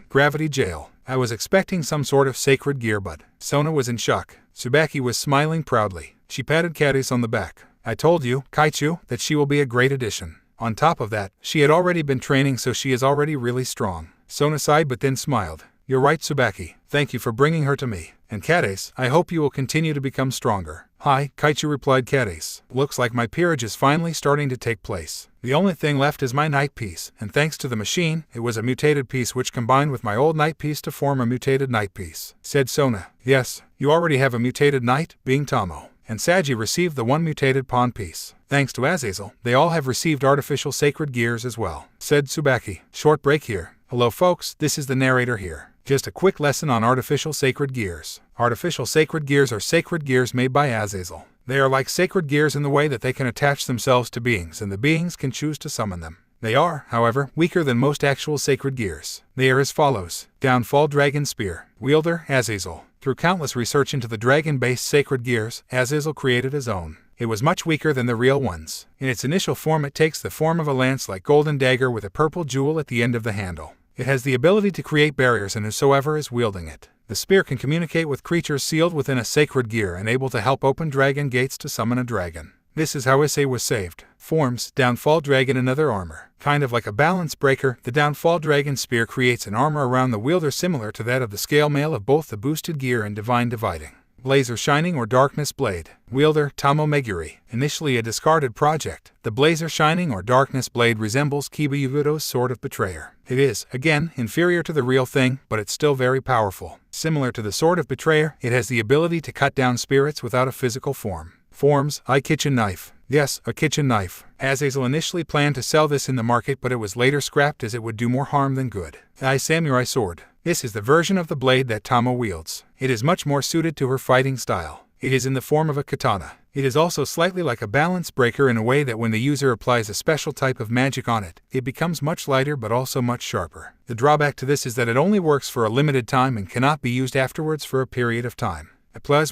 Gravity jail. I was expecting some sort of sacred gear, but Sona was in shock. Tsubaki was smiling proudly. She patted Cadace on the back. I told you, Kaichu, that she will be a great addition. On top of that, she had already been training, so she is already really strong. Sona sighed but then smiled. You're right, Tsubaki. Thank you for bringing her to me. And Cadace, I hope you will continue to become stronger. Hi, Kaichu, replied Cadace. Looks like my peerage is finally starting to take place. The only thing left is my night piece, and thanks to the machine, it was a mutated piece which combined with my old night piece to form a mutated night piece, said Sona. Yes, you already have a mutated knight, being Tomo. And Saji received the one mutated pawn piece. Thanks to Azazel, they all have received artificial sacred gears as well, said Tsubaki. Short break here. Hello folks, this is the narrator here. Just a quick lesson on artificial sacred gears. Artificial sacred gears are sacred gears made by Azazel. They are like sacred gears in the way that they can attach themselves to beings, and the beings can choose to summon them. They are, however, weaker than most actual sacred gears. They are as follows. Downfall Dragon Spear. Wielder, Azazel. Through countless research into the dragon-based sacred gears, Azazel created his own. It was much weaker than the real ones. In its initial form, it takes the form of a lance-like golden dagger with a purple jewel at the end of the handle. It has the ability to create barriers in whosoever is wielding it. The spear can communicate with creatures sealed within a sacred gear and able to help open dragon gates to summon a dragon. This is how Issei was saved. Forms, Downfall Dragon and other armor. Kind of like a balance breaker, the Downfall Dragon spear creates an armor around the wielder similar to that of the scale mail of both the boosted gear and divine dividing. Blazer Shining or Darkness Blade. Wielder, Tomo Meguri. Initially a discarded project, the Blazer Shining or Darkness Blade resembles Kiba Yugudo's Sword of Betrayer. It is, again, inferior to the real thing, but it's still very powerful. Similar to the Sword of Betrayer, it has the ability to cut down spirits without a physical form. Forms, kitchen knife. Yes, a kitchen knife. Azazel initially planned to sell this in the market, but it was later scrapped as it would do more harm than good. Samurai Sword. This is the version of the blade that Tomo wields. It is much more suited to her fighting style. It is in the form of a katana. It is also slightly like a balance breaker in a way that when the user applies a special type of magic on it, it becomes much lighter but also much sharper. The drawback to this is that it only works for a limited time and cannot be used afterwards for a period of time.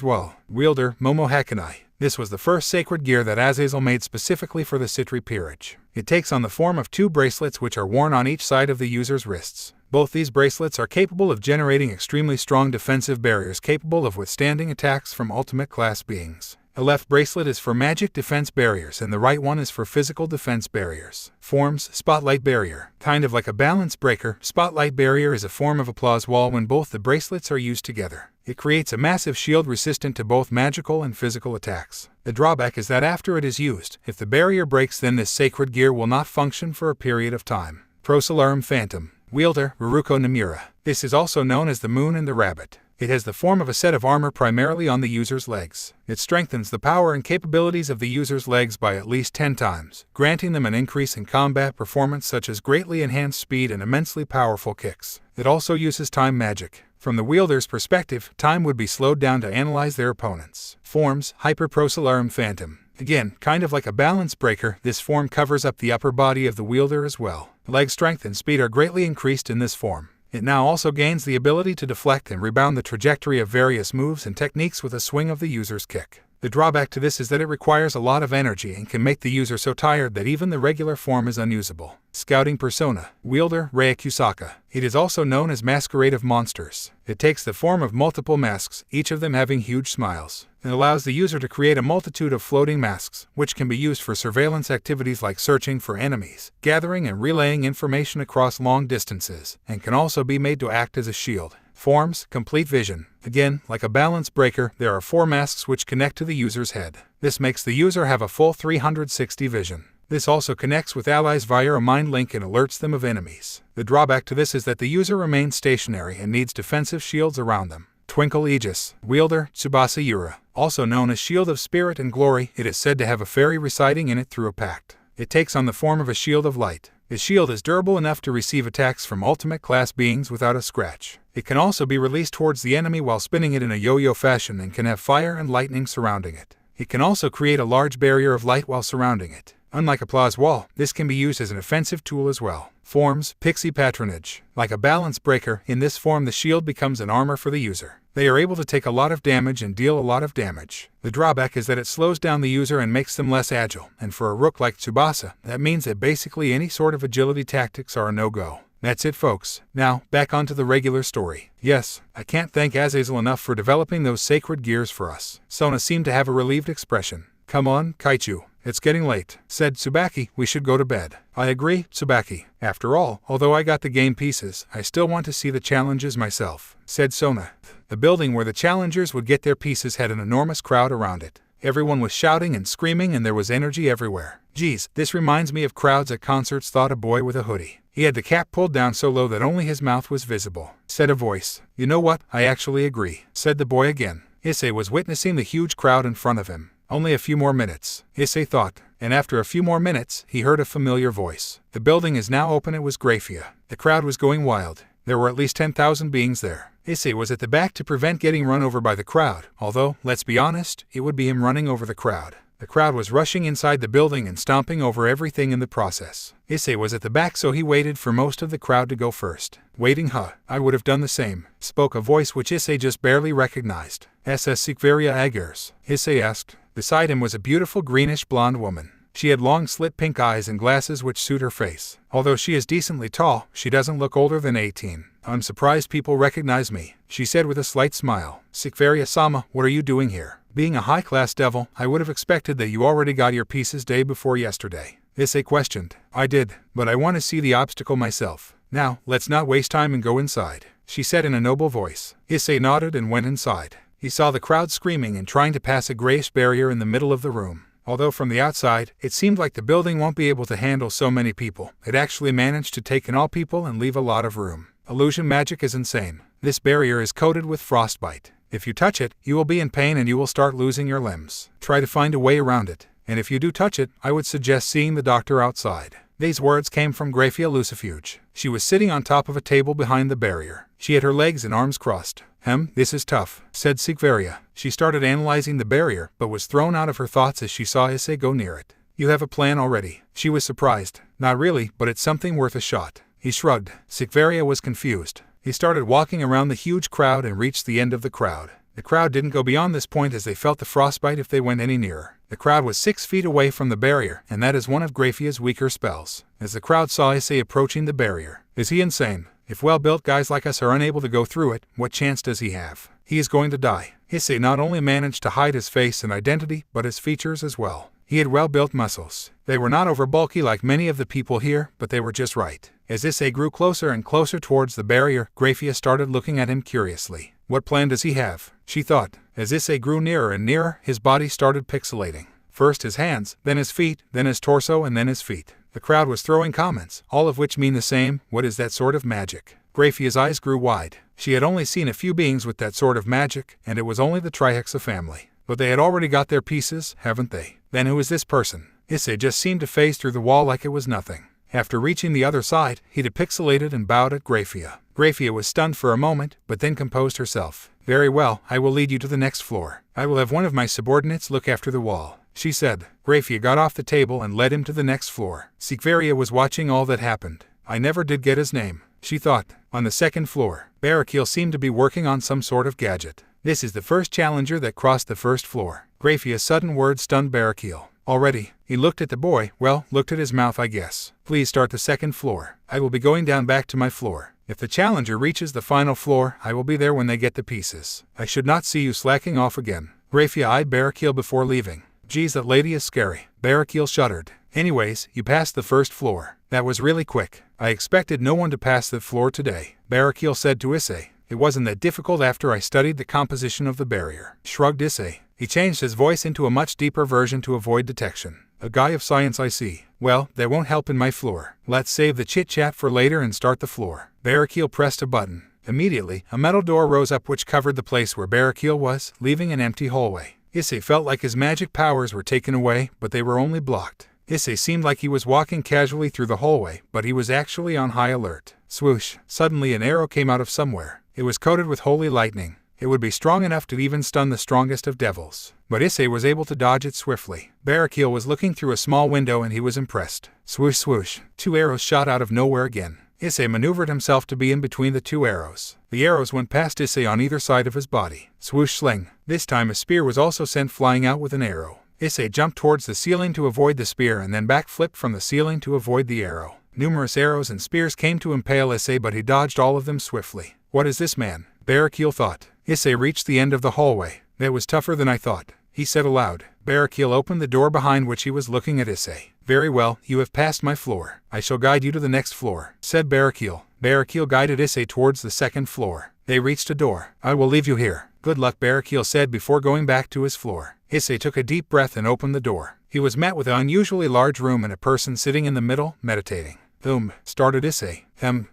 Well, wielder, Momo Hakanai. This was the first sacred gear that Azazel made specifically for the Citri peerage. It takes on the form of two bracelets which are worn on each side of the user's wrists. Both these bracelets are capable of generating extremely strong defensive barriers capable of withstanding attacks from ultimate class beings. The left bracelet is for magic defense barriers and the right one is for physical defense barriers. Forms, Spotlight Barrier. Kind of like a balance breaker, Spotlight Barrier is a form of applause wall when both the bracelets are used together. It creates a massive shield resistant to both magical and physical attacks. The drawback is that after it is used, if the barrier breaks, then this sacred gear will not function for a period of time. Prosolarum Phantom. Wielder, Ruruko Namura. This is also known as the Moon and the Rabbit. It has the form of a set of armor primarily on the user's legs. It strengthens the power and capabilities of the user's legs by at least 10 times, granting them an increase in combat performance such as greatly enhanced speed and immensely powerful kicks. It also uses time magic. From the wielder's perspective, time would be slowed down to analyze their opponents. Forms, Hyperprosolarum Phantom. Again, kind of like a balance breaker, this form covers up the upper body of the wielder as well. Leg strength and speed are greatly increased in this form. It now also gains the ability to deflect and rebound the trajectory of various moves and techniques with a swing of the user's kick. The drawback to this is that it requires a lot of energy and can make the user so tired that even the regular form is unusable. Scouting Persona. Wielder, Rei Kusaka. It is also known as Masquerade of Monsters. It takes the form of multiple masks, each of them having huge smiles. It allows the user to create a multitude of floating masks, which can be used for surveillance activities like searching for enemies, gathering and relaying information across long distances, and can also be made to act as a shield. Forms, complete vision. Again, like a balance breaker, there are 4 masks which connect to the user's head. This makes the user have a full 360 vision. This also connects with allies via a mind link and alerts them of enemies. The drawback to this is that the user remains stationary and needs defensive shields around them. Twinkle Aegis. Wielder, Tsubasa Yura. Also known as Shield of Spirit and Glory, it is said to have a fairy residing in it through a pact. It takes on the form of a shield of light. The shield is durable enough to receive attacks from ultimate class beings without a scratch. It can also be released towards the enemy while spinning it in a yo-yo fashion and can have fire and lightning surrounding it. It can also create a large barrier of light while surrounding it. Unlike Applause Wall, this can be used as an offensive tool as well. Forms, Pixie Patronage. Like a balance breaker, in this form the shield becomes an armor for the user. They are able to take a lot of damage and deal a lot of damage. The drawback is that it slows down the user and makes them less agile, and for a rook like Tsubasa, that means that basically any sort of agility tactics are a no-go. That's it, folks. Now, back onto the regular story. Yes, I can't thank Azazel enough for developing those sacred gears for us. Sona seemed to have a relieved expression. Come on, Kaichu. It's getting late, said Tsubaki. We should go to bed. I agree, Tsubaki. After all, although I got the game pieces, I still want to see the challenges myself, said Sona. The building where the challengers would get their pieces had an enormous crowd around it. Everyone was shouting and screaming and there was energy everywhere. Geez, this reminds me of crowds at concerts, thought a boy with a hoodie. He had the cap pulled down so low that only his mouth was visible, said a voice. You know what, I actually agree, said the boy again. Issei was witnessing the huge crowd in front of him. Only a few more minutes, Issei thought, and after a few more minutes, he heard a familiar voice. The building is now open. It was Graphia. The crowd was going wild. There were at least 10,000 beings there. Issei was at the back to prevent getting run over by the crowd, although, let's be honest, it would be him running over the crowd. The crowd was rushing inside the building and stomping over everything in the process. Issei was at the back, so he waited for most of the crowd to go first. Waiting, huh? I would have done the same, spoke a voice which Issei just barely recognized. SS Sikveria Agers, Issei asked. Beside him was a beautiful greenish blonde woman. She had long slit pink eyes and glasses which suit her face. Although she is decently tall, she doesn't look older than 18. I'm surprised people recognize me, she said with a slight smile. Sikveria-sama, what are you doing here? Being a high-class devil, I would have expected that you already got your pieces day before yesterday. Issei questioned. I did, but I want to see the obstacle myself. Now, let's not waste time and go inside, she said in a noble voice. Issei nodded and went inside. He saw the crowd screaming and trying to pass a grayish barrier in the middle of the room. Although from the outside, it seemed like the building won't be able to handle so many people, it actually managed to take in all people and leave a lot of room. Illusion magic is insane. This barrier is coated with frostbite. If you touch it, you will be in pain and you will start losing your limbs. Try to find a way around it. And if you do touch it, I would suggest seeing the doctor outside. These words came from Graphia Lucifuge. She was sitting on top of a table behind the barrier. She had her legs and arms crossed. This is tough, said Sikveria. She started analyzing the barrier, but was thrown out of her thoughts as she saw Issei go near it. You have a plan already? She was surprised. Not really, but it's something worth a shot. He shrugged. Sikveria was confused. He started walking around the huge crowd and reached the end of the crowd. The crowd didn't go beyond this point as they felt the frostbite if they went any nearer. The crowd was 6 feet away from the barrier, and that is one of Graphia's weaker spells. As the crowd saw Issei approaching the barrier, is he insane? If well-built guys like us are unable to go through it, what chance does he have? He is going to die. Issei not only managed to hide his face and identity, but his features as well. He had well-built muscles. They were not over-bulky like many of the people here, but they were just right. As Issei grew closer and closer towards the barrier, Graphia started looking at him curiously. What plan does he have? She thought. As Issei grew nearer and nearer, his body started pixelating. First his hands, then his feet, then his torso, and then his feet. The crowd was throwing comments, all of which mean the same. What is that sort of magic? Graphia's eyes grew wide. She had only seen a few beings with that sort of magic, and it was only the Trihexa family. But they had already got their pieces, haven't they? Then who is this person? Issei just seemed to phase through the wall like it was nothing. After reaching the other side, he depixelated and bowed at Graphia. Graphia was stunned for a moment, but then composed herself. Very well, I will lead you to the next floor. I will have one of my subordinates look after the wall, she said. Graphia got off the table and led him to the next floor. Sikveria was watching all that happened. I never did get his name, she thought. On the second floor, Barakil seemed to be working on some sort of gadget. This is the first challenger that crossed the first floor. Graphia's sudden words stunned Barakil. Already, he looked at the boy, looked at his mouth I guess. Please start the second floor. I will be going down back to my floor. If the challenger reaches the final floor, I will be there when they get the pieces. I should not see you slacking off again. Graphia eyed Barakil before leaving. Geez, that lady is scary. Barakil shuddered. Anyways, you passed the first floor. That was really quick. I expected no one to pass that floor today, Barakil said to Issei. It wasn't that difficult after I studied the composition of the barrier, shrugged Issei. He changed his voice into a much deeper version to avoid detection. A guy of science, I see. Well, that won't help in my floor. Let's save the chit-chat for later and start the floor. Barrakiel pressed a button. Immediately, a metal door rose up which covered the place where Barrakiel was, leaving an empty hallway. Issei felt like his magic powers were taken away, but they were only blocked. Issei seemed like he was walking casually through the hallway, but he was actually on high alert. Swoosh! Suddenly an arrow came out of somewhere. It was coated with holy lightning. It would be strong enough to even stun the strongest of devils. But Issei was able to dodge it swiftly. Barrakiel was looking through a small window and he was impressed. Swoosh swoosh. 2 arrows shot out of nowhere again. Issei maneuvered himself to be in between the 2 arrows. The arrows went past Issei on either side of his body. Swoosh sling. This time a spear was also sent flying out with an arrow. Issei jumped towards the ceiling to avoid the spear and then backflipped from the ceiling to avoid the arrow. Numerous arrows and spears came to impale Issei, but he dodged all of them swiftly. What is this man? Barrakiel thought. Issei reached the end of the hallway. That was tougher than I thought, he said aloud. Barrakiel opened the door behind which he was looking at Issei. Very well, you have passed my floor. I shall guide you to the next floor, said Barrakiel. Barrakiel guided Issei towards the 2nd floor. They reached a door. I will leave you here. Good luck, Barrakiel said before going back to his floor. Issei took a deep breath and opened the door. He was met with an unusually large room and a person sitting in the middle, meditating. Started Issei.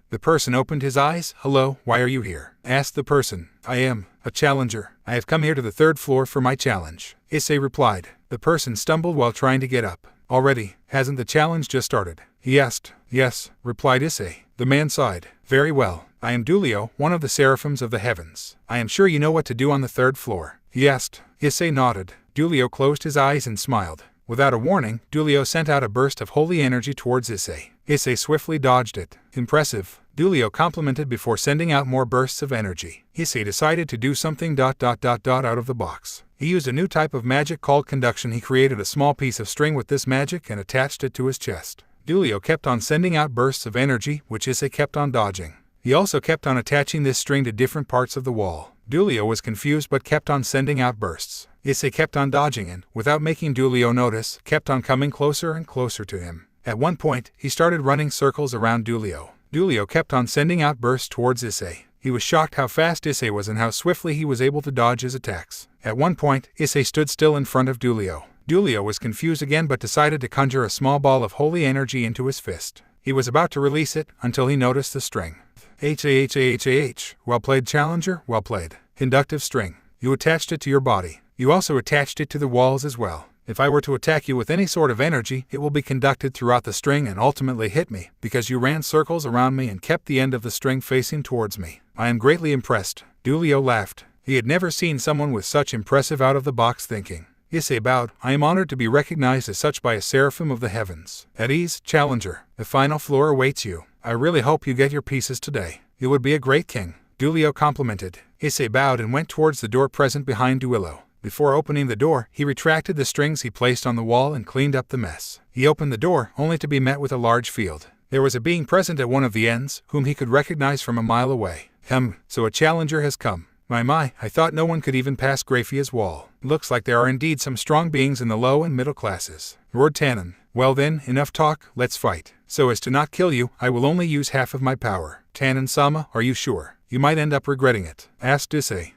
The person opened his eyes. Hello, why are you here? Asked the person. I am a challenger. I have come here to the 3rd floor for my challenge. Issei replied. The person stumbled while trying to get up. Already? Hasn't the challenge just started? He asked. Yes, replied Issei. The man sighed. Very well. I am Dulio, one of the seraphims of the heavens. I am sure you know what to do on the 3rd floor. He asked. Issei nodded. Dulio closed his eyes and smiled. Without a warning, Dulio sent out a burst of holy energy towards Issei. Issei swiftly dodged it. Impressive, Dulio complimented before sending out more bursts of energy. Issei decided to do something ... out of the box. He used a new type of magic called conduction. He created a small piece of string with this magic and attached it to his chest. Dulio kept on sending out bursts of energy, which Issei kept on dodging. He also kept on attaching this string to different parts of the wall. Dulio was confused but kept on sending out bursts. Issei kept on dodging and, without making Dulio notice, kept on coming closer and closer to him. At one point, he started running circles around Dulio. Dulio kept on sending out bursts towards Issei. He was shocked how fast Issei was and how swiftly he was able to dodge his attacks. At one point, Issei stood still in front of Dulio. Dulio was confused again but decided to conjure a small ball of holy energy into his fist. He was about to release it until he noticed the string. Well played, challenger, well played. Conductive string. You attached it to your body. You also attached it to the walls as well. If I were to attack you with any sort of energy, it will be conducted throughout the string and ultimately hit me, because you ran circles around me and kept the end of the string facing towards me. I am greatly impressed. Dulio laughed. He had never seen someone with such impressive out-of-the-box thinking. Issei bowed. I am honored to be recognized as such by a seraphim of the heavens. At ease, challenger. The final floor awaits you. I really hope you get your pieces today. You would be a great king. Dulio complimented. Issei bowed and went towards the door present behind Dulio. Before opening the door, he retracted the strings he placed on the wall and cleaned up the mess. He opened the door, only to be met with a large field. There was a being present at one of the ends, whom he could recognize from a mile away. So a challenger has come. My, I thought no one could even pass Graphia's wall. Looks like there are indeed some strong beings in the low and middle classes. Roared Tannen. Well then, enough talk, let's fight. So as to not kill you, I will only use half of my power. Tannen-sama, are you sure? You might end up regretting it. Asked Issei.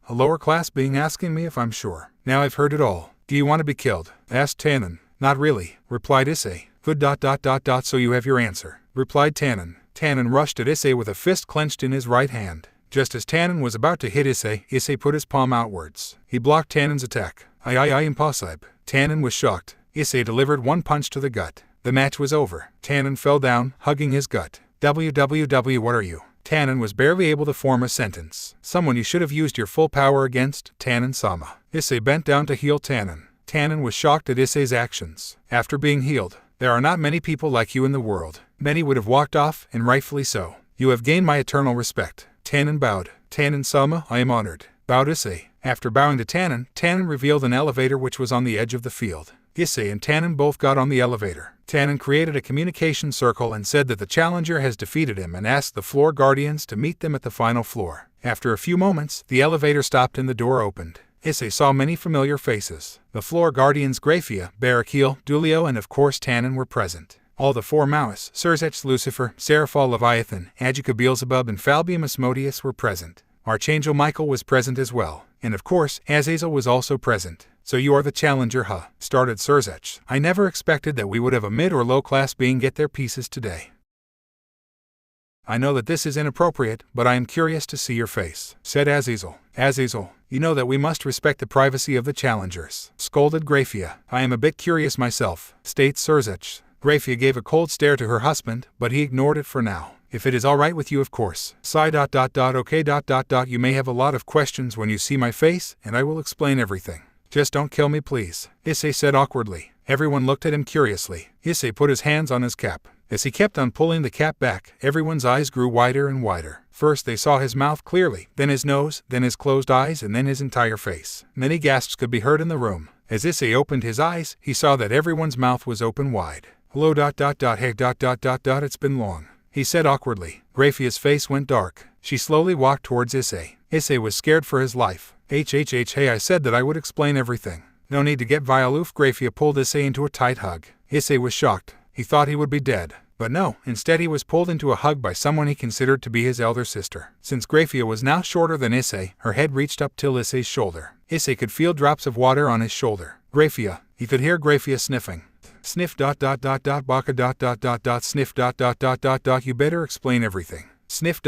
A lower class being asking me if I'm sure. Now I've heard it all. Do you want to be killed? Asked Tannen. Not really, replied Issei. Good ... so you have your answer, replied Tannen. Tannen rushed at Issei with a fist clenched in his right hand. Just as Tannen was about to hit Issei, Issei put his palm outwards. He blocked Tannen's attack. Impossible. Tannen was shocked. Issei delivered one punch to the gut. The match was over. Tannen fell down, hugging his gut. WWW, what are you? Tannen was barely able to form a sentence. Someone you should have used your full power against, Tannen-sama. Issei bent down to heal Tannen. Tannen was shocked at Issei's actions. After being healed, there are not many people like you in the world. Many would have walked off, and rightfully so. You have gained my eternal respect. Tannen bowed. Tannen-sama, I am honored. Bowed Issei. After bowing to Tannen, Tannen revealed an elevator which was on the edge of the field. Issei and Tannen both got on the elevator. Tannen created a communication circle and said that the challenger has defeated him and asked the floor guardians to meet them at the final floor. After a few moments, the elevator stopped and the door opened. Issei saw many familiar faces. The floor guardians Grafia, Barrakiel, Dulio and of course Tannen were present. All the four Maoists, Surzech, Lucifer, Seraphol, Leviathan, Aduca, Beelzebub, and Falbium Asmodeus were present. Archangel Michael was present as well. And of course, Azazel was also present. So you are the challenger, huh? Started Surzech. I never expected that we would have a mid or low class being get their pieces today. I know that this is inappropriate, but I am curious to see your face, said Azazel. Azazel, you know that we must respect the privacy of the challengers, scolded Graphia. I am a bit curious myself, states Surzech. Graphia gave a cold stare to her husband, but he ignored it for now. If it is all right with you, of course. Okay. You may have a lot of questions when you see my face, and I will explain everything. Just don't kill me, please, Issei said awkwardly. Everyone looked at him curiously. Issei put his hands on his cap. As he kept on pulling the cap back, everyone's eyes grew wider and wider. First they saw his mouth clearly, then his nose, then his closed eyes, and then his entire face. Many gasps could be heard in the room. As Issei opened his eyes, he saw that everyone's mouth was open wide. Hello. Hey. It's been long, he said awkwardly. Graphia's face went dark. She slowly walked towards Issei. Issei was scared for his life. Hey, I said that I would explain everything. No need to get violoof. Graphia pulled Issei into a tight hug. Issei was shocked. He thought he would be dead. But no, instead he was pulled into a hug by someone he considered to be his elder sister. Since Graphia was now shorter than Issei, her head reached up till Issei's shoulder. Issei could feel drops of water on his shoulder. Graphia, he could hear Graphia sniffing. Sniff. Baka. Sniff. You better explain everything. Sniff.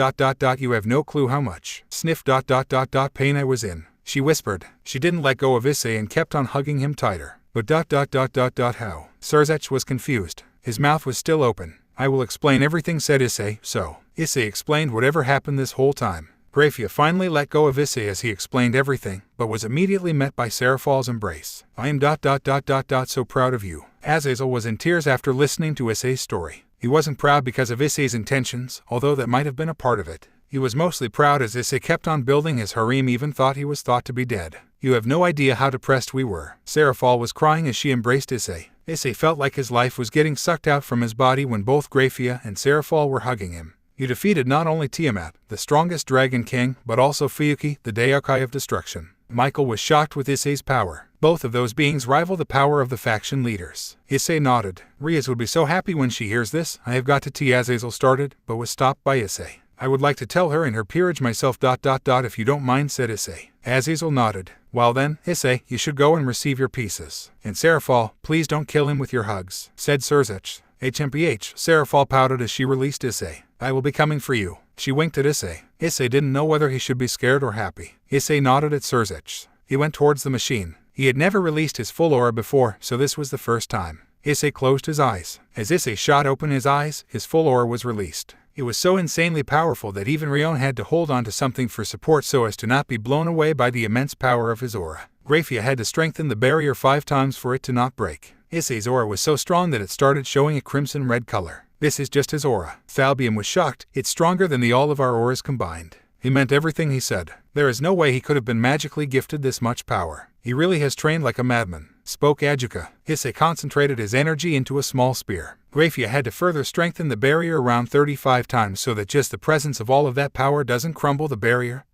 You have no clue how much. Sniff. Pain I was in, she whispered. She didn't let go of Issei and kept on hugging him tighter. But how? Surzech was confused. His mouth was still open. I will explain everything, said Issei. So, Issei explained whatever happened this whole time. Graphia finally let go of Issei as he explained everything, but was immediately met by Seraphol's embrace. I am so proud of you. Azazel was in tears after listening to Issei's story. He wasn't proud because of Issei's intentions, although that might have been a part of it. He was mostly proud as Issei kept on building his harem, even thought he was thought to be dead. You have no idea how depressed we were. Seraphol was crying as she embraced Issei. Issei felt like his life was getting sucked out from his body when both Graphia and Seraphol were hugging him. You defeated not only Tiamat, the strongest dragon king, but also Fuyuki, the Daiokai of destruction. Michael was shocked with Issei's power. Both of those beings rival the power of the faction leaders. Issei nodded. Riaz would be so happy when she hears this. I have got to tea. Azazel started, but was stopped by Issei. I would like to tell her in her peerage myself. If you don't mind, said Issei. Azazel nodded. Well then, Issei, you should go and receive your pieces. And Seraphol, please don't kill him with your hugs, said Surzech. HMPH, Seraphol pouted as she released Issei. I will be coming for you. She winked at Issei. Issei didn't know whether he should be scared or happy. Issei nodded at Surzech. He went towards the machine. He had never released his full aura before, so this was the first time. Issei closed his eyes. As Issei shot open his eyes, his full aura was released. It was so insanely powerful that even Rion had to hold on to something for support so as to not be blown away by the immense power of his aura. Graphia had to strengthen the barrier 5 times for it to not break. Issei's aura was so strong that it started showing a crimson red color. This is just his aura. Falbium was shocked. It's stronger than all of our auras combined. He meant everything he said. There is no way he could have been magically gifted this much power. He really has trained like a madman, spoke Aduca. Issei concentrated his energy into a small spear. Graphia had to further strengthen the barrier around 35 times so that just the presence of all of that power doesn't crumble the barrier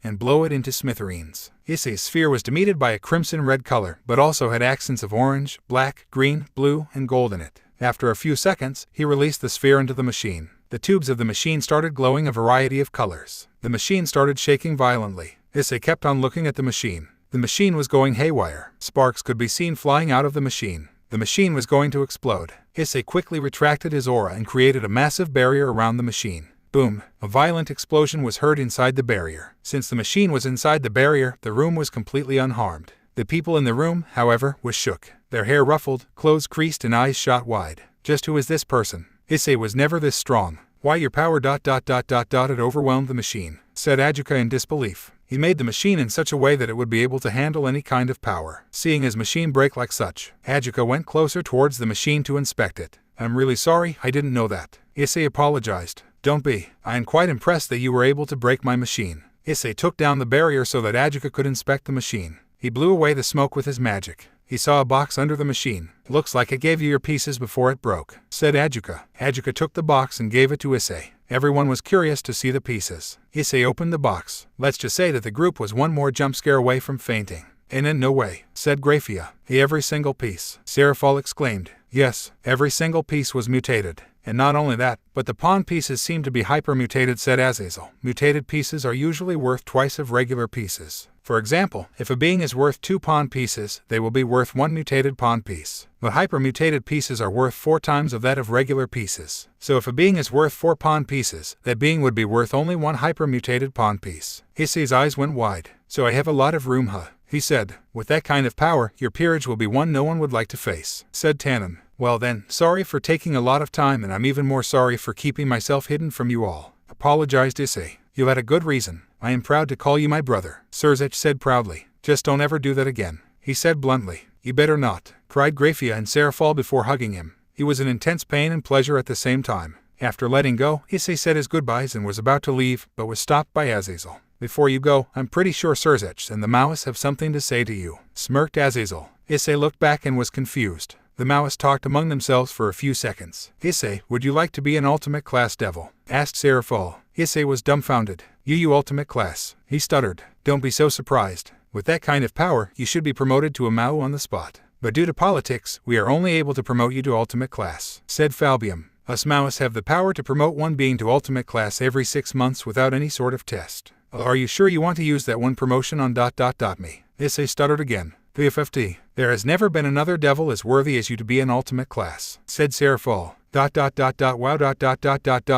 and blow it into smithereens. Issei's sphere was denoted by a crimson red color, but also had accents of orange, black, green, blue, and gold in it. After a few seconds, he released the sphere into the machine. The tubes of the machine started glowing a variety of colors. The machine started shaking violently. Issei kept on looking at the machine. The machine was going haywire. Sparks could be seen flying out of the machine. The machine was going to explode. Issei quickly retracted his aura and created a massive barrier around the machine. Boom! A violent explosion was heard inside the barrier. Since the machine was inside the barrier, the room was completely unharmed. The people in the room, however, was shook. Their hair ruffled, clothes creased, and eyes shot wide. Just who is this person? Issei was never this strong. Why your power ... It overwhelmed the machine, said Aduca in disbelief. He made the machine in such a way that it would be able to handle any kind of power. Seeing his machine break like such, Aduca went closer towards the machine to inspect it. I'm really sorry, I didn't know that. Issei apologized. Don't be. I am quite impressed that you were able to break my machine. Issei took down the barrier so that Aduca could inspect the machine. He blew away the smoke with his magic. He saw a box under the machine. Looks like it gave you your pieces before it broke, said Aduca. Aduca took the box and gave it to Issei. Everyone was curious to see the pieces. Issei opened the box. Let's just say that the group was one more jump scare away from fainting. And in no way, said Graphia. Every single piece, Seraphol exclaimed. Yes, every single piece was mutated. And not only that, but the pawn pieces seem to be hyper-mutated, said Azazel. Mutated pieces are usually worth twice of regular pieces. For example, if a being is worth 2 pawn pieces, they will be worth 1 mutated pawn piece. But hyper-mutated pieces are worth 4 times of that of regular pieces. So if a being is worth 4 pawn pieces, that being would be worth only 1 hyper-mutated pawn piece. Issei's eyes went wide. So I have a lot of room, huh? He said. With that kind of power, your peerage will be one no one would like to face, said Tannen. Well then, sorry for taking a lot of time, and I'm even more sorry for keeping myself hidden from you all, apologized Issei. You had a good reason. I am proud to call you my brother, Surzech said proudly. Just don't ever do that again, he said bluntly. You better not, cried Grafia and Serafal before hugging him. He was in intense pain and pleasure at the same time. After letting go, Issei said his goodbyes and was about to leave, but was stopped by Azazel. Before you go, I'm pretty sure Surzech and the Maoists have something to say to you, smirked Azazel. Issei looked back and was confused. The Maoists talked among themselves for a few seconds. Issei, would you like to be an ultimate class devil? Asked Serafal. Issei was dumbfounded. You ultimate class, he stuttered. Don't be so surprised. With that kind of power, you should be promoted to a Mao on the spot. But due to politics, we are only able to promote you to ultimate class, said Falbium. Us Maoists have the power to promote one being to ultimate class every 6 months without any sort of test. Are you sure you want to use that one promotion on ... me? Issei stuttered again. PFFT. There has never been another devil as worthy as you to be an ultimate class, said Serafal. ... Wow ...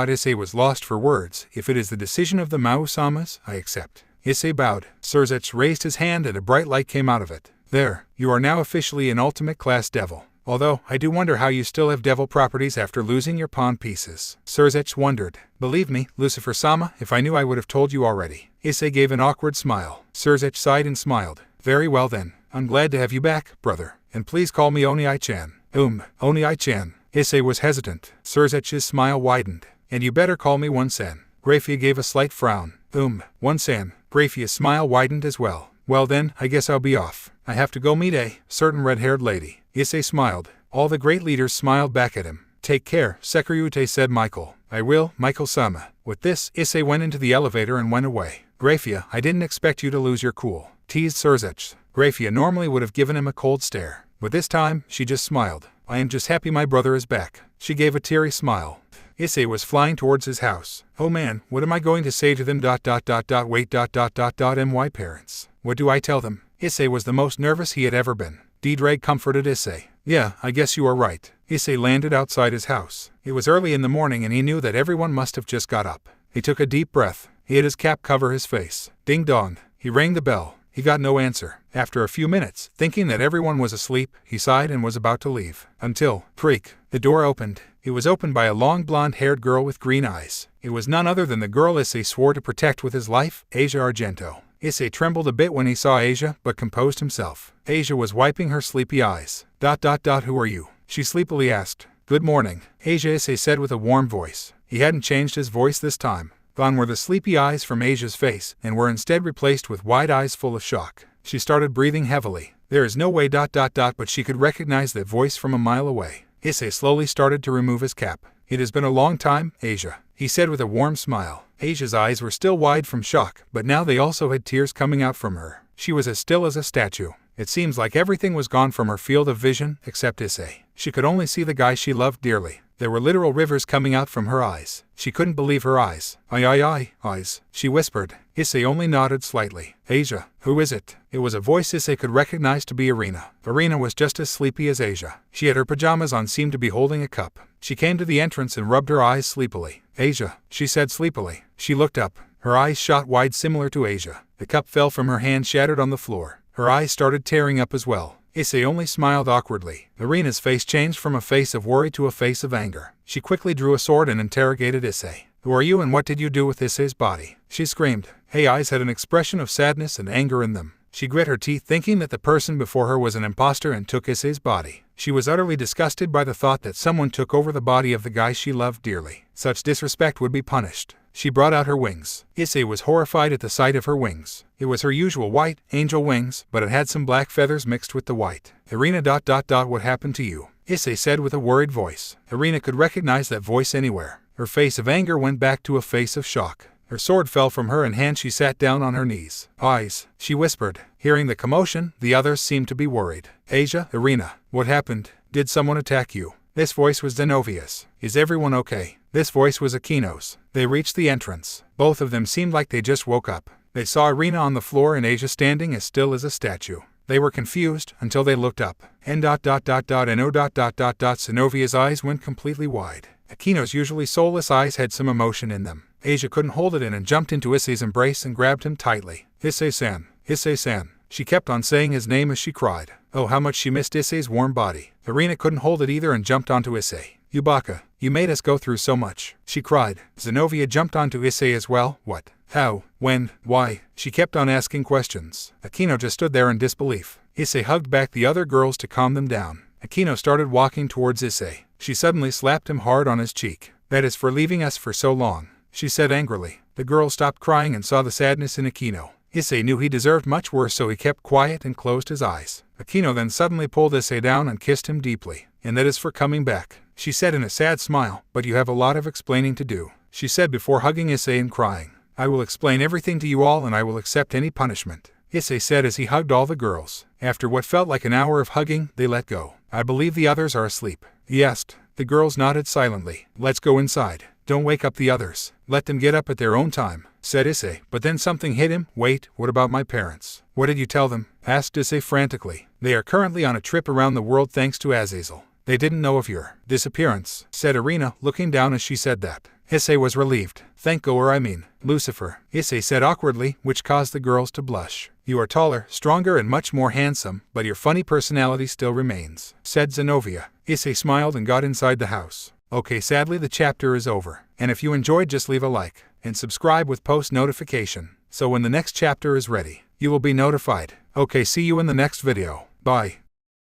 Issei was lost for words. If it is the decision of the Mao-samas, I accept. Issei bowed. Surzech raised his hand and a bright light came out of it. There, you are now officially an ultimate class devil. Although, I do wonder how you still have devil properties after losing your pawn pieces. Surzech wondered. Believe me, Lucifer-sama, if I knew I would have told you already. Issei gave an awkward smile. Surzech sighed and smiled. Very well then. I'm glad to have you back, brother. And please call me Oni-chan. Oni-chan. Issei was hesitant. Surzech's smile widened. And you better call me One-san. Grafia gave a slight frown. One-san. Grafia's smile widened as well. Well then, I guess I'll be off. I have to go meet a certain red-haired lady. Issei smiled. All the great leaders smiled back at him. Take care, Sekiryute, said Michael. I will, Michael-sama. With this, Issei went into the elevator and went away. Grafia, I didn't expect you to lose your cool, teased Surzech. Grafia normally would have given him a cold stare, but this time, she just smiled. I am just happy my brother is back. She gave a teary smile. Issei was flying towards his house. Oh man, what am I going to say to them ... Wait ... My parents. What do I tell them? Issei was the most nervous he had ever been. Didrag comforted Issei. Yeah, I guess you are right. Issei landed outside his house. It was early in the morning and he knew that everyone must have just got up. He took a deep breath. He had his cap cover his face. Ding dong. He rang the bell. He got no answer. After a few minutes, thinking that everyone was asleep, he sighed and was about to leave. Until, creak, the door opened. It was opened by a long blonde-haired girl with green eyes. It was none other than the girl Issei swore to protect with his life, Asia Argento. Issei trembled a bit when he saw Asia, but composed himself. Asia was wiping her sleepy eyes. Who are you? She sleepily asked. Good morning, Asia, Issei said with a warm voice. He hadn't changed his voice this time. Gone were the sleepy eyes from Asia's face, and were instead replaced with wide eyes full of shock. She started breathing heavily. There is no way ... but she could recognize that voice from a mile away. Issei slowly started to remove his cap. It has been a long time, Asia, he said with a warm smile. Asia's eyes were still wide from shock, but now they also had tears coming out from her. She was as still as a statue. It seems like everything was gone from her field of vision, except Issei. She could only see the guy she loved dearly. There were literal rivers coming out from her eyes. She couldn't believe her eyes. Eyes, she whispered. Issei only nodded slightly. Asia, who is it? It was a voice Issei could recognize to be Irina. Irina was just as sleepy as Asia. She had her pajamas on, seemed to be holding a cup. She came to the entrance and rubbed her eyes sleepily. Asia, she said sleepily. She looked up. Her eyes shot wide, similar to Asia. The cup fell from her hand, shattered on the floor. Her eyes started tearing up as well. Issei only smiled awkwardly. Irina's face changed from a face of worry to a face of anger. She quickly drew a sword and interrogated Issei. Who are you and what did you do with Issei's body? She screamed. Her eyes had an expression of sadness and anger in them. She grit her teeth, thinking that the person before her was an imposter and took Issei's body. She was utterly disgusted by the thought that someone took over the body of the guy she loved dearly. Such disrespect would be punished. She brought out her wings. Issei was horrified at the sight of her wings. It was her usual white, angel wings, but it had some black feathers mixed with the white. Irina ... What happened to you? Issei said with a worried voice. Irina could recognize that voice anywhere. Her face of anger went back to a face of shock. Her sword fell from her in hand. She sat down on her knees. Eyes, she whispered. Hearing the commotion, the others seemed to be worried. Asia, Irina, what happened? Did someone attack you? This voice was Zenovia's. Is everyone okay? This voice was Akino's. They reached the entrance. Both of them seemed like they just woke up. They saw Irina on the floor and Asia standing as still as a statue. They were confused until they looked up. Zenovia's eyes went completely wide. Akino's usually soulless eyes had some emotion in them. Asia couldn't hold it in and jumped into Issei's embrace and grabbed him tightly. Issei-san, Issei-san. She kept on saying his name as she cried. Oh, how much she missed Issei's warm body. Irina couldn't hold it either and jumped onto Issei. Yubaka, you made us go through so much, she cried. Zenovia jumped onto Issei as well. What? How? When? Why? She kept on asking questions. Akino just stood there in disbelief. Issei hugged back the other girls to calm them down. Akino started walking towards Issei. She suddenly slapped him hard on his cheek. That is for leaving us for so long, she said angrily. The girl stopped crying and saw the sadness in Akino. Issei knew he deserved much worse, so he kept quiet and closed his eyes. Akino then suddenly pulled Issei down and kissed him deeply. And that is for coming back, she said in a sad smile. But you have a lot of explaining to do, she said before hugging Issei and crying. I will explain everything to you all and I will accept any punishment, Issei said as he hugged all the girls. After what felt like an hour of hugging, they let go. I believe the others are asleep, he asked. The girls nodded silently. Let's go inside. Don't wake up the others. Let them get up at their own time, said Issei. But then something hit him. Wait, what about my parents? What did you tell them? Asked Issei frantically. They are currently on a trip around the world thanks to Azazel. They didn't know of your disappearance, said Irina, looking down as she said that. Issei was relieved. Thank Lucifer, Issei said awkwardly, which caused the girls to blush. You are taller, stronger and much more handsome, but your funny personality still remains, said Zenovia. Issei smiled and got inside the house. Okay, sadly the chapter is over. And if you enjoyed, just leave a like and subscribe with post notification, so when the next chapter is ready, you will be notified. Okay, see you in the next video. Bye.